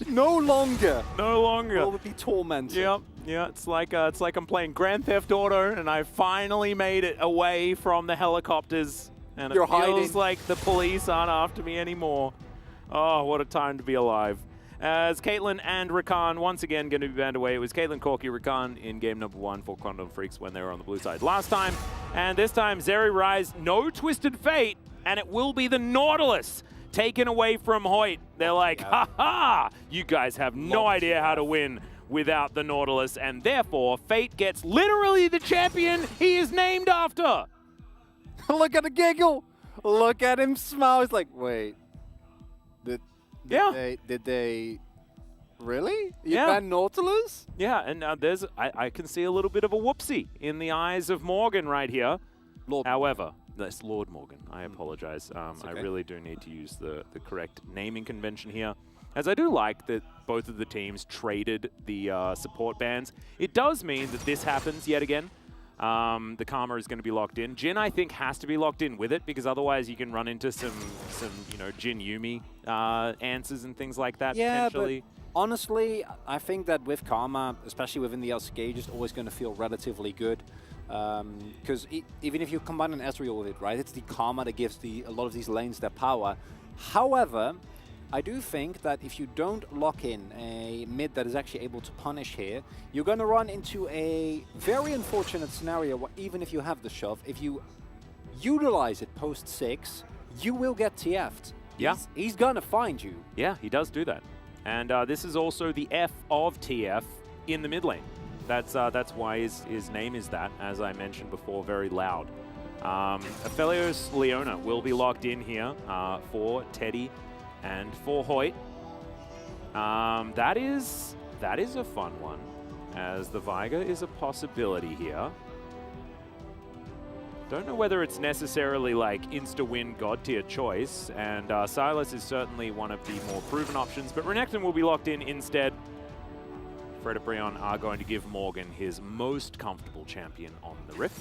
No longer. No longer. Will be tormented. Yep. Yeah, it's like I'm playing Grand Theft Auto, and I finally made it away from the helicopters, and You're it feels hiding. like the police aren't after me anymore. Oh, what a time to be alive. As Caitlyn and Rakan once again going to be banned away. It was Caitlyn, Corki, Rakan in game number 1 for Quantum Freaks when they were on the blue side last time. And this time, Zeri Rise, no Twisted Fate, and it will be the Nautilus taken away from Hoyt. They're like, ha-ha! You guys have no idea how to win without the Nautilus, and therefore, Fate gets literally the champion he is named after. Look at the giggle. Look at him smile. He's like, wait. Did they really? You banned Nautilus? Yeah, and I can see a little bit of a whoopsie in the eyes of Morgan right here. However, that's Lord Morgan. I apologize. Okay. I really do need to use the correct naming convention here, as I do like that both of the teams traded the support bans. It does mean that this happens yet again. The Karma is going to be locked in. Jin, I think, has to be locked in with it, because otherwise you can run into some Jin Yumi answers and things like that, potentially. But honestly, I think that with Karma, especially within the LCK, you're just always going to feel relatively good. Because even if you combine an Ezreal with it, right, it's the Karma that gives a lot of these lanes their power. However, I do think that if you don't lock in a mid that is actually able to punish here, you're going to run into a very unfortunate scenario where even if you have the shove, if you utilize it post 6, you will get TF'd. Yeah. He's going to find you. Yeah, he does do that. And this is also the F of TF in the mid lane. That's why his name is that, as I mentioned before, very loud. Aphelios Leona will be locked in here for Teddy and for Hoyt. That is a fun one, as the Veigar is a possibility here. Don't know whether it's necessarily like insta-win god tier choice, and Silas is certainly one of the more proven options, but Renekton will be locked in instead. Fred and Brion are going to give Morgan his most comfortable champion on the Rift.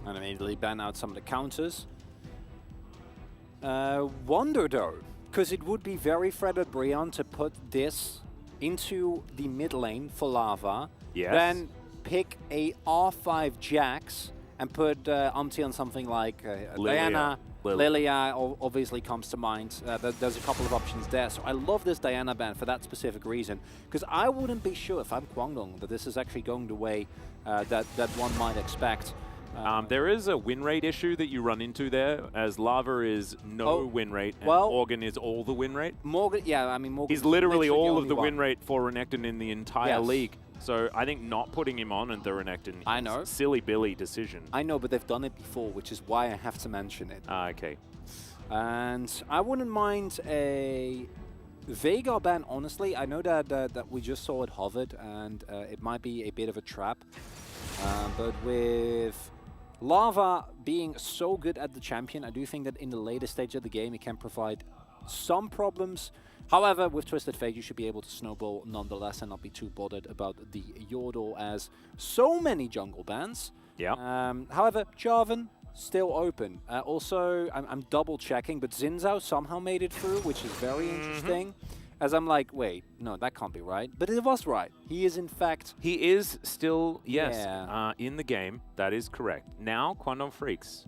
And immediately ban out some of the counters. Wonder though, because it would be very Fred and Brion to put this into the mid lane for Lava, then pick a R5 Jax and put Umti on something like Diana. Lilia obviously comes to mind. There's a couple of options there. So I love this Diana ban for that specific reason, because I wouldn't be sure if I'm Kwangdong that this is actually going the way that one might expect. There is a win rate issue that you run into there, as Lava is no win rate, and Morgan is all the win rate. Morgan, yeah, I mean, Morgan. He's literally all of the win rate for Renekton in the entire league. So I think not putting him on the Renekton is a silly Billy decision. I know, but they've done it before, which is why I have to mention it. Okay. And I wouldn't mind a Veigar ban, honestly. I know that we just saw it hovered, and it might be a bit of a trap. But with Lava being so good at the champion, I do think that in the later stage of the game, it can provide some problems. However, with Twisted Fate, you should be able to snowball nonetheless and not be too bothered about the Yordle, as so many jungle bans. Yeah. However, Jarvan still open. Also, I'm double checking, but Xin somehow made it through, which is very interesting. As I'm like, wait, no, that can't be right. But it was right. He is, in fact... He is still, in the game. That is correct. Now, Quantum Freaks.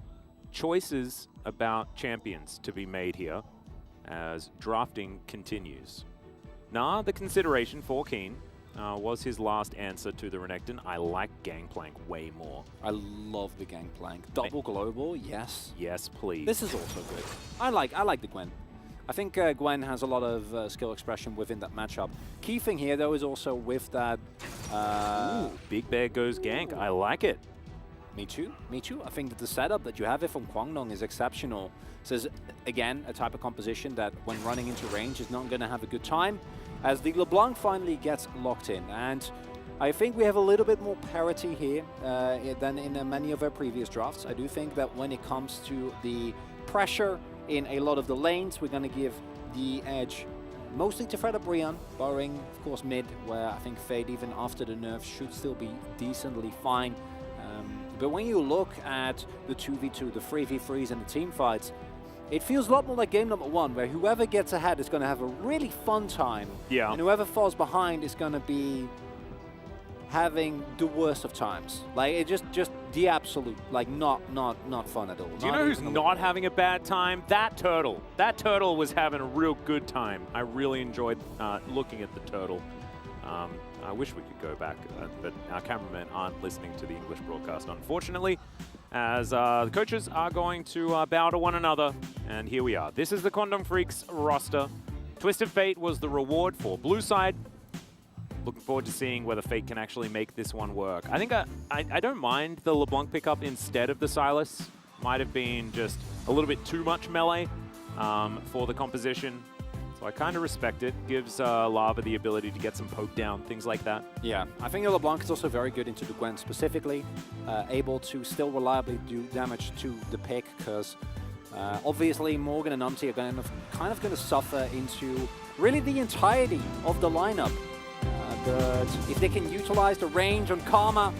Choices about champions to be made here as drafting continues. Nah, the consideration for Keen was his last answer to the Renekton. I like Gangplank way more. I love the Gangplank. Double global, yes. Yes, please. This is also good. I like the Gwen. I think Gwen has a lot of skill expression within that matchup. Key thing here, though, is also with that... Ooh, Big Bear goes gank. I like it. Me too. Me too. I think that the setup that you have here from Kwangdong is exceptional. This is, again, a type of composition that when running into range is not going to have a good time, as the LeBlanc finally gets locked in. And I think we have a little bit more parity here than in many of our previous drafts. I do think that when it comes to the pressure in a lot of the lanes, we're going to give the edge mostly to Fred and Brion, barring, of course, mid, where I think Fade, even after the nerfs, should still be decently fine. But when you look at the 2v2, the 3v3s, and the team fights, it feels a lot more like game number 1, where whoever gets ahead is going to have a really fun time. Yeah. And whoever falls behind is going to be having the worst of times. Like, it just the absolute, like, not fun at all. Do you know who's not having a bad time? That turtle. That turtle was having a real good time. I really enjoyed looking at the turtle. I wish we could go back, but our cameramen aren't listening to the English broadcast, unfortunately, as the coaches are going to bow to one another. And here we are. This is the Quantum Freaks roster. Twisted Fate was the reward for blue side. Looking forward to seeing whether Fate can actually make this one work. I think I don't mind the LeBlanc pickup instead of the Silas. Might have been just a little bit too much melee for the composition. So I kind of respect it. Gives Lava the ability to get some poke down, things like that. Yeah, I think the LeBlanc is also very good into the Gwen specifically, able to still reliably do damage to the pick, because obviously Morgan and Umti are kind of going to suffer into really the entirety of the lineup. But if they can utilize the range on Karma,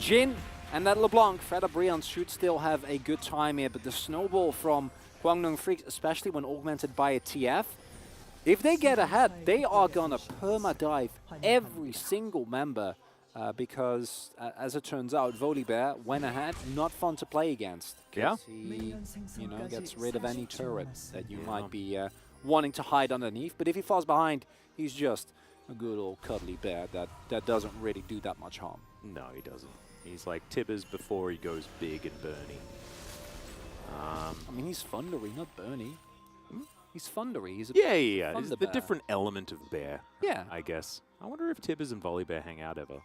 Jin, and that LeBlanc, Freda Brion should still have a good time here. But the snowball from Guangdong Freaks, especially when augmented by a TF, if they get ahead, they are going to perma-dive every single member because, as it turns out, Volibear went ahead, not fun to play against. Yeah. He, gets rid of any turret that you might be wanting to hide underneath. But if he falls behind, he's just a good old cuddly bear that doesn't really do that much harm. No, he doesn't. He's like Tibbers before he goes big and Bernie. I mean, he's Thundery, not Bernie. He's Thundery. He's a yeah. He's the different element of bear. Yeah. I guess. I wonder if Tibbers and Volibear hang out ever.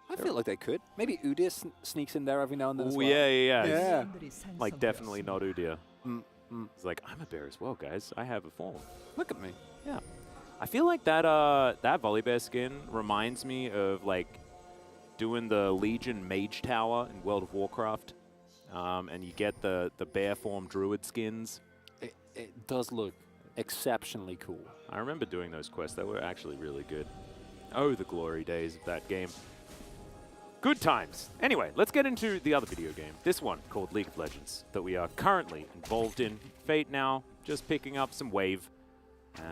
I feel like they could. Maybe Udyr sneaks in there every now and then as well. Yeah. Like, definitely not Udyr. He's like, I'm a bear as well, guys. I have a form. Look at me. Yeah. I feel like that that Volibear skin reminds me of, like, doing the Legion Mage Tower in World of Warcraft. And you get the bear form druid skins. It does look exceptionally cool. I remember doing those quests. They were actually really good. Oh, the glory days of that game. Good times. Anyway, let's get into the other video game. This one called League of Legends that we are currently involved in. Fate now, just picking up some wave.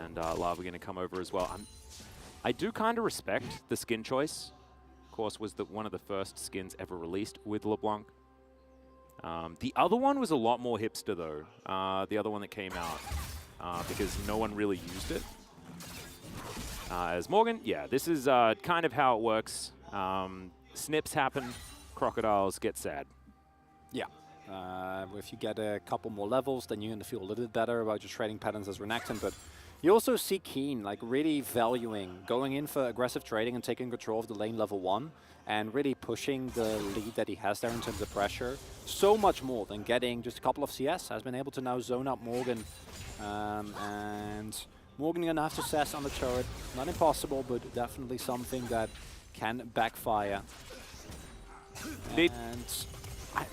And Lava going to come over as well. I do kind of respect the skin choice. Of course, was one of the first skins ever released with LeBlanc. The other one was a lot more hipster, though. The other one that came out, because no one really used it. As Morgan, yeah, this is kind of how it works. Snips happen, crocodiles get sad. Yeah. If you get a couple more levels, then you're going to feel a little bit better about your trading patterns as Renekton. But you also see Keen, like, really valuing going in for aggressive trading and taking control of the lane level 1. And really pushing the lead that he has there in terms of pressure so much more than getting just a couple of CS. Has been able to now zone out Morgan. And Morgan going to have to CS on the turret. Not impossible, but definitely something that can backfire. And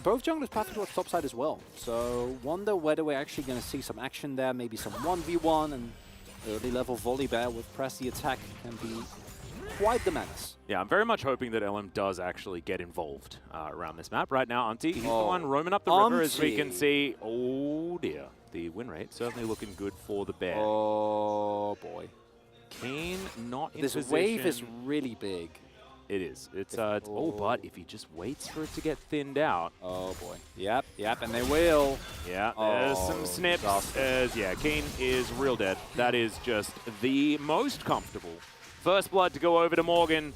both junglers pathing towards topside as well. So wonder whether we're actually going to see some action there. Maybe some 1v1 and early level Volibear with press the attack can be quite the menace. Yeah, I'm very much hoping that LM does actually get involved around this map. Right now, Umti, he's the one roaming up the river, as we can see. Oh dear, the win rate certainly looking good for the bear. Oh boy. Keen not in this position. Wave is really big. It is. It's but if he just waits for it to get thinned out. Oh boy. Yep, and they will. Yeah, there's some snips. Yeah, Keen is real dead. That is just the most comfortable first blood to go over to Morgan,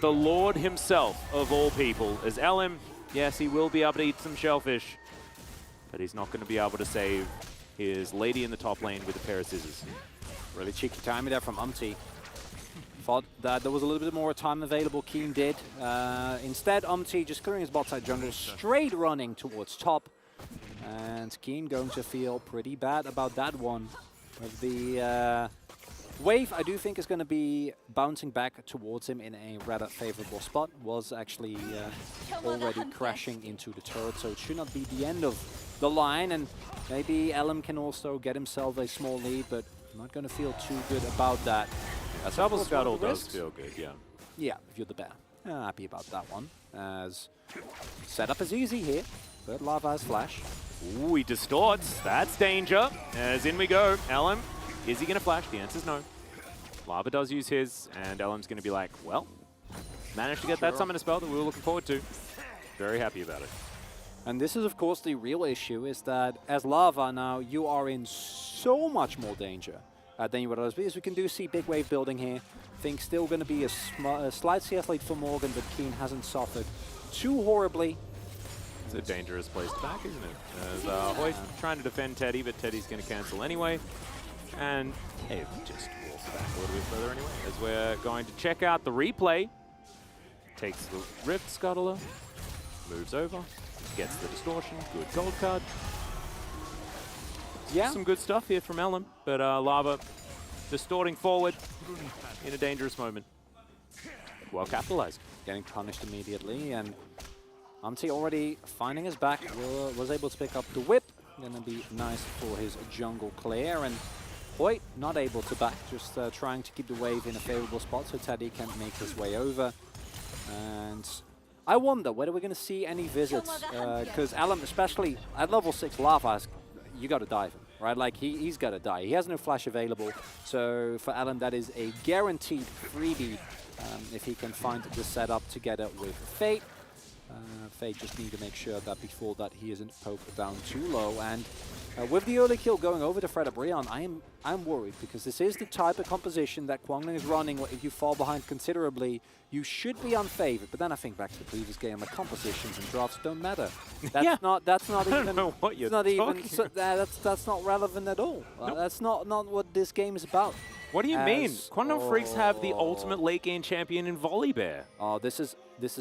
the Lord himself of all people. As LM, yes, he will be able to eat some shellfish, but he's not going to be able to save his lady in the top lane with a pair of scissors. Really cheeky timing there from Umti. Thought that there was a little bit more time available. Keen did. Instead, Umti just clearing his bot side jungle, straight running towards top. And Keen going to feel pretty bad about that one. With the wave, I do think is going to be bouncing back towards him in a rather favorable spot. Was actually already crashing into the turret, so it should not be the end of the line. And maybe LM can also get himself a small lead, but not going to feel too good about that. Double Scuttle does feel good, yeah. Yeah, if you're the bear. Happy about that one, as setup is easy here, but Lava has flash. Ooh, he distorts. That's danger. As in we go. LM, is he going to flash? The answer's no. Lava does use his, and LM's going to be like, well, managed to get that summoner spell that we were looking forward to. Very happy about it. And this is, of course, the real issue, is that as Lava now, you are in so much more danger than you would otherwise be. As we can do see big wave building here. Think still going to be a slight CS lead for Morgan, but Keen hasn't suffered too horribly. It's a dangerous place to back, isn't it? As Hoist trying to defend Teddy, but Teddy's going to cancel anyway. And hey, just walk back a little bit further anyway, as we're going to check out the replay. Takes the Rift Scuttler, moves over, gets the distortion, good gold card. Yeah. Some good stuff here from Ellen, but Lava distorting forward in a dangerous moment. Well capitalized. Getting punished immediately, and ㅅ already finding his back, was able to pick up the whip. Gonna be nice for his jungle clear, and Hoyt not able to back, just trying to keep the wave in a favorable spot so Teddy can make his way over. And I wonder whether we're going to see any visits, because Alan, especially at level 6 Lava, you got to dive him, right? Like he's got to die. He has no flash available, so for Alan that is a guaranteed freebie if he can find the setup together with Fate. Fate just need to make sure that before that he isn't poked down too low. And with the early kill going over to Fred Brion, I'm worried, because this is the type of composition that Kwangling is running. If you fall behind considerably, you should be unfavored. But then I think back to the previous game, like compositions and drafts don't matter. That's yeah. That's not even. I don't know what you're talking that's not relevant at all. Nope. That's not what this game is about. What do you mean? Quantum Freaks have the ultimate late game champion in Volibear. Oh, this is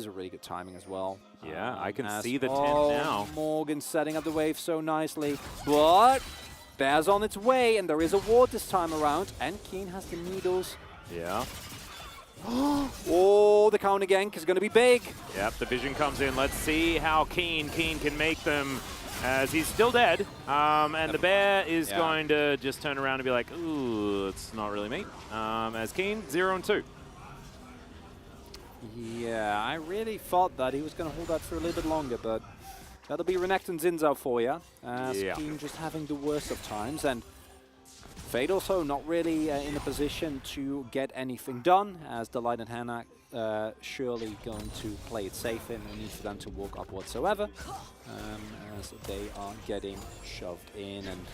a really good timing as well. Yeah, I can see the 10 now. now. Morgan setting up the wave so nicely, but Bear's on its way, and there is a ward this time around, and Keen has the needles. Yeah. Oh, the counter gank is going to be big. Yep, the vision comes in. Let's see how Keen can make them, as he's still dead. And the Bear is going to just turn around and be like, ooh, it's not really me. As Keen, 0 and 2. Yeah, I really thought that he was going to hold that for a little bit longer, but that'll be Renekton Zinzao for you. Keen just having the worst of times, and Fade also not really in a position to get anything done, as Delight and Hannah surely going to play it safe and no need for them to walk up whatsoever, as they are getting shoved in. And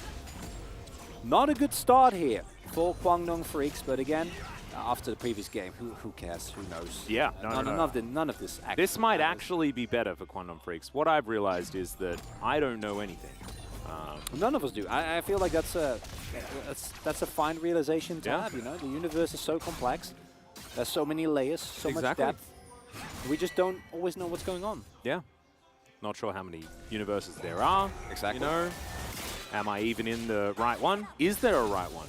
not a good start here for Kwangdong Freaks, but again, after the previous game, who cares? Who knows? Yeah, none of this. This might actually be better for Quantum Freaks. What I've realized is that I don't know anything. None of us do. I feel like that's a fine realization to have. You know, the universe is so complex. There's so many layers, so much depth. We just don't always know what's going on. Yeah. Not sure how many universes there are. Exactly. You know, am I even in the right one? Is there a right one?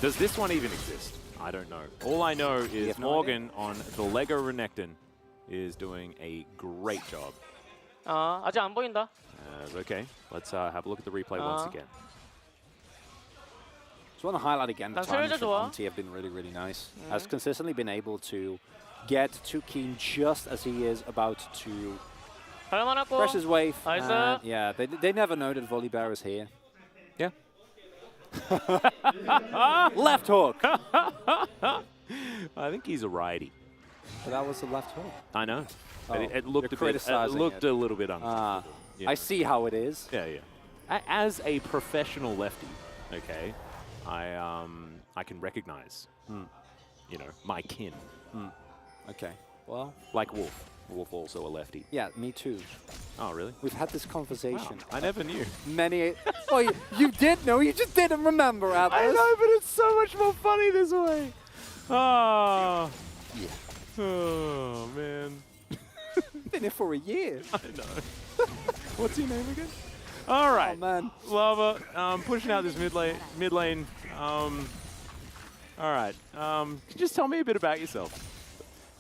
Does this one even exist? I don't know. All I know is Morgan on the Lego Renekton is doing a great job. 아직 안 보인다. Okay, let's have a look at the replay once again. Just want to highlight again the timings from ㅅ have been really, really nice. Has consistently been able to get to Keen just as he is about to press his wave. Yeah, they never know that Volibear is here. Yeah. Left hook. I think he's a righty. But that was the left hook. I know. But it looked a little bit uncomfortable. I see how it is. Yeah, yeah. As a professional lefty, okay, I can recognize, you know, my kin. Okay. Well, like Wolf. Wolf also a lefty. Yeah, me too. Oh, really? We've had this conversation. Wow, I never knew. Many. Oh, you did know. You just didn't remember, Atlas. I know, but it's so much more funny this way. Oh. Yeah. Oh, man. Been here for a year. I know. What's your name again? All right. Oh, man. Lava, pushing out this mid lane. All right. Can you just tell me a bit about yourself?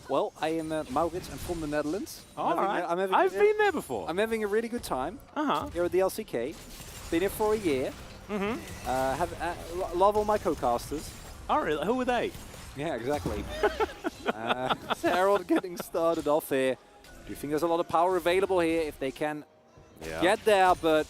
Well, I am Maurits. I'm from the Netherlands. All right. I've been there before. I'm having a really good time here at the LCK. Been here for a year. Mm-hmm. Love all my co-casters. Oh, really? Who were they? Yeah, exactly. Herald getting started off here. Do you think there's a lot of power available here if they can get there? But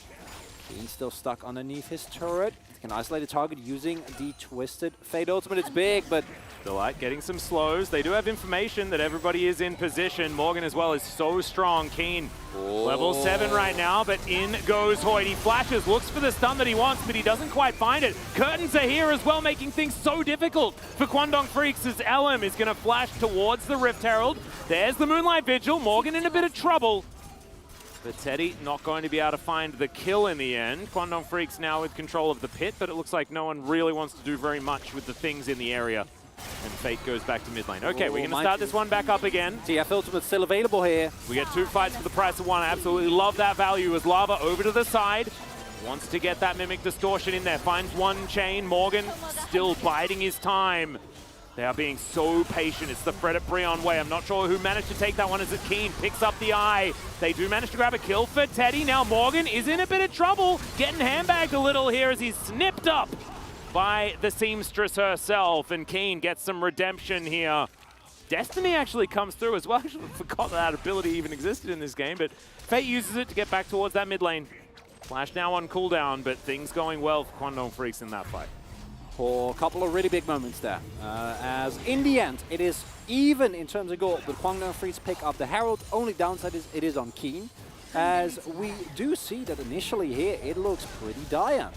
Keen's still stuck underneath his turret. He can isolate a target using the Twisted Fate ultimate. It's big, but Delight getting some slows. They do have information that everybody is in position. Morgan as well is so strong. Keen, level 7 right now, but in goes Hoyt. He flashes, looks for the stun that he wants, but he doesn't quite find it. Curtains are here as well, making things so difficult for Kwangdong Freaks as Elm is going to flash towards the Rift Herald. There's the Moonlight Vigil. Morgan in a bit of trouble. But Teddy not going to be able to find the kill in the end. Kwangdong Freaks now with control of the pit, but it looks like no one really wants to do very much with the things in the area. And Fate goes back to mid lane. Okay, we're going to start this one back up again. TF Ultimate still available here. We get 2 fights for the price of 1. I absolutely love that value as Lava over to the side. Wants to get that Mimic Distortion in there. Finds one chain. Morgan still biding his time. They are being so patient. It's the Fred at Breon way. I'm not sure who managed to take that one as it Keen picks up the eye. They do manage to grab a kill for Teddy. Now Morgan is in a bit of trouble. Getting handbagged a little here as he's snipped up by the seamstress herself, and Keen gets some redemption here. Destiny actually comes through as well. I actually forgot that ability even existed in this game, but Fate uses it to get back towards that mid lane. Flash now on cooldown, but things going well for Kwangdong Freaks in that fight. For a couple of really big moments there, as in the end, it is even in terms of gold, but Kwangdong Freaks pick up the Herald. Only downside is it is on Keen, as we do see that initially here it looks pretty dire.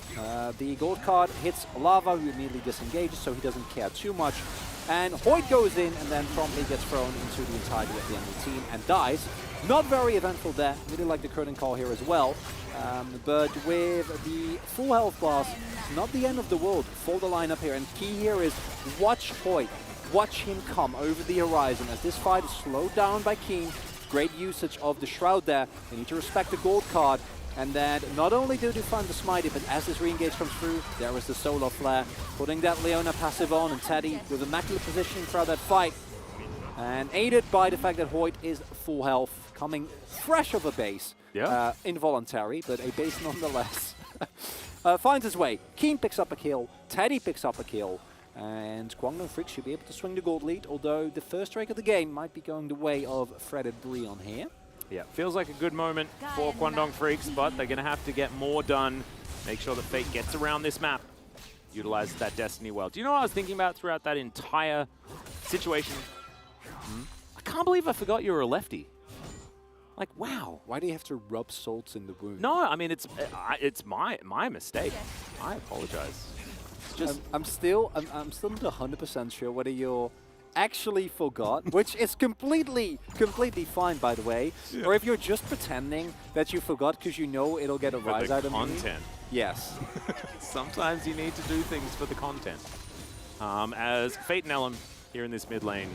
The gold card hits Lava, who immediately disengages, so he doesn't care too much. And Hoyt goes in and then promptly gets thrown into the entirety of the enemy team and dies. Not very eventful there. Really like the curtain call here as well. But with the full health bars, it's not the end of the world for the lineup here. And key here is watch Hoyt. Watch him come over the horizon as this fight is slowed down by Keen. Great usage of the Shroud there. They need to respect the gold card. And then not only do they find the Smite, but as this re-engage comes through, there is the Solar Flare, putting that Leona passive on, and Teddy with immaculate positioning throughout that fight. And aided by the fact that Hoyt is full health, coming fresh off a base. Yeah. Involuntary, but a base nonetheless. Finds his way. Keen picks up a kill, Teddy picks up a kill, and Kwangdong Freaks should be able to swing the gold lead, although the first strike of the game might be going the way of Fred Breon here. Yeah, feels like a good moment for Kwangdong Freaks, but they're going to have to get more done. Make sure that Fate gets around this map, utilizes that Destiny well. Do you know what I was thinking about throughout that entire situation? I can't believe I forgot you were a lefty. Like, wow. Why do you have to rub salt in the wound? No, I mean, it's my mistake. I apologize. It's just I'm still not 100% sure whether you're actually forgot, which is completely fine, by the way, or if you're just pretending that you forgot because you know it'll get a rise out of me. Content. Yes. Sometimes you need to do things for the content. As Fate and Elm here in this mid lane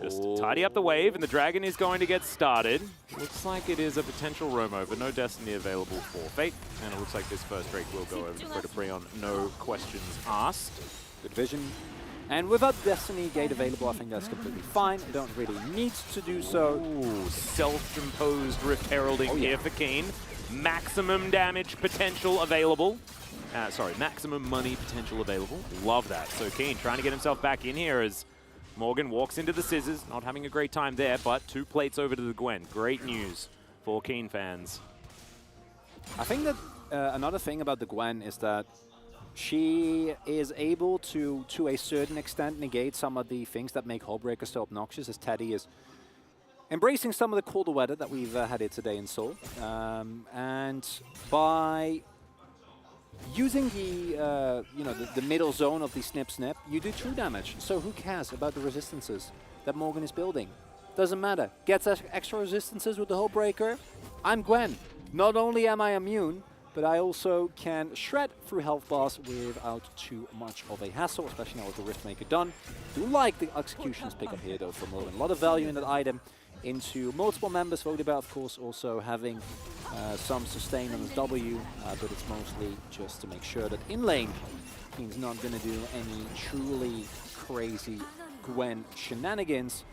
just tidy up the wave, and the Dragon is going to get started. Looks like it is a potential roam over. No Destiny available for Fate, and it looks like this first Drake will go over to Fred Breon. No questions asked. Good vision. And without Destiny Gate available, I think that's completely fine. You don't really need to do so. Ooh, self-imposed Rift Heralding here for Keen. Maximum damage potential available. Maximum money potential available. Love that. So Keen trying to get himself back in here as Morgan walks into the scissors. Not having a great time there, but 2 plates over to the Gwen. Great news for Keen fans. I think that another thing about the Gwen is that she is able to a certain extent, negate some of the things that make Hullbreaker so obnoxious, as Teddy is embracing some of the colder weather that we've had here today in Seoul. And by using the middle zone of the snip, you do true damage. So who cares about the resistances that Morgan is building? Doesn't matter. Gets extra resistances with the Hullbreaker. I'm Gwen. Not only am I immune, but I also can shred through health bars without too much of a hassle, especially now with the Riftmaker done. Do like the executions pick up here though for Morgan. A lot of value in that item into multiple members. Volibear, of course, also having some sustain on his W, but it's mostly just to make sure that in lane, he's not going to do any truly crazy Gwen shenanigans.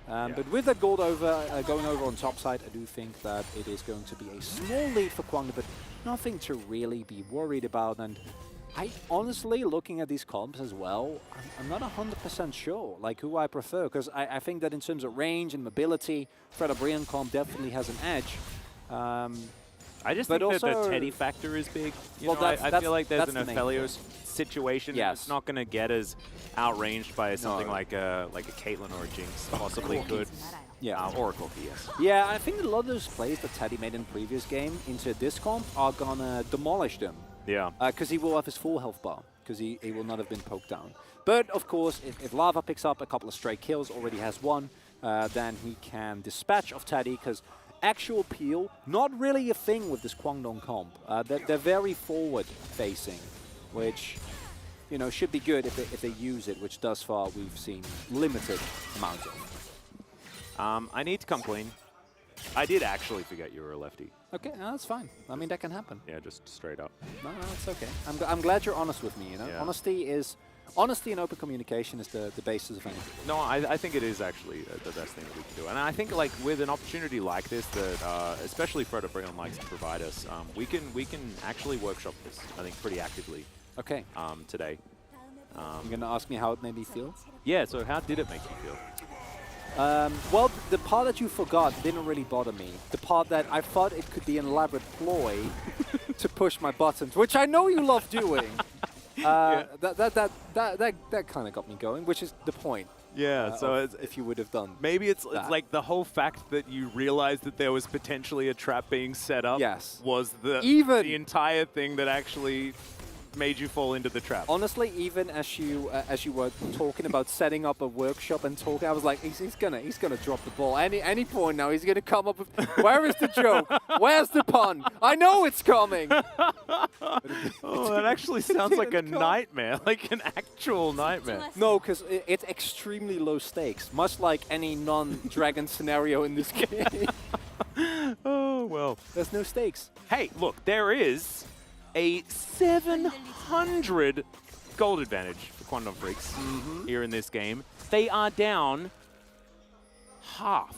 But with that gold going over on top side, I do think that it is going to be a small lead for Kwangdong, but nothing to really be worried about. And I honestly, looking at these comps as well, I'm not 100% sure like who I prefer, because I think that in terms of range and mobility, ㅅ comp definitely has an edge. I just think that the Teddy factor is big. You know, I feel like there's an Aphelios situation. Yes. It's not going to get as outranged by something like a Caitlyn or a Jinx possibly could. Yeah, Oracle, yes. Yeah, I think a lot of those plays that Teddy made in the previous game into this comp are gonna demolish them. Yeah. Because he will have his full health bar, because he will not have been poked down. But of course, if Lava picks up a couple of stray kills, already has one, then he can dispatch of Teddy, because actual peel, not really a thing with this Kwangdong comp. They're very forward-facing, which, you know, should be good if they use it, which thus far we've seen limited amounts of. I need to come clean. I did actually forget you were a lefty. Okay, no, that's fine. I mean, that can happen. Yeah, just straight up. No, it's okay. I'm glad you're honest with me, you know? Yeah. Honesty and open communication is the basis of anything. No, I think it is actually the best thing that we can do. And I think like with an opportunity like this that especially ㅅ likes to provide us, we can actually workshop this, I think, pretty actively. Okay. Today. You're going to ask me how it made me feel? Yeah, so how did it make you feel? Well, the part that you forgot didn't really bother me. The part that I thought it could be an elaborate ploy to push my buttons, which I know you love doing. That kind of got me going, which is the point. Yeah, so if you would have done maybe it's like the whole fact that you realized that there was potentially a trap being set up was the entire thing that actually made you fall into the trap. Honestly, even as you were talking about setting up a workshop and talking, I was like, he's gonna drop the ball any point now. He's gonna come up with, where is the joke? Where's the pun? I know it's coming. Oh, that actually sounds like a nightmare, like an actual nightmare. No, because it's extremely low stakes, much like any non-dragon scenario in this game. Oh well, there's no stakes. Hey, look, there is a 700 gold advantage for Kwangdong Freaks here in this game. They are down half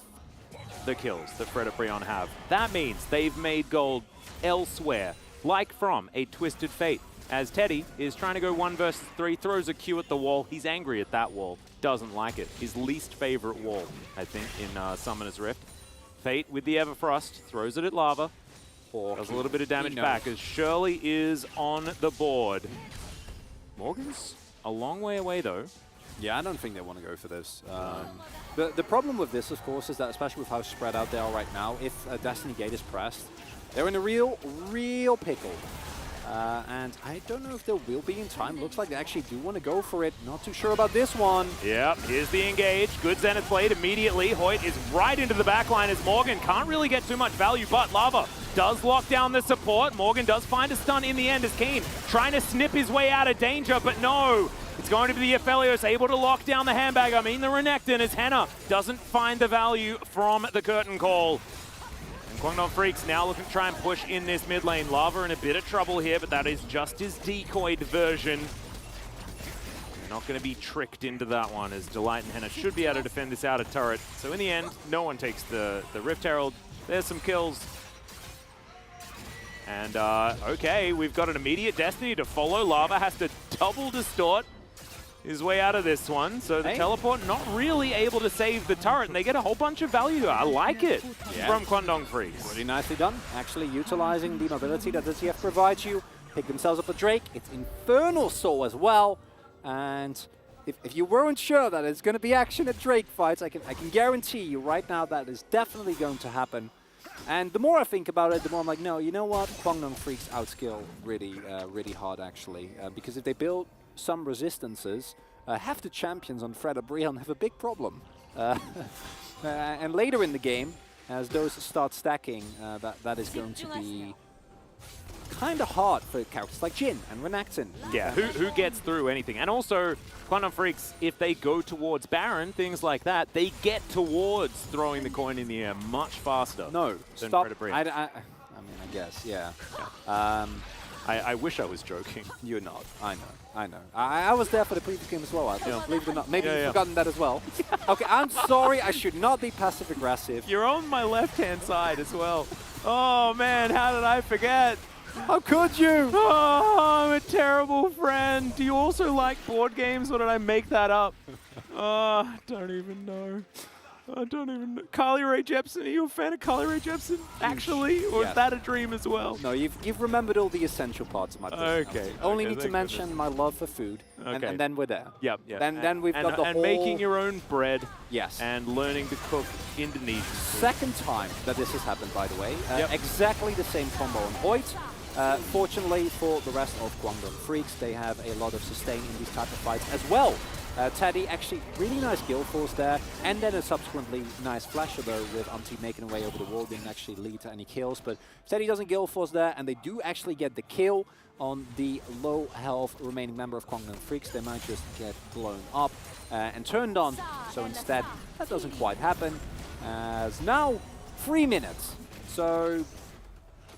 the kills that ㅅ have. That means they've made gold elsewhere, like from a Twisted Fate. As Teddy is trying to go 1 versus 3, throws a Q at the wall. He's angry at that wall, doesn't like it. His least favorite wall, I think, in Summoner's Rift. Fate with the Everfrost, throws it at Lava. Does a little bit of damage back as Shirley is on the board. Morgan's a long way away, though. Yeah, I don't think they want to go for this. The problem with this, of course, is that especially with how spread out they are right now, if a Destiny Gate is pressed, they're in a real pickle. And I don't know if there will be in time. Looks like they actually do want to go for it. Not too sure about this one. Yep, here's the engage. Good Zenith played immediately. Hoyt is right into the backline as Morgan can't really get too much value, but Lava does lock down the support. Morgan does find a stun in the end as Keen trying to snip his way out of danger, but no. It's going to be the Aphelios able to lock down the handbag. I mean the Renekton as Henna doesn't find the value from the curtain call. Kwangdong Freaks now looking to try and push in this mid lane. Lava in a bit of trouble here, but that is just his decoyed version. They're not going to be tricked into that one, as Delight and Henna should be able to defend this outer turret. So in the end, no one takes the Rift Herald. There's some kills. And okay, we've got an immediate Destiny to follow. Lava has to double distort his way out of this one. So the teleport not really able to save the turret, and they get a whole bunch of value. I like it from Kwangdong Freaks. Really nicely done. Actually utilizing the mobility that the TF provides you. Pick themselves up a Drake. It's Infernal Soul as well. And if you weren't sure that it's going to be action at Drake fights, I can guarantee you right now that is definitely going to happen. And the more I think about it, the more I'm like, no, you know what? Kwangdong Freaks outskill really hard, actually. Because if they build some resistances, half the champions on ㅅ have a big problem. And later in the game, as those start stacking, that is going to be kind of hard for characters like Jhin and Renekton. Yeah, who gets through anything. And also, Kwangdong Freaks, if they go towards Baron, things like that, they get towards throwing the coin in the air much faster. No, than stop. ㅅ. I mean, I guess, yeah. I wish I was joking. You're not. I know. I was there for the previous game as well. Believe it or not. Maybe you've forgotten that as well. Okay, I'm sorry. I should not be passive-aggressive. You're on my left-hand side as well. Oh, man, how did I forget? How could you? Oh, I'm a terrible friend. Do you also like board games, or did I make that up? Oh, I don't even know. I don't even know. Carly Rae Jepsen, are you a fan of Carly Rae Jepsen, actually? Or is that a dream as well? No, you've remembered all the essential parts of my personality. Okay. Only need to mention my love for food, and then we're there. Yep. Then we've got the whole... And making your own bread. Yes. And learning to cook Indonesian food. Second time that this has happened, by the way. Exactly the same combo on Hoyt. Fortunately for the rest of Guangdong Freaks, they have a lot of sustain in these type of fights as well. Teddy, actually really nice Guild Force there, and then a subsequently nice flasher though, with Umti making away over the wall, didn't actually lead to any kills. But Teddy doesn't Guild Force there, and they do actually get the kill on the low health remaining member of Guangdong Freaks. They might just get blown up and turned on, so instead that doesn't quite happen. As now 3 minutes, so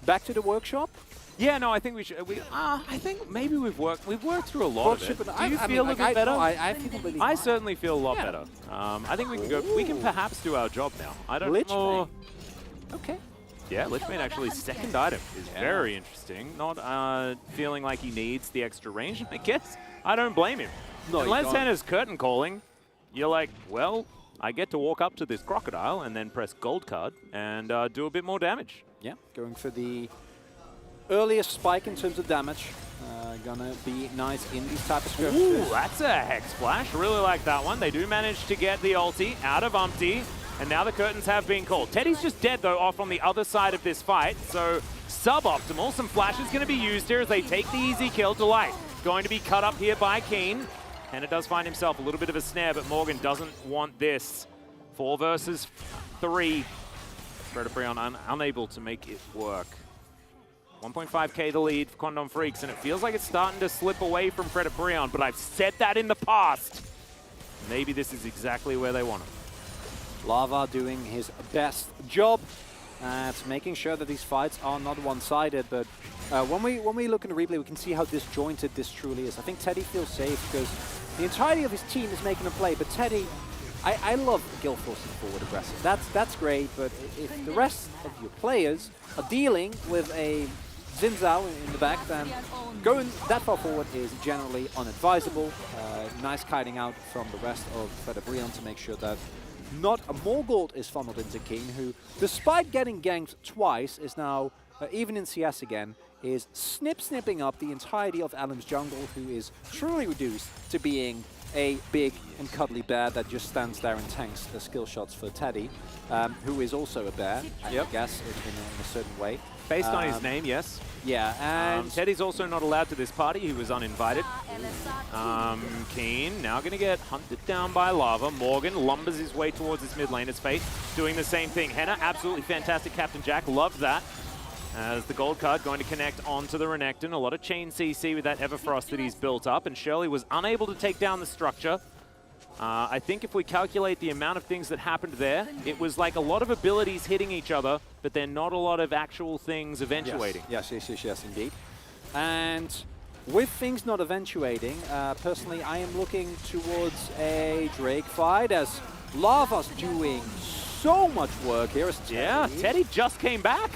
back to the workshop. Yeah, no, I think we should. I think maybe we've worked through a lot of it. Do you feel a bit better? I certainly feel a lot better. I think we can go. We can perhaps do our job now. I don't know. Okay. Yeah, Lichbane actually second item is very interesting. Not feeling like he needs the extra range. I guess I don't blame him. No, unless Henna's curtain calling, you're like, well, I get to walk up to this crocodile and then press gold card and do a bit more damage. Yeah, going for the earliest spike in terms of damage. Gonna be nice in these type of skirmishes. Ooh, that's a Hex Splash. Really like that one. They do manage to get the ulti out of Umpty, and now the curtains have been called. Teddy's just dead, though, off on the other side of this fight, so suboptimal. Some flashes going to be used here as they take the easy kill. Delight going to be cut up here by Keen, and it does find himself a little bit of a snare, but Morgan doesn't want this. 4 versus 3. Predaprion unable to make it work. 1.5k the lead for Guangdong Freaks, and it feels like it's starting to slip away from Predaprion, but I've said that in the past. Maybe this is exactly where they want him. Lava doing his best job at making sure that these fights are not one-sided, but when we look in the replay, we can see how disjointed this truly is. I think Teddy feels safe because the entirety of his team is making a play, but Teddy, I love Guild Force's forward aggressive. That's great, but if the rest of your players are dealing with a Xin Zhao in the back, then going that far forward is generally unadvisable. Nice kiting out from the rest of Predaprion to make sure that not a more gold is funneled into King, who, despite getting ganked twice, is now, even in CS again, is snipping up the entirety of Alim's jungle, who is truly reduced to being a big and cuddly bear that just stands there and tanks the skill shots for Teddy, who is also a bear, I guess, in a certain way. Based on his name, yes. Yeah, and Teddy's also not allowed to this party. He was uninvited. Keen now going to get hunted down by Lava. Morgan lumbers his way towards his mid lane. It's Fate doing the same thing. Henna, absolutely fantastic. Captain Jack, loved that. As the gold card going to connect onto the Renekton. A lot of chain CC with that Everfrost that he's built up. And Shirley was unable to take down the structure. I think if we calculate the amount of things that happened there, it was like a lot of abilities hitting each other, but then not a lot of actual things eventuating. Yes, indeed. And with things not eventuating, personally, I am looking towards a Drake fight as Lava's doing so much work here. Yeah, Teddy just came back.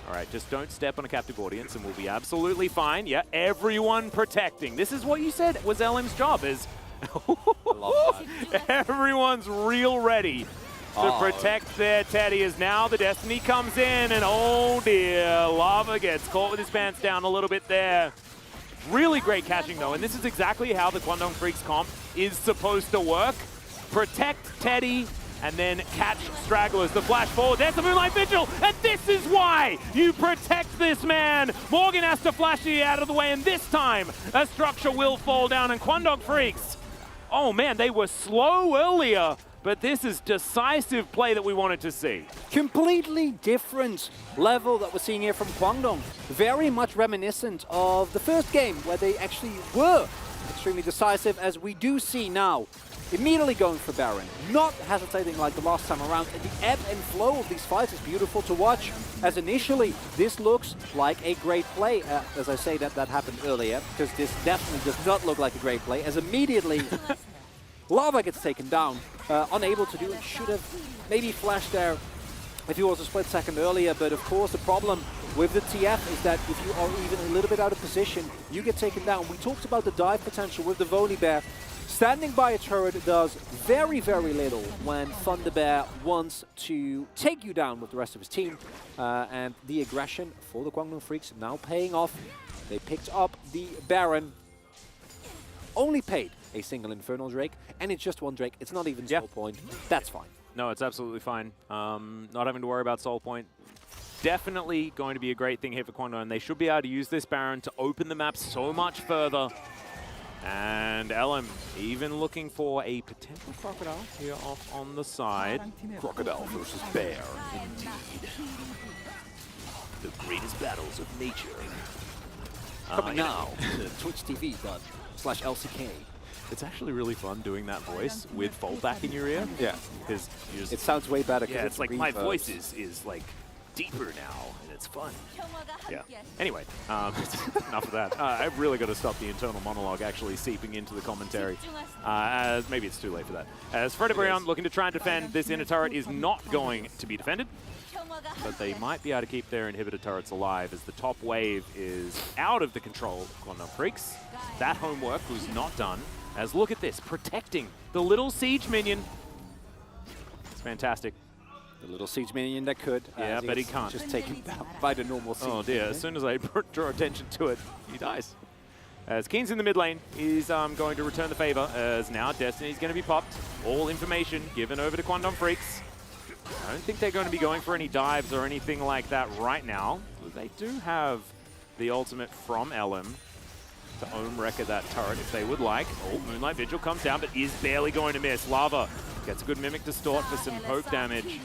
All right, just don't step on a captive audience and we'll be absolutely fine. Yeah, everyone protecting. This is what you said was LM's job, is everyone's real ready to protect their Teddy, as now the Destiny comes in, and oh dear, Lava gets caught with his pants down a little bit there. Really great catching though, and this is exactly how the Guangdong Freaks comp is supposed to work. Protect Teddy, and then catch stragglers. The flash forward, there's the Moonlight Vigil, and this is why you protect this man. Morgan has to flash you out of the way, and this time a structure will fall down, and Guangdong Freaks, oh man, they were slow earlier, but this is decisive play that we wanted to see. Completely different level that we're seeing here from Guangdong. Very much reminiscent of the first game, where they actually were extremely decisive, as we do see now. Immediately going for Baron, not hesitating like the last time around, and the ebb and flow of these fights is beautiful to watch, as initially this looks like a great play. As I say, that happened earlier, because this definitely does not look like a great play, as immediately Lava gets taken down, unable to do it. Should have maybe flashed there if he was a split second earlier. But of course, the problem with the TF is that if you are even a little bit out of position, you get taken down. We talked about the dive potential with the Vonybear. Standing by a turret does very, very little when Thunderbear wants to take you down with the rest of his team. And the aggression for the Guangdong Freaks now paying off. They picked up the Baron. Only paid a single Infernal Drake, and it's just one Drake. It's not even Soul Point. That's fine. No, it's absolutely fine. Not having to worry about Soul Point. Definitely going to be a great thing here for Guangdong, and they should be able to use this Baron to open the map so much further. And LM even looking for a potential Crocodile here off on the side. Crocodile versus Bear, indeed. The greatest battles of nature. Coming now to twitch.tv/LCK. It's actually really fun doing that voice with foldback in your ear. Yeah. Because it sounds way better. Yeah, it's like my voice is like deeper now, and it's fun. Yeah. Anyway, enough of that. I've really got to stop the internal monologue actually seeping into the commentary. As maybe it's too late for that. As Freddy Brown looking to try and defend, this inner turret is not going to be defended. But they might be able to keep their inhibitor turrets alive as the top wave is out of the control of Guangdong Freaks. That homework was not done. As look at this, protecting the little siege minion. It's fantastic. The little siege minion that could. Yeah, but he can't. Just taken down by the normal siege. Oh dear, as soon as I draw attention to it, he dies. As Keen's in the mid lane, he's going to return the favor, as now Destiny's going to be popped. All information given over to Guangdong Freaks. I don't think they're going to be going for any dives or anything like that right now. They do have the ultimate from LM to ohm wrecker that turret if they would like. Oh, Moonlight Vigil comes down, but is barely going to miss. Lava gets a good Mimic Distort for some poke damage.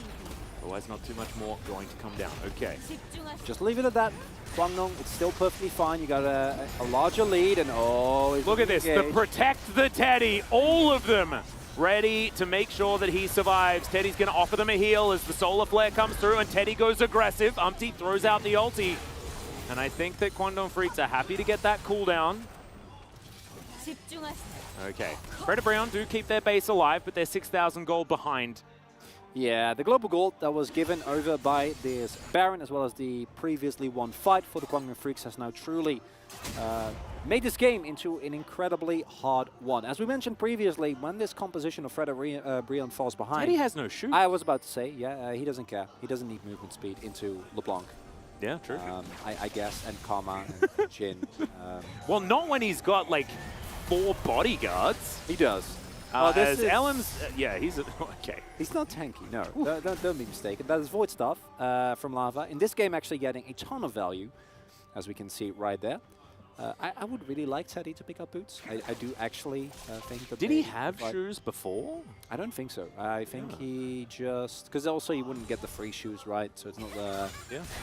Otherwise, not too much more going to come down. Okay. Just leave it at that. Guangdong, it's still perfectly fine. You got a larger lead, and look at this. The protect the Teddy, all of them ready to make sure that he survives. Teddy's going to offer them a heal as the Solar Flare comes through, and Teddy goes aggressive. Umpty throws out the ulti. And I think that Guangdong Freaks are happy to get that cooldown. Okay. Freddy Brown do keep their base alive, but they're 6,000 gold behind. Yeah, the global gold that was given over by this Baron, as well as the previously won fight for the Guangdong Freaks, has now truly made this game into an incredibly hard one. As we mentioned previously, when this composition of Freddy Brion falls behind... Teddy has no shoot. I was about to say, yeah, he doesn't care. He doesn't need movement speed into LeBlanc. Yeah, true. I guess, and Karma and Jin. Well, not when he's got, like, 4 bodyguards. He does. As LM's... yeah, he's... okay. He's not tanky, no. Don't be mistaken. That is Void Staff from Lava. In this game, actually getting a ton of value, as we can see right there. I would really like Teddy to pick up boots. I do actually think that... Did he have shoes before? I don't think so. I think he just... Because also he wouldn't get the free shoes, right? So it's not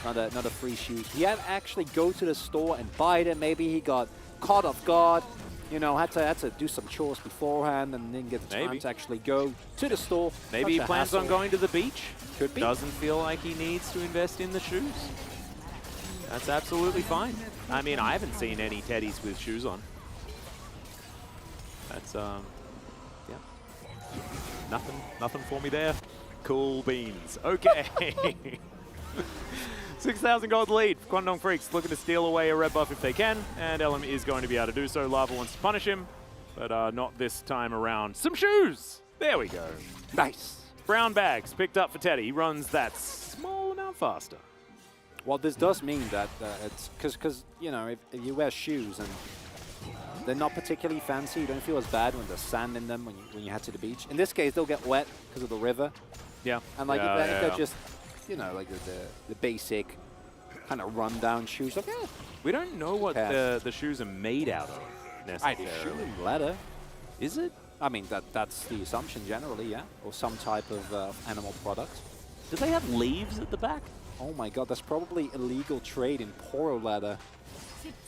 not a free shoes. He had to actually go to the store and buy them. Maybe he got caught off guard. You know, had to do some chores beforehand and then get the time to actually go to the store. Maybe he plans on going to the beach. Could be. Doesn't feel like he needs to invest in the shoes. That's absolutely fine. I mean, I haven't seen any Teddies with shoes on. That's, yeah. Nothing for me there. Cool beans. Okay. 6,000 gold lead. Guangdong Freaks looking to steal away a red buff if they can, and LM is going to be able to do so. Lava wants to punish him, but not this time around. Some shoes! There we go. Nice. Brown bags picked up for Teddy. He runs that small amount faster. Well, this does mean that it's because you know, if you wear shoes and they're not particularly fancy, you don't feel as bad when there's sand in them when you head to the beach. In this case, they'll get wet because of the river. Yeah. And like if they're just, you know, like the basic kind of rundown shoes. Like, yeah, we don't know what the shoes are made out of necessarily. I assume leather. Is it? I mean, that's the assumption generally, yeah, or some type of animal product. Do they have leaves at the back? Oh my god, that's probably illegal trade in poro leather.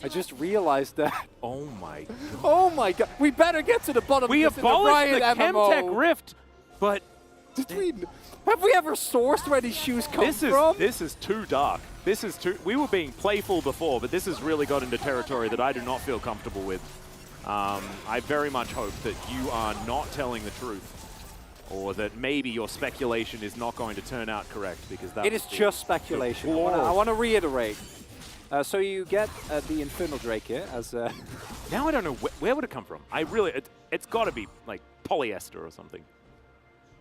I just realized that. Oh my god. Oh my god. We better get to the bottom of this. We abolished the Chemtech Rift, but... Have we ever sourced where these shoes come from? This is too dark. This is too... We were being playful before, but this has really got into territory that I do not feel comfortable with. I very much hope that you are not telling the truth. or that maybe your speculation is not going to turn out correct, because that it is just speculation. I want to reiterate. So you get the Infernal Drake here as... Now I don't know, where would it come from? It's got to be like polyester or something.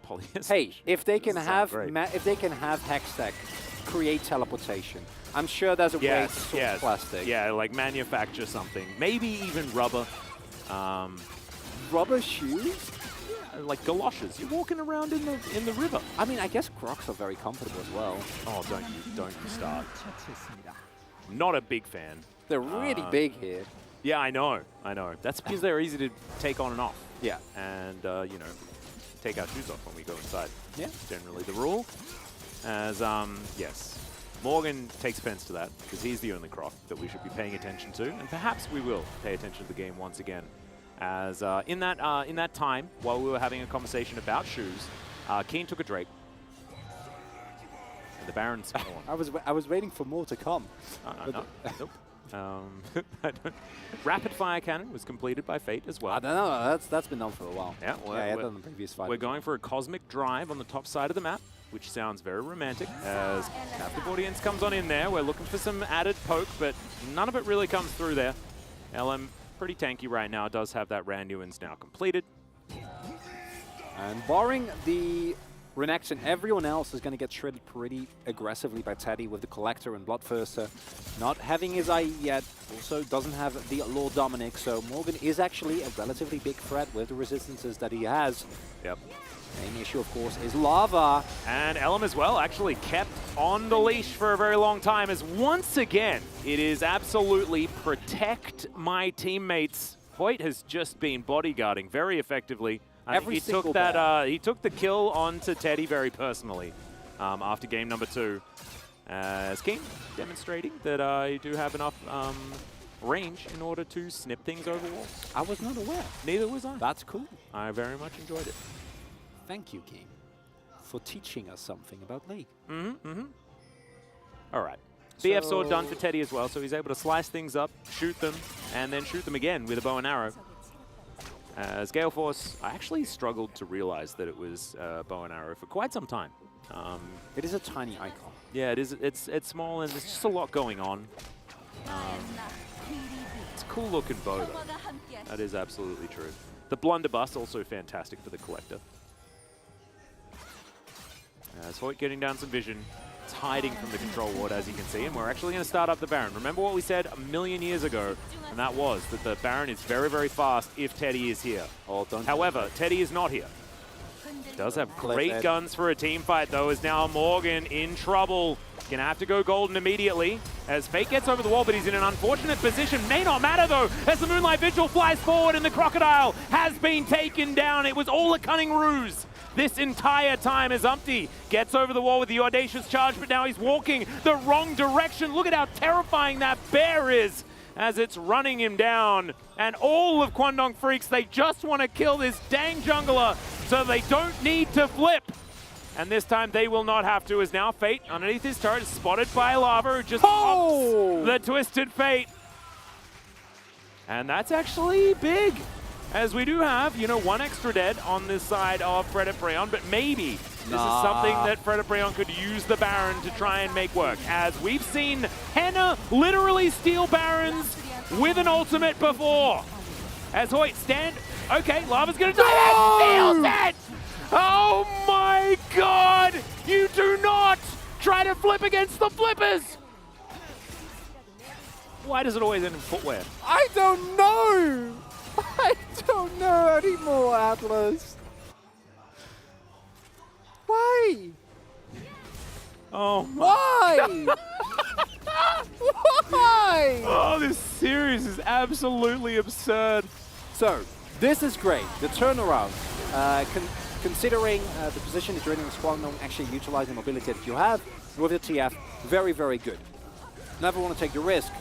Polyester. Hey, if they can have Hextech create teleportation, I'm sure there's a way to source plastic. Yeah, like manufacture something. Maybe even rubber. Rubber shoes? Yeah, like galoshes. You're walking around in the river. I mean, I guess Crocs are very comfortable as well. Oh, don't you start. I'm not a big fan. They're really big here. Yeah, I know. That's because they're easy to take on and off. Yeah. And, you know, take our shoes off when we go inside. Yeah. Generally the rule. As, yes, Morgan takes offense to that, because he's the only Croc that we should be paying attention to, and perhaps we will pay attention to the game once again. As in that time, while we were having a conversation about shoes, Keen took a Drake. And the Baron's I was waiting for more to come. No. Nope. Rapid Fire Cannon was completed by Fate as well. I don't know, that's been done for a while. Yeah, yeah, done the previous fight. We're going for a Cosmic Drive on the top side of the map, which sounds very romantic, as Captive Audience comes on in there. We're looking for some added poke, but none of it really comes through there. LM, pretty tanky right now, does have that Randuin's now completed. And barring the Renex and everyone else is going to get shredded pretty aggressively by Teddy with the Collector and Bloodthirster. Not having his IE yet, also doesn't have the Lord Dominic, so Morgan is actually a relatively big threat with the resistances that he has. Yep. Main issue, of course, is Lava. And Elm as well, actually kept on the leash for a very long time, as once again, it is absolutely protect my teammates. Hoyt has just been bodyguarding very effectively. He took that. He took the kill onto Teddy very personally after game number 2. As King demonstrating that you do have enough range in order to snip things over walls. I was not aware. Neither was I. That's cool. I very much enjoyed it. Thank you, King, for teaching us something about League. All right. BF sword done for Teddy as well, so he's able to slice things up, shoot them, and then shoot them again with a bow and arrow. As Gale Force, I actually struggled to realize that it was bow and arrow for quite some time. It is a tiny icon. Yeah, it is. It's small, and there's just a lot going on. It's a cool looking bow, though. That is absolutely true. The blunderbuss also fantastic for the Collector. As Hoyt getting down some vision. It's hiding from the control ward, as you can see, and we're actually going to start up the Baron. Remember what we said a million years ago, and that was that the Baron is very, very fast if Teddy is here. However, Teddy is not here. Does have great guns for a team fight, though, is now Morgan in trouble. Gonna have to go golden immediately as Fate gets over the wall, but he's in an unfortunate position. May not matter, though, as the Moonlight Vigil flies forward and the Crocodile has been taken down. It was all a cunning ruse this entire time as Umpty gets over the wall with the audacious charge, but now he's walking the wrong direction. Look at how terrifying that bear is as it's running him down. And all of Kwangdong Freaks, they just want to kill this dang jungler so they don't need to flip. And this time they will not have to, as now Fate underneath his turret is spotted by Lava, who just pops the Twisted Fate. And that's actually big, as we do have, you know, one extra dead on this side of Fredit Breon, but maybe this is something that Fredit Breon could use the Baron to try and make work, as we've seen Henna literally steal Barons with an ultimate before. As Hoyt okay, Lava's gonna die, steals it! Oh my god! You do not try to flip against the flippers! Why does it always end in footwear? I don't know! I don't know anymore, Atlas. Why? Oh my. Why? Why? Oh, this series is absolutely absurd. So, this is great. The turnaround. Considering the position that you're in the Kwangdong, actually utilizing mobility that you have with the TF, very, very good. Never want to take the risk.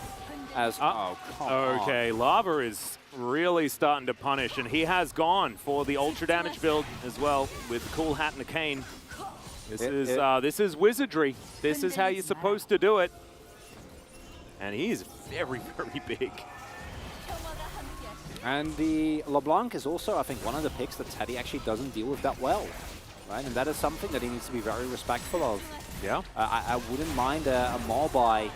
As okay, Lava is really starting to punish, and he has gone for the ultra damage build as well with the cool hat and the cane. This is wizardry. This is how you're supposed to do it. And he's very, very big. And the LeBlanc is also, I think, one of the picks that Teddy actually doesn't deal with that well. Right? And that is something that he needs to be very respectful of. Yeah. I wouldn't mind a more buy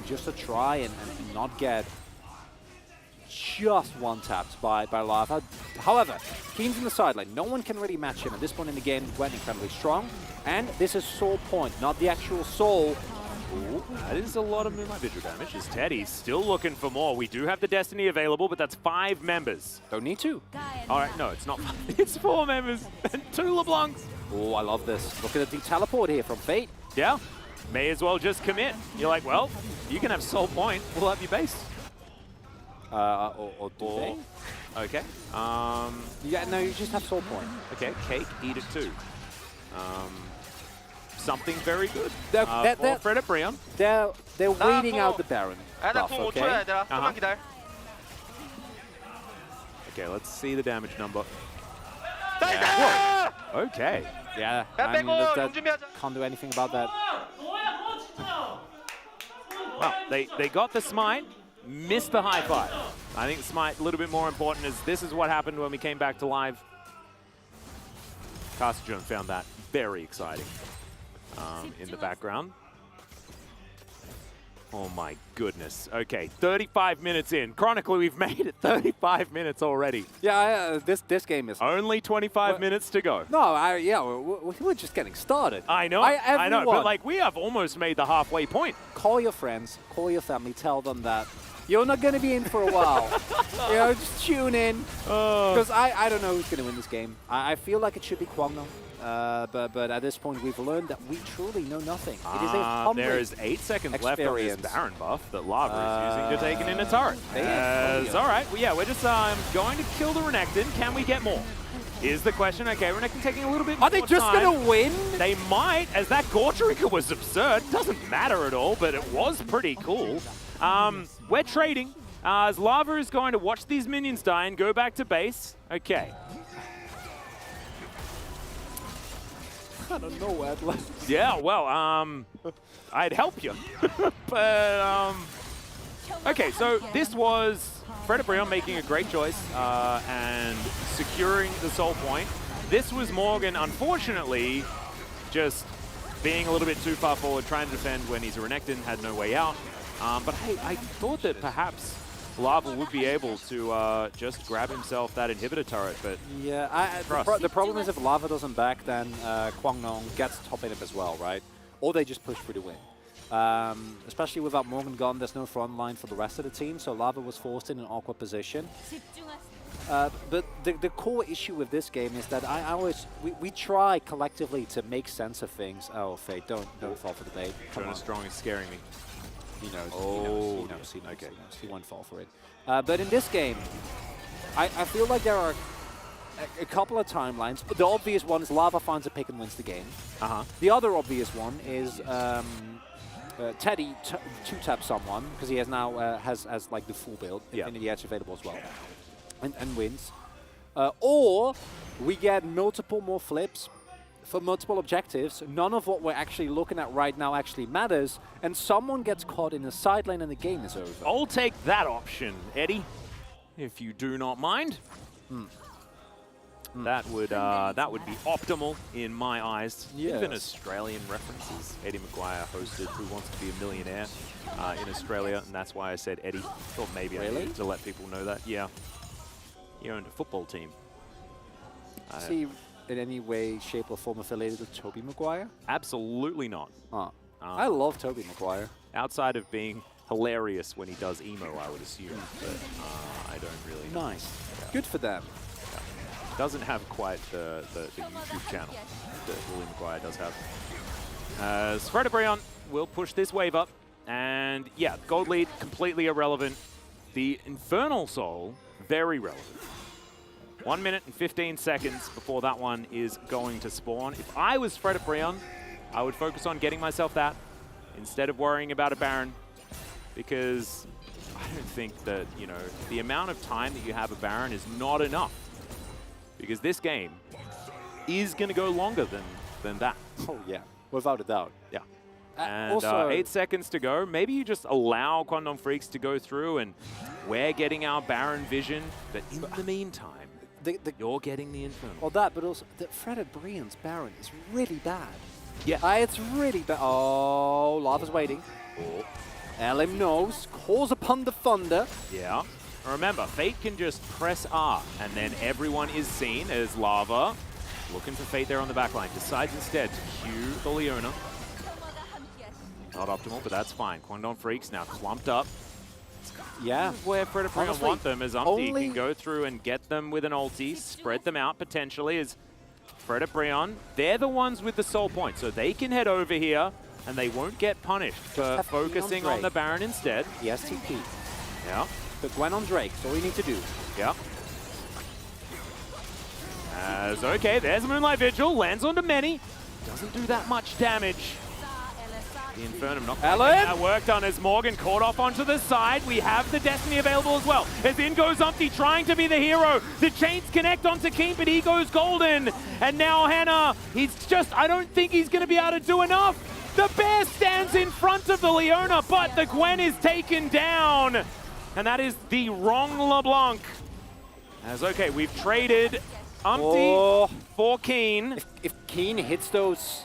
just to try and not get just one-tapped by Lava. However, Keen's in the sideline. No one can really match him. At this point in the game, he went incredibly strong. And this is Soul Point, not the actual Soul. Ooh, that is a lot of Moonlight Vigil damage. As Teddy's still looking for more. We do have the Destiny available, but that's 5 members. Don't need to. All right, no, it's not 5. It's 4 members and 2 LeBlancs. Oh, I love this. Look at the teleport here from Fate. Yeah, may as well just commit. You're like, well, you can have Soul Point. We'll have your base. Or do they? Okay. Yeah, no, you just have Soul Point. Okay, Cake, eat it too. Something very good. They're Fred at Brion. They're waiting out the Baron buff, okay? Okay, let's see the damage number. Yeah. Okay. Yeah, I mean, that can't do anything about that. Well, they got the smite, missed the high five. I think the smite a little bit more important is this is what happened when we came back to live. Caster Jones found that very exciting in the background. Oh my goodness. Okay, 35 minutes in. Chronically, we've made it 35 minutes already. Yeah, this game is... Only 25 minutes to go. No, we're just getting started. I know, I know, but like we have almost made the halfway point. Call your friends, call your family, tell them that you're not going to be in for a while. You know, just tune in. Because I don't know who's going to win this game. I feel like it should be Kwangno. But at this point, we've learned that we truly know nothing. It is a humbling there is 8 seconds left on this Baron buff that Lava is using to take it in a turret. All right, well, yeah, we're just going to kill the Renekton. Can we get more? Is the question. Okay, Renekton taking a little bit more time. Are they just going to win? They might, as that Gortrika was absurd. Doesn't matter at all, but it was pretty cool. We're trading. As Lava is going to watch these minions die and go back to base. Okay. I don't know, Atlas. Yeah, well, I'd help you. But, okay, so this was Fred Brion making a great choice and securing the Soul Point. This was Morgan, unfortunately, just being a little bit too far forward, trying to defend when he's a Renekton, had no way out. But hey, I thought that perhaps Lava would be able to just grab himself that inhibitor turret, but yeah, the problem is if Lava doesn't back, then Kwangno gets top in it as well, right? Or they just push through the win. Especially without Morgan gone, there's no front line for the rest of the team, so Lava was forced in an awkward position. But the core issue with this game is that we try collectively to make sense of things. Oh, Fate, don't fall for the bait. Jonas Strong is scaring me. He knows. He knows. He won't fall for it. But in this game, I feel like there are a couple of timelines. The obvious one is Lava finds a pick and wins the game. The other obvious one is Teddy two-tap someone because he has now has like the full build, Infinity Edge available as well, and wins. Or we get multiple more flips for multiple objectives. None of what we're actually looking at right now actually matters, and someone gets caught in the sideline and the game is over. I'll take that option, Eddie, if you do not mind. That would be optimal in my eyes. Yes. Even Australian references. Eddie McGuire hosted Who Wants to Be a Millionaire in Australia, and that's why I said Eddie. Thought maybe I needed to let people know that. Yeah, he owned a football team. Is he in any way, shape, or form affiliated with Tobey Maguire? Absolutely not. I love Tobey Maguire. Outside of being hilarious when he does emo, I would assume, but I don't really know. Nice. Good for them. Doesn't have quite the YouTube channel that Willie Maguire does have. As Fred Brion will push this wave up, and yeah, gold lead completely irrelevant. The Infernal Soul, very relevant. 1 minute and 15 seconds before that one is going to spawn. If I was Fred Brion, I would focus on getting myself that instead of worrying about a Baron, because I don't think that, you know, the amount of time that you have a Baron is not enough, because this game is going to go longer than that. Oh yeah, without a doubt. Yeah. And also, 8 seconds to go. Maybe you just allow Quandong Freaks to go through, and we're getting our Baron vision. But in the meantime, you're getting the Infernal. Well, that, but also that Fred Brian's Baron is really bad. Yeah. It's really bad. Oh, Lava's waiting. Elim knows. Calls upon the thunder. Yeah. Remember, Fate can just press R, and then everyone is seen as Lava. Looking for Fate there on the backline. Decides instead to Q the Leona. Not optimal, but that's fine. Quandong Freaks now clumped up. Yeah. Where Fred Brian want them, as Umpty can go through and get them with an ulti, spread them out potentially as Fred Brian. They're the ones with the soul point, so they can head over here, and they won't get punished for focusing on the Baron instead. The STP. Yeah. But Gwen on Drake, so all you need to do. Yeah. As okay, there's Moonlight Vigil, lands onto many. Doesn't do that much damage. The Infernum not getting that work done as Morgan caught off onto the side. We have the Destiny available as well. As in goes Umpty trying to be the hero. The chains connect onto Keen, but he goes golden. And now Hannah, I don't think he's going to be able to do enough. The bear stands in front of the Leona, but the Gwen is taken down. And that is the wrong LeBlanc. As okay, we've traded Umpty for Keen. If Keen hits those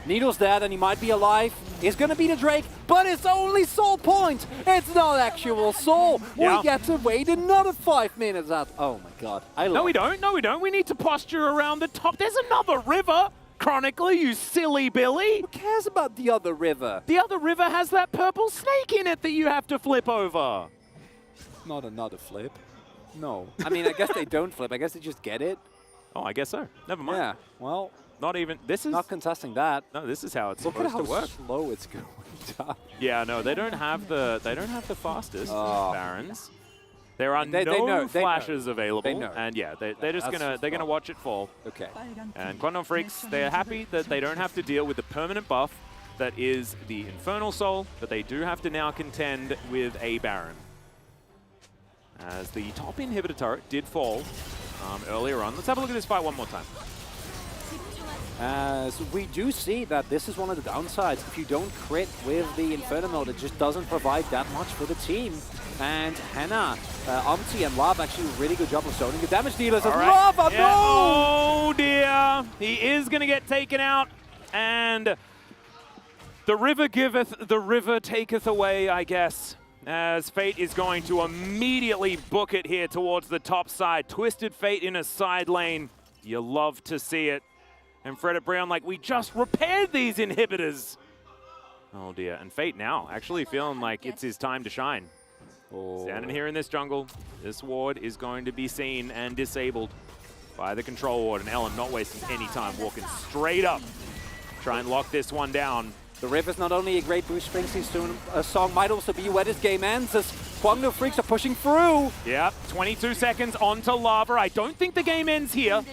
needles there, then he might be alive. It's going to be the Drake, but it's only soul point. It's not actual soul. Yeah. We get to wait another 5 minutes. Oh my god. No, we don't. No, we don't. We need to posture around the top. There's another river. Chronicler, you silly Billy. Who cares about the other river? The other river has that purple snake in it that you have to flip over. Not another flip. No. I mean, I guess they don't flip. I guess they just get it. Oh, I guess so. Never mind. Yeah, well. Not even, this is... Not contesting that. No, this is how it's Look supposed at to work. how slow it's going down. Yeah, no, they don't have the fastest Barons. There are They no know. flashes They available, know. and yeah, they're just gonna watch it fall. Okay. And Quandong Freaks, they're happy that they don't have to deal with the permanent buff that is the Infernal Soul, but they do have to now contend with a Baron. As the top inhibitor turret did fall earlier on. Let's have a look at this fight one more time. As we do see that this is one of the downsides. If you don't crit with the Inferno mode, it just doesn't provide that much for the team. And Hannah, Umpty, and Lav actually a really good job of zoning the damage dealers. As Lava, Yeah. no! Oh dear, he is going to get taken out, and the river giveth, the river taketh away, I guess. As Fate is going to immediately book it here towards the top side. Twisted Fate in a side lane. You love to see it. And Fred Brown like, we just repaired these inhibitors. Oh dear, and Fate now actually feeling like it's his time to shine. Standing here in this jungle, this ward is going to be seen and disabled by the control ward. And Ellen not wasting any time, walking straight up. Try and lock this one down. The river's not only a great Bruce Springsteen song, might also be where this game ends as Quandong Freaks are pushing through. Yep, 22 seconds onto Lava. I don't think the game ends here.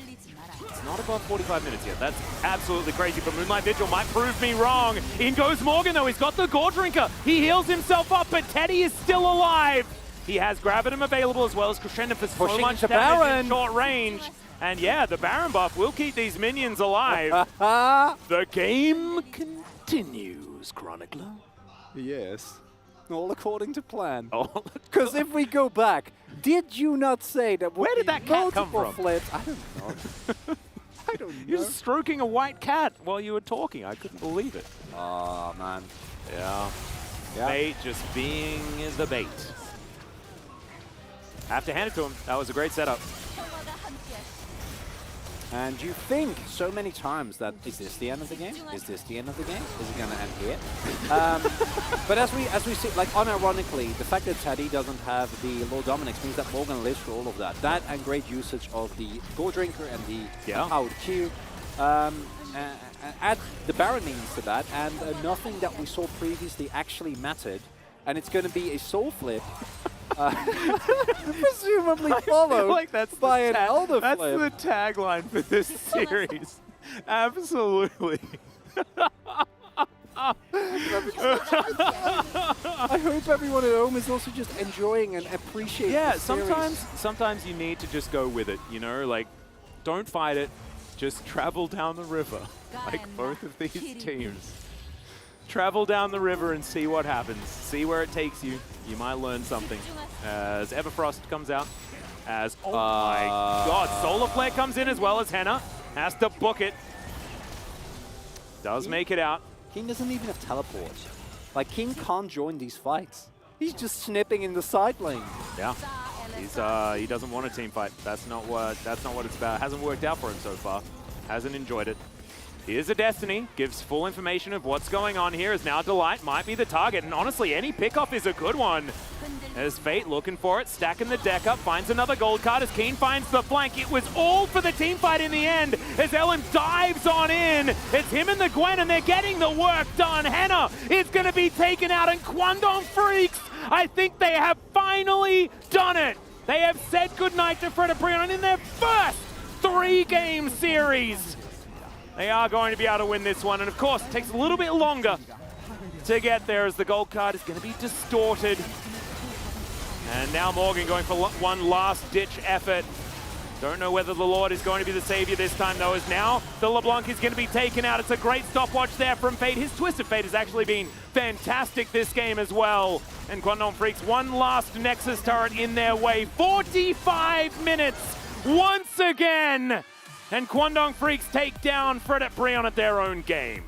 It's not above 45 minutes yet. That's absolutely crazy, but Moonlight Vigil might prove me wrong. In goes Morgan, though. He's got the Gore Drinker. He heals himself up, but Teddy is still alive. He has Gravitum available as well as Crescendo for so Pushing much to damage Baron. in short range. And yeah, the Baron buff will keep these minions alive. The game continues, Chronicler. Yes. All according to plan. Because if we go back, did you not say that Where did that cat come from? Flips? I don't know. I don't know. You're stroking a white cat while you were talking. I couldn't believe it. Oh, man. Yeah. Yeah. Bait just being the bait. I have to hand it to him. That was a great setup. And you think so many times that, is this the end of the game? Is this the end of the game? Is it going to end here? But as we see, like unironically, the fact that Teddy doesn't have the low dominance means that Morgan lives for all of that. That and great usage of the Gore Drinker and the powered Q. Add the Baron means to that, and nothing that we saw previously actually mattered. And it's going to be a soul flip. Presumably followed by an Elder That's flip. the tagline for this series. Absolutely. I hope everyone at home is also just enjoying and appreciating the series. sometimes you need to just go with it, you know, like don't fight it, just travel down the river like both of these teams. Travel down the river and see what happens. See where it takes you. You might learn something. As Everfrost comes out. As, oh my god, Solar Flare comes in as well as ㅅ. Has to book it. Does make it out. King doesn't even have teleport. Like, King can't join these fights. He's just snipping in the side lane. Yeah. He doesn't want a team fight. That's not what it's about. Hasn't worked out for him so far. Hasn't enjoyed it. Here's a Destiny. Gives full information of what's going on here. As now Delight might be the target. And honestly, any pickoff is a good one. As Fate looking for it, stacking the deck up, finds another gold card as Keen finds the flank. It was all for the team fight in the end as Ellen dives on in. It's him and the Gwen and they're getting the work done. ㅅ is going to be taken out and Kwangdong Freaks, I think they have finally done it. They have said goodnight to Fred Brion in their first 3-game series. They are going to be able to win this one. And of course, it takes a little bit longer to get there as the gold card is going to be distorted. And now Morgan going for one last-ditch effort. Don't know whether the Lord is going to be the savior this time, though, as now the LeBlanc is going to be taken out. It's a great stopwatch there from Fate. His Twisted Fate has actually been fantastic this game as well. And Kwangdong Freaks, one last Nexus turret in their way. 45 minutes once again. And Kwangdong Freaks take down Fred Brion at their own game.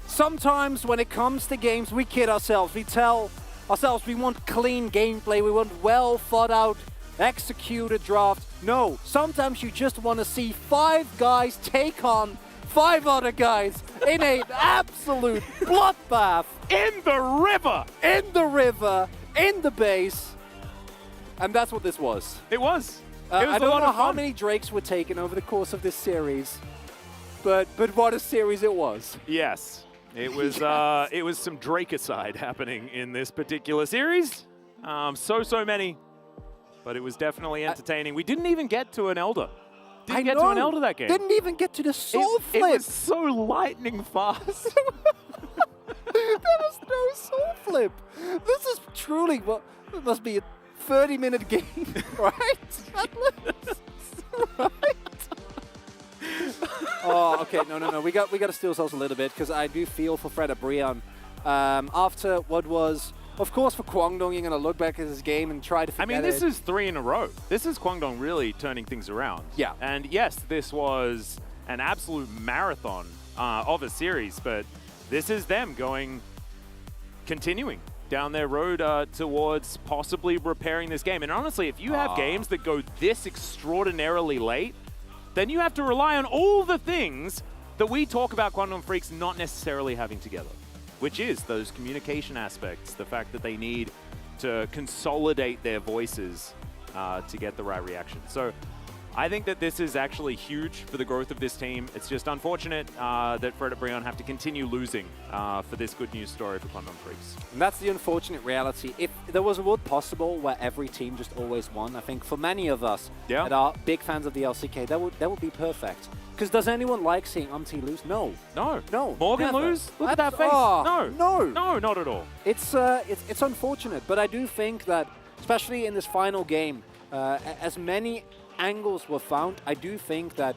Sometimes when it comes to games, we kid ourselves. We tell ourselves we want clean gameplay, we want well thought out, executed draft. No, sometimes you just want to see 5 guys take on 5 other guys in an absolute bloodbath. In the river! In the river, in the base. And that's what this was. It was. I don't know how many Drakes were taken over the course of this series, but what a series it was. Yes. It was it was some Drakicide happening in this particular series. So many, but it was definitely entertaining. We didn't even get to an Elder. Didn't get to an Elder that game. Didn't even get to the Soul Flip. It was so lightning fast. There was no Soul Flip. This is truly what it must be a 30-minute game, right? Right? Oh, okay. No. We got to steal ourselves a little bit because I do feel for Fred Brion. After what was, of course, for Kwangdong, you're going to look back at his game and try to forget it. I mean, this is 3 in a row. This is Kwangdong really turning things around. Yeah. And yes, this was an absolute marathon of a series, but this is them continuing down their road towards possibly repairing this game. And honestly, if you have games that go this extraordinarily late, then you have to rely on all the things that we talk about Kwangdong Freaks not necessarily having together, which is those communication aspects, the fact that they need to consolidate their voices to get the right reaction. So I think that this is actually huge for the growth of this team. It's just unfortunate that Fred Brion have to continue losing for this good news story for Kwangdong Freaks. And that's the unfortunate reality. If there was a world possible where every team just always won, I think for many of us that are big fans of the LCK, that would be perfect. Because does anyone like seeing Umti lose? No. No. Morgan never. Lose? Look at that face. No, not at all. It's unfortunate, but I do think that, especially in this final game, as many angles were found, I do think that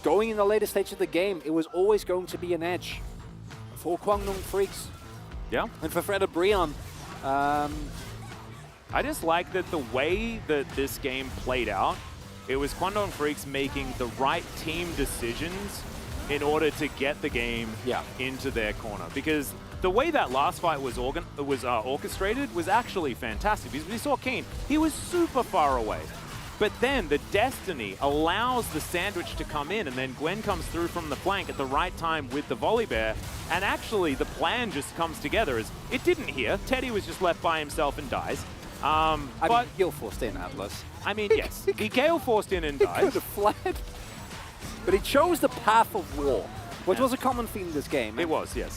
going in the later stage of the game, it was always going to be an edge for Kwangdong Freaks. Yeah. And for Fred Brion. I just like that the way that this game played out, it was Kwangdong Freaks making the right team decisions in order to get the game into their corner. Because the way that last fight was orchestrated was actually fantastic. Because we saw Keen, he was super far away. But then the Destiny allows the sandwich to come in, and then Gwen comes through from the flank at the right time with the volley bear, and actually the plan just comes together as it didn't here. Teddy was just left by himself and dies. But Gale forced in Atlas. I mean, yes, he Gale forced in and dies. He could have fled. But he chose the path of war, which was a common theme in this game. It was, yes.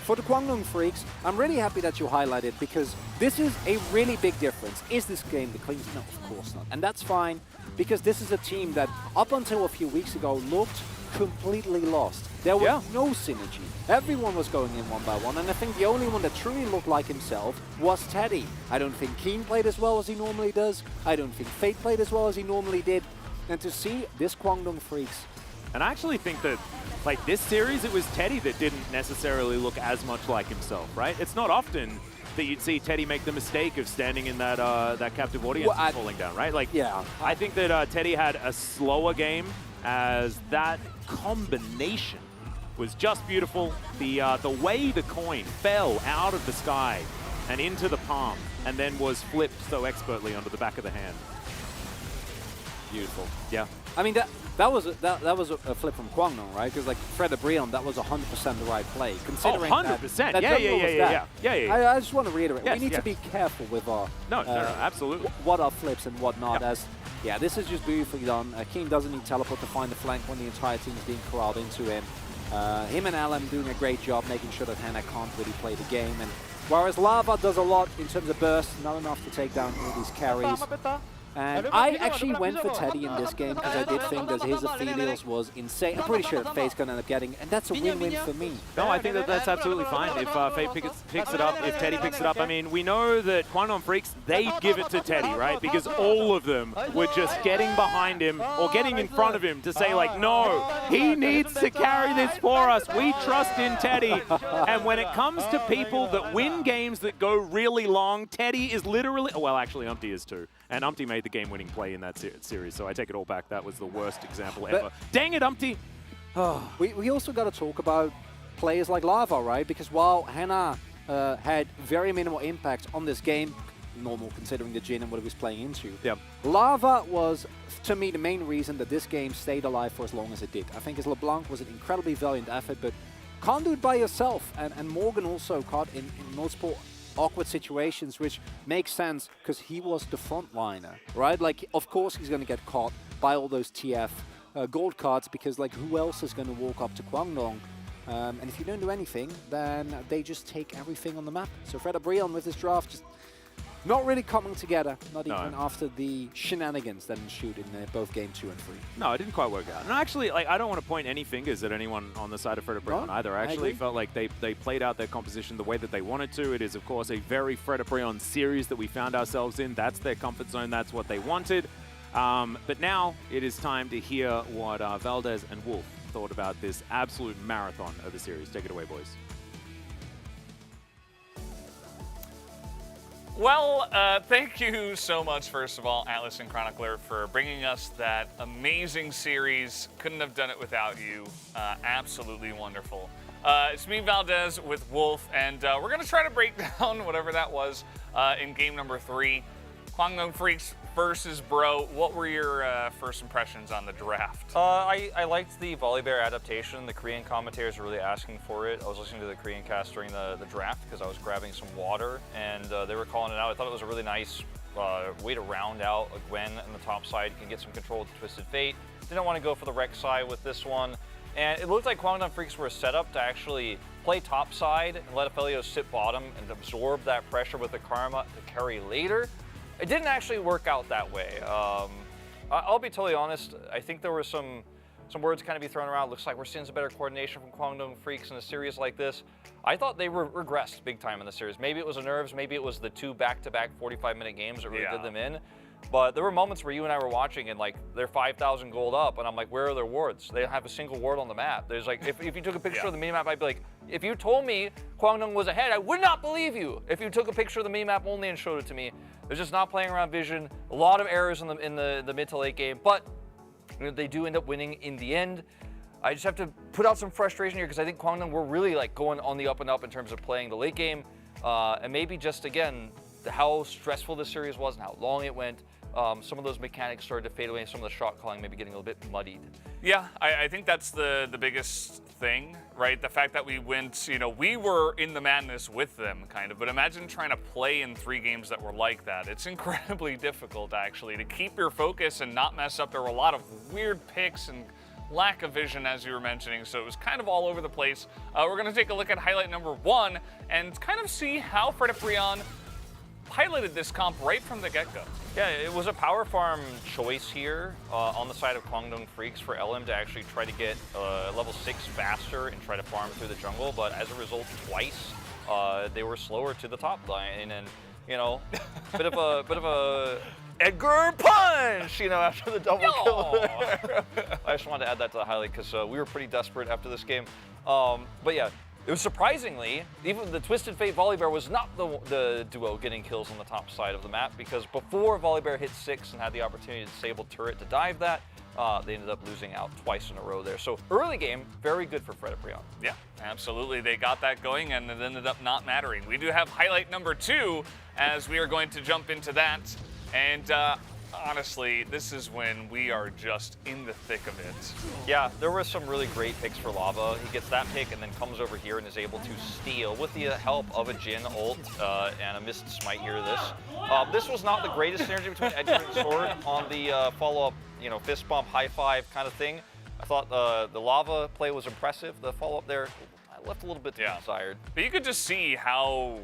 For the Kwangdong Freaks, I'm really happy that you highlighted because this is a really big difference. Is this game the cleanest? No, of course not. And that's fine because this is a team that up until a few weeks ago looked completely lost. There was no synergy. Everyone was going in one by one, and I think the only one that truly looked like himself was Teddy. I don't think Keen played as well as he normally does. I don't think Fate played as well as he normally did. And to see this Kwangdong Freaks And I actually think that, like, this series, it was Teddy that didn't necessarily look as much like himself, right? It's not often that you'd see Teddy make the mistake of standing in that that captive audience and falling down, right? Like, yeah. I think that Teddy had a slower game, as that combination was just beautiful. The way the coin fell out of the sky and into the palm, and then was flipped so expertly onto the back of the hand. Beautiful. Yeah. I mean, that was a flip from Kwangdong, right? Because like Fred Abrion, that was 100% the right play. Considering 100%. That Yeah. I just want to reiterate, we need to be careful with our no, absolutely. What are flips and what not. As this is just beautifully done. Keem doesn't need teleport to find the flank when the entire team is being corralled into him. Him and LM doing a great job making sure that Hannah can't really play the game. And whereas Lava does a lot in terms of burst, not enough to take down all these carries. And I actually went for Teddy in this game because I did think that his Aphelios was insane. I'm pretty sure that Faye's going to end up getting, and that's a win-win for me. No, I think that that's absolutely fine if Faye picks it up, if Teddy picks it up. I mean, we know that Kwangdong Freaks, they give it to Teddy, right? Because all of them were just getting behind him or getting in front of him to say, like, no, he needs to carry this for us. We trust in Teddy. And when it comes to people that win games that go really long, Teddy is literally, well, actually, Umpty is too. And Umpty made the game-winning play in that series, so I take it all back. That was the worst example ever. Dang it, Umpty! We also got to talk about players like Lava, right? Because while Hannah had very minimal impact on this game, normal considering the Jin and what he was playing into, Lava was, to me, the main reason that this game stayed alive for as long as it did. I think his LeBlanc was an incredibly valiant effort, but can't do it by yourself. And Morgan also caught in multiple awkward situations, which makes sense because he was the frontliner, right? Like, of course he's going to get caught by all those TF gold cards because, like, who else is going to walk up to Kwangdong? And if you don't do anything, then they just take everything on the map. So Fred Abrion with this draft just not really coming together, not even after the shenanigans that ensued in both game 2 and 3. No, it didn't quite work out. And actually, like, I don't want to point any fingers at anyone on the side of Fred Abrion either. I actually felt like they played out their composition the way that they wanted to. It is, of course, a very Fred Abrion series that we found ourselves in. That's their comfort zone. That's what they wanted. But now it is time to hear what Valdez and Wolf thought about this absolute marathon of a series. Take it away, boys. Well, thank you so much, first of all, Atlas and Chronicler, for bringing us that amazing series. Couldn't have done it without you. Absolutely wonderful. It's me, Valdez, with Wolf, and we're going to try to break down whatever that was in game number 3. Kwangdong Freaks versus Bro. What were your first impressions on the draft? I liked the Volibear adaptation. The Korean commentators were really asking for it. I was listening to the Korean cast during the draft because I was grabbing some water, and they were calling it out. I thought it was a really nice way to round out a Gwen on the top side. You can get some control with Twisted Fate. Didn't want to go for the Rex side with this one. And it looked like Kwangdong Freaks were set up to actually play top side and let Aphelios sit bottom and absorb that pressure with the Karma to carry later. It didn't actually work out that way. I'll be totally honest. I think there were some words kind of be thrown around. Looks like we're seeing some better coordination from Kwangdong Freaks in a series like this. I thought they regressed big time in the series. Maybe it was the nerves. Maybe it was the 2 back-to-back 45-minute games that really did them in. But there were moments where you and I were watching and, like, they're 5,000 gold up, and I'm like, where are their wards? They don't have a single ward on the map. There's like, if you took a picture of the minimap, I'd be like, if you told me Kwangdong was ahead, I would not believe you. If you took a picture of the minimap only and showed it to me, they're just not playing around vision. A lot of errors in the mid to late game, but you know, they do end up winning in the end. I just have to put out some frustration here because I think Kwangdong were really like going on the up and up in terms of playing the late game, and maybe just again how stressful this series was and how long it went. Some of those mechanics started to fade away, and some of the shot calling maybe getting a little bit muddied. Yeah, I think that's the biggest thing, right? The fact that we went, you know, we were in the madness with them, kind of, but imagine trying to play in 3 games that were like that. It's incredibly difficult, actually, to keep your focus and not mess up. There were a lot of weird picks and lack of vision, as you were mentioning, so it was kind of all over the place. We're going to take a look at highlight number 1 and kind of see how Fred Abrion highlighted this comp right from the get-go. Yeah, it was a power farm choice here on the side of Kwangdong Freaks for LM to actually try to get level 6 faster and try to farm through the jungle, but as a result, twice they were slower to the top line, and you know, bit of a Edgar punch, you know, after the double kill there. I just wanted to add that to the highlight because we were pretty desperate after this game. But yeah, it was surprisingly, even the Twisted Fate Volibear was not the duo getting kills on the top side of the map, because before Volibear hit 6 and had the opportunity to disable turret to dive that, they ended up losing out twice in a row there. So early game, very good for Fred Brion. Yeah, absolutely. They got that going and it ended up not mattering. We do have highlight number 2 as we are going to jump into that. And honestly, this is when we are just in the thick of it. Yeah, there were some really great picks for Lava. He gets that pick and then comes over here and is able to steal with the help of a Jin ult and a missed smite here. This was not the greatest synergy between Edgar and Sword on the follow-up, you know, fist bump, high five kind of thing. I thought the Lava play was impressive. The follow-up there, I left a little bit to be desired. But you could just see how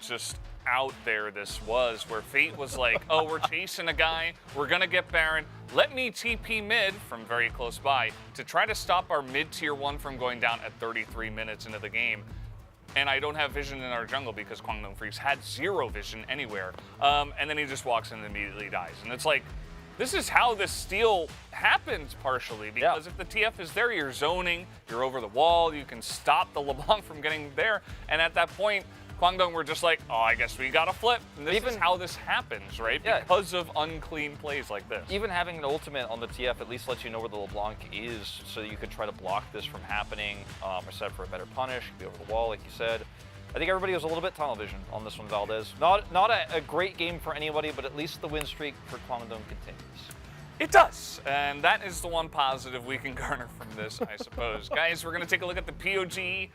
just out there this was, where Fate was like, oh, we're chasing a guy, we're gonna get Baron, let me TP mid from very close by to try to stop our mid tier 1 from going down at 33 minutes into the game. And I don't have vision in our jungle because Kwangdong Freaks had 0 vision anywhere. And then he just walks in and immediately dies. And it's like, this is how this steal happens partially, because if the TF is there, you're zoning, you're over the wall, you can stop the LeBlanc from getting there, and at that point, Kwangdong were just like, oh, I guess we gotta flip. And this is how this happens, right? Yeah. Because of unclean plays like this. Even having an ultimate on the TF at least lets you know where the LeBlanc is, so you could try to block this from happening, or set for a better punish, be over the wall, like you said. I think everybody was a little bit tunnel vision on this one, Valdez. Not a great game for anybody, but at least the win streak for Kwangdong continues. It does, and that is the one positive we can garner from this, I suppose. Guys, we're gonna take a look at the POG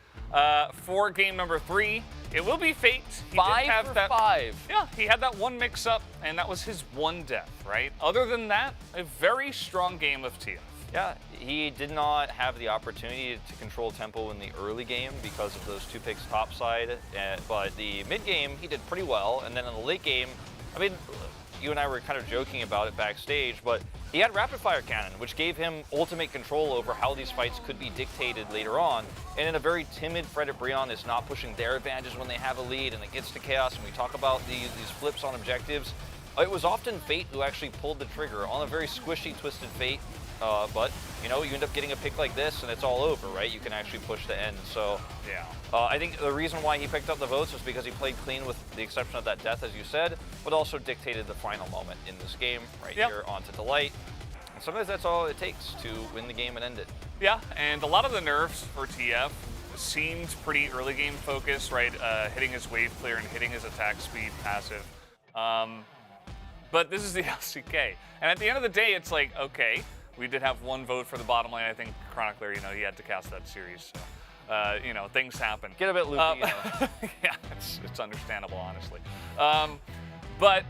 for game number 3. It will be Fate. He 5 for 5. Yeah, he had that one mix-up, and that was his one death, right? Other than that, a very strong game of TF. Yeah, he did not have the opportunity to control tempo in the early game because of those 2 picks topside, but the mid game, he did pretty well, and then in the late game, I mean, you and I were kind of joking about it backstage, but he had rapid fire cannon, which gave him ultimate control over how these fights could be dictated later on. And in a very timid Fred Brion is not pushing their advantages when they have a lead, and it gets to chaos, and we talk about these flips on objectives. It was often Fate who actually pulled the trigger on a very squishy Twisted Fate, but you know, you end up getting a pick like this and it's all over, right? You can actually push the end. So yeah, I think the reason why he picked up the votes was because he played clean with the exception of that death, as you said, but also dictated the final moment in this game right here onto Delight. And sometimes that's all it takes to win the game and end it. Yeah, and a lot of the nerfs for TF seemed pretty early game focused, right? Hitting his wave clear and hitting his attack speed passive. But this is the LCK. And at the end of the day, it's like, okay, we did have one vote for the bottom lane. I think Chronicler, you know, he had to cast that series. So, you know, things happen. Get a bit loopy, you know. Yeah, it's understandable, honestly. But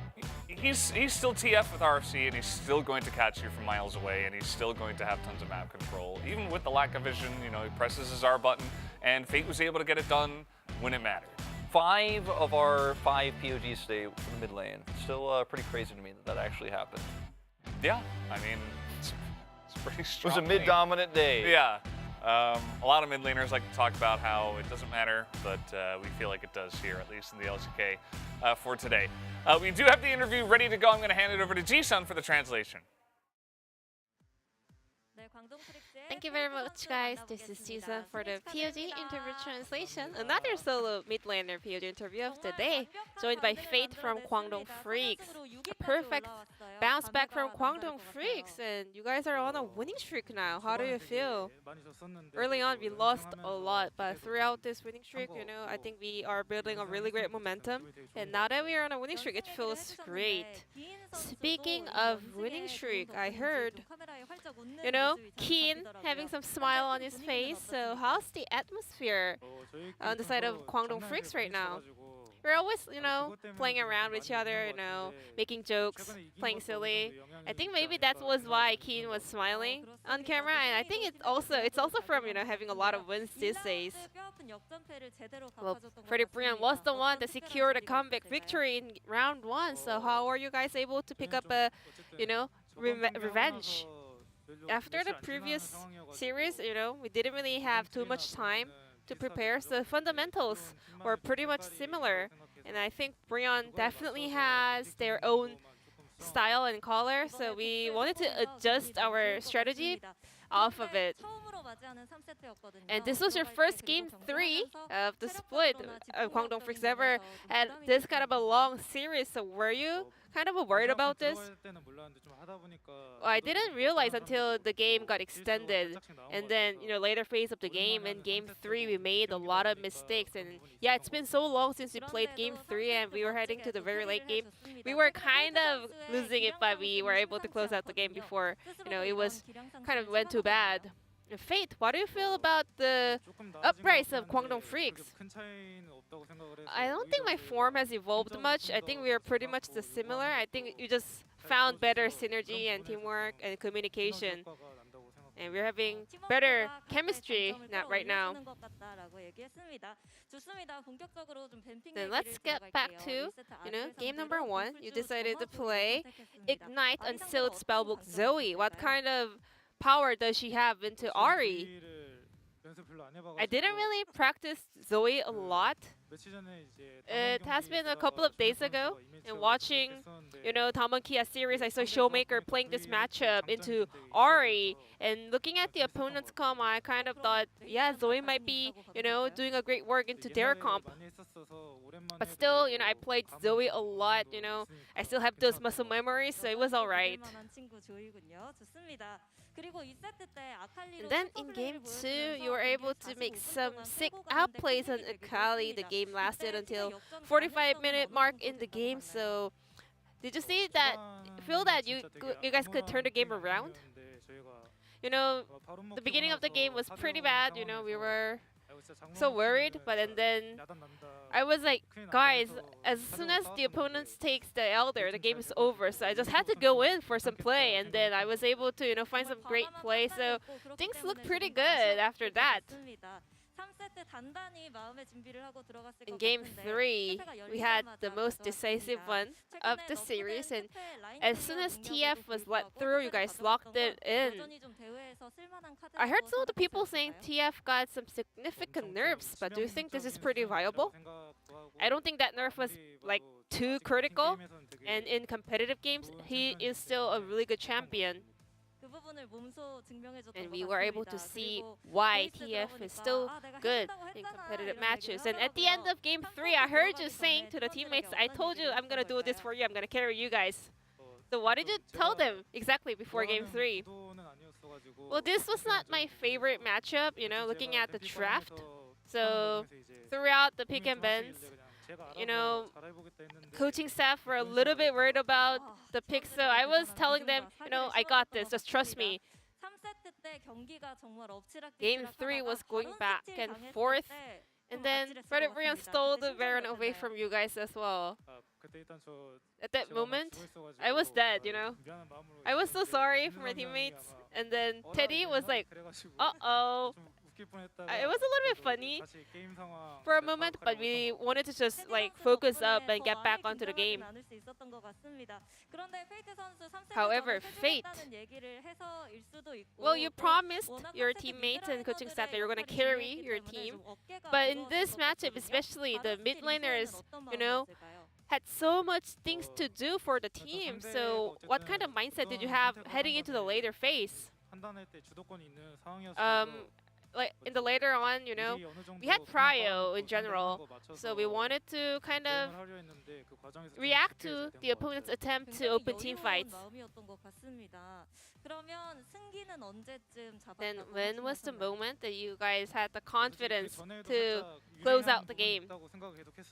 he's still TF with RFC, and he's still going to catch you from miles away, and he's still going to have tons of map control. Even with the lack of vision, you know, he presses his R button, and Fate was able to get it done when it mattered. 5 of our 5 POGs stay in the mid lane. Still pretty crazy to me that actually happened. Yeah, I mean, it's pretty strong. It was a mid-dominant day. Yeah. A lot of mid laners like to talk about how it doesn't matter, but we feel like it does here, at least in the LCK for today. We do have the interview ready to go. I'm going to hand it over to Ji-sun for the translation. Thank you very much, guys. This is Ji-sun for the POG interview translation. Another solo mid laner POG interview of the day, joined by Fate from Kwangdong Freaks. A perfect bounce back from Kwangdong Freaks, and you guys are on a winning streak now. How do you feel? Early on, we lost a lot, but throughout this winning streak, you know, I think we are building a really great momentum. And now that we are on a winning streak, it feels great. Speaking of winning streak, I heard, you know, Keen having some smile on his face. So how's the atmosphere on the side of Kwangdong Freaks right now? We're always, you know, playing around with each other, you know, making jokes, playing silly. I think maybe that was why Keen was smiling on camera, and I think it's also from, you know, having a lot of wins these days. Well, Freddy Brian was the one that secured a comeback victory in round 1. So how are you guys able to pick up a, you know, revenge? After the previous series, you know, we didn't really have too much time to prepare, so fundamentals were pretty much similar. And I think Brion definitely has their own style and color, so we wanted to adjust our strategy off of it. And this was your first game 3 of the split. Guangdong Freaks never had this kind of a long series, so were you kind of worried about this? Well, I didn't realize until the game got extended, and then later phase of the game, in game 3 we made a lot of mistakes, and yeah, it's been so long since we played game 3 and we were heading to the very late game. We were kind of losing it, but we were able to close out the game before it was kind of went too bad. Fate, what do you feel about the uprise of Guangdong Freaks? I don't think my form has evolved much. I think we are pretty much similar. I think you just found better synergy and teamwork and communication. And we're having better chemistry right now. Then let's get back to, game number 1. You decided to play Ignite Unsealed Spellbook Zoe. What kind of power does she have into Ahri? I didn't really practice Zoe a lot. It has been a couple of days ago, and watching, Damwon Kia series, I saw Showmaker playing this matchup into Ahri, and looking at the opponent's comp, I kind of thought, yeah, Zoe might be, doing a great work into their comp. But still, I played Zoe a lot, I still have those muscle memories, so it was alright. And then in game 2, you were able to make some sick outplays on Akali. The game lasted until 45-minute mark in the game. So did you feel that you guys could turn the game around? The beginning of the game was pretty bad. We were so worried, but then I was like, guys, as soon as the opponent takes the Elder, the game is over. So I just had to go in for some play, and then I was able to find some great play. So things looked pretty good after that. In game 3, we had the most decisive one of the series, and as soon as TF was let through, you guys locked it in. I heard some of the people saying TF got some significant nerfs, but do you think this is pretty viable? I don't think that nerf was too critical, and in competitive games, he is still a really good champion. And we were able to see why TF is still good in competitive matches. And at the end of game 3, I heard you saying to the teammates, I told you I'm going to do this for you. I'm going to carry you guys. So what did you tell them exactly before game 3? Well, this was not my favorite matchup, looking at the draft. So throughout the pick and bends, coaching staff were a little bit worried about the pick, so I was telling them, I got this, just trust me. Game 3 was going back and forth, and then Fred Brian stole the Baron away from you guys as well. At that moment, I was dead, I was so sorry for my teammates, and then Teddy was like, uh-oh. It was a little bit funny for a moment, but we wanted to just focus up and get back onto the game. However, Fate, well, you promised your teammates and coaching staff that you're going to carry your team, but in this matchup, especially the mid laners, had so much things to do for the team. So what kind of mindset did you have heading into the later phase? In the later on, we had prio in general, so we wanted to kind of react to the opponent's attempt to open team fights. Then when was the moment that you guys had the confidence to close out the game?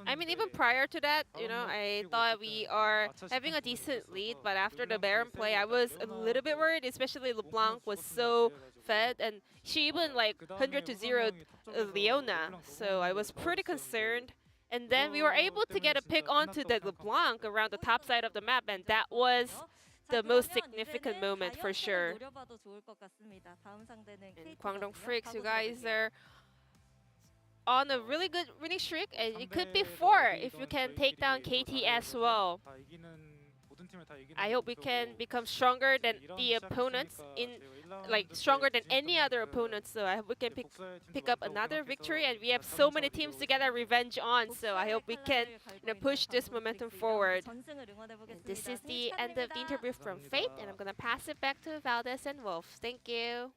I mean, even prior to that, I thought we are having a decent lead, but after the Baron play, I was a little bit worried, especially LeBlanc was so fed, and she even 100-0 Leona, so I was pretty concerned. And then we were able to get a pick onto the LeBlanc around the top side of the map, and that was the most significant moment for sure. And Guangdong Freaks, you guys are on a really good winning streak, and it could be 4 if you can take down KT as well. I hope we can become stronger than the opponents in like stronger than any other opponent. So I hope we can pick up another victory, and we have so many teams to get our revenge on. So I hope we can push this momentum forward. And this is the end of the interview from Fate, and I'm gonna pass it back to Valdez and Wolf. Thank you.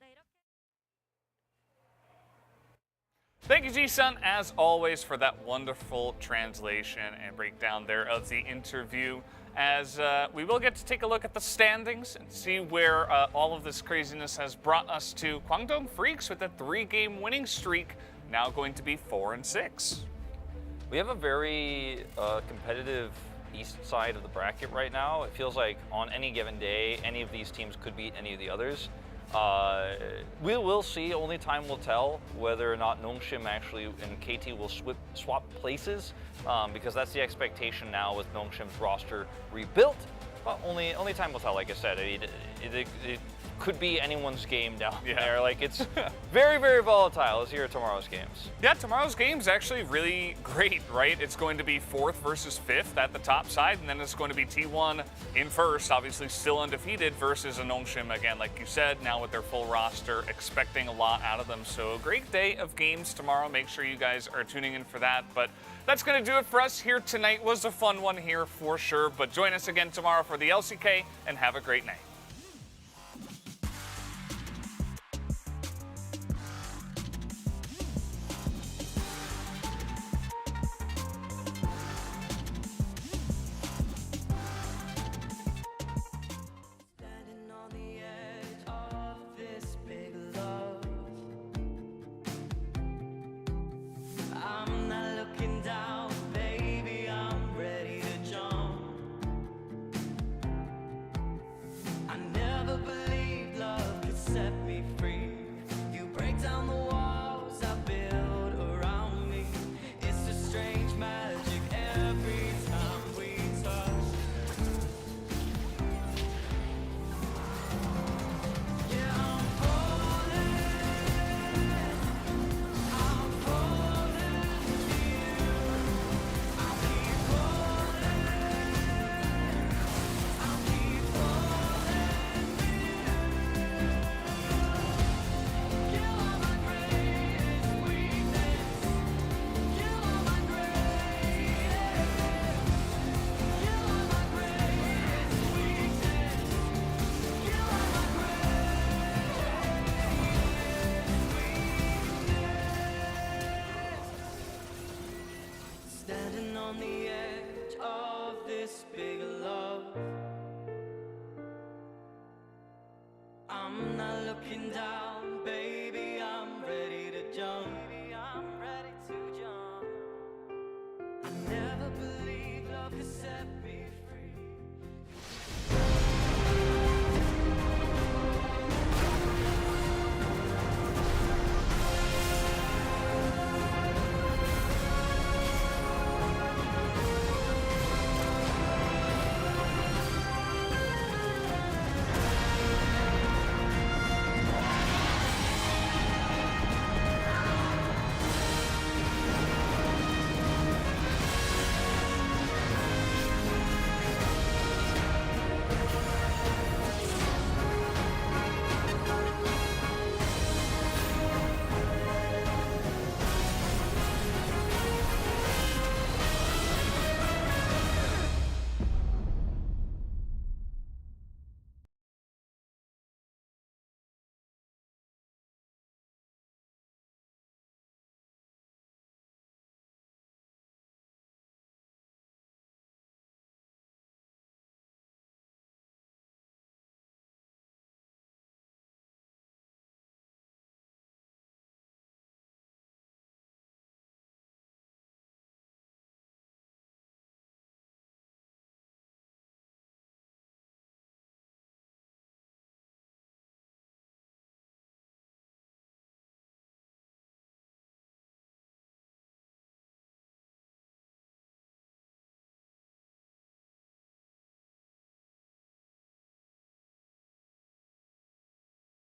Thank you, Ji-sun, as always, for that wonderful translation and breakdown there of the interview. As we will get to take a look at the standings and see where all of this craziness has brought us to. Kwangdong Freaks with a 3-game winning streak, now going to be 4-6. We have a very competitive east side of the bracket right now. It feels like on any given day, any of these teams could beat any of the others. We will see, only time will tell whether or not Nongshim actually and KT will swap places, because that's the expectation now with Nongshim's roster rebuilt. But only time will tell, like I said. It could be anyone's game down there. Like, it's very, very volatile. Let's hear tomorrow's games. Yeah, tomorrow's game's actually really great, right? It's going to be 4th versus 5th at the top side, and then it's going to be T1 in 1st, obviously still undefeated, versus a Nongshim again, like you said, now with their full roster, expecting a lot out of them. So a great day of games tomorrow. Make sure you guys are tuning in for that. But that's going to do it for us here tonight. Was a fun one here for sure. But join us again tomorrow for the LCK, and have a great night. I'm not looking down.